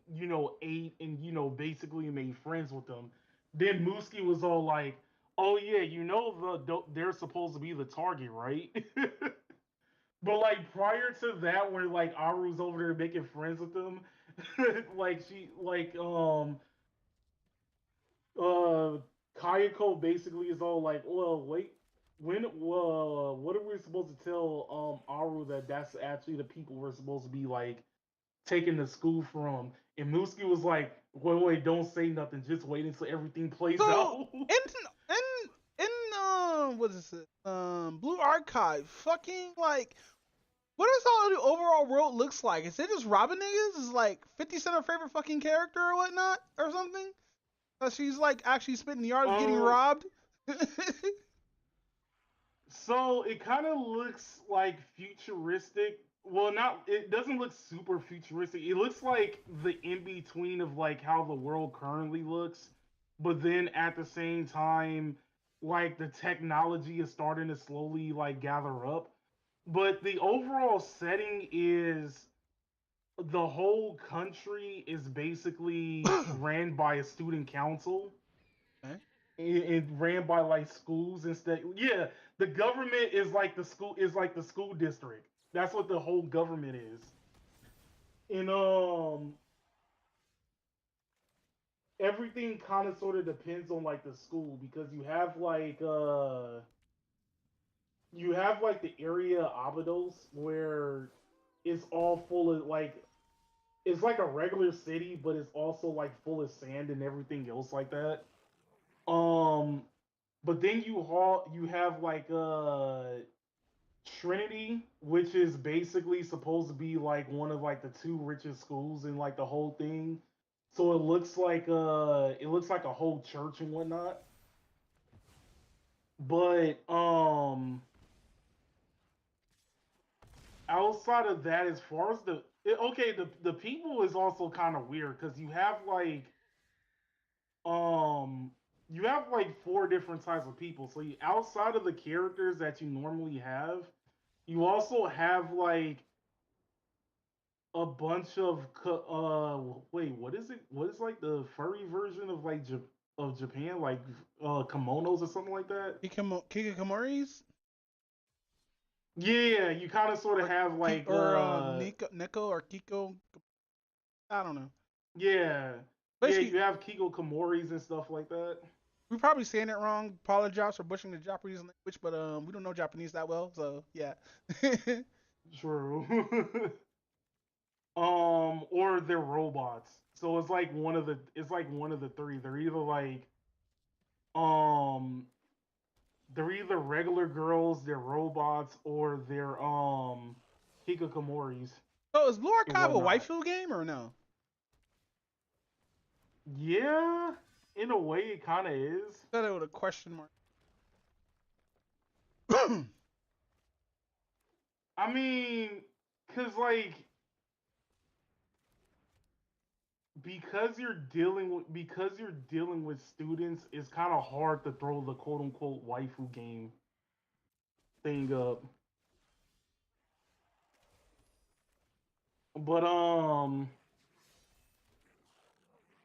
ate and, basically made friends with them. Then Muski was all like, "Oh yeah, they're supposed to be the target, right?" But like prior to that, where like Aru's over there making friends with them, like she like Kayako basically is all like, "Well, wait, what are we supposed to tell Aru that that's actually the people we're supposed to be like taking the school from?" And Muski was like, "Wait, don't say nothing. Just wait until everything plays out." In what is it? Blue Archive, fucking like, what is all the overall world looks like? Is it just robbing niggas? Is like 50 Cent her favorite fucking character or whatnot or something? She's like actually spitting yards, getting robbed. So it kind of looks like futuristic. Well, not. It doesn't look super futuristic. It looks like the in between of like how the world currently looks, but then at the same time, like the technology is starting to slowly like gather up. But the overall setting is the whole country is basically ran by a student council. Okay. It ran by like schools instead. Yeah, the government is like the school district. That's what the whole government is. And everything kind of sort of depends on like the school because you have like the area Abydos where it's all full of like it's like a regular city, but it's also like full of sand and everything else like that. Um, but then you have like Trinity, which is basically supposed to be like one of like the two richest schools in like the whole thing. So it looks like a whole church and whatnot. But outside of that, as far as the people is also kind of weird because um you have like four different types of people. So outside of the characters that you normally have, you also have like a bunch of wait, what is it? What is like the furry version of like of Japan, like kimonos or something like that? Kikikomoris? Yeah, you kind of sort of have like Neko or Kiko. I don't know. Yeah. Basically, yeah, you have Kiko Komoris and stuff like that. We're probably saying it wrong. Apologize for butchering the Japanese language, but we don't know Japanese that well, so yeah. True. Or they're robots. So it's like one of the three. Um they're either regular girls, they're robots, or they're hikikomoris. So is Blue Archive a waifu game or no? Yeah, in a way it kind of is. Said it with a question mark. I mean, cause like because you're dealing with students, it's kind of hard to throw the quote unquote waifu game thing up. But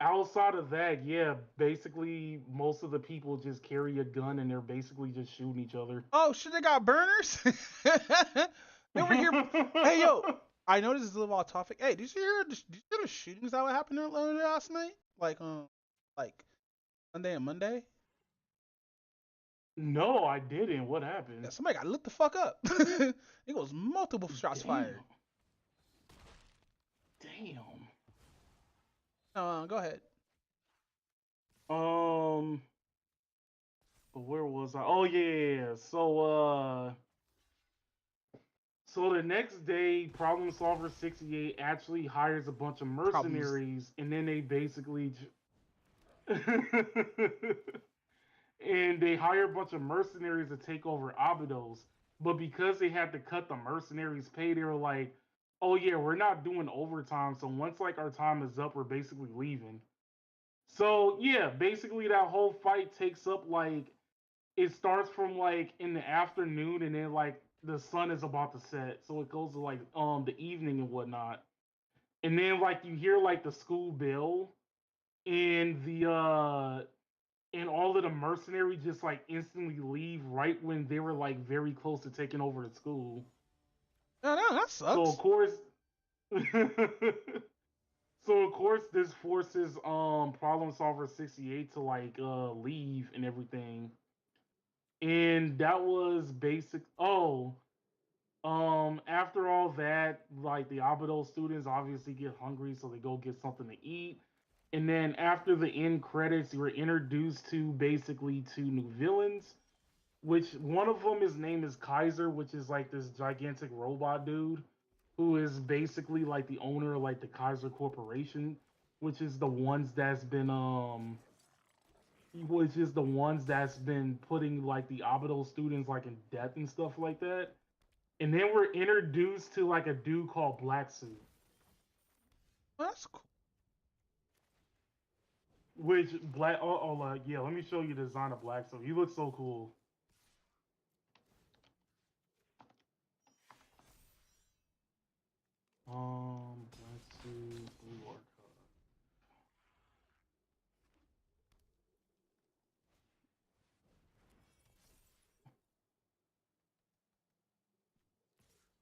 outside of that, yeah, basically most of the people just carry a gun and they're basically just shooting each other. Oh shit, they got burners. They were here. Hey yo, I know this is a little off topic. Hey, did you hear the shootings that happened last night? Like Sunday and Monday. No, I didn't. What happened? Yeah, somebody got lit the fuck up. It was multiple shots fired. Damn. Go ahead. But where was I? Oh yeah. So the next day, Problem Solver 68 actually hires a bunch of mercenaries, and then they basically and they hire a bunch of mercenaries to take over Abydos. But because they had to cut the mercenaries' pay, they were like, "Oh yeah, we're not doing overtime. So once like our time is up, we're basically leaving." So yeah, basically that whole fight takes up like it starts from like in the afternoon, and then like the sun is about to set, so it goes to like the evening and whatnot. And then like you hear like the school bell, and and all of the mercenaries just like instantly leave right when they were like very close to taking over the school. No, that sucks. So of course So of course this forces Problem Solver 68 to like leave and everything. And that was basic. After all that, like the Abydos students obviously get hungry, so they go get something to eat. And then after the end credits, you were introduced to basically two new villains, which one of them, his name is Kaiser, which is like this gigantic robot dude who is basically like the owner of like the Kaiser Corporation, which is the ones that's been putting like the Abydos students like in debt and stuff like that. And then we're introduced to like a dude called Black Suit. That's cool. Which yeah, let me show you the design of Black Suit. He looks so cool. Black Suit, Blue Archive.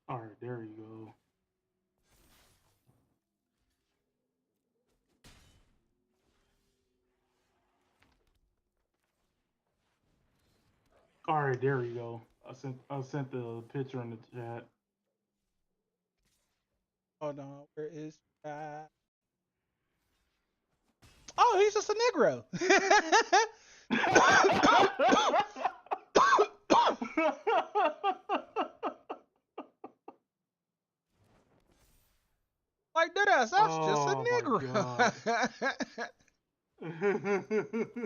All right, there you go. All right, there you go. I sent the picture in the chat. Hold on, where is that? Oh, he's just a Negro. Like that's just a Negro.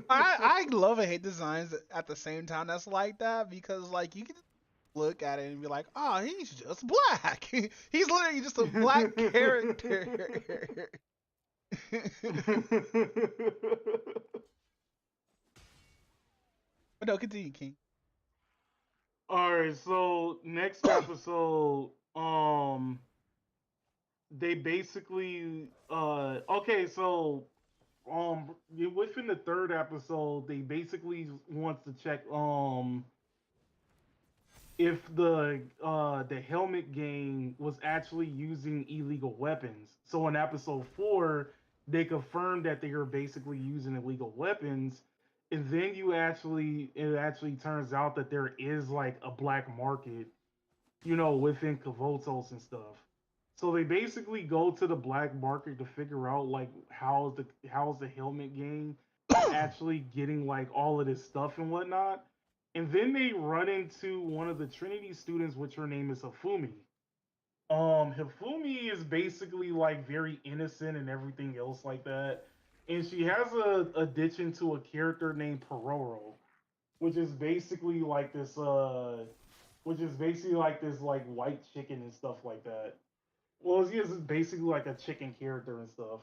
I love and hate designs at the same time that's like that, because like you can look at it and be like, oh, he's just black. He's literally just a black character. But no, continue, King. Alright, so next episode, they basically okay, so within the third episode, they basically wants to check if the helmet gang was actually using illegal weapons. So in episode 4, they confirmed that they are basically using illegal weapons, and then it actually turns out that there is like a black market, within Kavotos and stuff. So they basically go to the black market to figure out like how's the helmet gang actually getting like all of this stuff and whatnot. And then they run into one of the Trinity students, which her name is Hifumi. Hifumi is basically like very innocent and everything else like that. And she has a addiction to a character named Pororo, which is basically like this like white chicken and stuff like that. Well, he is basically like a chicken character and stuff.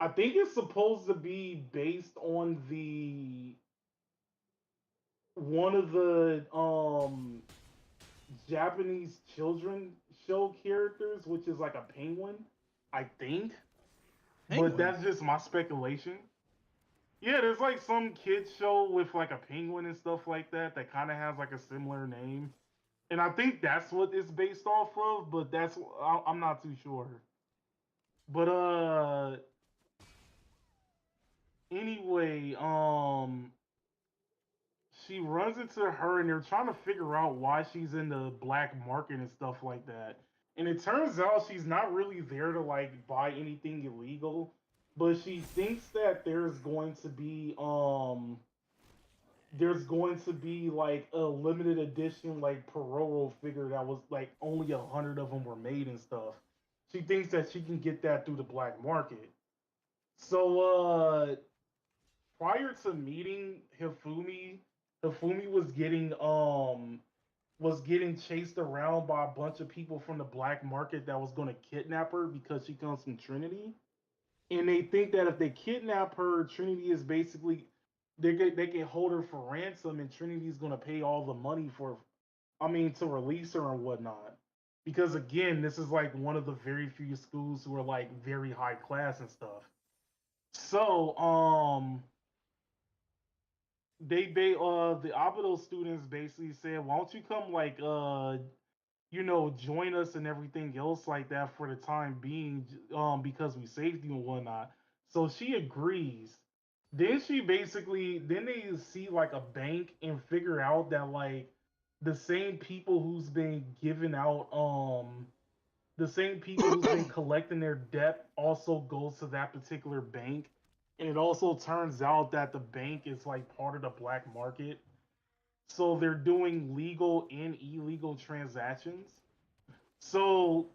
I think it's supposed to be based on one of the Japanese children show characters, which is like a penguin, I think. but that's just my speculation. Yeah, there's like some kids show with like a penguin and stuff like that kind of has like a similar name, and I think that's what it's based off of. But I'm not too sure. But anyway, she runs into her and they're trying to figure out why she's in the black market and stuff like that. And it turns out she's not really there to like buy anything illegal, but she thinks that there's going to be like a limited edition like Peroro figure that was like only 100 of them were made and stuff. She thinks that she can get that through the black market. So prior to meeting Hifumi was getting chased around by a bunch of people from the black market that was going to kidnap her because she comes from Trinity. And they think that if they kidnap her, Trinity is basically they can hold her for ransom, and Trinity is going to pay all the money to release her and whatnot. Because again, this is like one of the very few schools who are like very high class and stuff. So the Abido students basically said, why don't you come like join us and everything else like that for the time being, because we saved you and whatnot. So she agrees. Then they see like a bank and figure out that like the same people who's been giving out the same people who's been collecting their debt also goes to that particular bank. And it also turns out that the bank is like part of the black market. So they're doing legal and illegal transactions. So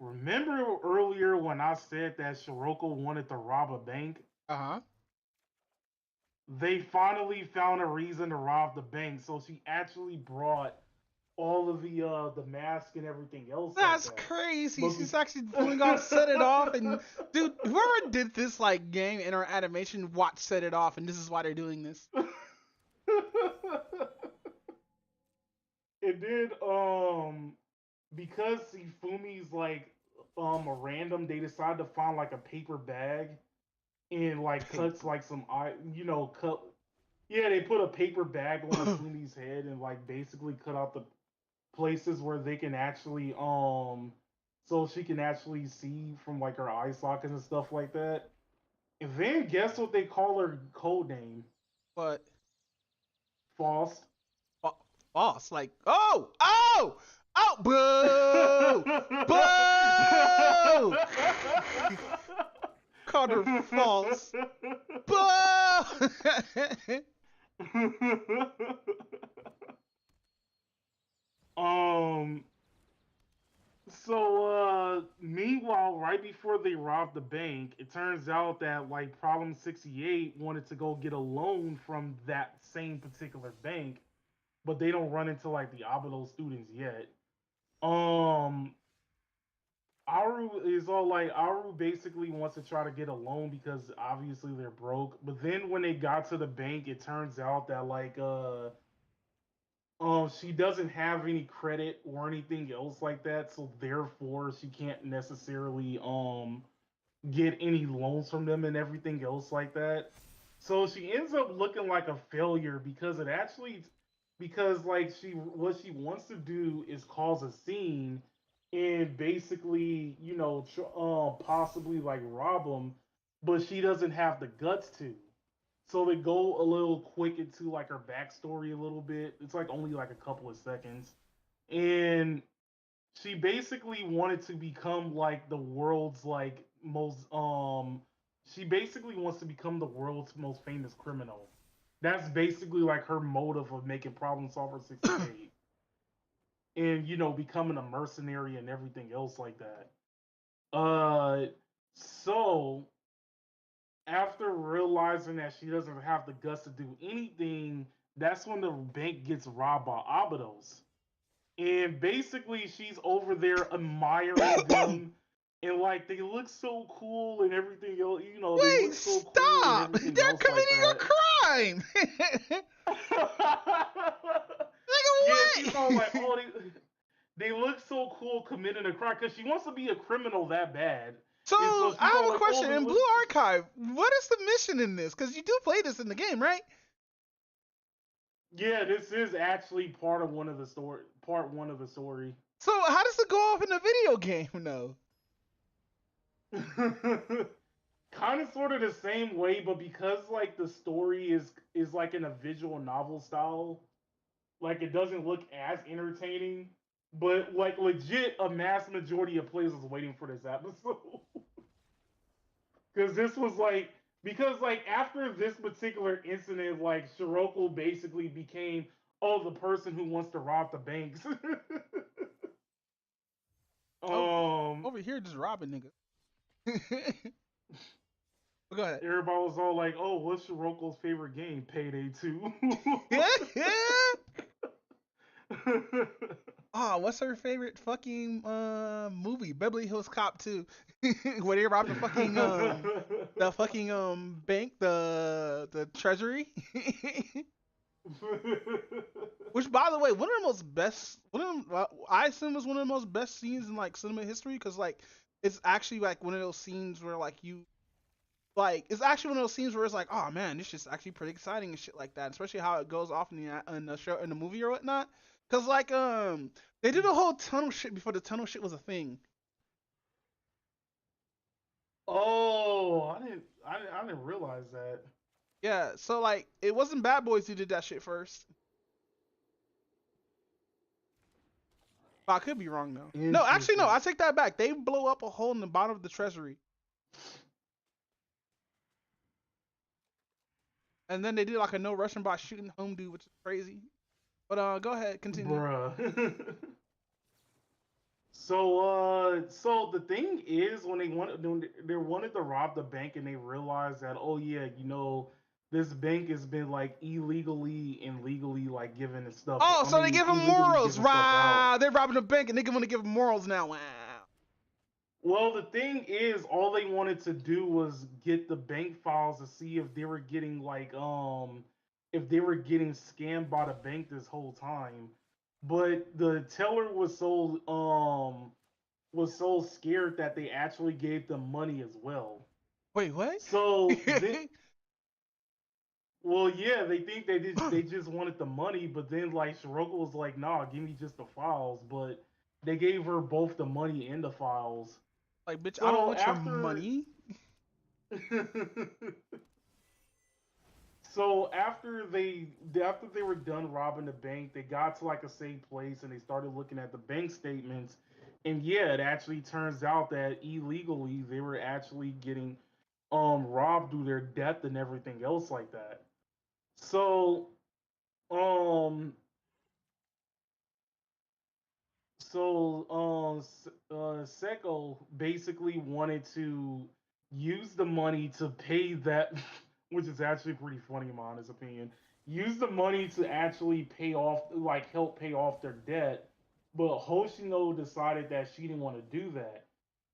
remember earlier when I said that Shiroko wanted to rob a bank? Uh-huh. They finally found a reason to rob the bank. So she actually brought all of the mask and everything else. That's crazy. She's actually pulling off Set It Off, and dude, whoever did this like game in our animation watched Set It Off, and this is why they're doing this. It did because Hifumi's like a random, they decided to find like a paper bag and like cuts like some they put a paper bag on Hifumi's head and like basically cut out the places where they can actually so she can actually see from like her eye sockets and stuff like that. And then guess what they call her code name? What? False. False. Like oh, boo, boo. Called her false. Boo. So meanwhile, right before they robbed the bank, it turns out that like Problem 68 wanted to go get a loan from that same particular bank, but they don't run into like the Abido students yet. Aru basically wants to try to get a loan because obviously they're broke. But then when they got to the bank, it turns out that like she doesn't have any credit or anything else like that, so therefore she can't necessarily get any loans from them and everything else like that. So she ends up looking like a failure because what she wants to do is cause a scene and basically, possibly like rob them, but she doesn't have the guts to. So they go a little quick into like her backstory a little bit. It's like only like a couple of seconds. And she basically wanted to become like the world's like most she basically wants to become the world's most famous criminal. That's basically like her motive of making Problem Solver 68. And becoming a mercenary and everything else like that. So after realizing that she doesn't have the guts to do anything, that's when the bank gets robbed by Abidos. And basically she's over there admiring them and like they look so cool and everything else, they look so stop! Cool and everything They're else committing like a crime! She's all like, they look so cool committing a crime because she wants to be a criminal that bad. So so I have a like, question. oh, In Blue Archive, what is the mission in this? Because you do play this in the game, right? Yeah, this is actually part one of the story. So how does it go off in the video game, though? Kind of sort of the same way, but because like the story is like in a visual novel style, like it doesn't look as entertaining, but like legit a mass majority of players was waiting for this episode. Because this was like, because like after this particular incident, like Shiroko basically became, oh, the person who wants to rob the banks. Over here just robbing niggas. Go ahead. Everybody was all like, oh, what's Shiroko's favorite game? Payday 2. Oh, what's her favorite fucking movie? Beverly Hills Cop 2. Where they robbed the fucking bank, the treasury. Which, by the way, one of the most best, I assume is one of the most best scenes in like cinema history, because like it's actually like one of those scenes where like it's actually one of those scenes where it's like, oh man, this is actually pretty exciting and shit like that, especially how it goes off in the show, in the movie or whatnot. Cause like they did a whole tunnel shit before the tunnel shit was a thing. Oh, I didn't realize that. Yeah, so like it wasn't Bad Boys who did that shit first. But I could be wrong though. No, actually no, I take that back. They blow up a hole in the bottom of the treasury. And then they did like a no Russian by shooting home dude, which is crazy. But go ahead, continue. Bruh. So the thing is, when they wanted to rob the bank, and they realized that, oh yeah, this bank has been like illegally and legally like giving its stuff. Oh, so they give them morals, right? They're robbing the bank and they want to give them morals now. Wow. Well, the thing is, all they wanted to do was get the bank files to see if they were getting like scammed by the bank this whole time. But the teller was so scared that they actually gave them money as well. Wait, what? So well, yeah, they think they just wanted the money, but then like Shiroko was like, nah, give me just the files. But they gave her both the money and the files. Like, bitch, I don't want your money. So after they were done robbing the bank, they got to like a safe place and they started looking at the bank statements. And yeah, it actually turns out that illegally they were actually getting robbed through their debt and everything else like that. So Seko basically wanted to use the money to pay that, which is actually pretty funny in my honest opinion. Use the money to actually pay off, like help pay off their debt, but Hoshino decided that she didn't want to do that.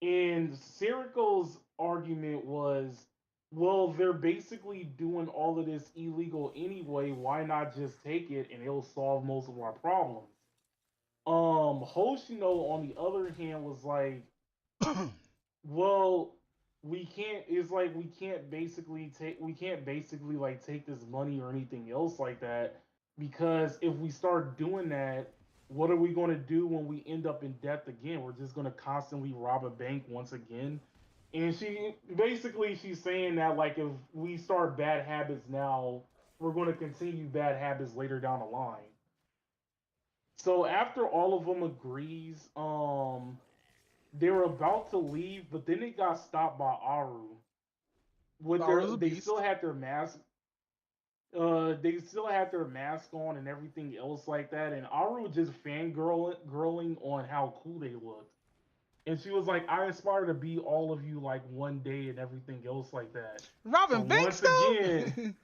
And Siriko's argument was, well, they're basically doing all of this illegal anyway. Why not just take it and it'll solve most of our problems? Hoshino on the other hand was like, well, we can't basically like take this money or anything else like that, because if we start doing that, what are we going to do when we end up in debt again? We're just going to constantly rob a bank once again. And she's saying that like if we start bad habits now, we're going to continue bad habits later down the line. So after all of them agrees, they were about to leave, but then they got stopped by Aru. They still had their mask. They still had their mask on and everything else like that, and Aru was just fangirling on how cool they looked. And she was like, "I aspire to be all of you like one day," and everything else like that. Robin Banks, again.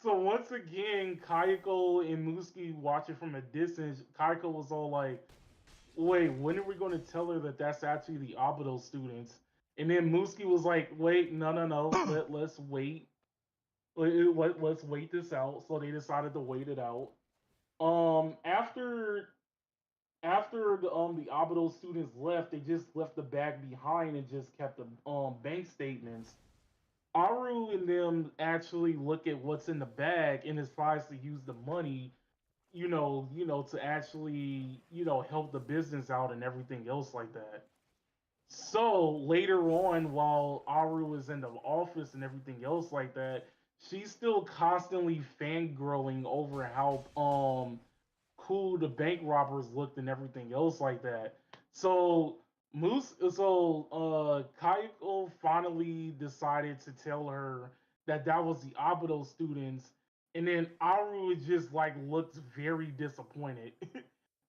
So once again, Kayako and Musuki watching from a distance. Kayako was all like, wait, when are we going to tell her that that's actually the Obito students? And then Musuki was like, wait, no, let's wait. Let's wait this out. So they decided to wait it out. after the Obito students left, they just left the bag behind and just kept the bank statements. Aru and them actually look at what's in the bag and tries to use the money, to actually, help the business out and everything else like that. So later on, while Aru is in the office and everything else like that, she's still constantly fangirling over how cool the bank robbers looked and everything else like that. So Kayako finally decided to tell her that was the Obito students, and then Aru just like looked very disappointed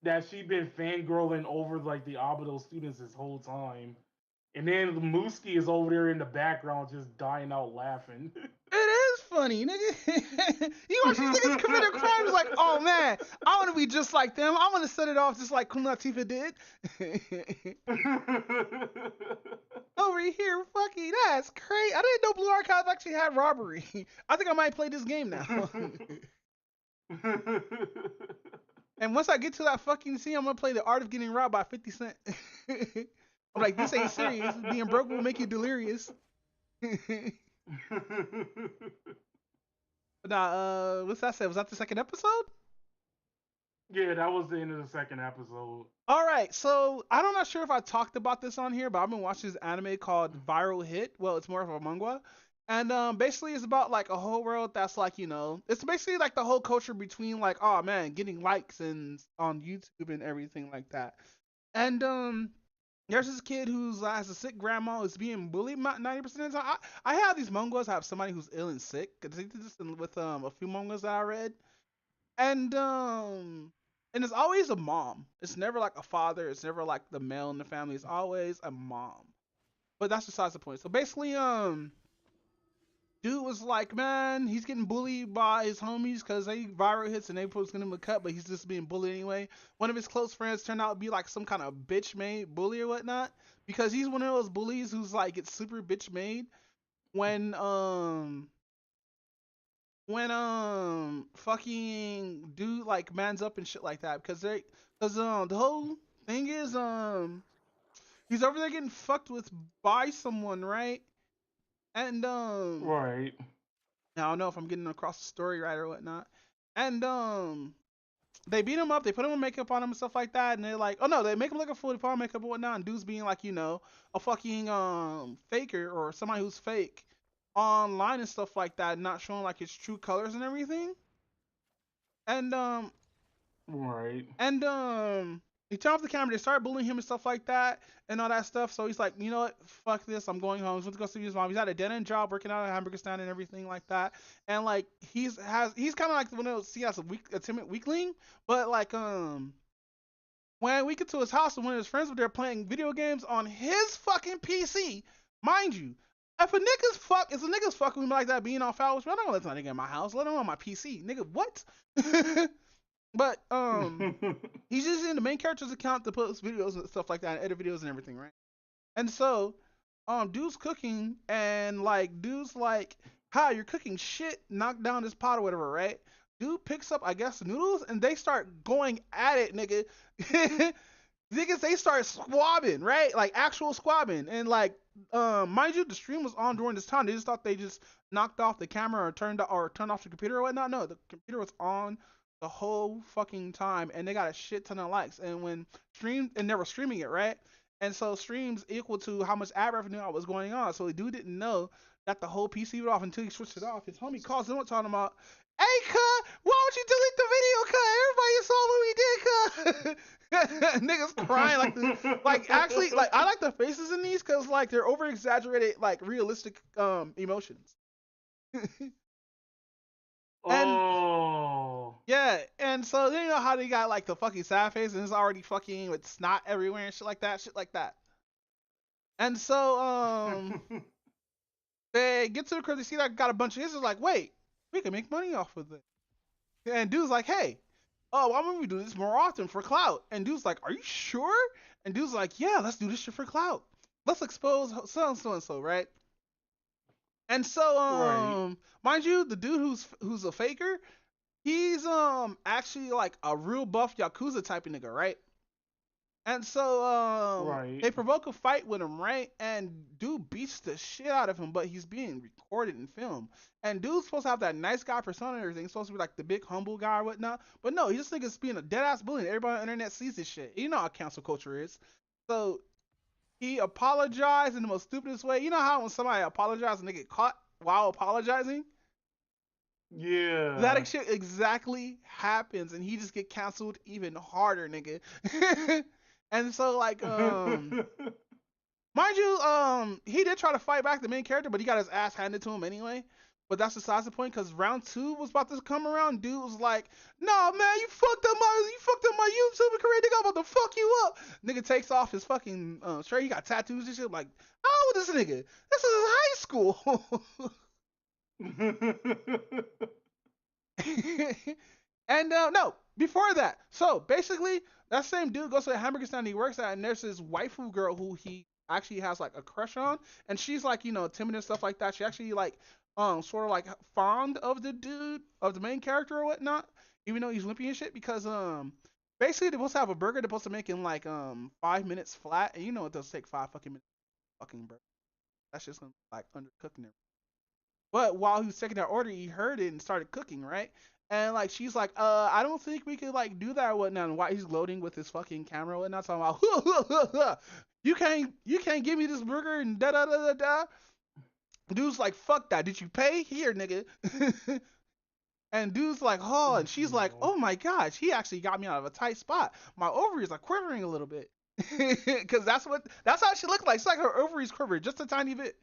that she'd been fangirling over like the Obito students this whole time. And then Mooski is over there in the background just dying out laughing. It is funny, nigga. You watch these niggas committing crimes like, oh man, I want to be just like them. I want to set it off just like Kun Latifah did. Over here, fucking, that's crazy. I didn't know Blue Archive actually had robbery. I think I might play this game now. And once I get to that fucking scene, I'm gonna play The Art of Getting Robbed by 50 Cent. I'm like, this ain't serious. Being broke will make you delirious. But what's that say? Was that the second episode? Yeah, that was the end of the second episode. All right, so I'm not sure if I talked about this on here, but I've been watching this anime called Viral Hit. Well, it's more of a manga. And basically it's about like a whole world that's like, it's basically like the whole culture between like, oh man, getting likes and on YouTube and everything like that. And there's this kid who's has a sick grandma who's being bullied 90% of the time. I have these mangas. I have somebody who's ill and sick. I did this with a few mangas that I read, and it's always a mom. It's never like a father. It's never like the male in the family. It's always a mom. But that's besides the point. So basically, dude was like, man, he's getting bullied by his homies because they viral hits and they was gonna him a cut, but he's just being bullied anyway. One of his close friends turned out to be like some kind of bitch made bully or whatnot, because he's one of those bullies who's like gets super bitch made when fucking dude like mans up and shit like that, because the whole thing is he's over there getting fucked with by someone, right? And right. I don't know if I'm getting across the story right or whatnot. And they beat him up, they put him in makeup on him and stuff like that, and they're like, oh no, they make him look a fool, they put on makeup and whatnot, and dude's being like, a fucking faker or somebody who's fake online and stuff like that, not showing like his true colors and everything. And right. And he turned off the camera, they started bullying him and stuff like that and all that stuff. So he's like, you know what, fuck this, I'm going home. He's going to go see his mom. He's at a dead end job working out at a hamburger stand and everything like that. And like he's kind of like one of those, see, as a timid weakling, but like when we get to his house and one of his friends were there playing video games on his fucking PC, mind you. If a nigga's fucking with me like that, being on foul with me, I'm not gonna let that nigga in my house, let him on my PC. Nigga, what? But he's using the main character's account to post videos and stuff like that, and edit videos and everything, right? And so, dude's cooking, and like dude's like, "Hi, you're cooking shit. Knock down this pot or whatever, right?" Dude picks up, I guess, noodles, and they start going at it, nigga. Niggas, they start squabbing, right? Like actual squabbing, and like, mind you, the stream was on during this time. They just thought they just knocked off the camera or turned off the computer or whatnot. No, the computer was on the whole fucking time, and they got a shit ton of likes. And when streamed, and they were streaming it, right? And so streams equal to how much ad revenue was going on. So the dude didn't know that the whole PC was off until he switched it off. His homie calls him up talking about, "Hey, cuz, why would you delete the video, cuz? Everybody saw what we did, cuz." Niggas crying like actually, like I like the faces in these because like they're over exaggerated, like realistic emotions. Yeah, and so then you know how they got like the fucking sad face and it's already fucking with snot everywhere and shit like that. And so they get to the crib, they see that I got a bunch of hits, it's like, wait, we can make money off of it. And dude's like, hey, why don't we do this more often for clout? And dude's like, are you sure? And dude's like, yeah, let's do this shit for clout. Let's expose so-and-so, right? And so, mind you, the dude who's a faker, he's actually like a real buff Yakuza type of nigga, right? And so Right. they provoke a fight with him, right? And dude beats the shit out of him, but he's being recorded and filmed. And dude's supposed to have that nice guy persona and everything. He's supposed to be like the big humble guy or whatnot. But no, he just thinks being a dead ass bully. And everybody on the internet sees this shit. You know how cancel culture is. So he apologized in the most stupidest way. You know how when somebody apologizes and they get caught while apologizing? Yeah. That shit exactly happens, and he just get canceled even harder, nigga. And so like mind you, he did try to fight back the main character, but he got his ass handed to him anyway. But that's besides the point, because round 2 was about to come around. Dude was like, "No, man, you fucked up my YouTube career, nigga. I'm about to fuck you up." Nigga takes off his fucking shirt. He got tattoos and shit. Like, how old is this nigga? This is high school. And no, before that. So basically, that same dude goes to the hamburger stand he works at, and there's this waifu girl who he actually has like a crush on, and she's like, you know, timid and stuff like that. She actually like sort of like fond of the dude, of the main character or whatnot, even though he's limpy and shit, because basically they're supposed to have a burger they're supposed to make in like 5 minutes flat, and you know it does take 5 fucking minutes fucking burger. That's just gonna like undercooking it. But while he was taking that order, he heard it and started cooking, right? And like she's like, I don't think we could like do that or whatnot. And while he's gloating with his fucking camera and not talking about, you can't give me this burger and da da da da da. Dude's like, fuck that. Did you pay? Here, nigga. And dude's like, oh, and she's like, oh my gosh, he actually got me out of a tight spot. My ovaries are quivering a little bit. Cause that's how she looked like. It's like her ovaries quivered just a tiny bit.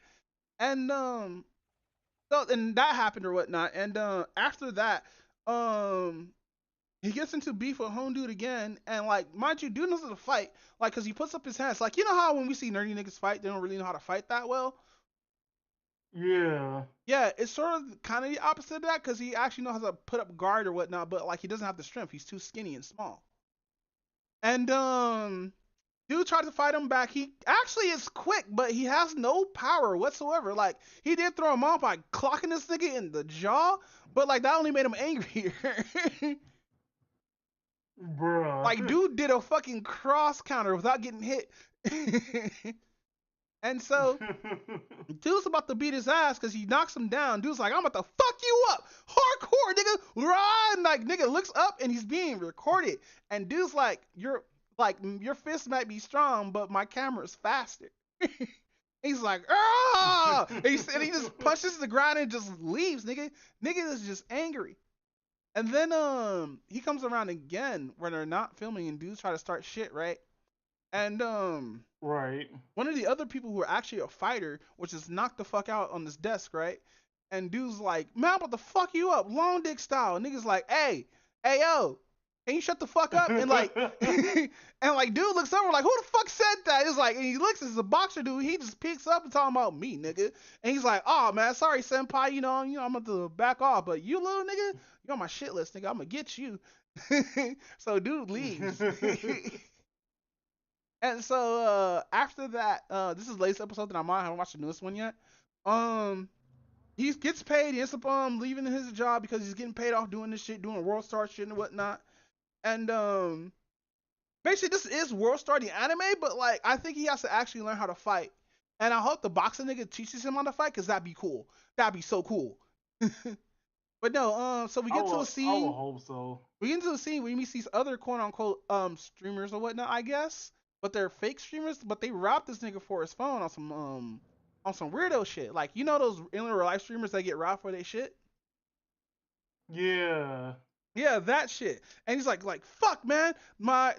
And so and that happened or whatnot. And after that, he gets into beef with Home Dude again, and like, mind you, dude knows how to fight, like, cause he puts up his hands. Like, you know how when we see nerdy niggas fight, they don't really know how to fight that well. Yeah. Yeah, it's sort of kind of the opposite of that, cause he actually knows how to put up guard or whatnot, but like he doesn't have the strength. He's too skinny and small. And dude tried to fight him back. He actually is quick, but he has no power whatsoever. Like, he did throw him off by clocking this nigga in the jaw, but like that only made him angrier. Bruh. Like, dude did a fucking cross counter without getting hit. And so, dude's about to beat his ass because he knocks him down. Dude's like, I'm about to fuck you up. Hardcore, nigga. Run. Like, nigga looks up and he's being recorded. And dude's like, your fist might be strong, but my camera's faster. He's like, ah! And he just punches the ground and just leaves, nigga. Nigga is just angry. And then he comes around again when they're not filming and dudes try to start shit, right? And right. One of the other people who are actually a fighter, which is knocked the fuck out on this desk, right? And dude's like, man, I'm about to fuck you up, long dick style. And nigga's like, hey yo, can you shut the fuck up? And like and like dude looks over like, who the fuck said that? It's like, and he looks, it's a boxer dude, he just picks up and talking about me, nigga. And he's like, oh man, sorry senpai, you know, I'm about to back off, but you little nigga, you're on my shit list, nigga, I'm gonna get you. So dude leaves. And so after that, this is the latest episode that I'm on. I haven't watched the newest one yet. He gets paid. He ends up leaving his job because he's getting paid off doing this shit, doing World Star shit and whatnot. And basically this is World Star the anime, but like I think he has to actually learn how to fight. And I hope the boxing nigga teaches him how to fight, because that'd be cool. That'd be so cool. But no, so we get to a scene. I will hope so. We get into a scene where you meet these other quote unquote streamers or whatnot, I guess. But they're fake streamers, but they robbed this nigga for his phone on some weirdo shit. Like, you know those in real life streamers that get robbed for their shit? Yeah. Yeah, that shit. And he's like fuck man,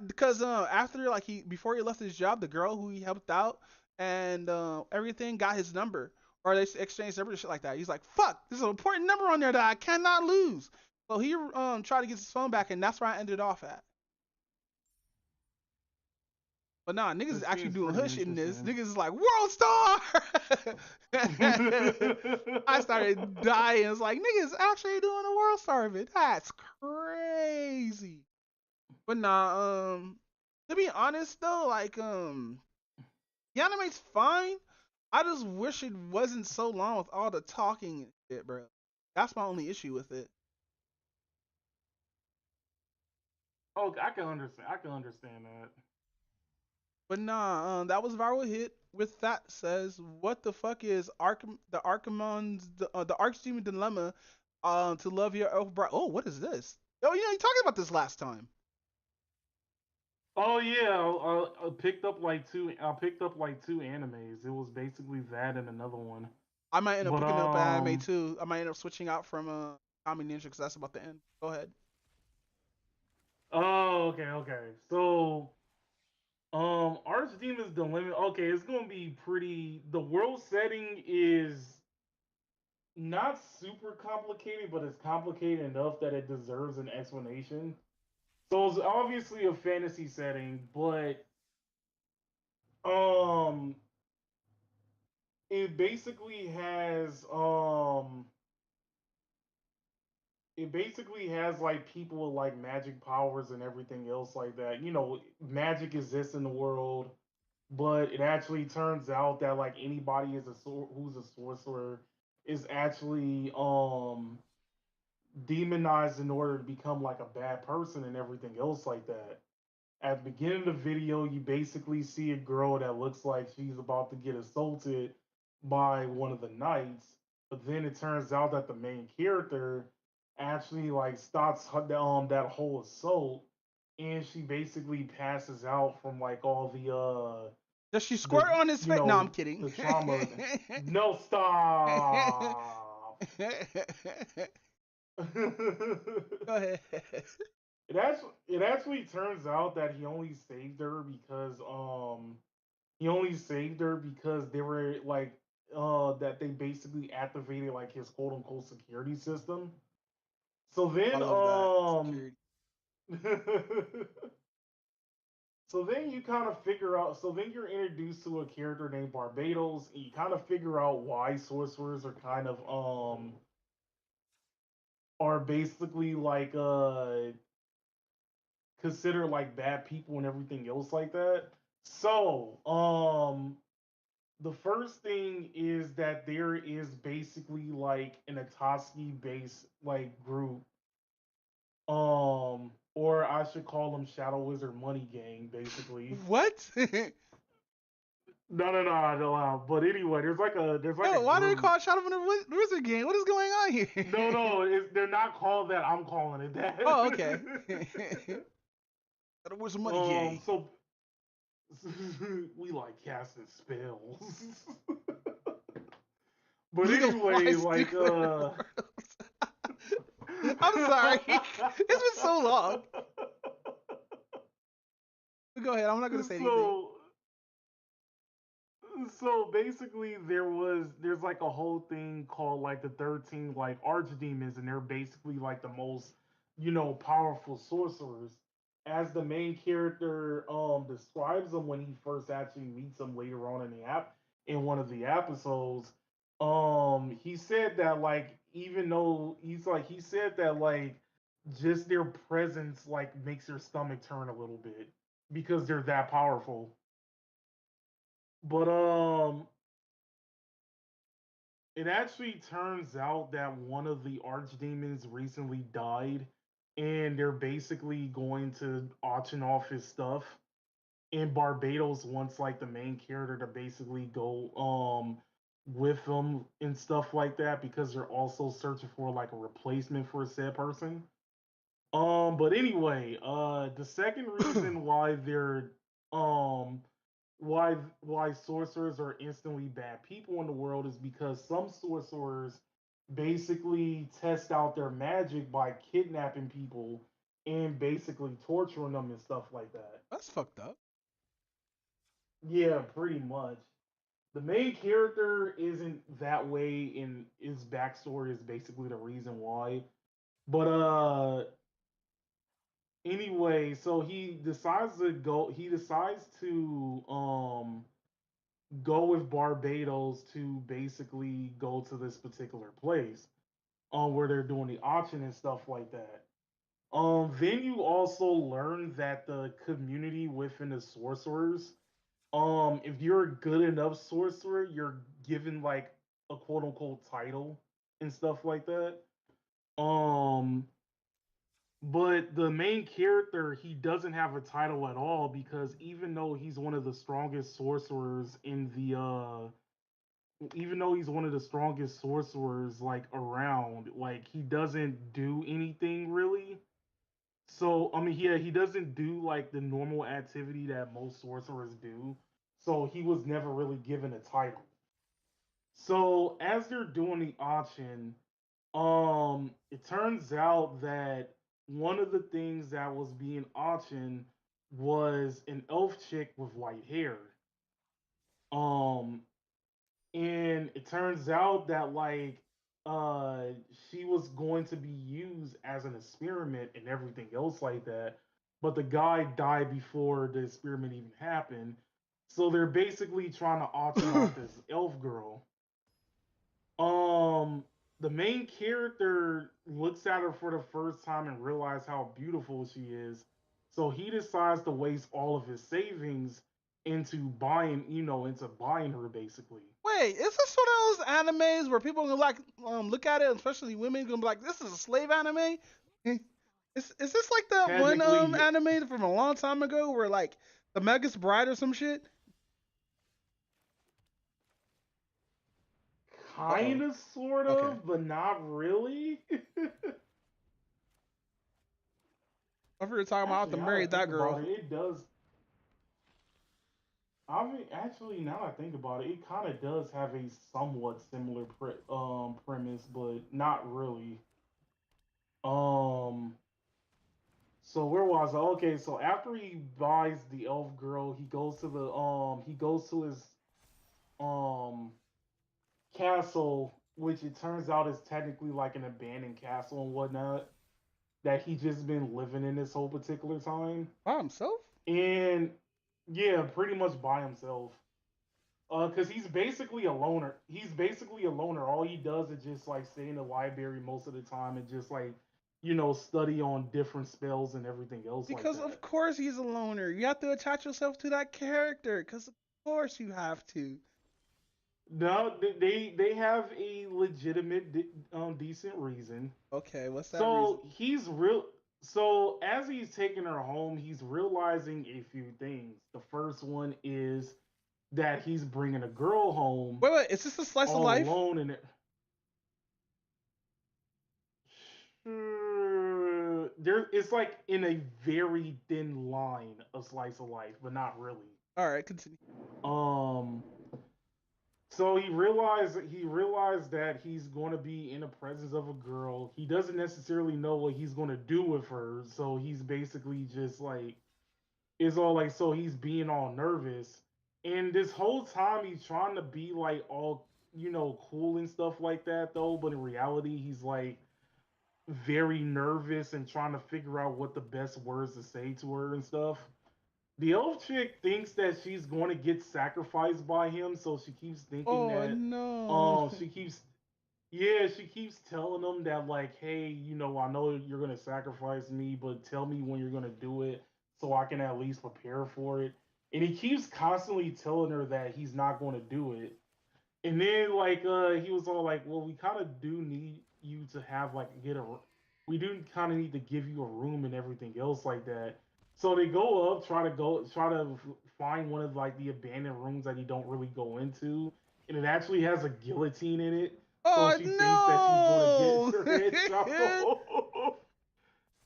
because after like before he left his job, the girl who he helped out and everything got his number, or they exchanged numbers, shit like that. He's like, fuck, there's an important number on there that I cannot lose. So he tried to get his phone back, and that's where I ended off at. But nah, niggas is actually doing hood shit in this. Niggas is like, World Star! I started dying. It's like, niggas actually doing a World Star of it. That's crazy. But nah, to be honest though, like, the anime's fine. I just wish it wasn't so long with all the talking and shit, bro. That's my only issue with it. Oh, I can understand that. But nah, that was viral hit. With that says, what the fuck is the Archimon's the Archdemon dilemma? To love your elf bride. Oh, what is this? Oh, you talked about this last time. Oh yeah, I picked up like two. I picked up like two animes. It was basically that and another one. I might end up But picking up anime too. I might end up switching out from Kami Ninja because that's about to end. Go ahead. Oh, okay. So, Archdemon's Dilemma. Okay, it's gonna be pretty. The world setting is not super complicated, but it's complicated enough that it deserves an explanation. So it's obviously a fantasy setting, but um, it basically has it basically has like people with like magic powers and everything else like that. Magic exists in the world, but it actually turns out that like anybody who's a sorcerer is actually demonized in order to become like a bad person and everything else like that. At the beginning of the video, you basically see a girl that looks like she's about to get assaulted by one of the knights, but then it turns out that the main character actually like stops that whole assault, and she basically passes out from like all the Does she squirt on his face? No, I'm kidding. the trauma. No, stop. Go ahead. It actually turns out that he only saved her because they were like that they basically activated like his quote unquote security system. So then so then you kind of figure out so then you're introduced to a character named Barbados, and you kind of figure out why sorcerers are kind of are basically like considered like bad people and everything else like that. So, the first thing is that there is basically like an Akatsuki based like group, or I should call them Shadow Wizard Money Gang, basically. What? No. But anyway, there's like a why do they group. call it Shadow Wizard Gang? What is going on here? No, they're not called that. I'm calling it that. Oh, okay. Shadow Wizard Money Gang. So we like casting spells. But anyway, like I'm sorry. It's been so long. Go ahead. I'm not gonna say anything. So basically there's like a whole thing called like the 13 like archdemons, and they're basically like the most, powerful sorcerers. As the main character describes them when he first actually meets them later on in the app in one of the episodes, he said that like even though he said that like just their presence like makes your stomach turn a little bit because they're that powerful. But it actually turns out that one of the archdemons recently died, and they're basically going to auction off his stuff. And Barbados wants like the main character to basically go with them and stuff like that because they're also searching for like a replacement for a said person. But anyway, the second reason why they're um why sorcerers are instantly bad people in the world is because some sorcerers basically test out their magic by kidnapping people and basically torturing them and stuff like that. That's fucked up. Yeah, pretty much. The main character isn't that way, and his backstory is basically the reason why. But anyway, so he decides to go with Barbados to basically go to this particular place where they're doing the auction and stuff like that. Then you also learn that the community within the sorcerers, if you're a good enough sorcerer, you're given like a quote unquote title and stuff like that. Um, But the main character, he doesn't have a title at all because even though he's one of the strongest sorcerers in the even though he's one of the strongest sorcerers like around, like he doesn't do anything really. So I mean, yeah, he doesn't do like the normal activity that most sorcerers do. So he was never really given a title. So as they're doing the auction, it turns out that one of the things that was being auctioned was an elf chick with white hair. Um, and it turns out that like uh she was going to be used as an experiment and everything else like that, but the guy died before the experiment even happened. So they're basically trying to auction off this elf girl. um the main character looks at her for the first time and realizes how beautiful she is. So he decides to waste all of his savings into buying, into buying her basically. Wait, is this one of those animes where people gonna like look at it, especially women, gonna be like, "This is a slave anime"? Is this like that one Technically, anime from a long time ago where like the Megas Bride or some shit? kind of, sort Okay. of, but not really. I figured talking about to Actually, now marry that I think that about girl. it, it does. I mean, actually, now that I think about it, it kind of does have a somewhat similar premise, but not really. Um, so where was I? Okay, so after he buys the elf girl, he goes to his um castle, which it turns out is technically like an abandoned castle and whatnot that he just been living in this whole particular time. By himself? And yeah, pretty much by himself. Cause he's basically a loner. He's basically a loner. All he does is just like stay in the library most of the time and just like, study on different spells and everything else like Because that. of course he's a loner. You have to attach yourself to that character. Because of course you have to. No, they have a legitimate, decent reason. Okay, what's that reason? So he's real. So as he's taking her home, he's realizing a few things. The first one is that he's bringing a girl home Wait, is this a slice of all life? alone in it. There, it's like in a very thin line of slice of life, but not really. All right, continue. Um, so he realized that he's going to be in the presence of a girl. He doesn't necessarily know what he's going to do with her, so he's basically just like it's all like so he's being all nervous. And this whole time he's trying to be like all, cool and stuff like that though, but in reality he's like very nervous and trying to figure out what the best words to say to her and stuff. The elf chick thinks that she's going to get sacrificed by him, so she keeps thinking Oh that no. she keeps telling him that like, hey, I know you're gonna sacrifice me, but tell me when you're gonna do it so I can at least prepare for it. And he keeps constantly telling her that he's not going to do it. And then like he was all like, well, we kind of do need you to have like we do kind of need to give you a room and everything else like that. So they go up, try to find one of like the abandoned rooms that you don't really go into, and it actually has a guillotine in it. So she thinks that she's going to get Oh her head chopped no. off.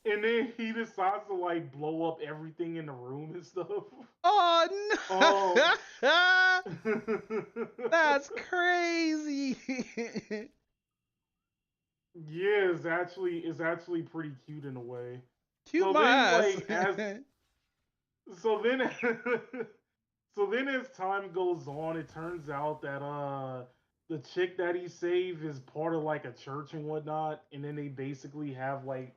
And then he decides to like blow up everything in the room and stuff. Oh no. Um, That's crazy. Yeah, it's actually pretty cute in a way. Cute So my then ass. like as so then so then as time goes on, it turns out that the chick that he saved is part of like a church and whatnot, and then they basically have like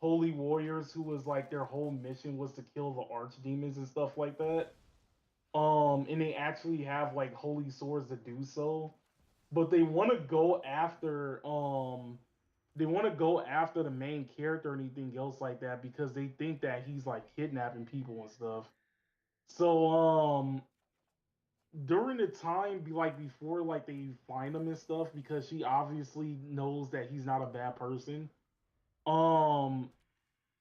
holy warriors who was like their whole mission was to kill the archdemons and stuff like that. And they actually have like holy swords to do so, but they want to go after the main character or anything else like that because they think that he's like kidnapping people and stuff. So during the time be like before like they find him and stuff because she obviously knows that he's not a bad person. Um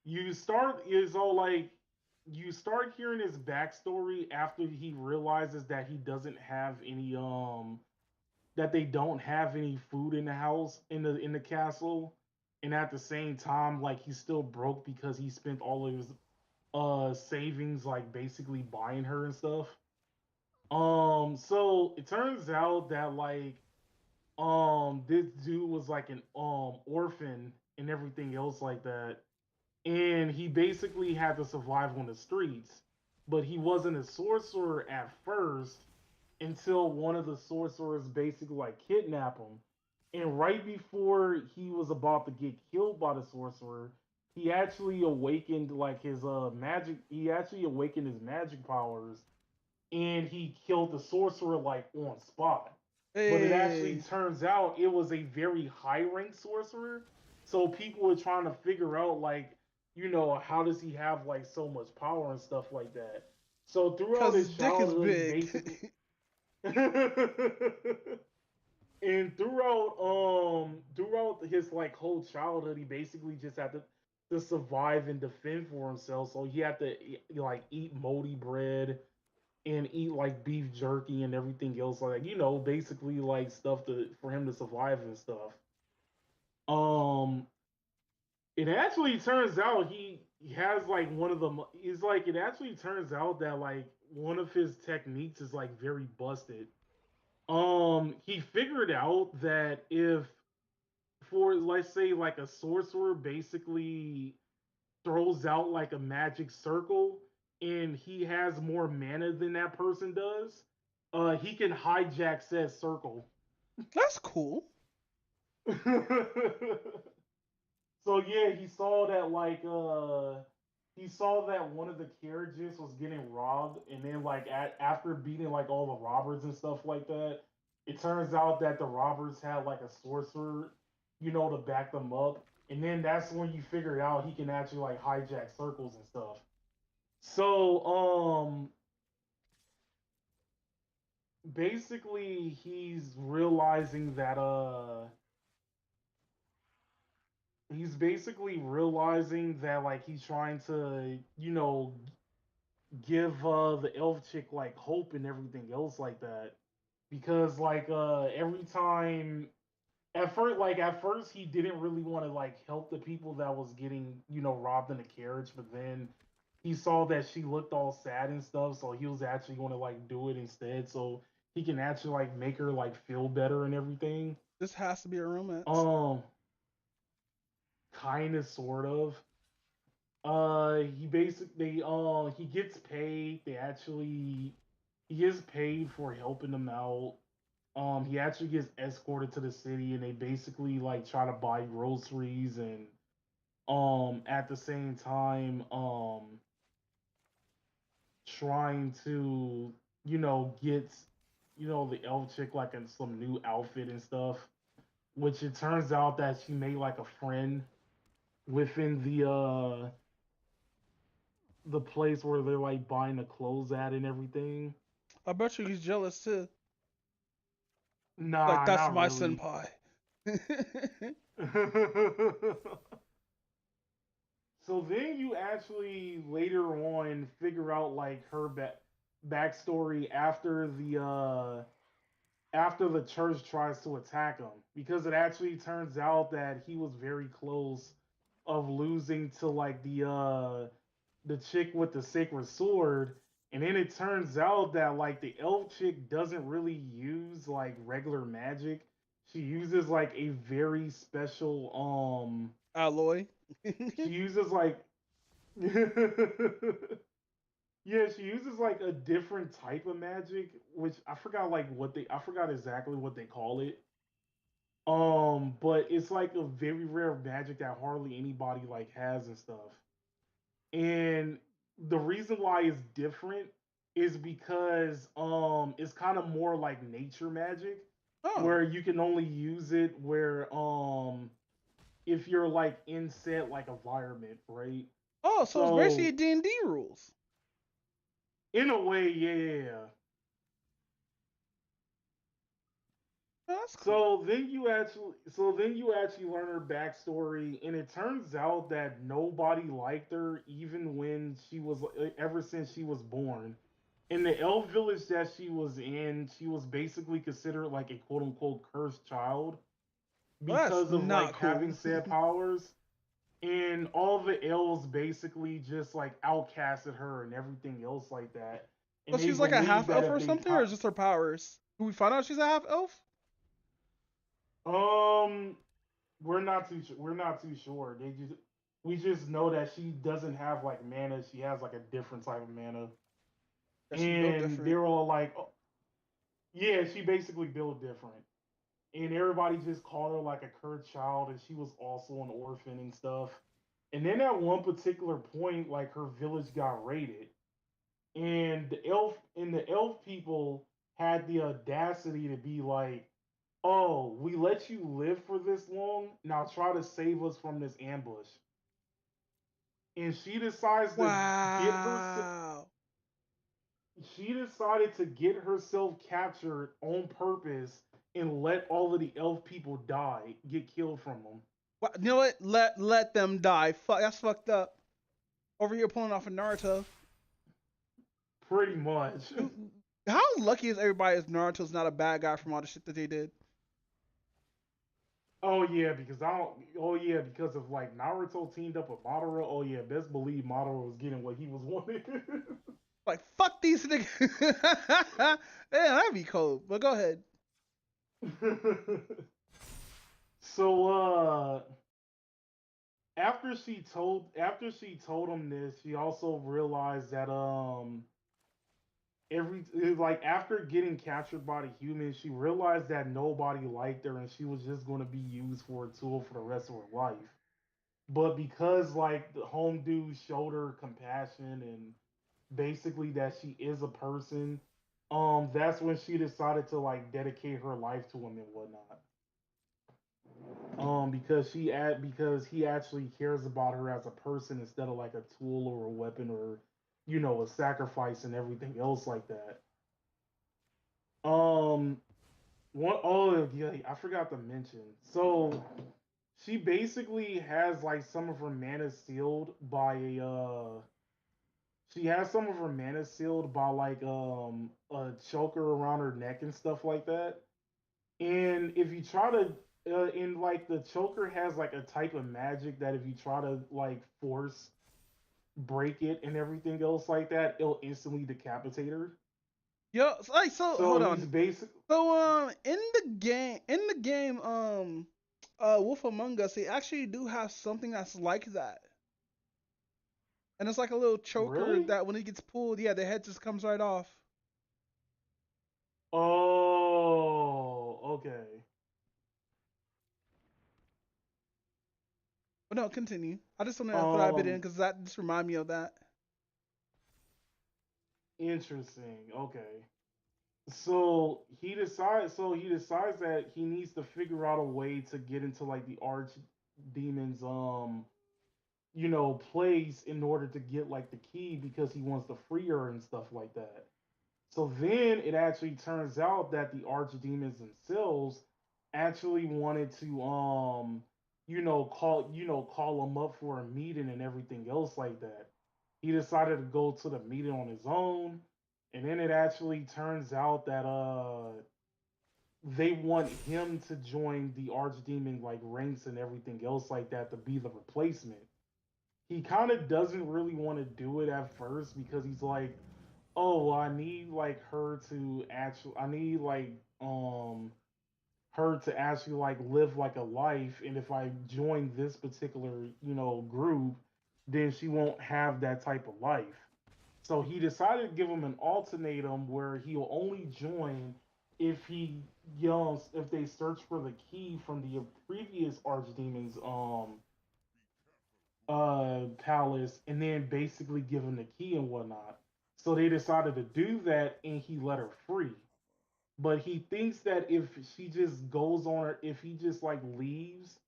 you start hearing his backstory after he realizes that he doesn't have any that they don't have any food in the house in the castle, and at the same time like he's still broke because he spent all of his savings like basically buying her and stuff. So it turns out that like this dude was like an orphan and everything else like that, and he basically had to survive on the streets, but he wasn't a sorcerer at first until one of the sorcerers basically like kidnapped him. And right before he was about to get killed by the sorcerer, he actually awakened like his magic. He actually awakened his magic powers, and he killed the sorcerer like on spot. But it actually turns out it was a very high rank sorcerer. So people were trying to figure out like, how does he have like so much power and stuff like that. So throughout his childhood, he basically and throughout his like whole childhood, he basically just had to survive and defend for himself. So he had to like eat moldy bread and eat like beef jerky and everything else like basically like stuff for him to survive and stuff. It actually turns out he has like one of the is like it actually turns out that like one of his techniques is like very busted. He figured out that if for let's say like a sorcerer basically throws out like a magic circle and he has more mana than that person does, he can hijack said circle. That's cool. So yeah, he saw that one of the carriages was getting robbed, and then like after beating like all the robbers and stuff like that, it turns out that the robbers had like a sorcerer, to back them up, and then that's when you figure out he can actually like hijack circles and stuff. So basically he's realizing that like he's trying to give the elf chick like hope and everything else like that, because like every time at first he didn't really want to like help the people that was getting robbed in the carriage, but then he saw that she looked all sad and stuff, so he was actually going to like do it instead, so he can actually like make her like feel better and everything. This has to be a romance. Kind of, sort of. He basically he gets paid. He gets paid for helping them out. He actually gets escorted to the city, and they basically like try to buy groceries, and at the same time trying to get the elf chick like in some new outfit and stuff, which it turns out that she made like a friend within the place where they're like buying the clothes at and everything. I bet you he's jealous too. Nah, like that's not my really. senpai. So then you actually later on figure out like her backstory after the church tries to attack him, because it actually turns out that he was very close of losing to like the chick with the sacred sword, and then it turns out that like the elf chick doesn't really use like regular magic. She uses like a very special alloy. She uses like yeah, she uses like a different type of magic, which I forgot exactly what they call it. But it's like a very rare magic that hardly anybody like has and stuff. And the reason why it's different is because it's kind of more like nature magic, where you can only use it where if you're like in set like environment, right? Oh, so it's basically D&D rules. In a way, yeah. That's cool. So then you actually learn her backstory, and it turns out that nobody liked her, even when she was ever since she was born. In the elf village that she was in, she was basically considered like a quote unquote cursed child That's because of not like cool. having said powers. And all the elves basically just like outcasted her and everything else like that. And So they she's like a believe half that elf if or they something, or is just her powers? Do we find out she's a half elf? um we're not too sure. We just know that she doesn't have like mana. She has like a different type of mana. That she built And different. they're all like, oh, yeah, she basically built different. And everybody just called her like a cursed child, and she was also an orphan and stuff. And then at one particular point, like her village got raided, and the elf people had the audacity to be like, "Oh, we let you live for this long. Now try to save us from this ambush." And Wow. she decided to get herself captured on purpose and let all of the elf people die, get killed from them. You know what? Let them die. Fuck, that's fucked up. Over here pulling off a Naruto. Pretty much. How lucky is everybody is Naruto's not a bad guy from all the shit that they did? Oh yeah, because I don't. Oh yeah, because of like Naruto teamed up with Madara. Oh yeah, best believe Madara was getting what he was wanting. Like fuck these niggas. Yeah, that'd be cold. But go ahead. So after she told him this, she also realized that like after getting captured by the humans, she realized that nobody liked her and she was just going to be used for a tool for the rest of her life. But because like the home dude showed her compassion and basically that she is a person, that's when she decided to like dedicate her life to him and whatnot. Because he actually cares about her as a person instead of like a tool or a weapon or a sacrifice and everything else like that. Um, oh yeah, I forgot to mention. So she basically has like some of her mana sealed by she has some of her mana sealed by like a choker around her neck and stuff like that. And if you try to in like the choker has like a type of magic that if you try to like force break it and everything else like that, it'll instantly decapitate her. Yo, so So hold he's on. basic. So in the game, Wolf Among Us, they actually do have something that's like that. And it's like a little choker Really? that when it gets pulled, yeah, the head just comes right off. Oh, okay. But no, continue. I just want to put that bit in Um, because that just remind me of that. Interesting. Okay. So he decides that he needs to figure out a way to get into like the arch demon's place in order to get like the key because he wants to free her and stuff like that. So then it actually turns out that the archdemons themselves actually wanted to call him up for a meeting and everything else like that. He decided to go to the meeting on his own, and then it actually turns out that they want him to join the archdemon like ranks and everything else like that to be the replacement. He kind of doesn't really want to do it at first because he's like, oh, well, I need like her to actually like live like a life, and if I join this particular group, then she won't have that type of life. So he decided to give him an ultimatum where he'll only join if if they search for the key from the previous archdemon's palace and then basically give him the key and whatnot. So they decided to do that and he let her free. But he thinks that if she just goes on her, if he just like leaves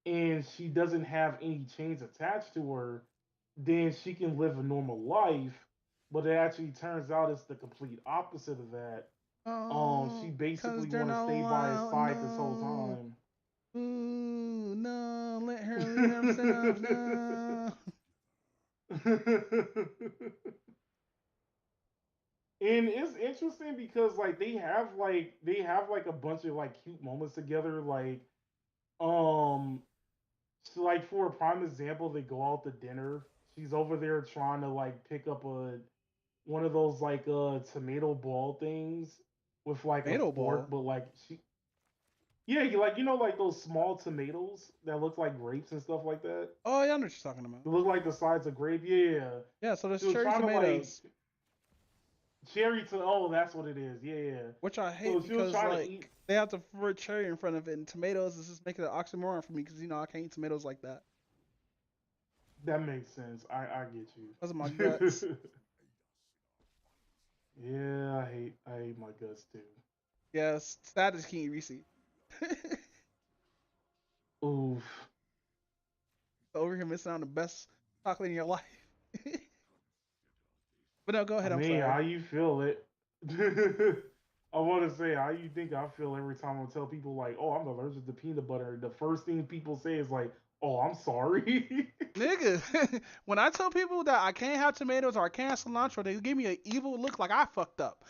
and she doesn't have any chains attached to her, then she can live a normal life. But it actually turns out it's the complete opposite of that. She Cause basically they're want to not stay by his allowed. side this whole No. time. Ooh, no, let her lead herself. No. And it's interesting because like they have like a bunch of like cute moments together. Um so like for a prime example, they go out to dinner. She's over there trying to like pick up one of those like tomato ball things with like a Tomato fork, ball. but like she yeah, like those small tomatoes that look like grapes and stuff like that. Oh, yeah, I know what you're talking about. They look like the sides of grape. Yeah. Yeah, so there's She was cherry trying to like tomatoes, oh, that's what it is. Yeah, yeah. which I So hate she was because trying to eat. like they have the word cherry in front of it, and tomatoes is just making an oxymoron for me because I can't eat tomatoes like that That makes sense. I get because of my guts. you. Yeah, I hate my guts too. Yes, sad as King Reese. Oof. Over here missing out on the best chocolate in your life. But no, go I ahead. I'm mean, sorry. how you feel it? I want to say how you think I feel every time I tell people like, "Oh, I'm allergic to peanut butter." The first thing people say is like, "Oh, I'm sorry." Nigga, when I tell people that I can't have tomatoes or I can't have cilantro, they give me an evil look like I fucked up.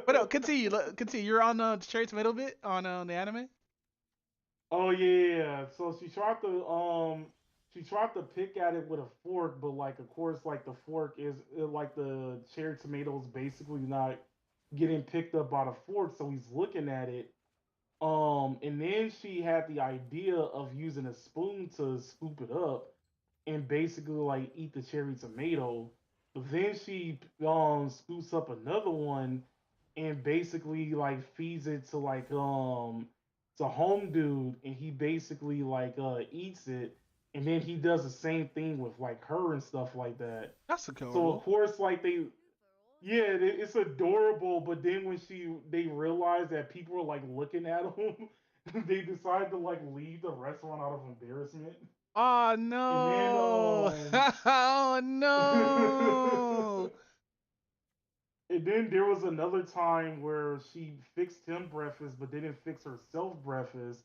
But no, continue. Continue. You're on the cherry tomato bit on the anime. Oh yeah. So she tried to pick at it with a fork, but like of course like the fork is like the cherry tomatoes basically not getting picked up by the fork, so he's looking at it. And then she had the idea of using a spoon to scoop it up and basically like eat the cherry tomato. But then she scoops up another one and basically like feeds it to like to home dude, and he basically like eats it, and then he does the same thing with like her and stuff like that. That's So of adorable. course like it's adorable, but then when they realize that people are like looking at them, they decide to like leave the restaurant out of embarrassment. Oh And then no! Oh no! and then there was another time where she fixed him breakfast but didn't fix herself breakfast,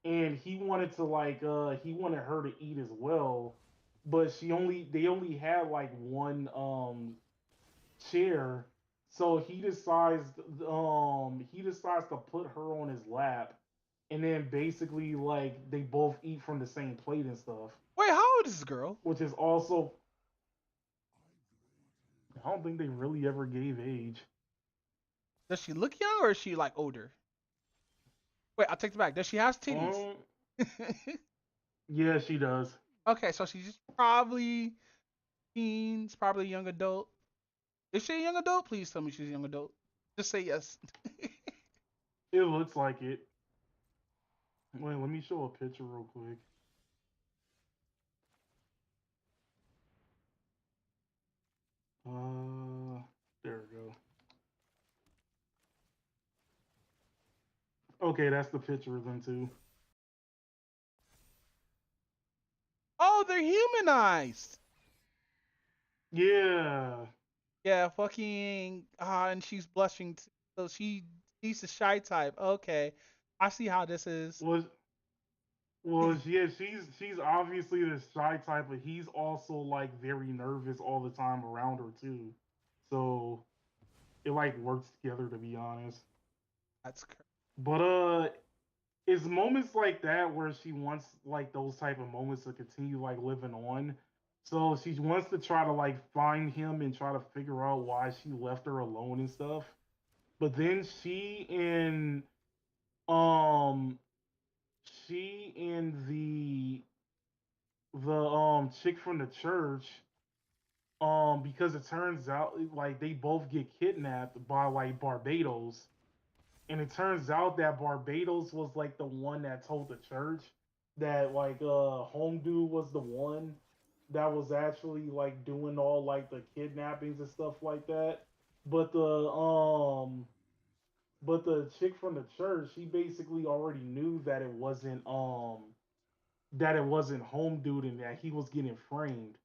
and he wanted her to eat as well, but they only had like one chair, so he decides to put her on his lap, and then basically like they both eat from the same plate and stuff, Wait, how old is this girl? which is also I don't think they really ever gave age. Does she look young or is she like older? Wait, I'll take it back. Does she have titties? Yeah, she does. Okay, so she's probably teens, probably young adult. Is she a young adult? Please tell me she's a young adult. Just say yes. It looks like it. Wait, let me show a picture real quick. There we go. Okay, that's the picture of them too. Oh, they're humanized. Yeah. Yeah, fucking. And she's blushing. So she's the shy type. Okay, I see how this is. Yeah, she's obviously the shy type, but he's also like very nervous all the time around her too. So it like works together, to be honest. That's crazy. But it's moments like that where she wants like those type of moments to continue like living on. So she wants to try to like find him and try to figure out why she left her alone and stuff. But then um she and the chick from the church, because it turns out like they both get kidnapped by like Barbados, and it turns out that Barbados was like the one that told the church that like home dude was the one that was actually like doing all like the kidnappings and stuff like that. But the chick from the church, she basically already knew that it wasn't home dude and that he was getting framed.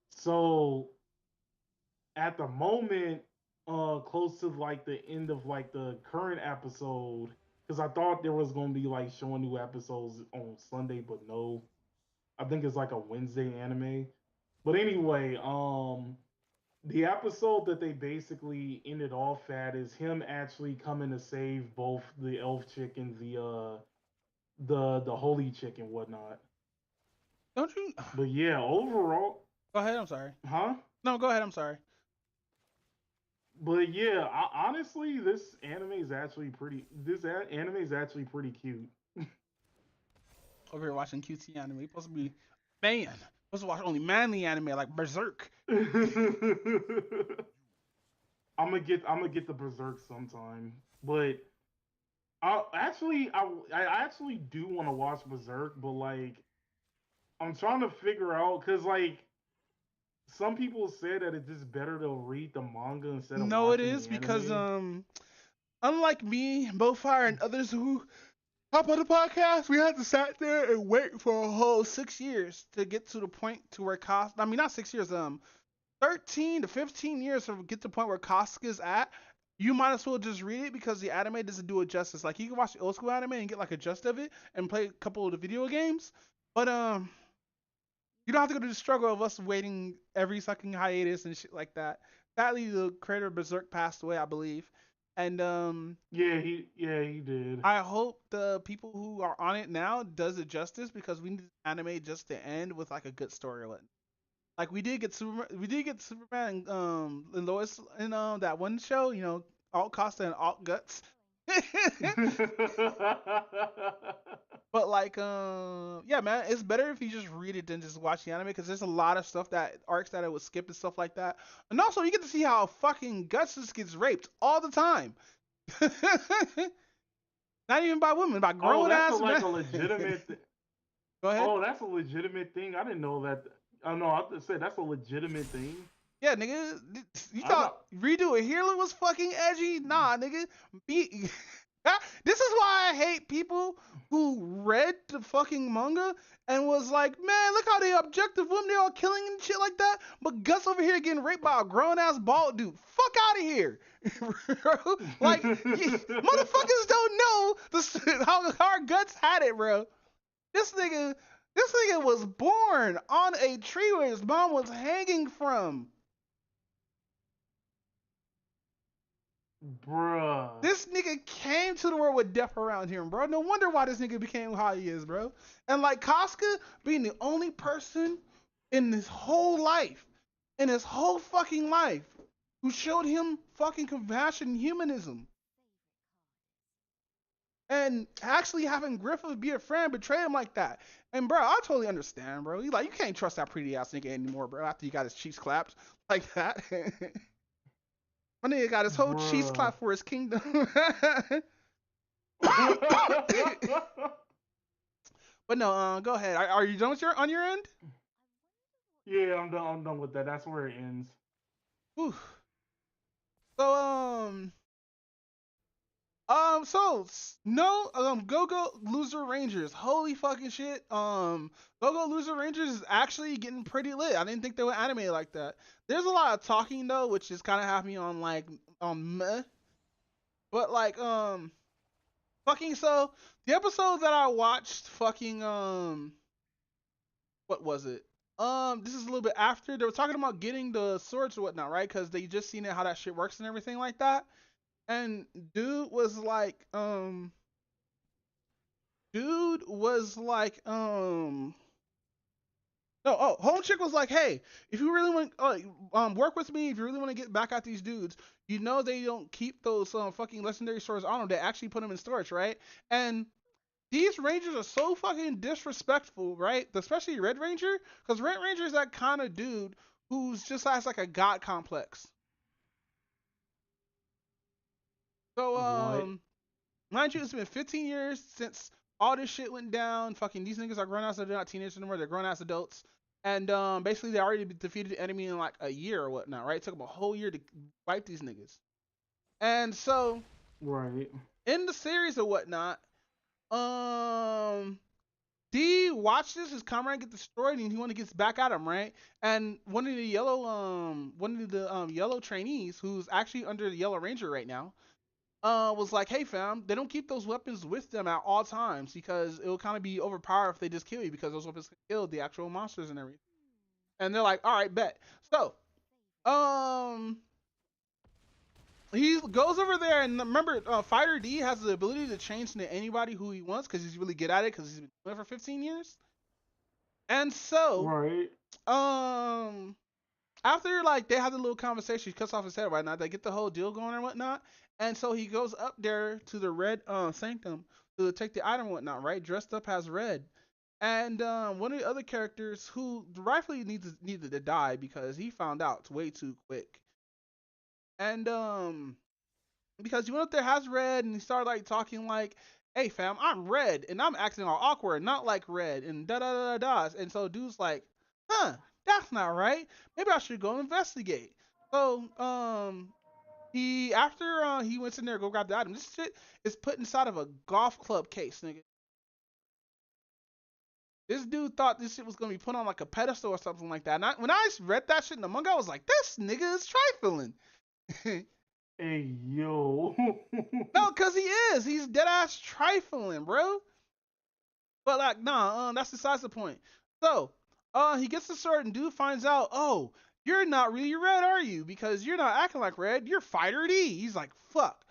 So at the moment close to like the end of like the current episode, because I thought there was gonna be like showing new episodes on Sunday, but no. I think it's like a Wednesday anime. But anyway, the episode that they basically ended off at is him actually coming to save both the elf chick and the holy chick and whatnot. Don't you? But yeah, overall. Go ahead. I'm sorry. Huh? No, go ahead. I'm sorry. But yeah, honestly, this anime is actually pretty. This anime is actually pretty cute. Over here watching cutesy anime. You're supposed to be man. Supposed to watch only manly anime like Berserk. I'm gonna get the Berserk sometime, but I actually do want to watch Berserk, but like I'm trying to figure out because like some people say that it's just better to read the manga instead of No, it watching is the because anime. unlike me, Bowfire, and others who hop on the podcast, we had to sit there and wait for a whole 6 years to get to the point to where not 6 years, 13 to 15 years to get to the point where Casca's at. You might as well just read it because the anime doesn't do it justice. Like you can watch the old school anime and get like a gist of it and play a couple of the video games, but you don't have to go through the struggle of us waiting every fucking hiatus and shit like that. Sadly, the creator of Berserk passed away, I believe. And he did. I hope the people who are on it now does it justice because we need anime just to end with like a good story. Like we did get Superman and Lois in that one show, you know, Alt Costa and Alt Guts. But like yeah, man, it's better if you just read it than just watch the anime because there's a lot of stuff that arcs that it was skipped and stuff like that. And also you get to see how fucking Guts just gets raped all the time. Not even by women, by grown ass men. Like a legitimate Go ahead. Oh, that's a legitimate thing. I didn't know that. Oh no, I said that's a legitimate thing. Yeah, nigga. You thought Redo a Healer was fucking edgy? Nah, nigga. This is why I hate people who read the fucking manga and was like, man, look how they objective women, they all killing and shit like that. But Gus over here getting raped by a grown ass bald dude. Fuck out of here. Like, motherfuckers don't know how our Guts had it, bro. This nigga was born on a tree where his mom was hanging from. Bruh. This nigga came to the world with death around him, bro. No wonder why this nigga became how he is, bro. And like Casca being the only person in his whole life, in his whole fucking life, who showed him fucking compassion and humanism. And actually having Griffith be a friend betray him like that. And bro, I totally understand, bro. You can't trust that pretty ass nigga anymore, bro, after he got his cheeks clapped like that. My nigga got his whole cheeks clapped for his kingdom. But no, go ahead. Are you done with on your end? Yeah, I'm done with that. That's where it ends. Whew. Go-Go Loser Rangers. Holy fucking shit. Go-Go Loser Rangers is actually getting pretty lit. I didn't think they were animated like that. There's a lot of talking though, which is kind of have me on like meh. But like fucking so the episode that I watched fucking what was it? This is a little bit after they were talking about getting the swords or whatnot, right? Because they just seen it how that shit works and everything like that. And dude was like no, home chick was like, hey, if you really want work with me, if you really want to get back at these dudes, you know they don't keep those fucking legendary swords on them. They actually put them in storage, right? And these Rangers are so fucking disrespectful, right? Especially Red Ranger, because Red Ranger is that kind of dude who's just has like a god complex. So, mind you, it's been 15 years since all this shit went down. Fucking these niggas are grown ass, they're not teenagers anymore, they're grown ass adults. And basically they already defeated the enemy in like a year or whatnot, right? It took them a whole year to wipe these niggas. And so, right, in the series or whatnot, D watches his comrade get destroyed and he want to get back at him, right? And one of the yellow trainees who's actually under the Yellow Ranger right now, was like, hey fam, they don't keep those weapons with them at all times because it will kind of be overpowered if they just kill you because those weapons can kill the actual monsters and everything. And they're like, all right, bet. So, he goes over there and remember, Fighter D has the ability to change into anybody who he wants because he's really good at it because he's been doing it for 15 years. And so, right. After like they have the little conversation, he cuts off his head right now. They get the whole deal going and whatnot. And so he goes up there to the red sanctum to take the item and whatnot, right? Dressed up as Red. And one of the other characters who rightfully needed to die because he found out way too quick. And because he went up there as Red and he started like talking like, hey fam, I'm Red and I'm acting all awkward, not like Red and da da da da da. And so dude's like, huh, that's not right. Maybe I should go investigate. So he after he went in there to go grab the item, this shit is put inside of a golf club case, nigga. This dude thought this shit was gonna be put on like a pedestal or something like that. And when I read that shit in the manga, I was like, this nigga is trifling. Hey yo. No, cause he is. He's dead ass trifling, bro. But like, nah, that's besides the point. So, he gets the sword and dude finds out, oh, you're not really Red, are you? Because you're not acting like Red. You're Fighter D. He's like, fuck.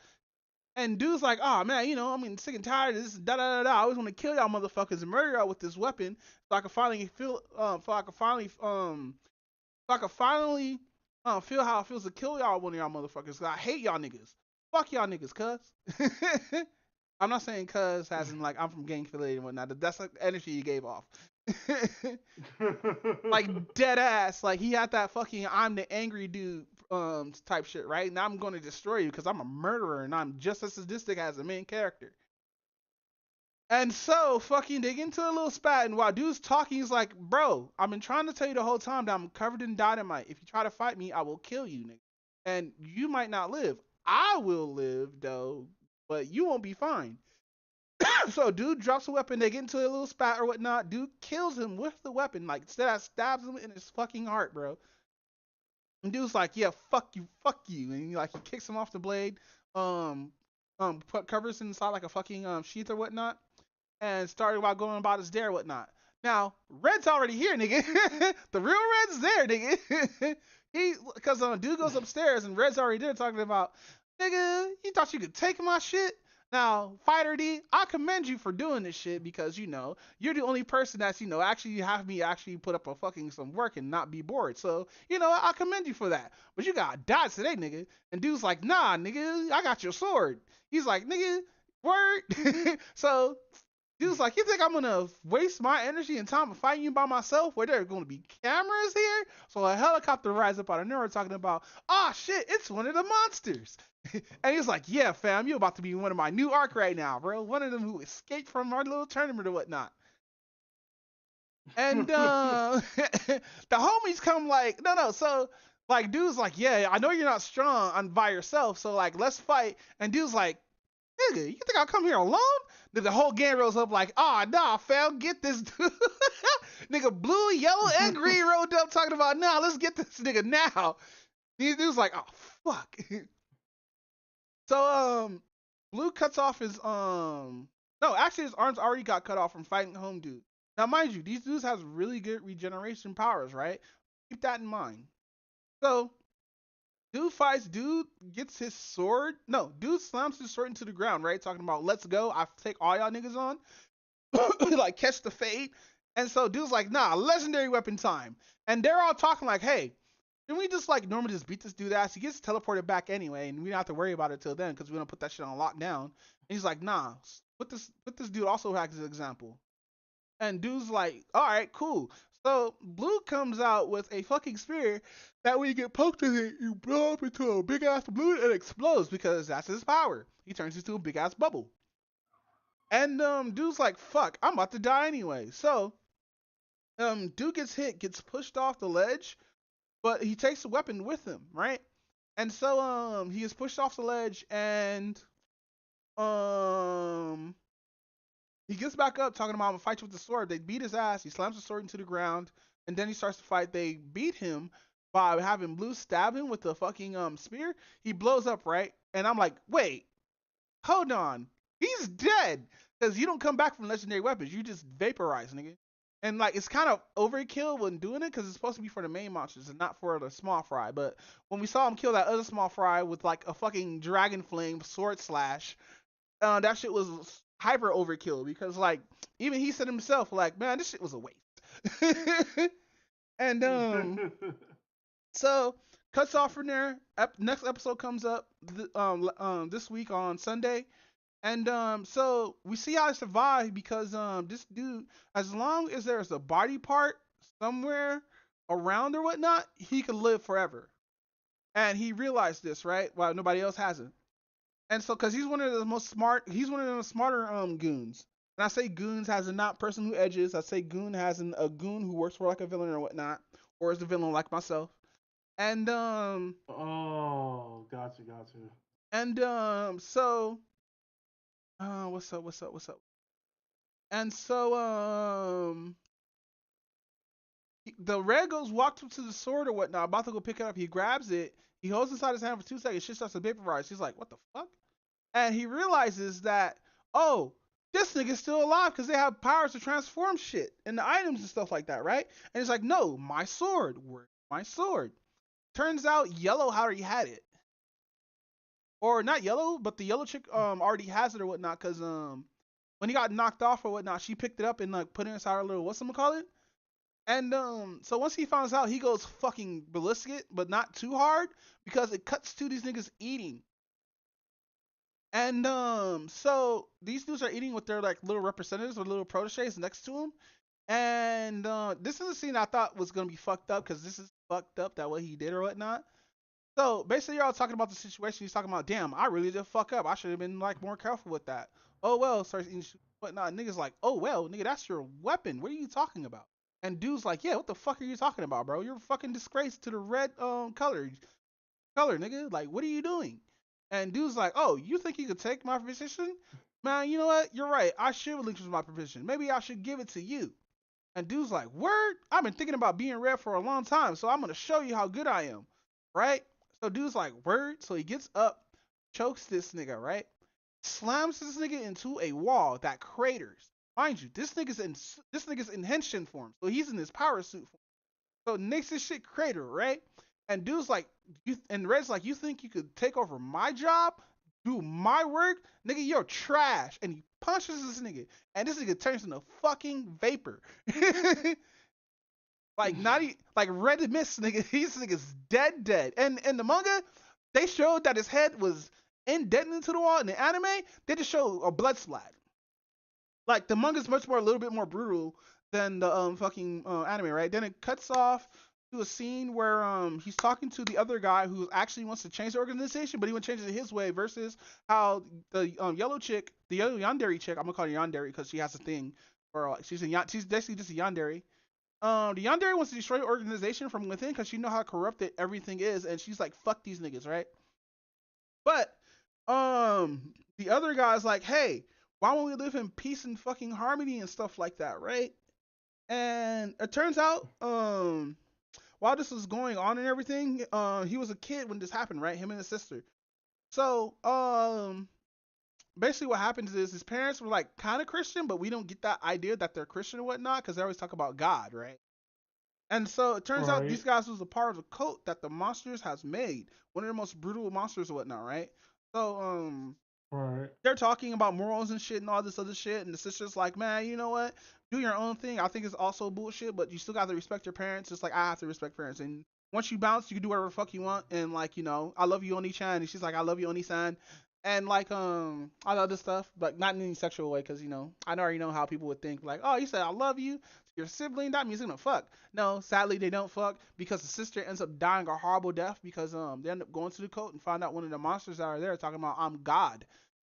And dude's like, oh man, you know, I'm sick and tired of this, da da da da. I always want to kill y'all motherfuckers and murder y'all with this weapon, so I can finally feel, so I can finally feel how it feels to kill y'all one of y'all motherfuckers. 'Cause I hate y'all niggas. Fuck y'all niggas, cuz. I'm not saying cuz as in like I'm from gang affiliated and whatnot. That's like the energy he gave off. Like dead ass. Like he had that fucking I'm the angry dude type shit, right? Now I'm gonna destroy you because I'm a murderer and I'm just as sadistic as the main character. And so fucking they get into a little spat and while dude's talking, he's like, bro, I've been trying to tell you the whole time that I'm covered in dynamite. If you try to fight me, I will kill you, nigga. And you might not live. I will live though, but you won't be fine. So dude drops a weapon, they get into a little spat or whatnot. Dude kills him with the weapon, like instead of stabs him in his fucking heart, bro. And dude's like, yeah, fuck you. And he kicks him off the blade, covers inside like a fucking sheath or whatnot, and started while going about his day or whatnot. Now, Red's already here, nigga. The real Red's there, nigga. Because dude goes upstairs and Red's already there talking about, nigga, you thought you could take my shit? Now, Fighter D, I commend you for doing this shit because, you know, you're the only person that's, you know, actually have me actually put up a fucking some work and not be bored. So, you know, I commend you for that. But you got die today, nigga. And dude's like, nah, nigga, I got your sword. He's like, nigga, word. So, dude's like, you think I'm gonna waste my energy and time fighting you by myself where there are gonna be cameras here? So a helicopter rides up out of nowhere talking about, ah, shit, it's one of the monsters. And he's like, yeah, fam, you're about to be one of my new arc right now, bro. One of them who escaped from our little tournament or whatnot. And the homies come like, no. So like, dude's like, yeah, I know you're not strong by yourself. So like, let's fight. And dude's like, nigga, you think I'll come here alone? Then the whole gang rolls up like, ah, nah, fam, get this dude. Nigga, blue, yellow, and green rolled up talking about, nah, let's get this nigga now. These dudes like, oh, fuck. So, blue cuts off his, no, actually his arms already got cut off from fighting home dude. Now, mind you, these dudes have really good regeneration powers, right? Keep that in mind. So, dude fights, dude gets his sword. No, dude slams his sword into the ground, right? Talking about, let's go. I take all y'all niggas on. Like, catch the fade. And so dude's like, nah, legendary weapon time. And they're all talking like, hey, can we just like normally just beat this dude ass? He gets teleported back anyway, and we don't have to worry about it till then because we don't put that shit on lockdown. And he's like, nah, put this dude also as an example. And dude's like, all right, cool. So blue comes out with a fucking spear that when you get poked with it, you blow up into a big ass balloon and explodes because that's his power. He turns into a big ass bubble. And dude's like, fuck, I'm about to die anyway. So dude gets hit, gets pushed off the ledge, but he takes the weapon with him, right? And so he gets pushed off the ledge and He gets back up talking about I'm gonna fight you with the sword. They beat his ass. He slams the sword into the ground, and then he starts to fight. They beat him by having Blue stab him with the fucking spear. He blows up, right? And I'm like, wait, hold on, he's dead because you don't come back from legendary weapons. You just vaporize, nigga. And like it's kind of overkill when doing it because it's supposed to be for the main monsters and not for the small fry. But when we saw him kill that other small fry with like a fucking dragon flame sword slash, that shit was hyper overkill because like even he said himself like, man, this shit was a waste. And so cuts off from there. Next episode comes up this week on Sunday. And so we see how I survive because this dude, as long as there's a body part somewhere around or whatnot, he can live forever. And he realized this, right? While nobody else hasn't. And so, cause he's one of the most smart, he's one of the smarter goons. And I say goons as in not person who edges. I say goon as in a goon who works for like a villain or whatnot, or is the villain like myself. And oh, gotcha. And so what's up? And so the red goes walked up to the sword or whatnot, about to go pick it up. He grabs it. He holds it inside his hand for 2 seconds. Shit starts to vaporize. He's like, what the fuck? And he realizes that, oh, this nigga's still alive because they have powers to transform shit into items and stuff like that, right? And he's like, no, my sword. Where's my sword? Turns out Yellow already had it. Or not Yellow, but the yellow chick already has it or whatnot because when he got knocked off or whatnot, she picked it up and like put it inside her little whatchamacallit. And so once he finds out, he goes fucking ballistic, but not too hard because it cuts to these niggas eating. And so these dudes are eating with their like little representatives or little proteges next to him. And this is a scene I thought was gonna be fucked up because this is fucked up that what he did or whatnot. So basically, you're all talking about the situation. He's talking about, damn, I really did fuck up. I should have been like more careful with that. Oh well, starts eating whatnot. Niggas like, oh well, nigga, that's your weapon. What are you talking about? And dude's like, yeah, what the fuck are you talking about, bro? You're a fucking disgrace to the red color, nigga. Like, what are you doing? And dude's like, oh, you think you could take my position? Man, you know what? You're right. I should relinquish my position. Maybe I should give it to you. And dude's like, word? I've been thinking about being red for a long time, so I'm gonna show you how good I am, right? So dude's like, word? So he gets up, chokes this nigga, right? Slams this nigga into a wall that craters. Mind you, this nigga's in henshin form, so he's in his power suit form. So makes this shit crater, right? And dude's like, and Red's like, you think you could take over my job, do my work, nigga? You're trash. And he punches this nigga, and this nigga turns into fucking vapor. Like like Red Mist, nigga. These niggas dead. And in the manga, they showed that his head was indented into the wall. In the anime, they just show a blood splat. Like the manga's much more, a little bit more brutal than the fucking anime, right? Then it cuts off to a scene where he's talking to the other guy who actually wants to change the organization, but he wants to change it his way versus how the yellow chick, the yellow yandere chick, I'm gonna call her yandere because she has a thing for like she's basically just a yandere. The yandere wants to destroy the organization from within because she know how corrupted everything is, and she's like, fuck these niggas, right? But the other guy's like, hey, why won't we live in peace and fucking harmony and stuff like that, right? And it turns out, while this was going on and everything, he was a kid when this happened, right? Him and his sister. So, basically what happens is his parents were like kind of Christian, but we don't get that idea that they're Christian or whatnot because they always talk about God, right? And so it turns out these guys was a part of a cult that the monsters has made, one of the most brutal monsters or whatnot, right? So, they're talking about morals and shit and all this other shit, and the sister's like, man, you know what? Do your own thing. I think it's also bullshit, but you still got to respect your parents, just like I have to respect parents. And once you bounce, you can do whatever the fuck you want. And like, you know, I love you, Oni-chan. And she's like, I love you, Oni-san. And like, all the other stuff, but not in any sexual way, because, you know, I already know how people would think, like, oh, you said I love you, your sibling, that means they're gonna fuck. No, sadly, they don't fuck because the sister ends up dying a horrible death because they end up going to the cult and find out one of the monsters that are there talking about, I'm God,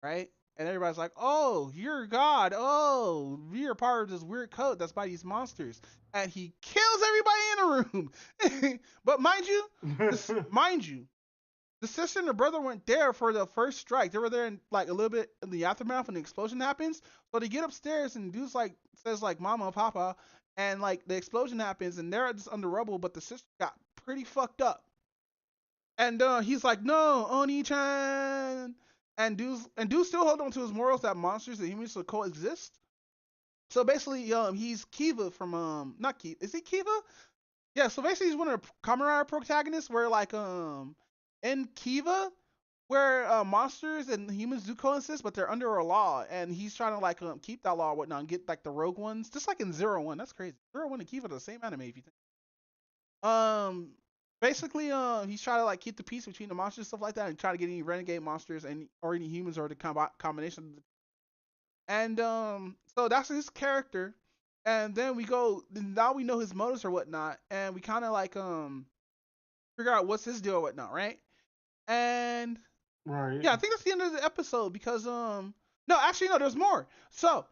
right? And everybody's like, oh, you're God. Oh, you're part of this weird cult that's by these monsters. And he kills everybody in the room. But mind you, the sister and the brother weren't there for the first strike. They were there in like a little bit in the aftermath when the explosion happens. So they get upstairs and dude's like says like mama, papa, and like the explosion happens and they're just under rubble, but the sister got pretty fucked up. And he's like, no, Oni-chan. And dude's still holding on to his morals that monsters and humans will coexist. So basically, he's Kiva from not Kiva. Is he Kiva? Yeah. So basically, he's one of the Kamen Rider protagonists. Where like in Kiva, where monsters and humans do coexist, but they're under a law, and he's trying to like keep that law or whatnot and get like the rogue ones, just like in 01. That's crazy. 01 and Kiva are the same anime if you think. Basically, he's trying to like keep the peace between the monsters and stuff like that, and try to get any renegade monsters and or any humans or the combination. And so that's his character. And then now we know his motives or whatnot, and we kind of like figure out what's his deal or whatnot, right? And right, yeah, I think that's the end of the episode because no, actually no, there's more. So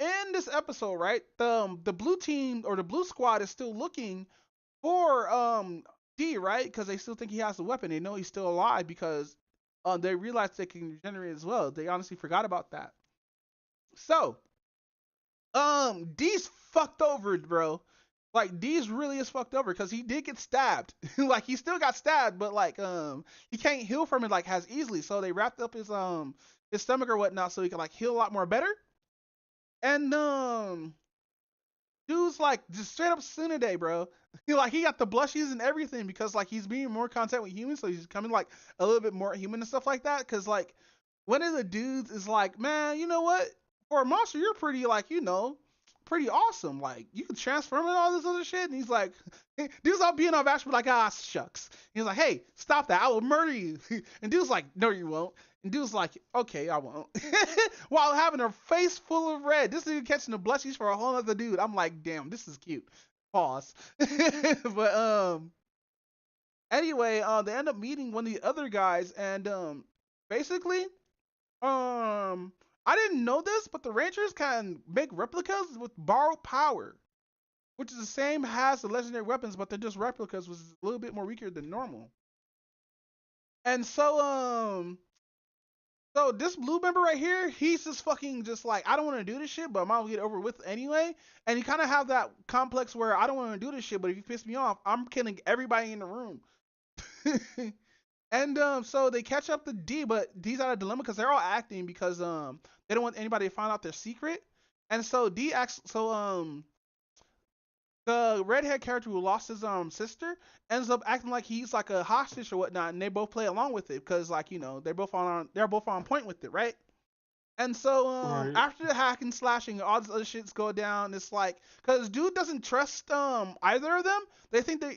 in this episode, right, the blue team or the blue squad is still looking for D, right? Because they still think he has a weapon. They know he's still alive because they realize they can regenerate as well. They honestly forgot about that. So D's fucked over, bro. Like D's really is fucked over because he did get stabbed. Like he still got stabbed, but like he can't heal from it like as easily. So they wrapped up his stomach or whatnot so he can like heal a lot more better. And dude's like just straight up Tsunade, bro. He got the blushies and everything because like he's being more contact with humans, so he's becoming like a little bit more human and stuff like that. Cause like one of the dudes is like, man, you know what? For a monster, you're pretty like, pretty awesome. Like you can transform and all this other shit. And he's like, dude's all being all bashful, like, ah, shucks. He's like, hey, stop that. I will murder you. And dude's like, no, you won't. And dude's like, okay, I won't. While having her face full of red. This nigga catching the blushies for a whole other dude. I'm like, damn, this is cute. Pause. But anyway, they end up meeting one of the other guys, and basically, I didn't know this, but the Rangers can make replicas with borrowed power, which is the same as the legendary weapons, but they're just replicas, which is a little bit more weaker than normal. And so this blue member right here, he's just fucking just like, I don't want to do this shit, but I'm gonna get over with anyway. And you kind of have that complex where I don't want to do this shit, but if you piss me off, I'm killing everybody in the room. And so they catch up to D, but D's out of dilemma because they're all acting because they don't want anybody to find out their secret. And so D acts the redhead character who lost his sister ends up acting like he's like a hostage or whatnot, and they both play along with it because like they're both on point with it, right? And so after the hacking, slashing, all this other shits go down. It's like because dude doesn't trust either of them. They think that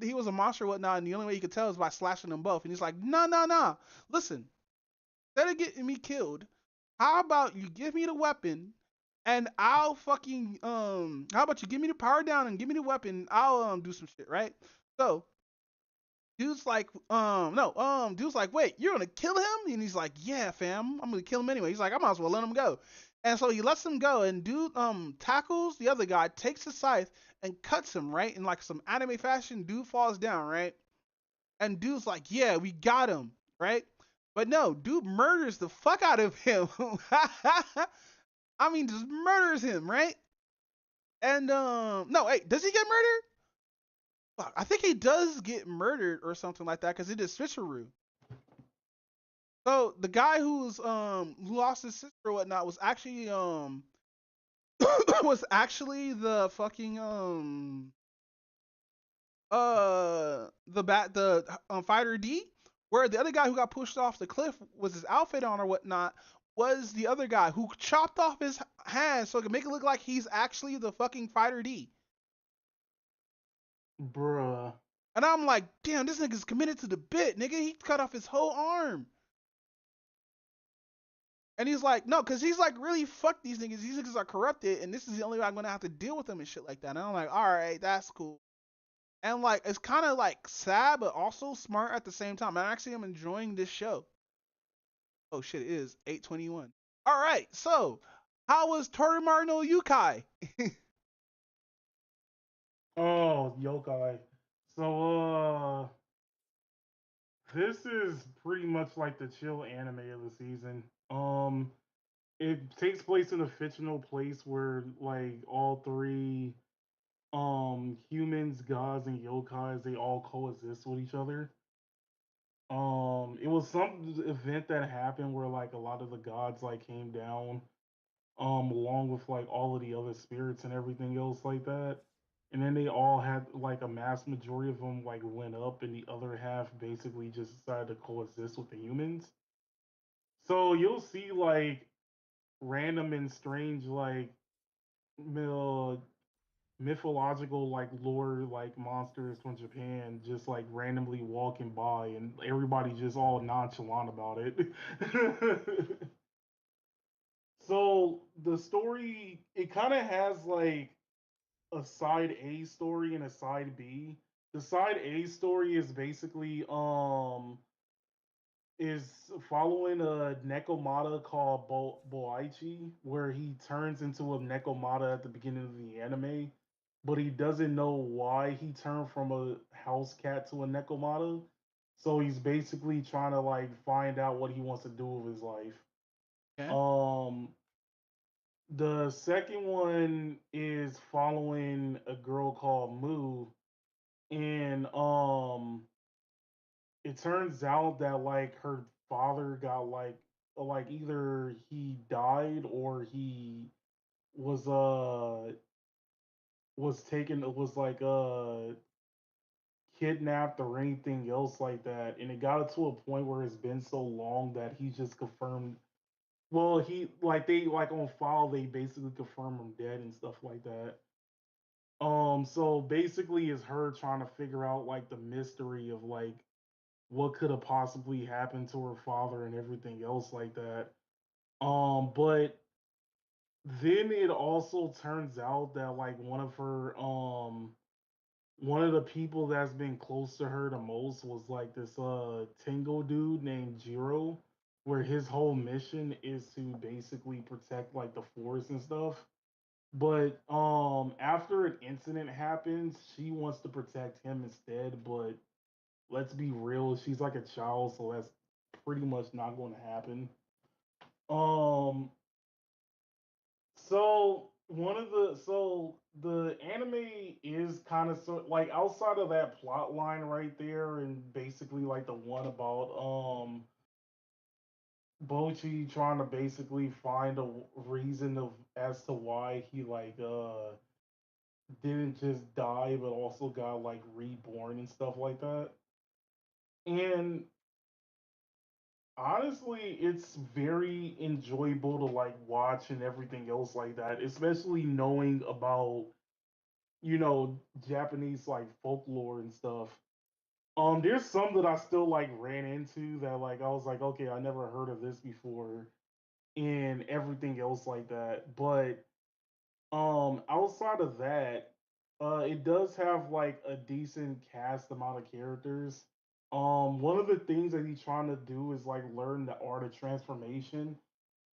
he was a monster or whatnot, and the only way you could tell is by slashing them both. And he's like, nah. Listen, instead of getting me killed, how about you give me the weapon and I'll fucking how about you give me the power down and give me the weapon, I'll do some shit, right? So dude's like no, dude's like, wait, you're gonna kill him? And he's like, yeah, fam, I'm gonna kill him anyway. He's like, I might as well let him go. And so he lets him go, and dude tackles the other guy, takes his scythe and cuts him, right? In like some anime fashion, dude falls down, right? And dude's like, yeah, we got him, right? But no, dude murders the fuck out of him. I mean, just murders him, right? And no, wait, does he get murdered? Fuck, I think he does get murdered or something like that because it is switcheroo. So the guy who lost his sister or whatnot was actually was actually the fucking the fighter D, where the other guy who got pushed off the cliff was his outfit on or whatnot was the other guy who chopped off his hands so it could make it look like he's actually the fucking fighter D. Bruh. And I'm like, damn, this nigga's committed to the bit, nigga. He cut off his whole arm. And he's like, no, because he's like, really, fuck these niggas. These niggas are corrupted, and this is the only way I'm going to have to deal with them and shit like that. And I'm like, all right, that's cool. And like, it's kind of like sad, but also smart at the same time. I actually am enjoying this show. Oh shit, it is 8:21. All right, so how was Torimaru no Yukai? Oh, yokai. So This is pretty much like the chill anime of the season. It takes place in a fictional place where like all three humans, gods, and yokais they all coexist with each other. It was some event that happened where like a lot of the gods like came down, along with like all of the other spirits and everything else like that. And then they all had like a mass majority of them like went up, and the other half basically just decided to coexist with the humans. So you'll see like random and strange like mythological like lore like monsters from Japan just like randomly walking by, and everybody just all nonchalant about it. So the story it kind of has like a side A story and a side B. The side A story is basically is following a Nekomata called Boichi, where he turns into a Nekomata at the beginning of the anime, but he doesn't know why he turned from a house cat to a Nekomata. So he's basically trying to like find out what he wants to do with his life. Okay. The second one is following a girl called Moo, and it turns out that like her father got like either he died or he was was taken was like kidnapped or anything else like that, and it got to a point where it's been so long that he just confirmed. Well, he like they like on file they basically confirm him dead and stuff like that. So basically, it's her trying to figure out like the mystery of like what could have possibly happened to her father and everything else like that. But then it also turns out that like one of the people that's been close to her the most was like this Tingle dude named Jiro, where his whole mission is to basically protect like the forest and stuff. But after an incident happens, she wants to protect him instead, but let's be real, she's like a child, so that's pretty much not going to happen. Um, so the anime is kind of like outside of that plot line right there, and basically like the one about Bochi trying to basically find a reason of as to why he like didn't just die but also got like reborn and stuff like that. And honestly, it's very enjoyable to like watch and everything else like that, especially knowing about, you know, Japanese like folklore and stuff. There's some that I still like ran into that like I was like, okay, I never heard of this before and everything else like that. But outside of that, it does have like a decent cast amount of characters. One of the things that he's trying to do is like learn the art of transformation.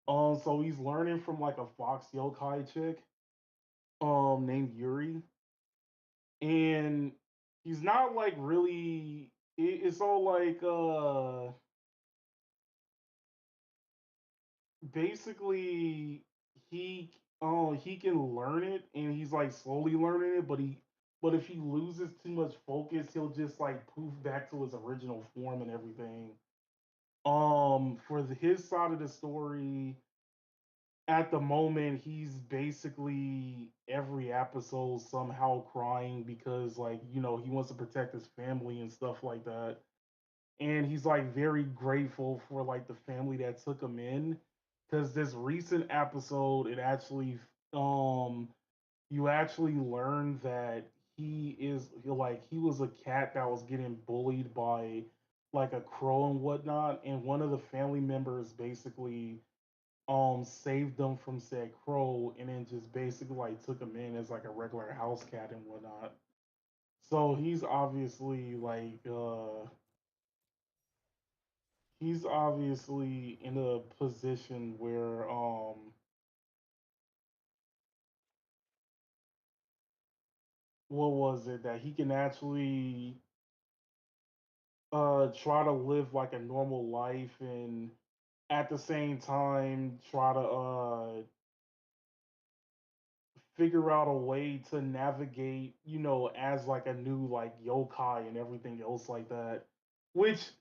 So he's learning from like a fox yokai chick, named Yuri, and he's not like really. It's all like basically he can learn it and he's like slowly learning it, but if he loses too much focus, he'll just like poof back to his original form and everything. For his side of the story, at the moment, he's basically every episode somehow crying because like you know he wants to protect his family and stuff like that, and he's like very grateful for like the family that took him in, because this recent episode it actually um you actually learn that he was a cat that was getting bullied by like a crow and whatnot, and one of the family members basically saved them from said crow and then just basically like took him in as like a regular house cat and whatnot. So he's obviously in a position where what was it that he can actually try to live like a normal life and at the same time try to figure out a way to navigate, as like a new like yokai and everything else like that. Which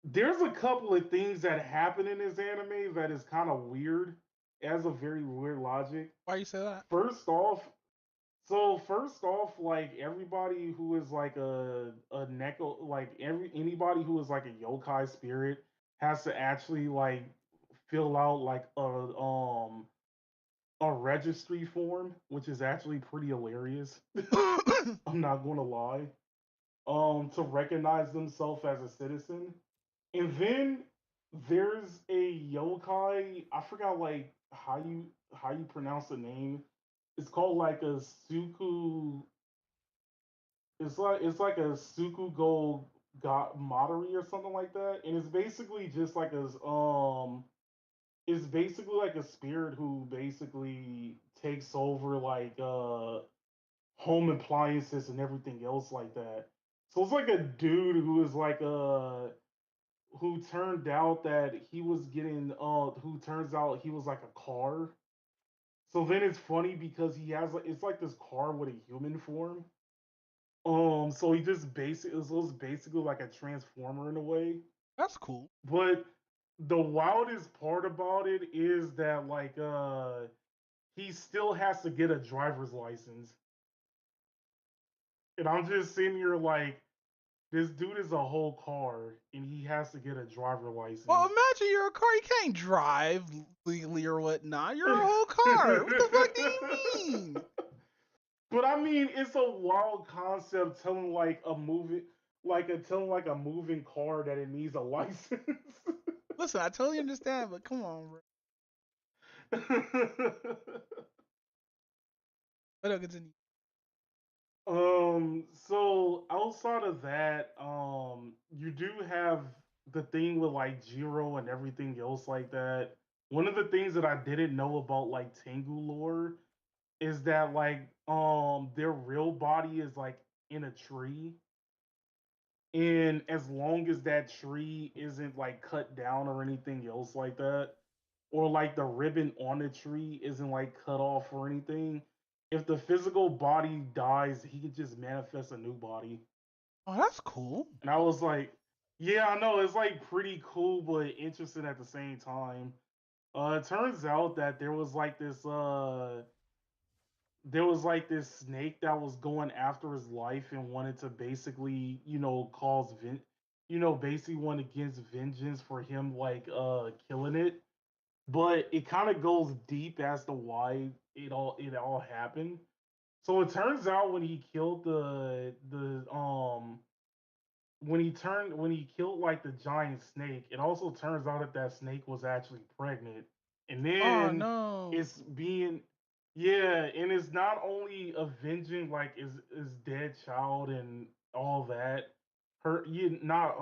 there's a couple of things that happen in this anime that is kind of weird. It has a very weird logic. Why you say that? First off, like everybody who is like a neko, like anybody who is like a yokai spirit has to actually like fill out like a registry form, which is actually pretty hilarious. I'm not gonna lie. To recognize themselves as a citizen. And then there's a yokai. I forgot like how you pronounce the name. It's called like a suku. It's like a suku go got Matori or something like that, and it's basically just like it's basically like a spirit who basically takes over like home appliances and everything else like that. So it's like a dude who is like who turned out that he was getting who turns out he was like a car. So then it's funny because he has like it's like this car with a human form. So he just it was basically like a transformer in a way. That's cool. But the wildest part about it is that like he still has to get a driver's license. And I'm just sitting here like this dude is a whole car and he has to get a driver license. Well, imagine you're a car. You can't drive legally or whatnot. You're a whole car. What the fuck do you mean? But I mean, it's a wild concept telling like telling like a moving car that it needs a license. Listen, I totally understand, but come on, bro. But I'll continue. So outside of that, you do have the thing with like Jiro and everything else like that. One of the things that I didn't know about like Tengu lore is that like their real body is like in a tree. And as long as that tree isn't like cut down or anything else like that, or like the ribbon on the tree isn't like cut off or anything, if the physical body dies, he could just manifest a new body. Oh, that's cool. And I was like, yeah, I know, it's like pretty cool but interesting at the same time. It turns out that there was like this snake that was going after his life and wanted to basically, basically went against vengeance for him like killing it. But it kind of goes deep as to why it all happened. So it turns out when he killed the when he killed like the giant snake, it also turns out that that snake was actually pregnant. And Oh then no. it's being yeah, and it's not only avenging like his dead child and all that. Her you not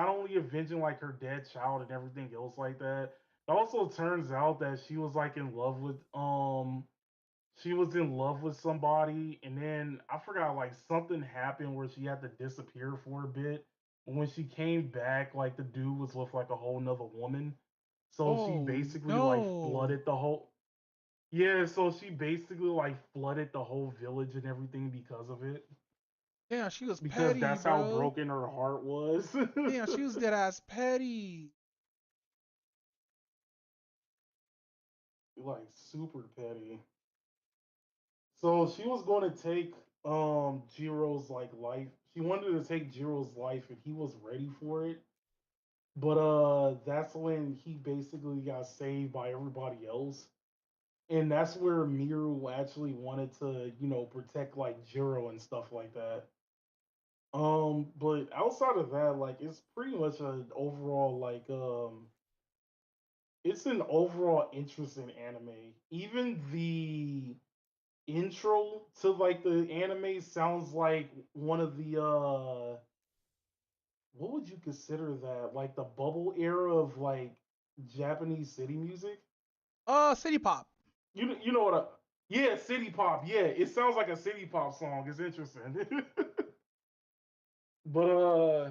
only avenging like her dead child and everything else like that. It also turns out that she was in love with somebody, and then I forgot like something happened where she had to disappear for a bit. And when she came back, like the dude was with like a whole nother woman. So she Oh basically like no. flooded the whole yeah, so she basically like flooded the whole village and everything because of it. Damn, she was Because petty, that's how bro. broken her heart was. Damn, she was dead ass petty. Like super petty. So she was going to take Jiro's like life. She wanted to take Jiro's life and he was ready for it. But that's when he basically got saved by everybody else. And that's where Miru actually wanted to, protect like Jiro and stuff like that. But outside of that, like it's pretty much an overall it's an overall interesting anime. Even the intro to like the anime sounds like one of the what would you consider that? Like the bubble era of like Japanese city music? City Pop. You know what yeah, city pop. Yeah, it sounds like a city pop song. It's interesting. But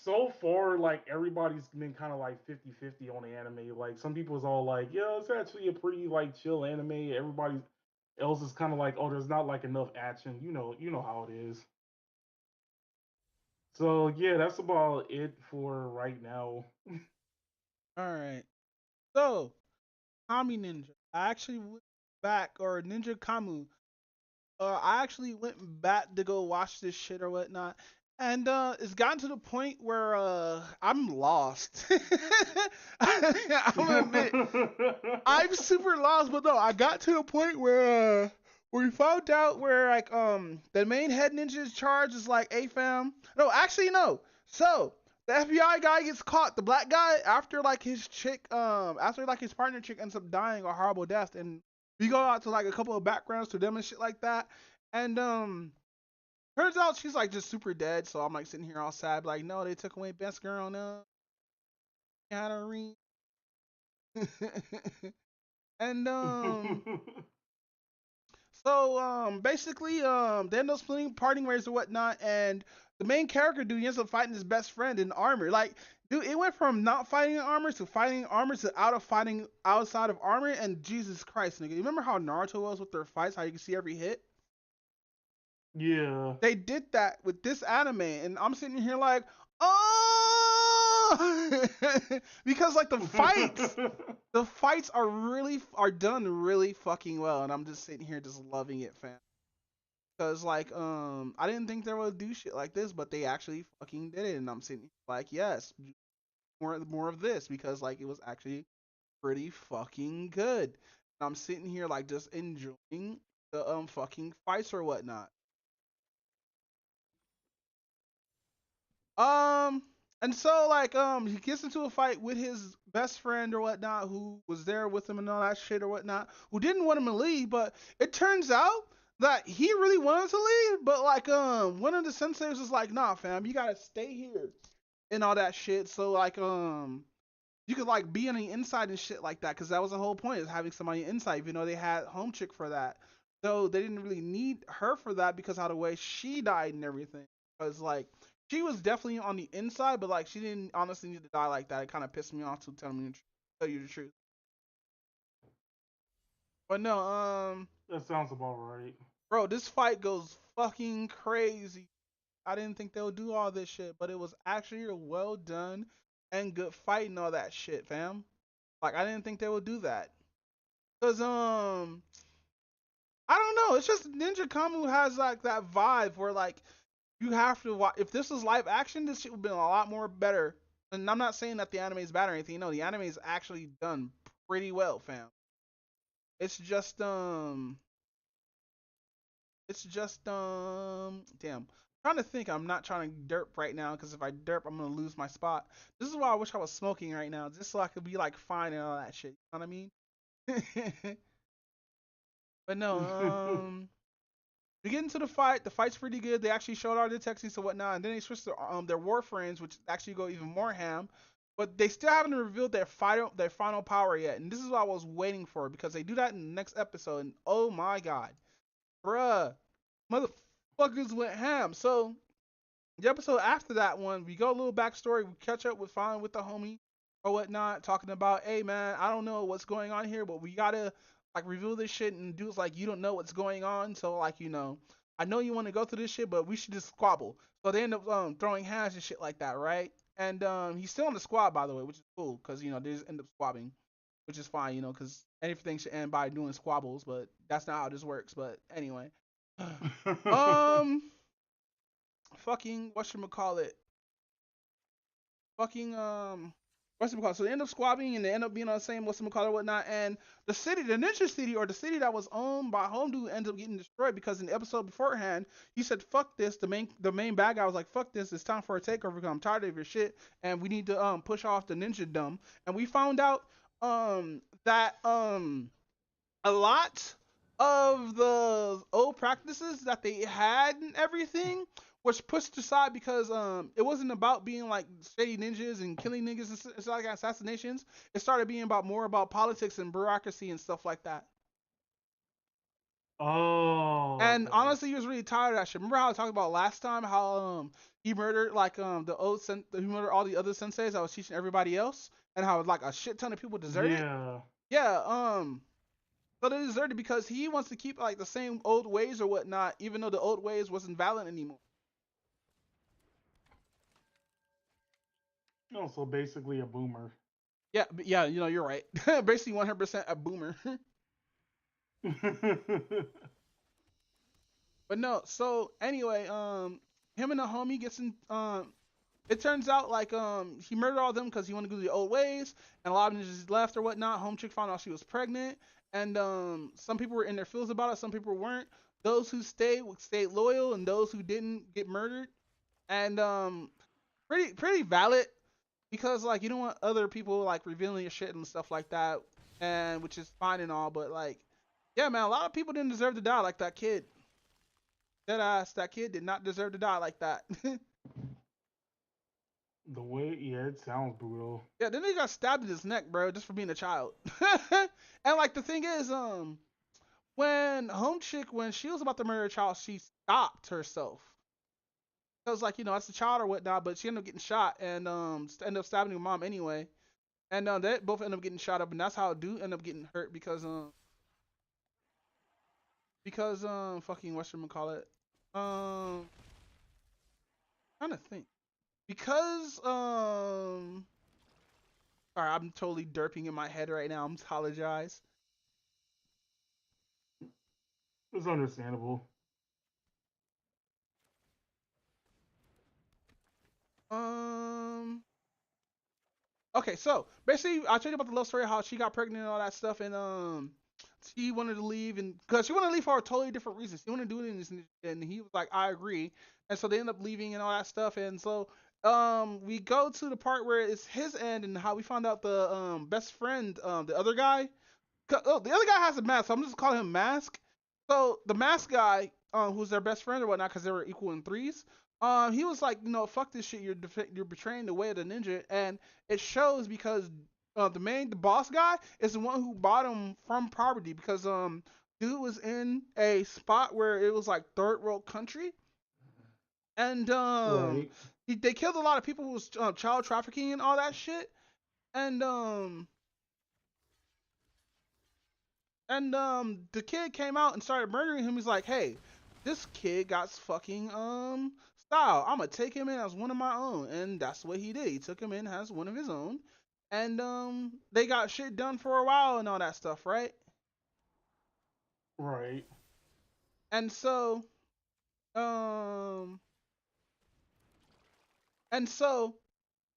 so far, like everybody's been kind of like 50-50 on the anime. Like some people's all like, yeah, it's actually a pretty like chill anime. Everybody else is kind of like, oh, there's not like enough action. You know how it is. So yeah, that's about it for right now. All right. So, Kami Ninja. I actually went back, or Ninja Kamu. I actually went back to go watch this shit or whatnot. And it's gotten to the point where I'm lost. I'm gonna admit, I'm super lost, but no, I got to the point where we found out where like the main head ninja's charge is like, hey fam. No, actually no. So the FBI guy gets caught, the black guy, after like his chick, after like his partner chick ends up dying a horrible death, and we go out to like a couple of backgrounds to them and shit like that. And turns out she's like just super dead. So I'm like sitting here all sad, like, no, they took away best girl, no. Got a ring. And so basically they end up splitting, parting ways or whatnot, and the main character dude ends up fighting his best friend in armor. Like, dude, it went from not fighting in armor to fighting in armor to out of fighting outside of armor, and Jesus Christ, nigga. You remember how Naruto was with their fights, how you can see every hit? Yeah. They did that with this anime, and I'm sitting here like, oh, because like the fights are done really fucking well, and I'm just sitting here just loving it, fam. Cause like I didn't think they would do shit like this, but they actually fucking did it, and I'm sitting here like, yes, more of this, because like it was actually pretty fucking good. And I'm sitting here like just enjoying the fucking fights or whatnot. Um, and so like he gets into a fight with his best friend or whatnot, who was there with him and all that shit or whatnot, who didn't want him to leave, but it turns out that he really wanted to leave, but like one of the senseis was like, nah fam, you gotta stay here and all that shit. So like you could like be on the inside and shit like that, because that was the whole point, is having somebody inside, even though they had home chick for that. So they didn't really need her for that because how the way she died and everything. Because like she was definitely on the inside, but like she didn't honestly need to die like that. It kind of pissed me off, to tell you the truth. But no, that sounds about right. Bro, this fight goes fucking crazy. I didn't think they would do all this shit, but it was actually a well done and good fight and all that shit, fam. Like I didn't think they would do that. Cause I don't know. It's just Ninja Kamu has like that vibe where like you have to watch. If this was live action, this shit would be a lot more better. And I'm not saying that the anime is bad or anything. No, the anime is actually done pretty well, fam. It's just damn. I'm trying to think. I'm not trying to derp right now, because if I derp, I'm gonna lose my spot. This is why I wish I was smoking right now, just so I could be like fine and all that shit. You know what I mean? But no, we get into the fight. The fight's pretty good. They actually showed all the techniques and whatnot, and then they switched their war frames, which actually go even more ham. But they still haven't revealed their final power yet, and this is what I was waiting for, because they do that in the next episode. And oh my god, bruh, motherfuckers went ham. So the episode after that one, we go a little backstory. We catch up with finally with the homie or whatnot, talking about, hey man, I don't know what's going on here, but we gotta like reveal this shit. And dude's like, you don't know what's going on, so like, I know you want to go through this shit, but we should just squabble. So they end up throwing hands and shit like that, right? And he's still on the squad, by the way, which is cool, because they just end up squabbing, which is fine, because anything should end by doing squabbles, but that's not how this works. But anyway, fucking whatchamacallit, fucking whatchamacallit. So they end up squabbing, and they end up being on the same whatchamacallit whatnot, and the ninja city, or the city that was owned by Home Dude, ends up getting destroyed, because in the episode beforehand he said fuck this. The main bad guy was like, fuck this, it's time for a takeover because I'm tired of your shit, and we need to push off the ninja dumb. And we found out that a lot of the old practices that they had and everything was pushed aside, because it wasn't about being like shady ninjas and killing niggas and stuff like assassinations. It started being more about politics and bureaucracy and stuff like that. Oh. And honestly, he was really tired of that shit. Remember how I talked about last time how he murdered like he murdered all the other senseis that was teaching everybody else, and how like a shit ton of people deserted. Yeah. So they deserted because he wants to keep like the same old ways or whatnot, even though the old ways wasn't valid anymore. Also, basically a boomer. Yeah, you know, you're right. Basically 100% a boomer. But no, so anyway, him and the homie gets in, it turns out like he murdered all of them because he wanted to go the old ways, and a lot of them just left or whatnot. Home chick found out she was pregnant, and some people were in their feels about it, some people weren't. Those who stayed loyal, and those who didn't get murdered. And pretty valid, because like you don't want other people like revealing your shit and stuff like that, and which is fine and all, but like yeah, man, a lot of people didn't deserve to die like that kid. That kid did not deserve to die like that. The way, it sounds brutal. Yeah, then he got stabbed in his neck, bro, just for being a child. And like the thing is, when home chick, when she was about to murder a child, she stopped herself. Cause like, you know, that's a child or whatnot, but she ended up getting shot and ended up stabbing her mom anyway. And they both ended up getting shot up, and that's how dude ended up getting hurt because fucking whatchamacallit. Trying to think. Because sorry, I'm totally derping in my head right now. I apologize. It's understandable. Okay, so basically, I told you about the love story, how she got pregnant and all that stuff, and she wanted to leave, and because she wanted to leave for a totally different reason. She wanted to do it in this, and he was like, I agree, and so they end up leaving and all that stuff, and so we go to the part where it's his end and how we found out the best friend, the other guy. Oh, the other guy has a mask, so I'm just calling him Mask. So the Mask guy, who's their best friend or whatnot, because they were equal in threes. He was like, you know, fuck this shit. You're betraying the way of the ninja, and it shows because the boss guy is the one who bought him from poverty, because dude was in a spot where it was like third world country, and Right. they killed a lot of people who was child trafficking and all that shit, and the kid came out and started murdering him. He's like, hey, this kid got fucking style. I'm gonna take him in as one of my own, and that's what he did. He took him in as one of his own, and they got shit done for a while and all that stuff, right? Right. And so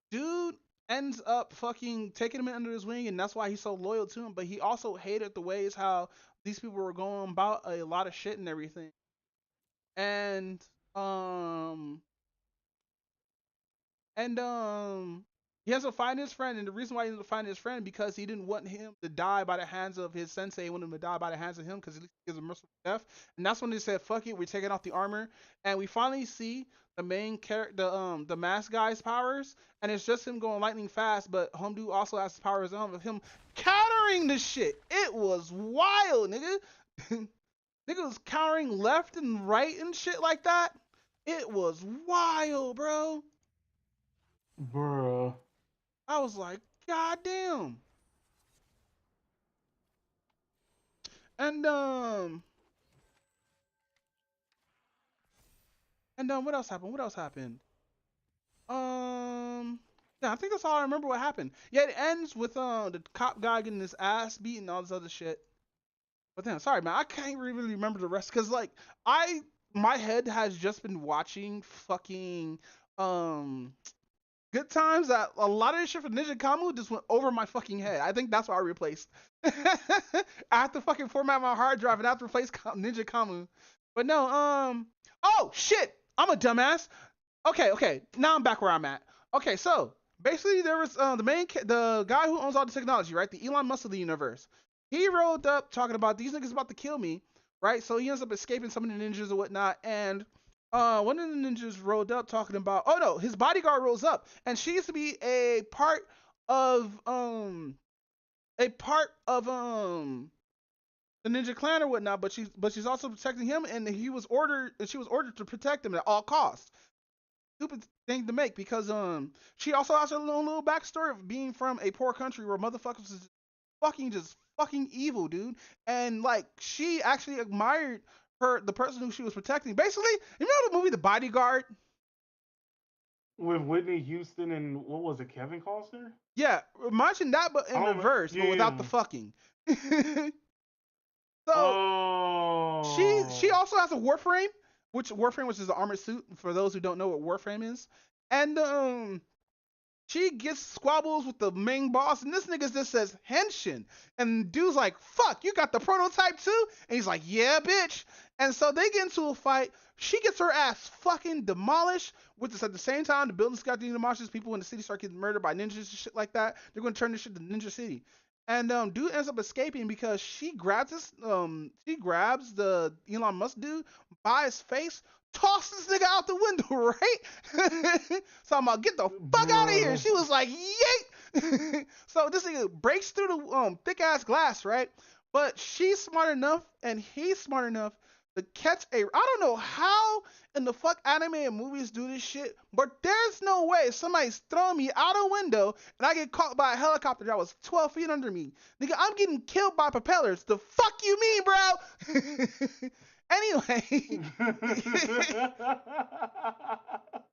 dude ends up fucking taking him in under his wing, and that's why he's so loyal to him. But he also hated the ways how these people were going about a lot of shit and everything. And um he ends up finding his friend, and the reason why he ends up finding his friend because he didn't want him to die by the hands of his sensei. He wanted him to die by the hands of him because at least he gives a merciful death. And that's when they said, "Fuck it, we're taking off the armor," and we finally see the main character, the mask guy's powers, and it's just him going lightning fast. But Homdu also has his powers on with him countering the shit. It was wild, nigga. Nigga was countering left and right and shit like that. It was wild, bro. Bruh. I was like, God damn. And what else happened? Yeah, I think that's all I remember what happened. Yeah, it ends with the cop guy getting his ass beat and all this other shit. But then, sorry man, I can't really remember the rest, because like my head has just been watching fucking Good Times, that a lot of this shit from Ninja Kamu just went over my fucking head. I think that's what I replaced. I have to fucking format my hard drive and I have to replace Ninja Kamu. But no, oh shit, I'm a dumbass. Okay, now I'm back where I'm at. Okay, so basically there was the guy who owns all the technology, right? The Elon Musk of the universe. He rolled up talking about these niggas about to kill me, right? So he ends up escaping some of the ninjas or whatnot, and one of the ninjas rolled up talking about, oh no, his bodyguard rolls up, and she used to be a part of the Ninja Clan or whatnot, but she's also protecting him, and she was ordered to protect him at all costs. Stupid thing to make because she also has her little backstory of being from a poor country where motherfuckers is fucking evil, dude. And like she actually admired the person who she was protecting. Basically, you know the movie The Bodyguard? With Whitney Houston and what was it, Kevin Costner? Yeah, imagine that, but in reverse, but without the fucking. So she also has a Warframe, which is an armored suit for those who don't know what Warframe is, and she gets squabbles with the main boss, and this nigga just says Henshin, and dude's like, "Fuck, you got the prototype too?" And he's like, "Yeah, bitch." And so they get into a fight. She gets her ass fucking demolished. With this at the same time, the buildings got demolished. People in the city start getting murdered by ninjas and shit like that. They're gonna turn this shit to Ninja City. And dude ends up escaping because she grabs the Elon Musk dude by his face, tosses this nigga out the window, right? So I'm like, get the fuck out of here. She was like, yeet. So this nigga breaks through the thick ass glass, right? But she's smart enough and he's smart enough to catch I don't know how in the fuck anime and movies do this shit, but there's no way somebody's throwing me out a window and I get caught by a helicopter that was 12 feet under me. Nigga, I'm getting killed by propellers. The fuck you mean, bro? Anyway,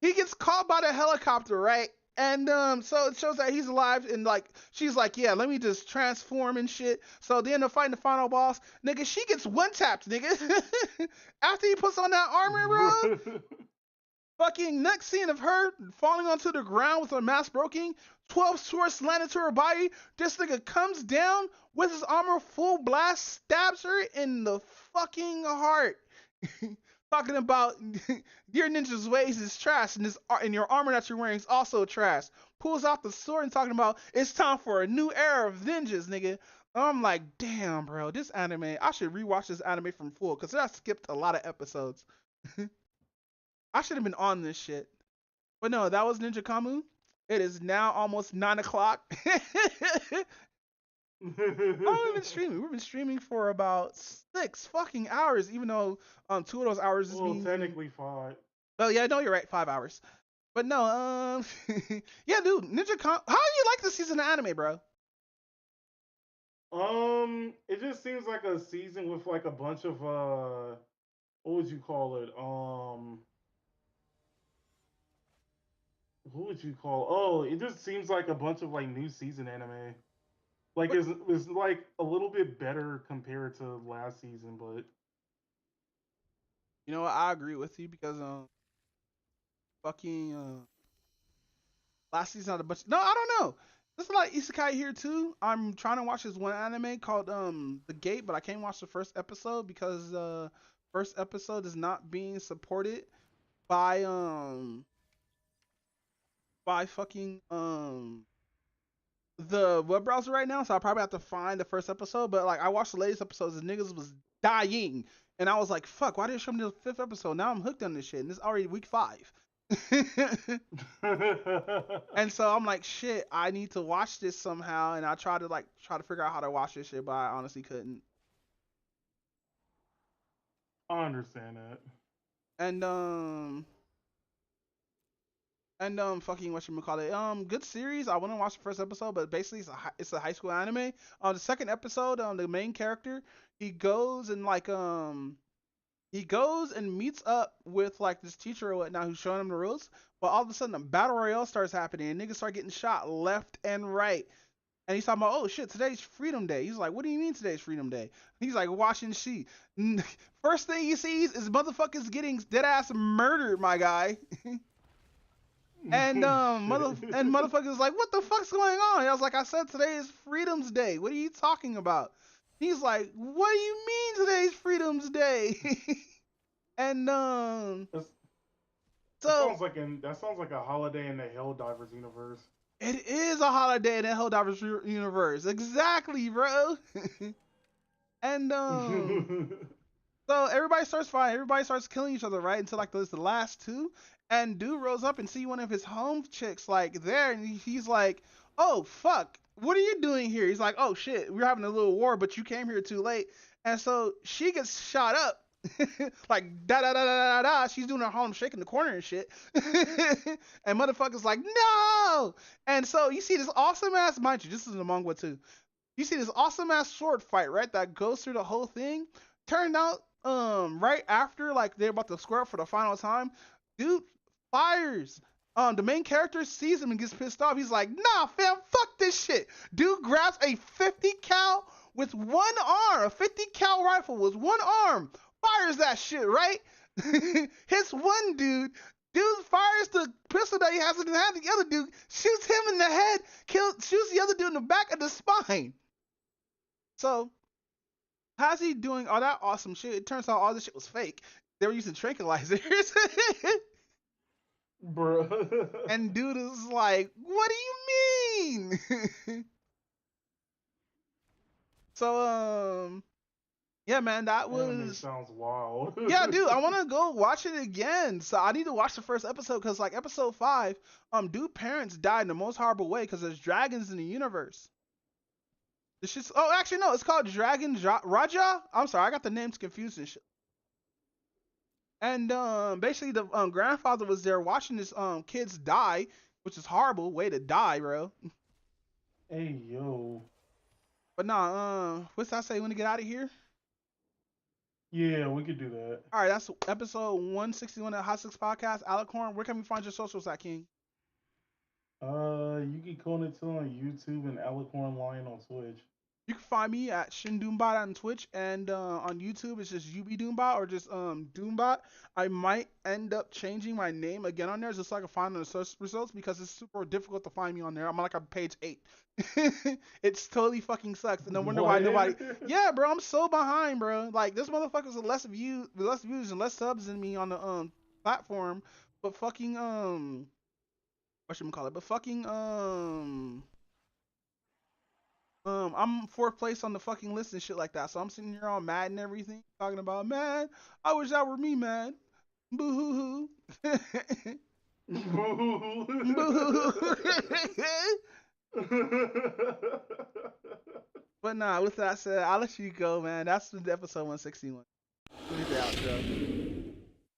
he gets caught by the helicopter, right? And so it shows that he's alive, and like she's like, yeah, let me just transform and shit. So they end up fighting the final boss. Nigga, she gets one tapped, nigga. After he puts on that armor, bro. Fucking next scene of her falling onto the ground with her mask broken, 12 swords landed to her body. This nigga comes down with his armor full blast, stabs her in the fucking heart. Talking about your ninja's ways is trash, and your armor that you're wearing is also trash. Pulls out the sword and talking about it's time for a new era of ninjas, nigga. I'm like, damn, bro, this anime, I should rewatch this anime from full because I skipped a lot of episodes. I should have been on this shit. But no, that was Ninja Kamu. It is now almost 9 o'clock. How have we been streaming? We've been streaming for about 6 fucking hours, even though 2 of those hours is technically 5. Oh yeah, no, you're right, 5 hours. But no, yeah, dude, Ninja Kamu. How do you like this season of anime, bro? It just seems like a season with like a bunch of what would you call it? Who would you call? Oh, it just seems like a bunch of like new season anime. Like it's like a little bit better compared to last season, but you know what? I agree with you because fucking last season had a bunch. No, I don't know. There's a lot of isekai here too. I'm trying to watch this one anime called The Gate, but I can't watch the first episode because first episode is not being supported by fucking the web browser right now, so I probably have to find the first episode. But like I watched the latest episodes and niggas was dying, and I was like, fuck, why didn't you show me the 5th episode? Now I'm hooked on this shit, and it's already week 5. And so I'm like, shit, I need to watch this somehow, and I try to figure out how to watch this shit, but I honestly couldn't. I understand that. And fucking whatchamacallit, good series. I wouldn't watch the first episode, but basically it's a high school anime. The second episode, the main character, he goes and meets up with like this teacher or whatnot who's showing him the rules. But all of a sudden a battle royale starts happening and niggas start getting shot left and right. And he's talking about, oh shit, today's Freedom Day. He's like, what do you mean today's Freedom Day? He's like, watching sheet. First thing he sees is motherfuckers getting dead ass murdered, my guy. And motherfuckers like, what the fuck's going on? I was like, I said today is Freedom's Day. What are you talking about? He's like, what do you mean today's Freedom's Day? And that sounds like a holiday in the Helldivers universe. It is a holiday in the Helldivers universe, exactly, bro. And so everybody starts fighting, everybody starts killing each other, right? Until like the last 2. And dude rose up and see one of his home chicks like there, and he's like, oh fuck, what are you doing here? He's like, oh shit, we're having a little war, but you came here too late. And so she gets shot up. Like da da da da da da. She's doing her Harlem Shake in the corner and shit. And motherfuckers like no. And so you see this awesome ass, mind you, this is in the manga too. You see this awesome ass sword fight, right? That goes through the whole thing. Turned out, right after like they're about to square up for the final time, dude fires. The main character sees him and gets pissed off. He's like, nah, fam, fuck this shit. Dude grabs a 50 cal with one arm, a 50 cal rifle with one arm, fires that shit, right? Hits one dude fires the pistol that he has in his hand. The other dude shoots him in the head, shoots the other dude in the back of the spine. So, how's he doing all that awesome shit? It turns out all this shit was fake. They were using tranquilizers. Bruh. And dude is like, what do you mean? So, yeah, man, that was... sounds wild. Yeah, dude, I want to go watch it again. So I need to watch the first episode because, like, episode 5, dude parents died in the most horrible way because there's dragons in the universe. This shit's... Oh, actually, no, it's called Dragon Raja. I'm sorry, I got the names confused and shit. And basically the grandfather was there watching his kids die, which is horrible way to die, bro. Hey yo. But nah, what's that say when to get out of here? Yeah, we could do that. All right, that's episode 161 of HotSticks Podcast. Alicorn, where can we find your socials at, King? You can call it on YouTube and Alicorn Lion on Twitch. You can find me at ShinDoombot on Twitch, and on YouTube it's just UBDoombot or just Doombot. I might end up changing my name again on there just so I can find the search results because it's super difficult to find me on there. I'm like on page 8. It's totally fucking sucks. And no wonder why nobody... Yeah, bro, I'm so behind, bro. Like, this motherfucker's less views and less subs than me on the platform, but fucking whatchamacallit? But fucking I'm 4th place on the fucking list and shit like that. So I'm sitting here all mad and everything, talking about, man, I wish that were me, man. Boo hoo hoo. Boo hoo hoo. But nah, with that said, I'll let you go, man. That's the episode 161. Give me the outro.